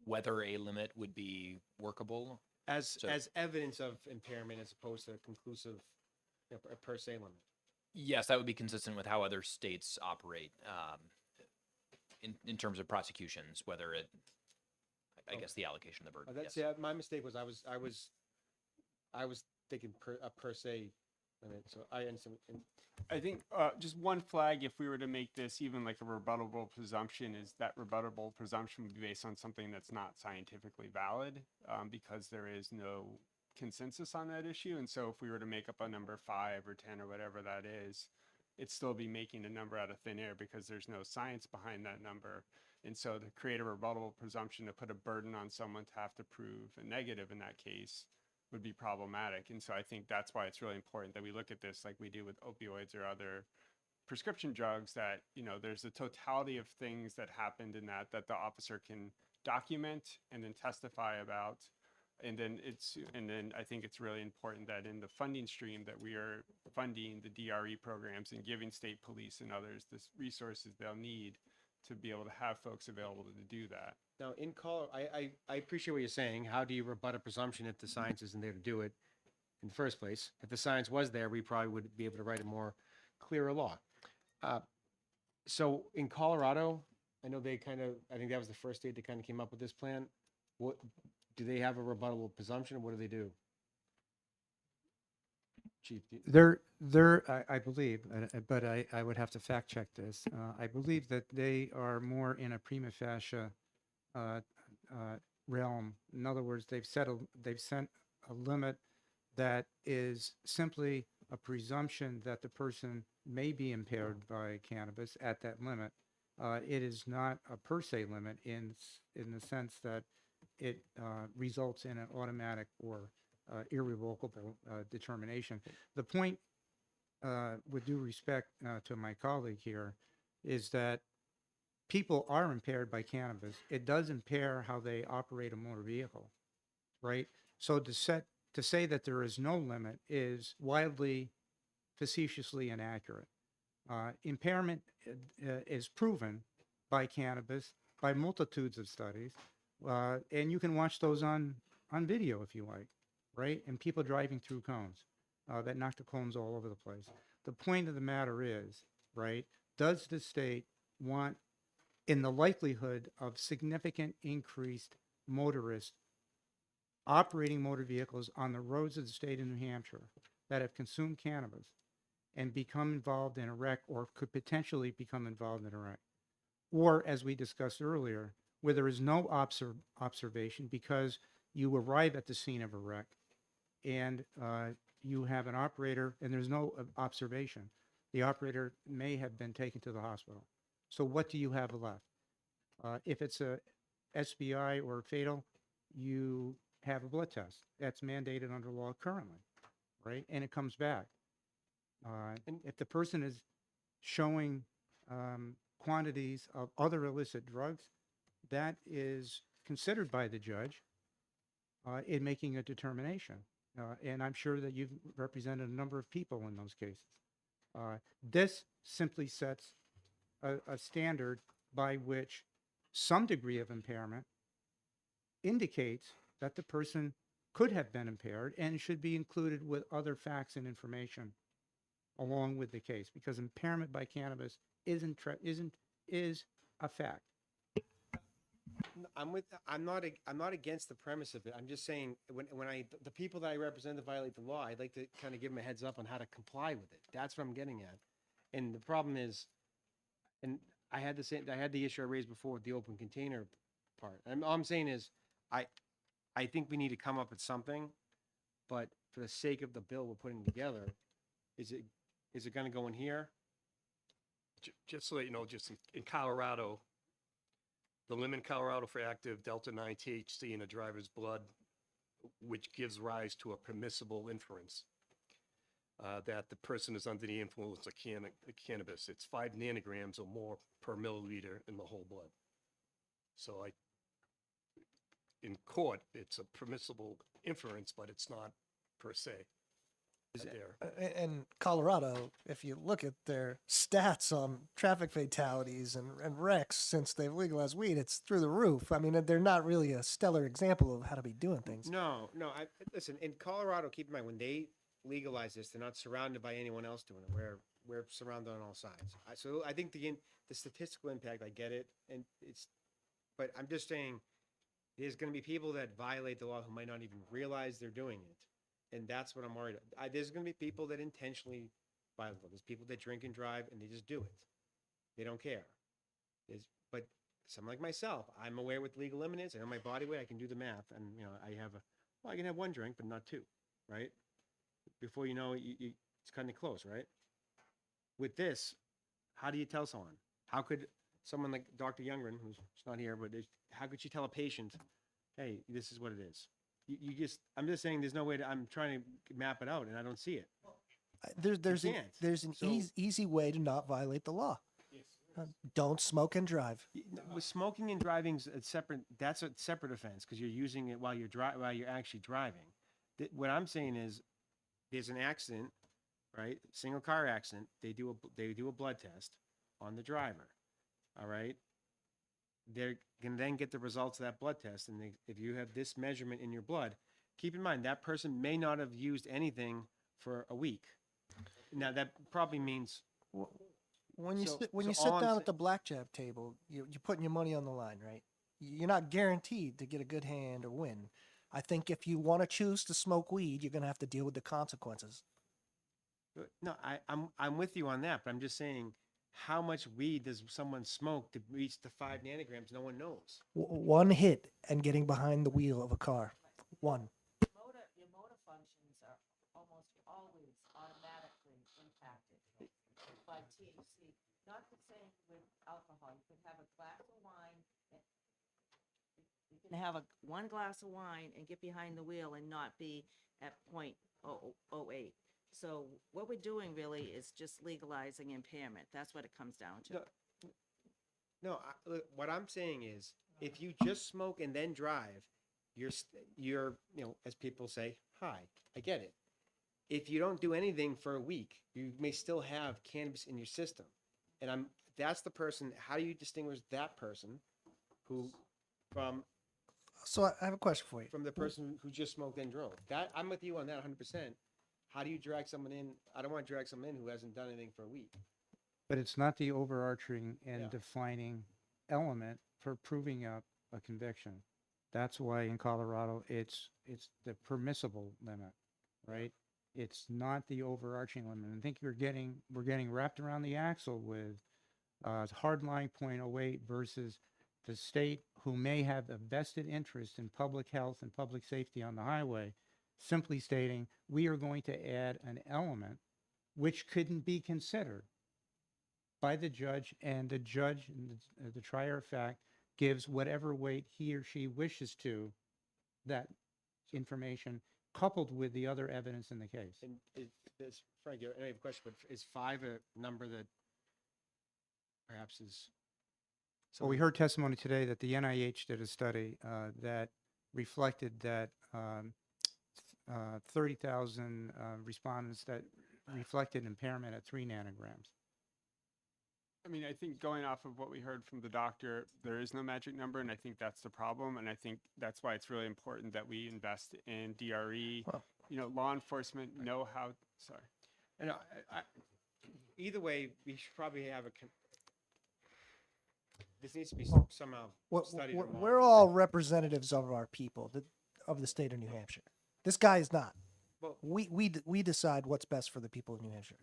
whether a limit would be workable. As So- as evidence of impairment as opposed to a conclusive, you know, a per se limit. Yes, that would be consistent with how other states operate in terms of prosecutions, whether it, I guess, the allocation of the burden. That's Yes. yeah. My mistake was I was thinking a per se limit. So I understand. I think just one flag, if we were to make this even like a rebuttable presumption, is that rebuttable presumption would be based on something that's not scientifically valid, because there is no consensus on that issue. And so if we were to make up a number 5 or 10 or whatever that is, it'd still be making a number out of thin air because there's no science behind that number. And so to create a rebuttable presumption to put a burden on someone to have to prove a negative in that case would be problematic. And so I think that's why it's really important that we look at this like we do with opioids or other prescription drugs, that, you know, there's a totality of things that happened in that the officer can document and then testify about. And then I think it's really important that in the funding stream that we are funding the DRE programs and giving state police and others the resources they'll need to be able to have folks available to do that. Now, in Colorado, I appreciate what you're saying. How do you rebut a presumption if the science isn't there to do it in the first place? If the science was there, we probably would be able to write a more clearer law. So in Colorado, I know I think that was the first state that kind of came up with this plan. What do they have a rebuttable presumption? What do they do? Chief, I believe, but I would have to fact check this. I believe that they are more in a prima facie realm. In other words, they've sent a limit that is simply a presumption that the person may be impaired by cannabis at that limit. It is not a per se limit in the sense that it results in an automatic or irrevocable determination. The point, with due respect to my colleague here, is that people are impaired by cannabis. It does impair how they operate a motor vehicle, right? So to say that there is no limit is wildly, facetiously inaccurate. Impairment is proven by cannabis by multitudes of studies, and you can watch those on video if you like, right? And people driving through cones that knock the cones all over the place. The point of the matter is, right, does the state want, in the likelihood of significant increased motorists operating motor vehicles on the roads of the state of New Hampshire that have consumed cannabis and become involved in a wreck or could potentially become involved in a wreck? Or, as we discussed earlier, where there is no observation because you arrive at the scene of a wreck and you have an operator and there's no observation. The operator may have been taken to the hospital. So what do you have left? If it's a SBI or fatal, you have a blood test. That's mandated under law currently, right? And it comes back. If the person is showing quantities of other illicit drugs, that is considered by the judge in making a determination. And I'm sure that you've represented a number of people in those cases. This simply sets a standard by which some degree of impairment indicates that the person could have been impaired and should be included with other facts and information along with the case, because impairment by cannabis is a fact. I'm not against the premise of it. I'm just saying when the people that I represent that violate the law, I'd like to kind of give them a heads up on how to comply with it. That's what I'm getting at. And the problem is, and I had the issue I raised before with the open container part. And all I'm saying is, I think we need to come up with something, but for the sake of the bill we're putting together, is it going to go in here? Just so that you know, just in Colorado, the limit in Colorado for active Delta-9 THC in a driver's blood, which gives rise to a permissible inference that the person is under the influence of cannabis. It's 5 nanograms or more per milliliter in the whole blood. So in court, it's a permissible inference, but it's not per se. There. In Colorado, if you look at their stats on traffic fatalities and wrecks since they've legalized weed, it's through the roof. I mean, they're not really a stellar example of how to be doing things. No. Listen, in Colorado, keep in mind, when they legalize this, they're not surrounded by anyone else doing it. We're surrounded on all sides. So I think the statistical impact, I get it, but I'm just saying, there's going to be people that violate the law who might not even realize they're doing it. And that's what I'm worried about. There's going to be people that intentionally violate the law. There's people that drink and drive and they just do it. They don't care. But someone like myself, I'm aware with legal limits. I know my body weight. I can do the math. And, I can have one drink, but not two, right? Before you know it, it's kind of close, right? With this, how do you tell someone? How could someone like Dr. Youngren, who's not here, but how could you tell a patient, hey, this is what it is? I'm just saying there's no way I'm trying to map it out and I don't see it. There's an easy way to not violate the law. Don't smoke and drive. With smoking and driving is separate. That's a separate offense because you're using it while you're actually driving. What I'm saying is, there's an accident, right? Single car accident. They do a blood test on the driver. All right. They're going to then get the results of that blood test. And if you have this measurement in your blood, keep in mind that person may not have used anything for a week. Now, that probably means... When you sit down at the blackjack table, you're putting your money on the line, right? You're not guaranteed to get a good hand or win. I think if you want to choose to smoke weed, you're going to have to deal with the consequences. No, I'm with you on that, but I'm just saying... How much weed does someone smoke to reach the 5 nanograms? No one knows. One hit and getting behind the wheel of a car. One. Your motor functions are almost always automatically impacted by THC. Not the same with alcohol. You can have a glass of wine. You can have one glass of wine and get behind the wheel and not be at 0.008. So what we're doing really is just legalizing impairment. That's what it comes down to. No, look, what I'm saying is, if you just smoke and then drive, you're as people say, high. I get it. If you don't do anything for a week, you may still have cannabis in your system. And that's the person. How do you distinguish that person from? So I have a question for you. From the person who just smoked and drove. I'm with you on that 100%. How do you drag someone in? I don't want to drag someone in who hasn't done anything for a week. But it's not the overarching and defining element for proving up a conviction. That's why in Colorado, it's the permissible limit, right? It's not the overarching limit. I think we're getting wrapped around the axle with hardline 0.08 versus the state who may have a vested interest in public health and public safety on the highway, simply stating, we are going to add an element which couldn't be considered by the judge, and the judge, the trier of fact, gives whatever weight he or she wishes to that information, coupled with the other evidence in the case. And Frank, I have a question, but is 5 a number that perhaps is... Well, we heard testimony today that the NIH did a study that reflected that 30,000 respondents that reflected impairment at 3 nanograms. I mean, I think going off of what we heard from the doctor, there is no magic number, and I think that's the problem. And I think that's why it's really important that we invest in DRE, law enforcement know how. Sorry. And either way, we should probably have this needs to be somehow studied. We're all representatives of our people, of the state of New Hampshire. This guy is not. Well, we decide what's best for the people of New Hampshire.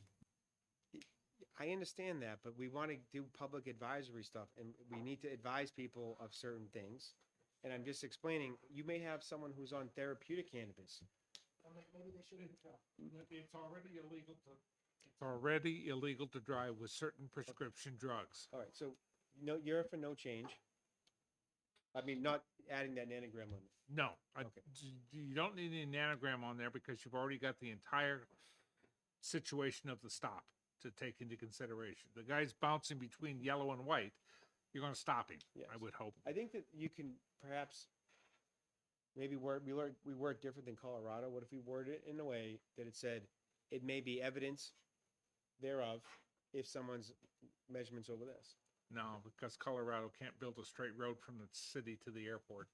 I understand that, but we want to do public advisory stuff, and we need to advise people of certain things. And I'm just explaining, you may have someone who's on therapeutic cannabis. Maybe they shouldn't tell. It's already illegal to. It's already illegal to drive with certain prescription drugs. All right, so you're for no change. I mean, not adding that nanogram limit. No, Okay. you don't need any nanogram on there because you've already got the entire situation of the stop to take into consideration. The guy's bouncing between yellow and white. You're going to stop him, I Yes. would hope. I think that you can perhaps maybe we word different than Colorado. What if we word it in a way that it said it may be evidence thereof if someone's measurements over this. No, because Colorado can't build a straight road from the city to the airport.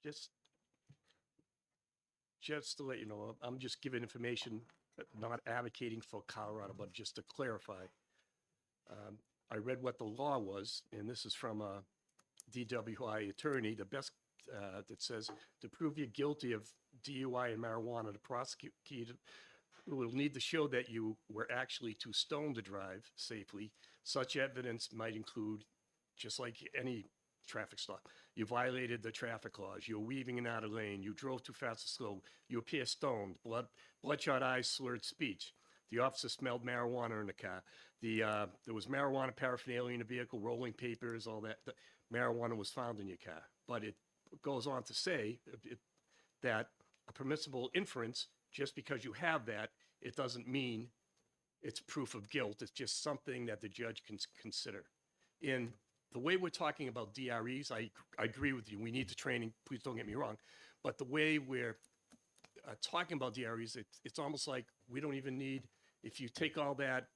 Just to let you know, I'm just giving information, not advocating for Colorado, but just to clarify. I read what the law was, and this is from a DWI attorney, the best, that says, to prove you're guilty of DUI and marijuana, the prosecutor will need to show that you were actually too stoned to drive safely. Such evidence might include, just like any traffic stop, you violated the traffic laws, you're weaving in out of lane, you drove too fast or slow, you appear stoned, bloodshot eyes, slurred speech. The officer smelled marijuana in the car. There was marijuana paraphernalia in the vehicle, rolling papers, all that. The marijuana was found in your car. But it goes on to say that a permissible inference, just because you have that, it doesn't mean it's proof of guilt. It's just something that the judge can consider. In the way we're talking about DREs, I agree with you. We need the training. Please don't get me wrong. But the way we're talking about DREs, it's almost like we don't even need, if you take all that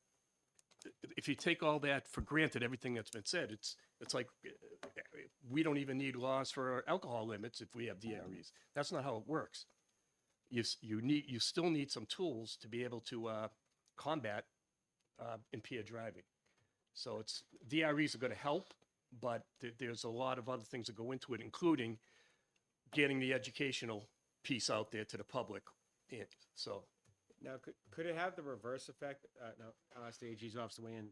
for granted, everything that's been said, it's like we don't even need laws for alcohol limits if we have DREs. That's not how it works. You still need some tools to be able to combat impaired driving. So DREs are going to help, but there's a lot of other things that go into it, including getting the educational piece out there to the public. So Now, could it have the reverse effect? No, I'll ask the AG's office to weigh in.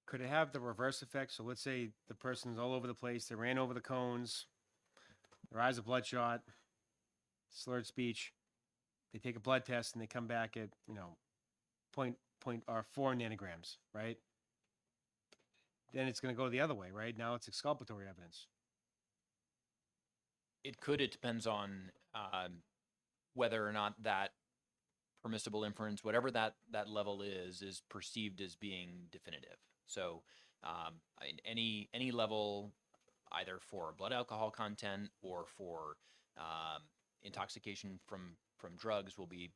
Could it have the reverse effect? So let's say the person's all over the place. They ran over the cones. Their eyes are bloodshot, slurred speech. They take a blood test and they come back at, 4 nanograms, right? Then it's going to go the other way, right? Now it's exculpatory evidence. It could. It depends on whether or not that permissible inference, whatever that level is perceived as being definitive. So any level, either for blood alcohol content or for intoxication from drugs, will be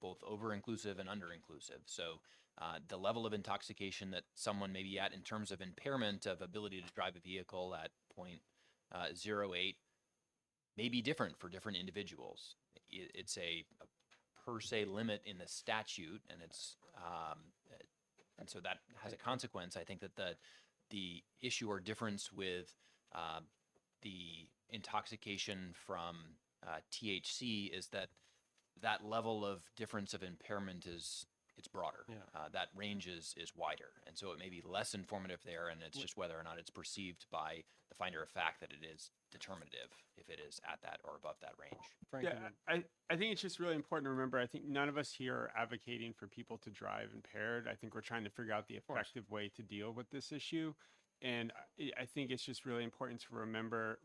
both over-inclusive and under-inclusive. So the level of intoxication that someone may be at in terms of impairment of ability to drive a vehicle at 0.08 may be different for different individuals. It's a per se limit in the statute, and and so that has a consequence. I think that the issue or difference with the intoxication from THC is that level of difference of impairment it's broader. Yeah. That range is wider, and so it may be less informative there, and it's just whether or not it's perceived by the finder of fact that it is determinative if it is at that or above that range. Frank, Yeah, I think it's just really important to remember. I think none of us here are advocating for people to drive impaired. I think we're trying to figure out the effective way to deal with this issue. And I think it's just really important to remember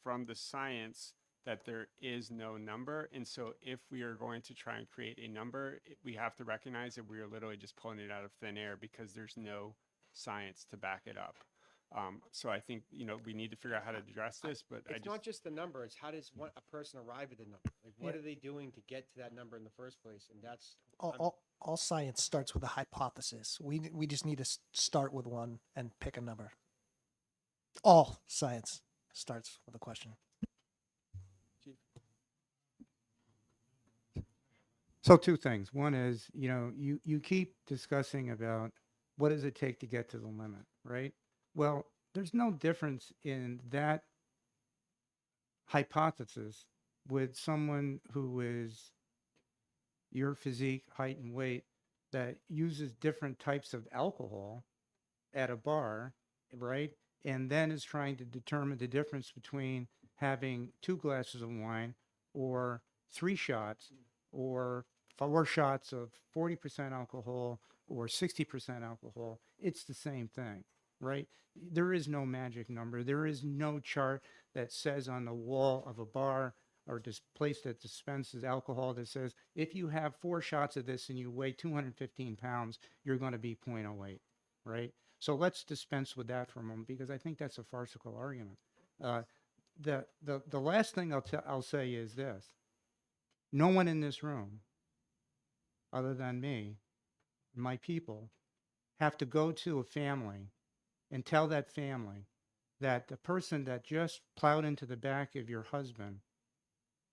from the science that there is no number. And so if we are going to try and create a number, we have to recognize that we are literally just pulling it out of thin air because there's no science to back it up. So I think, we need to figure out how to address this, but it's not just the number. It's how does a person arrive at the number? Like, what are they doing to get to that number in the first place? And that's All science starts with a hypothesis. We just need to start with one and pick a number. All science starts with a question. So two things. One is, you keep discussing about what does it take to get to the limit, right? Well, there's no difference in that hypothesis with someone who is your physique, height, and weight that uses different types of alcohol at a bar, right? And then is trying to determine the difference between having 2 glasses of wine or 3 shots or 4 shots of 40% alcohol or 60% alcohol. It's the same thing. right? There is no magic number. There is no chart that says on the wall of a bar or this place that dispenses alcohol that says, if you have 4 shots of this and you weigh 215 pounds, you're going to be 0.08, right? So let's dispense with that for a moment because I think that's a farcical argument. The last thing I'll say is this. No one in this room, other than me, my people, have to go to a family and tell that family that the person that just plowed into the back of your husband,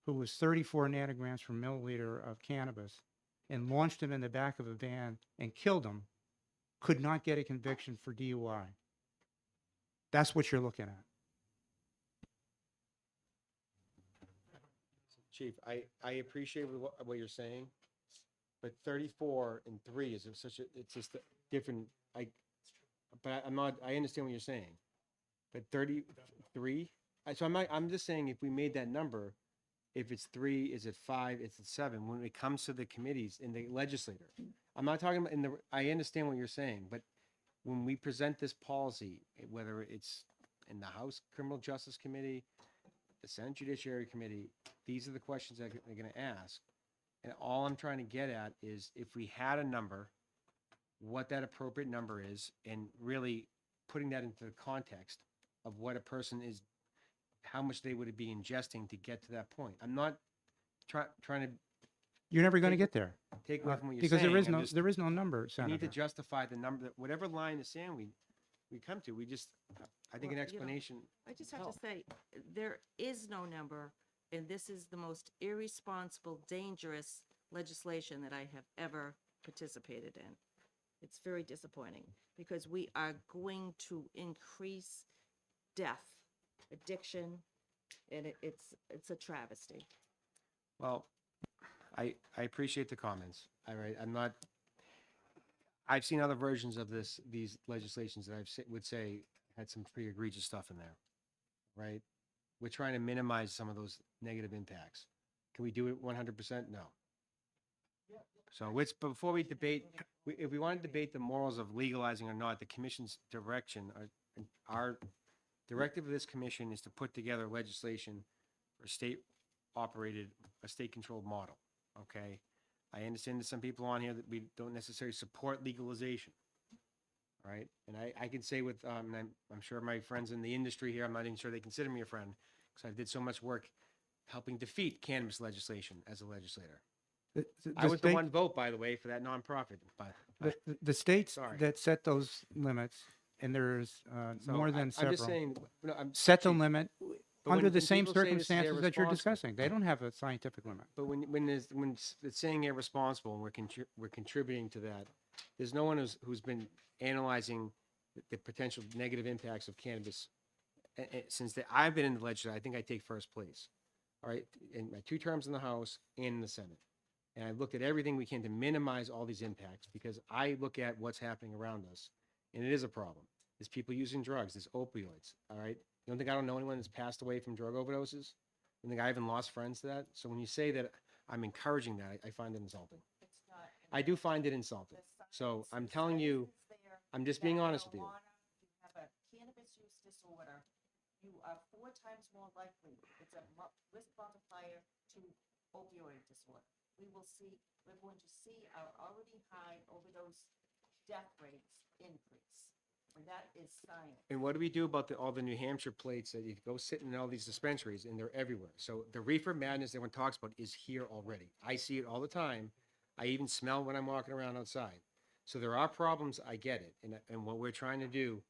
who was 34 nanograms per milliliter of cannabis, and launched him in the back of a van and killed him, could not get a conviction for DUI. That's what you're looking at. Chief, I appreciate what you're saying, but 34 and 3 is such a, it's just a different, I'm not, I understand what you're saying. But 33, I'm just saying if we made that number, if it's 3, is it 5, is it 7, when it comes to the committees in the legislature. I'm not talking about I understand what you're saying, but when we present this policy, whether it's in the House Criminal Justice Committee, the Senate Judiciary Committee, these are the questions that they're going to ask. And all I'm trying to get at is if we had a number, what that appropriate number is, and really putting that into the context of what a person is, how much they would be ingesting to get to that point. I'm not trying to. You're never going to get there. Take away from what you're because saying. there is no number, You need Senator. to justify the number, whatever line in the sand we come to. I think an Well, explanation. I just have help. to say, there is no number, and this is the most irresponsible, dangerous legislation that I have ever participated in. It's very disappointing because we are going to increase death, addiction, and it's a travesty. Well, I appreciate the comments. All right, I've seen other versions of these legislations that would say had some pretty egregious stuff in there, right? We're trying to minimize some of those negative impacts. Can we do it 100%? No. So before we debate, if we want to debate the morals of legalizing or not, the commission's direction, our directive of this commission is to put together legislation for a state-controlled model, okay? I understand there's some people on here that we don't necessarily support legalization, all right? And I can say with, and I'm sure my friends in the industry here, I'm not even sure they consider me a friend, because I did so much work helping defeat cannabis legislation as a legislator. I was the one vote, by the way, for that nonprofit. The states Sorry. that set those limits, and there's So more than I'm several, just saying, no, set the Chief, limit but under when the same people say this is circumstances that you're irresponsible- discussing. They don't have a scientific limit. But when it's saying irresponsible and we're contributing to that, there's no one who's been analyzing the potential negative impacts of cannabis since I've been in the legislature. I think I take first place. All right, in my 2 terms in the House and in the Senate, and I've looked at everything we can to minimize all these impacts because I look at what's happening around us, and it is a problem. There's people using drugs. There's opioids. All right. You don't think I don't know anyone that's passed away from drug overdoses? You think I even lost friends to that? So when you say that I'm encouraging that, I find it insulting. I do find it insulting. So I'm telling you, I'm just being honest with you. You have a cannabis use disorder, you are 4 times more likely, it's a risk multiplier to opioid disorder. We're going to see our already high overdose death rates increase. And that is science. And what do we do about all the New Hampshire plates that you go sit in all these dispensaries and they're everywhere? So the reefer madness everyone talks about is here already. I see it all the time. I even smell when I'm walking around outside. So there are problems. I get it. And what we're trying to do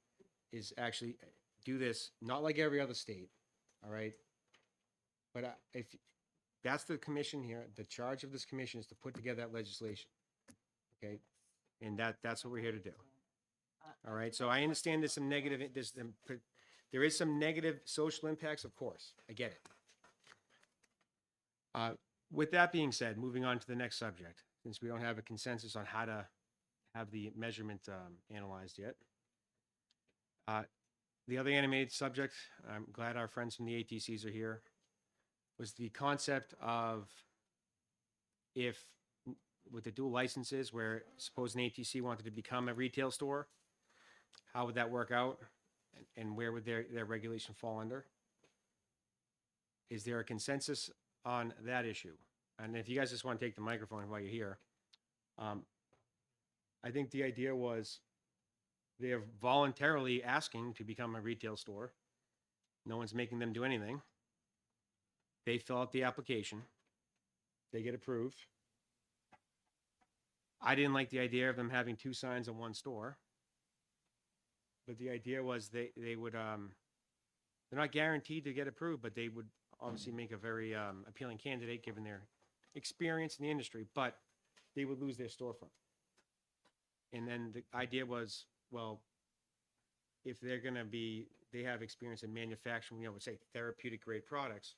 is actually do this, not like every other state. All right. But if that's the commission here, the charge of this commission is to put together that legislation. Okay. And that's what we're here to do. All right, so I understand there's some negative, there is some negative social impacts, of course, I get it. With that being said, moving on to the next subject, since we don't have a consensus on how to have the measurement analyzed yet. The other animated subject, I'm glad our friends from the ATCs are here, was the concept of if, with the dual licenses, where suppose an ATC wanted to become a retail store, How would that work out? And where would their regulation fall under? Is there a consensus on that issue? And if you guys just want to take the microphone while you're here, I think the idea was they're voluntarily asking to become a retail store. No one's making them do anything. They fill out the application. They get approved. I didn't like the idea of them having two signs in one store. But the idea was they would, they're not guaranteed to get approved, but they would obviously make a very appealing candidate given their experience in the industry, but they would lose their storefront. And then the idea was, well, if they're going to be, they have experience in manufacturing, you know, say therapeutic grade products,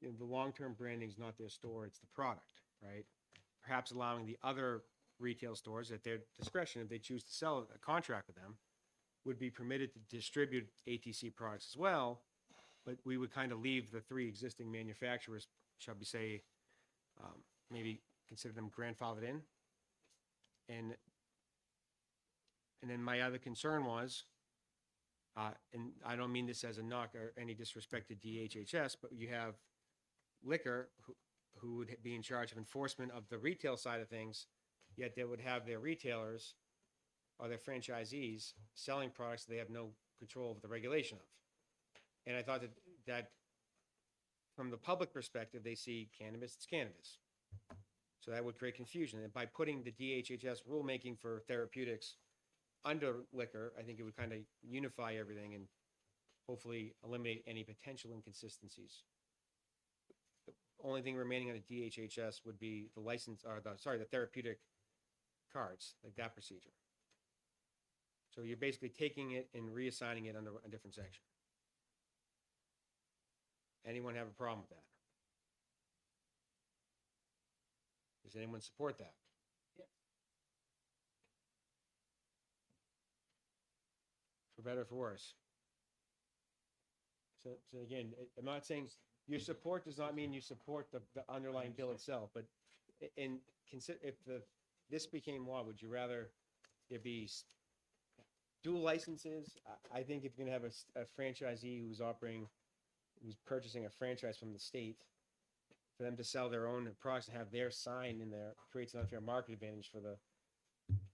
you know, the long-term branding is not their store, it's the product, right? Perhaps allowing the other retail stores at their discretion, if they choose to sell a contract with them, would be permitted to distribute ATC products as well, but we would kind of leave the three existing manufacturers, shall we say, maybe consider them grandfathered in. And then my other concern was, and I don't mean this as a knock or any disrespect to DHHS, but you have liquor who would be in charge of enforcement of the retail side of things, yet they would have their retailers or their franchisees selling products they have no control over the regulation of. And I thought that from the public perspective, they see cannabis, it's cannabis. So that would create confusion. And by putting the DHHS rulemaking for therapeutics under liquor, I think it would kind of unify everything and hopefully eliminate any potential inconsistencies. The only thing remaining on the DHHS would be the license, or the therapeutic cards, like that procedure. So you're basically taking it and reassigning it under a different section. Anyone have a problem with that? Does anyone support that? For better or for worse? So again, I'm not saying your support does not mean you support the underlying bill itself, but if this became law, would you rather there be dual licenses? I think if you're gonna have a franchisee who's purchasing a franchise from the state, for them to sell their own products and have their sign in there creates an unfair market advantage for the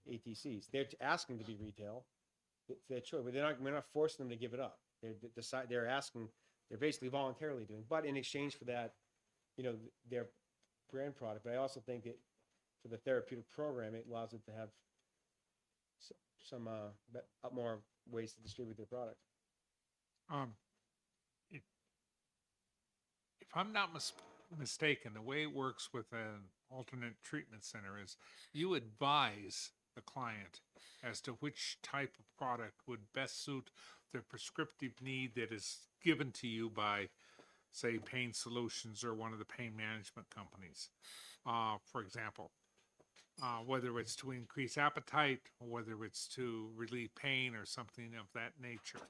ATCs. They're asking to be retail. It's their choice. We're not forcing them to give it up. They're asking, they're basically voluntarily doing, but in exchange for that, you know, their brand product. But I also think that for the therapeutic program, it allows it to have some more ways to distribute their product. If I'm not mistaken, the way it works with an alternate treatment center is you advise the client as to which type of product would best suit the prescriptive need that is given to you by, say, Pain Solutions or one of the pain management companies, for example. Whether it's to increase appetite or whether it's to relieve pain or something of that nature.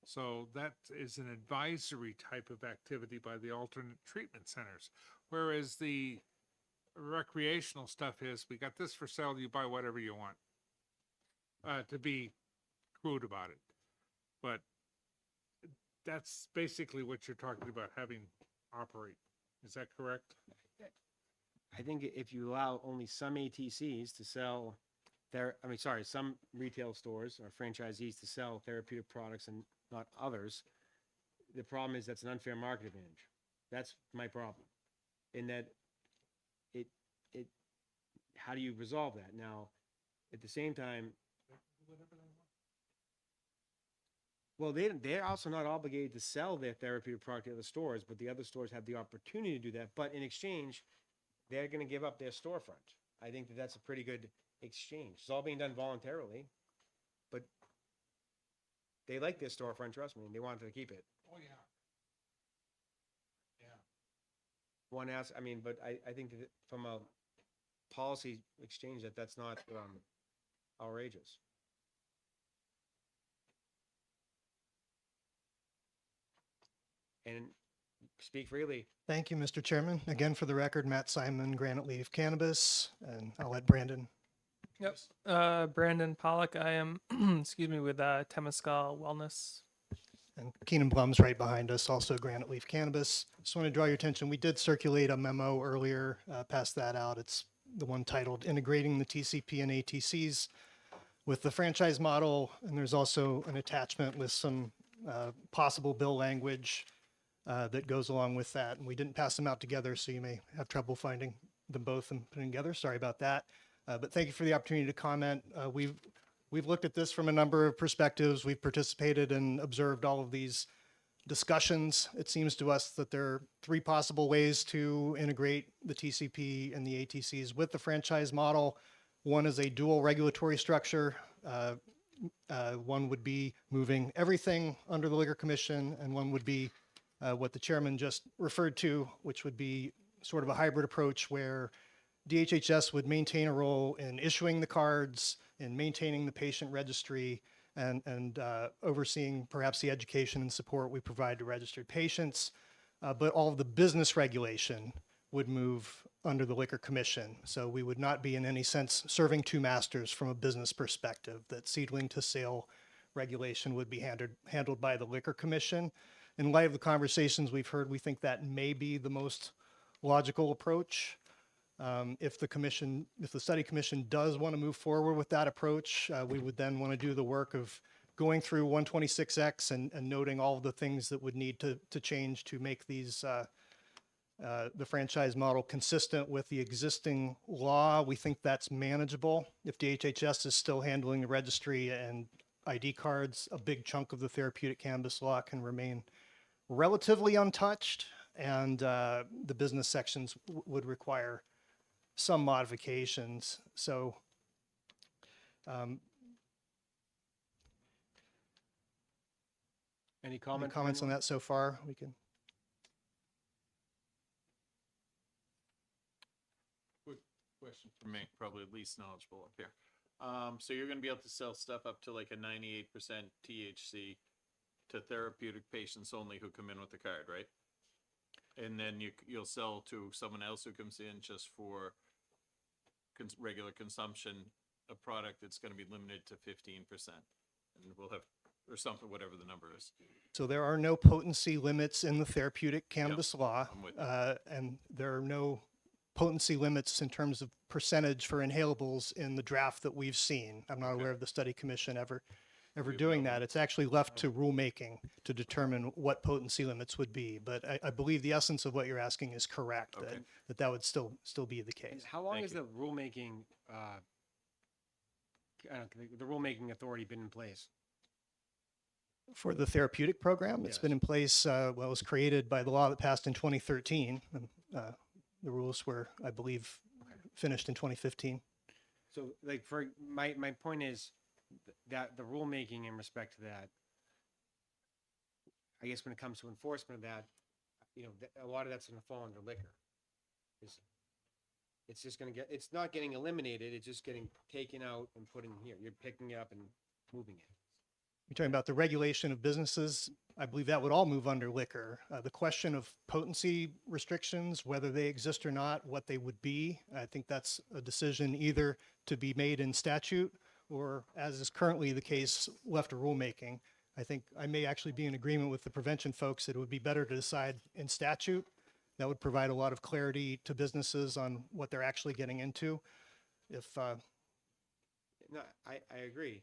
So that is an advisory type of activity by the alternate treatment centers. Whereas the recreational stuff is, we got this for sale, you buy whatever you want. To be crude about it. But that's basically what you're talking about having operate. Is that correct? I think if you allow only some ATCs to sell some retail stores or franchisees to sell therapeutic products and not others, the problem is that's an unfair market advantage. That's my problem. In that how do you resolve that? Now, at the same time, well, they're also not obligated to sell their therapeutic product to other stores, but the other stores have the opportunity to do that. But in exchange, they're going to give up their storefront. I think that that's a pretty good exchange. It's all being done voluntarily, but they like their storefront, trust me, and they want to keep it. Oh, yeah. But I think that from a policy exchange that's not outrageous. And speak freely. Thank you, Mr. Chairman. Again, for the record, Matt Simon, Granite Leaf Cannabis, and I'll let Brandon Yep. Brandon Pollock. I am, excuse me, with Temescal Wellness. And Keenan Blum's right behind us, also Granite Leaf Cannabis. Just want to draw your attention. We did circulate a memo earlier, pass that out. It's the one titled Integrating the TCP and ATCs with the franchise model. And there's also an attachment with some possible bill language that goes along with that. And we didn't pass them out together, so you may have trouble finding them both and putting together. Sorry about that. But thank you for the opportunity to comment. We've looked at this from a number of perspectives. We've participated and observed all of these discussions. It seems to us that there are three possible ways to integrate the TCP and the ATCs with the franchise model. One is a dual regulatory structure. One would be moving everything under the Liquor Commission, and one would be what the chairman just referred to, which would be sort of a hybrid approach where DHHS would maintain a role in issuing the cards, in maintaining the patient registry, and overseeing perhaps the education and support we provide to registered patients. But all of the business regulation would move under the Liquor Commission. So we would not be in any sense serving two masters from a business perspective, that seedling to sale regulation would be handled by the Liquor Commission. In light of the conversations we've heard, we think that may be the most logical approach. If the study commission does want to move forward with that approach, we would then want to do the work of going through 126X and noting all of the things that would need to change to make these the franchise model consistent with the existing law. We think that's manageable. If DHHS is still handling the registry and ID cards, a big chunk of the therapeutic cannabis law can remain relatively untouched, and the business sections would require some modifications. So Any comments on that so far? We can. Quick question for me, probably least knowledgeable up here. So you're gonna be able to sell stuff up to like a 98% THC to therapeutic patients only who come in with the card, right? And then you'll sell to someone else who comes in just for regular consumption, a product that's going to be limited to 15%, and we'll have, or something, whatever the number is. So there are no potency limits in the therapeutic cannabis law, I'm with and there are no potency limits in terms of percentage for inhalables in the draft that we've seen. I'm not aware of the study commission ever doing that. It's actually left to rulemaking to determine what potency limits would be. But I believe the essence of what you're asking is correct, that would still be the case. How long has the rulemaking, the rulemaking authority been in place? For the therapeutic program, it's been in place, well, it was created by the law that passed in 2013. And, the rules were, I believe, finished in 2015. So like for my point is that the rulemaking in respect to that, I guess when it comes to enforcement of that, a lot of that's going to fall under liquor. It's just going to it's not getting eliminated. It's just getting taken out and put in here. You're picking it up and moving it. You're talking about the regulation of businesses. I believe that would all move under liquor. The question of potency restrictions, whether they exist or not, what they would be, I think that's a decision either to be made in statute or, as is currently the case, left to rulemaking. I think I may actually be in agreement with the prevention folks that it would be better to decide in statute. That would provide a lot of clarity to businesses on what they're actually getting into. No, I agree.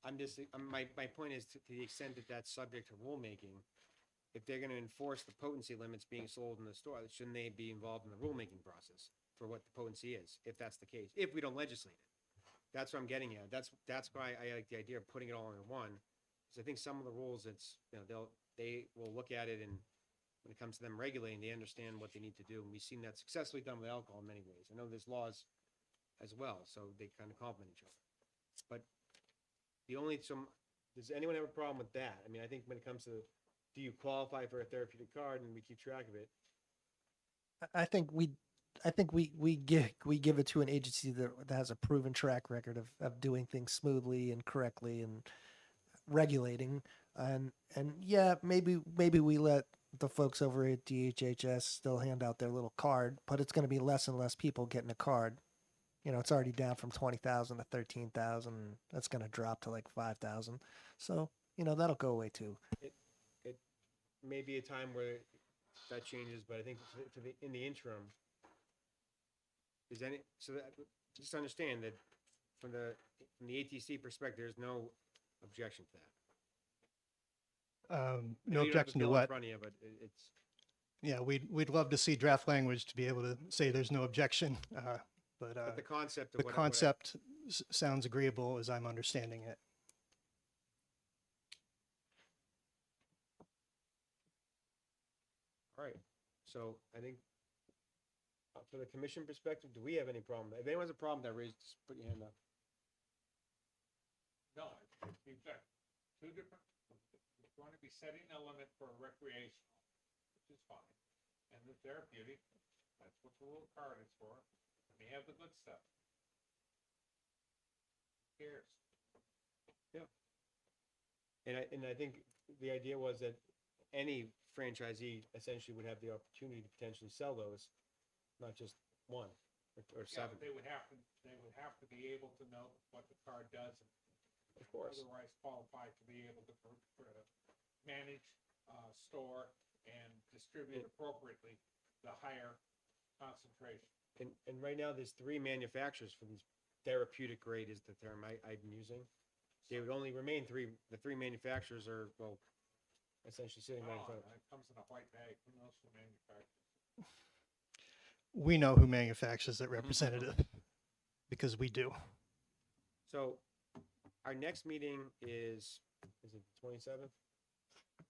My point is to the extent that that's subject to rulemaking, if they're going to enforce the potency limits being sold in the store, shouldn't they be involved in the rulemaking process for what the potency is, if that's the case, if we don't legislate it? That's what I'm getting at. That's why I like the idea of putting it all into one, because I think some of the rules, they will look at it, and when it comes to them regulating, they understand what they need to do, and we've seen that successfully done with alcohol in many ways. I know there's laws as well, so they kind of complement each other. But does anyone have a problem with that? I mean, I think when it comes to, do you qualify for a therapeutic card, and we keep track of it? I think we give it to an agency that has a proven track record of doing things smoothly and correctly and regulating. And yeah, maybe we let the folks over at DHHS still hand out their little card, but it's going to be less and less people getting a card. it's already down from 20,000 to 13,000. That's going to drop to like 5,000. So, that'll go away too. It may be a time where that changes, but I think in the interim, just understand that from the ATC perspective, there's no objection to that. I know No you don't have the objection to bill in what? front of you, but it's, Yeah, we'd love to see draft language to be able to say there's no objection. But but the concept of the what concept sounds agreeable as I'm understanding it. all right. So I think for the commission perspective, do we have any problem? If anyone has a problem, that raise, just put your hand up. No, you've got two different, you're going to be setting a limit for recreational, which is fine. And the therapeutic, that's what the little card is for. And you have the good stuff. Who cares? Yeah. And I think the idea was that any franchisee essentially would have the opportunity to potentially sell those, not just one or Yeah, seven. but they would have to be able to know what the card does. Of course. Otherwise qualified to be able to manage, store, and distribute appropriately the higher concentration. And right now, there's 3 manufacturers for these. Therapeutic grade is the term I'm using. They would only remain 3. The 3 manufacturers are, well, essentially sitting right in front of It comes in a white bag. Who knows who manufactures? We know who manufactures it, Representative, because we do. So our next meeting is it the 27th?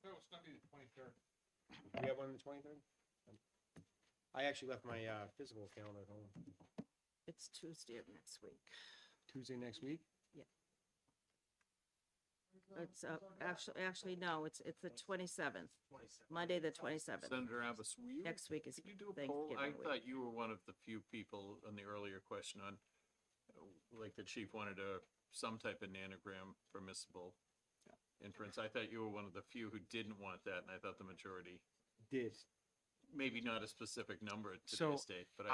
No, it's gonna be the 23rd. We have one on the 23rd? I actually left my physical calendar at home. It's Tuesday of next week. Tuesday next week? It's actually no, it's the 27th. Monday the 27th. Senator Abbas, were you? Next week is Could you do a poll? Thanksgiving I week. thought you were one of the few people on the earlier question on, like the chief wanted some type of nanogram permissible inference. I thought you were one of the few who didn't want that, and I thought the majority did. Maybe not a specific number at So today's date, but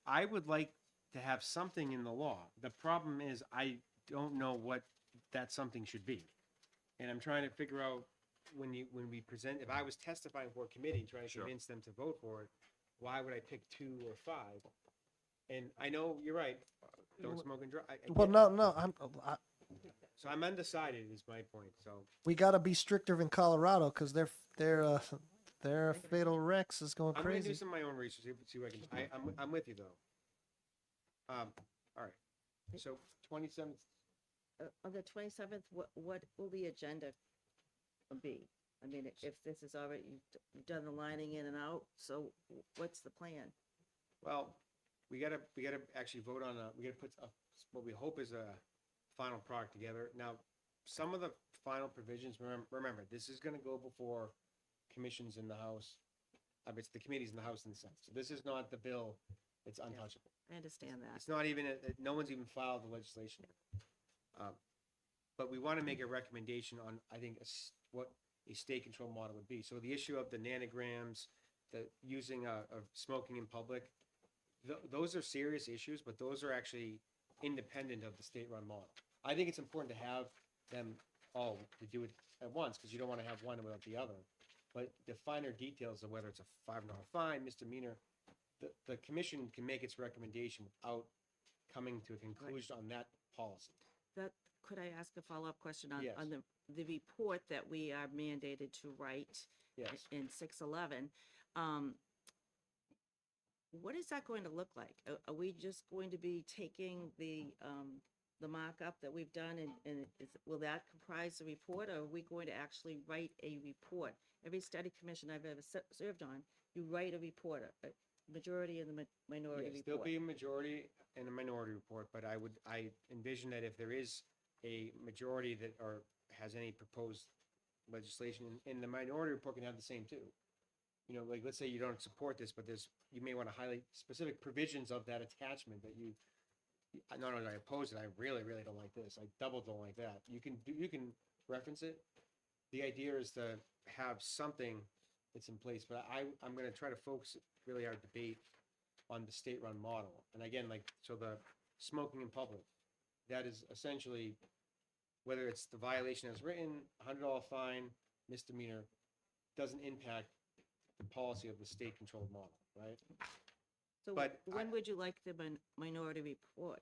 I would like to have something in the law. The problem is I don't know what that something should be. And I'm trying to figure out when we present, if I was testifying for a committee, trying to Sure. convince them to vote for it, why would I pick 2 or 5? And I know you're right, don't smoke and drive. Well, no, So I'm undecided is my point, so. we got to be stricter in Colorado because their fatal wrecks is going I'm gonna crazy. do some of my own research, see what I can, I'm with you though. All right, so 27th, On the 27th, what will the agenda be? I mean, if this is already, you've done the lining in and out, so what's the plan? well, we gotta actually vote on we gotta put what we hope is a final product together. Now, some of the final provisions, remember, this is gonna go before commissions in the House. It's the committees in the House and the Senate. So this is not the bill, it's untouchable. I understand that. It's not even, no one's even filed the legislation. But we want to make a recommendation on, I think, what a state control model would be. So the issue of the nanograms, the using of smoking in public, those are serious issues, but those are actually independent of the state-run model. I think it's important to have them all to do it at once, because you don't want to have one without the other. But the finer details of whether it's a $5 fine, misdemeanor, the commission can make its recommendation without coming to a conclusion on that policy. Could I ask a follow-up question Yes. on the report that we are mandated to write Yes. in 611? What is that going to look like? Are we just going to be taking the markup that we've done and will that comprise the report, or are we going to actually write a report? Every study commission I've ever served on, you write a report, a majority and the minority Yes, there'll report. be a majority and a minority report, but I envision that if there is a majority that has any proposed legislation, and the minority report can have the same too. You know, like, let's say you don't support this, but you may want to highlight specific provisions of that attachment that not only do I oppose it, I really, really don't like this, I double don't like that. You can reference it. The idea is to have something that's in place, but I'm going to try to focus really our debate on the state-run model. And again, like, so smoking in public. That is essentially, whether it's the violation as written, $100 fine, misdemeanor, doesn't impact the policy of the state-controlled model, right? So But when would you like the minority report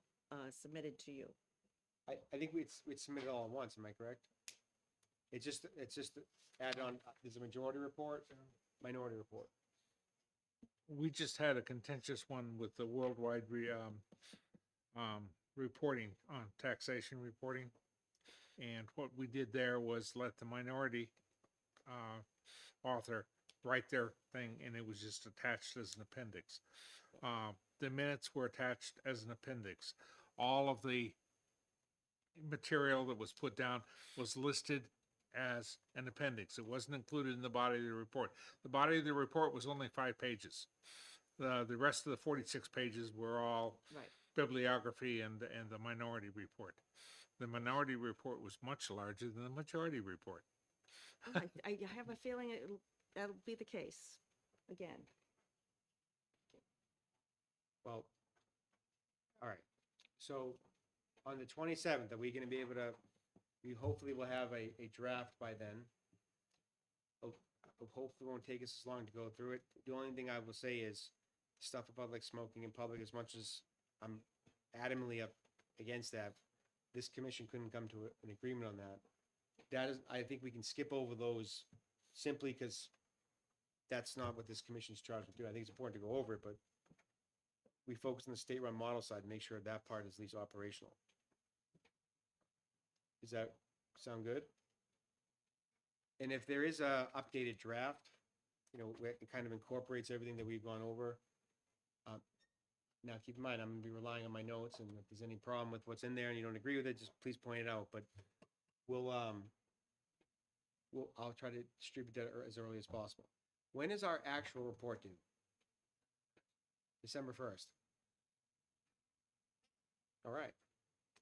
submitted to you? I think we'd submit it all at once, am I correct? It's just add on, there's a majority report, minority report. We just had a contentious one with the worldwide reporting on taxation reporting. And what we did there was let the minority author write their thing, and it was just attached as an appendix. The minutes were attached as an appendix. All of the material that was put down was listed as an appendix. It wasn't included in the body of the report. The body of the report was only 5 pages. The rest of the 46 pages were all Right. bibliography and the minority report. The minority report was much larger than the majority report. I have a feeling that'll be the case again. Well, all right. So on the 27th, are we going to be able to, we hopefully will have a draft by then. Hopefully it won't take us as long to go through it. The only thing I will say is stuff about like smoking in public, as much as I'm adamantly up against that, this commission couldn't come to an agreement on that. That is, I think we can skip over those simply because that's not what this commission's charged to do. I think it's important to go over it, but we focus on the state-run model side and make sure that part is at least operational. Does that sound good? And if there is a updated draft, you know, where it kind of incorporates everything that we've gone over. Now, keep in mind, I'm gonna be relying on my notes, and if there's any problem with what's in there and you don't agree with it, just please point it out. But I'll try to distribute that as early as possible. When is our actual report due? December 1st. All right.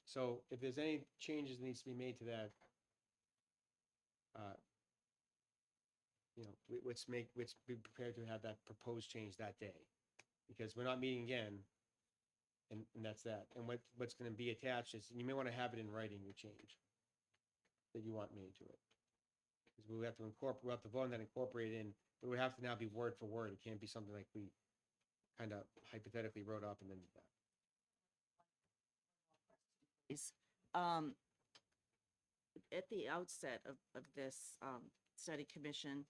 So if there's any changes that needs to be made to that, you know, let's be prepared to have that proposed change that day, because we're not meeting again, and that's that. And what's going to be attached is, and you may want to have it in writing, your change that you want made to it, because we have to incorporate, we'll have to vote on that, incorporate it in. It would have to now be word for word. It can't be something like we kind of hypothetically wrote up and then did that. At the outset of this study commission,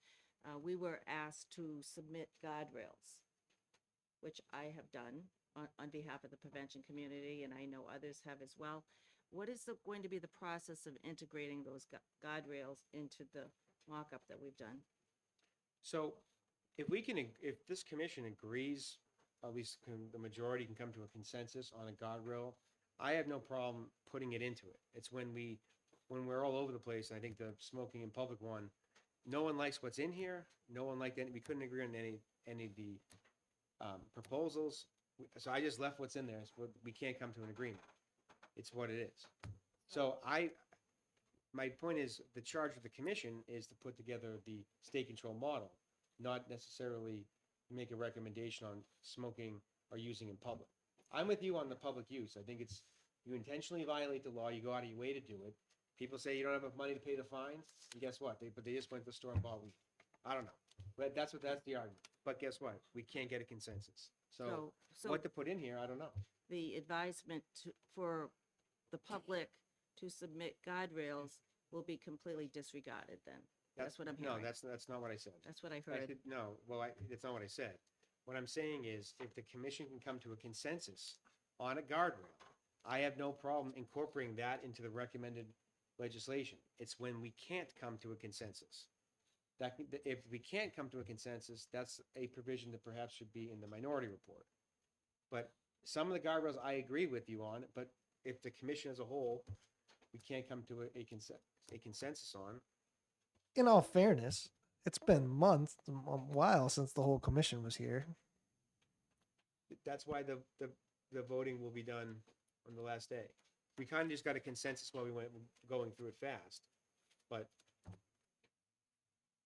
we were asked to submit guardrails, which I have done on behalf of the prevention community, and I know others have as well. What is going to be the process of integrating those guardrails into the mock-up that we've done? So if this commission agrees, at least the majority can come to a consensus on a guardrail, I have no problem putting it into it. It's when we're all over the place, and I think the smoking in public one, no one likes what's in here. No one liked any, we couldn't agree on any of the proposals. So I just left what's in there. We can't come to an agreement. It's what it is. So my point is, the charge of the commission is to put together the state control model, not necessarily make a recommendation on smoking or using in public. I'm with you on the public use. I think you intentionally violate the law, you go out of your way to do it. People say you don't have enough money to pay the fines, and guess what? They just went to the store and bought weed. I don't know, but that's the argument. But guess what? We can't get a consensus. So what to put in here, I don't know. The advisement for the public to submit guardrails will be completely disregarded then. That's what I'm hearing. No, that's not what I said. That's what I heard. No, well, that's not what I said. What I'm saying is, if the commission can come to a consensus on a guardrail, I have no problem incorporating that into the recommended legislation. It's when we can't come to a consensus. If we can't come to a consensus, that's a provision that perhaps should be in the minority report. But some of the guardrails I agree with you on, but if the commission as a whole, we can't come to a consensus on. In all fairness, it's been months, a while since the whole commission was here. That's why the voting will be done on the last day. We kind of just got a consensus while we went going through it fast. But,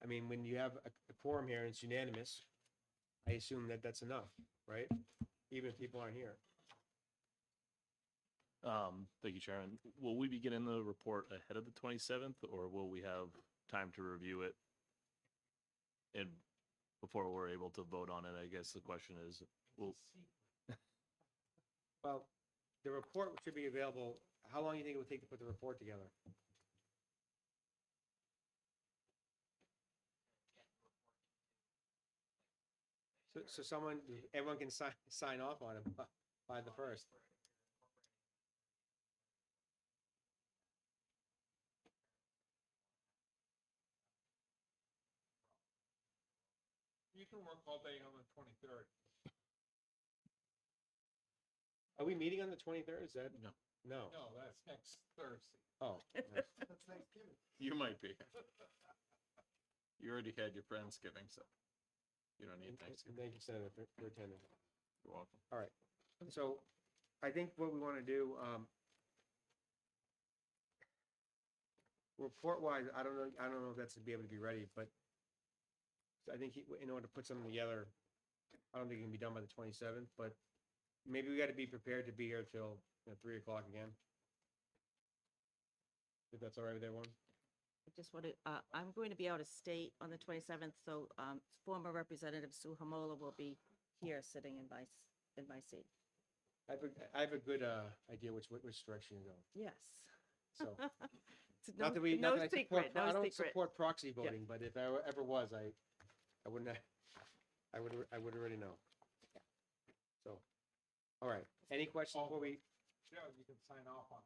I mean, when you have a quorum here and it's unanimous, I assume that that's enough, right? Even if people aren't here. Thank you, Chairman. Will we be getting the report ahead of the 27th, or will we have time to review it and before we're able to vote on it? I guess the question is, will, Well, the report should be available. How long do you think it would take to put the report together? So everyone can sign off on it by the first. You can work all day on the 23rd. Are we meeting on the 23rd? Is that? No. No. No, that's next Thursday. Oh. That's Thanksgiving. You might be. You already had your Friendsgiving, so you don't need Thanksgiving. Thank you, Senator, for attending. You're welcome. All right. So I think what we want to do, report-wise, I don't know if that's to be able to be ready, but I think in order to put something together, I don't think it can be done by the 27th, but maybe we got to be prepared to be here till 3 o'clock again. If that's all right with everyone. I just want to, I'm going to be out of state on the 27th, so former Representative Sue Hamola will be here sitting in my seat. I have a good idea which direction you're going. Yes. So, It's not that no I secret, support, I no don't secret. support proxy voting, but if I ever was, I wouldn't, I would already know. So, all right. Any questions before we? Yeah, you can sign off on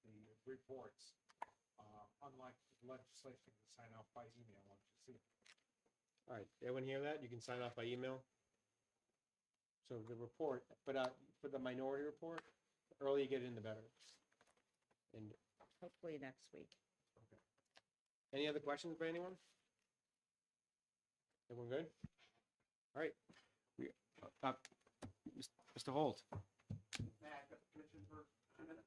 the reports. Unlike legislation, you can sign off by email once you see it. All right, everyone hear that? You can sign off by email. So the report, but for the minority report, the earlier you get in, the better. And Hopefully next week. any other questions for anyone? Everyone good? All right. Mr. Holt. May I get permission for 2 minutes?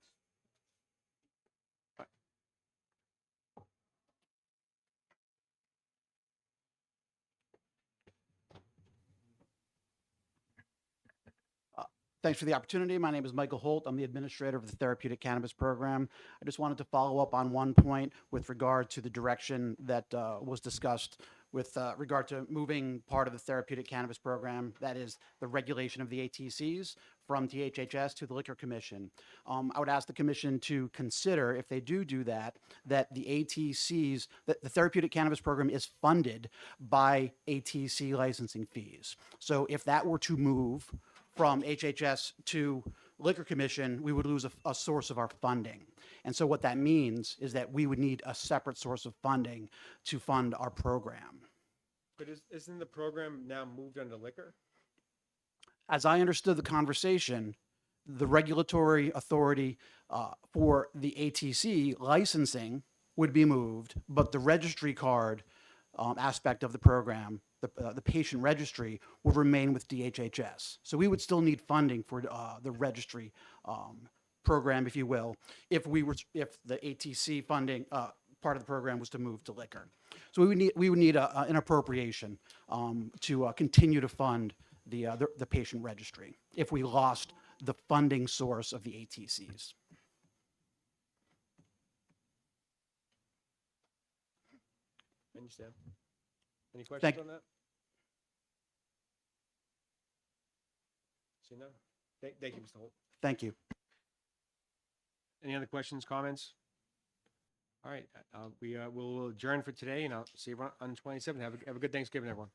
Thanks for the opportunity. My name is Michael Holt. I'm the administrator of the Therapeutic Cannabis Program. I just wanted to follow up on one point with regard to the direction that was discussed with regard to moving part of the Therapeutic Cannabis Program, that is the regulation of the ATCs, from THHS to the Liquor Commission. I would ask the Commission to consider, if they do that, that the ATCs, that the Therapeutic Cannabis Program is funded by ATC licensing fees. So if that were to move from HHS to Liquor Commission, we would lose a source of our funding. And so what that means is that we would need a separate source of funding to fund our program. But isn't the program now moved under liquor? As I understood the conversation, the regulatory authority for the ATC licensing would be moved, but the registry card aspect of the program, the patient registry, would remain with DHHS. So we would still need funding for the registry program, if you will, if the ATC funding part of the program was to move to liquor. So we would need an appropriation to continue to fund the patient registry if we lost the funding source of the ATCs. I understand. Any questions Thank- on that? See none? Thank you, Mr. Holt. Thank you. Any other questions, comments? All right, we will adjourn for today, and I'll see you on the 27th. Have a good Thanksgiving, everyone.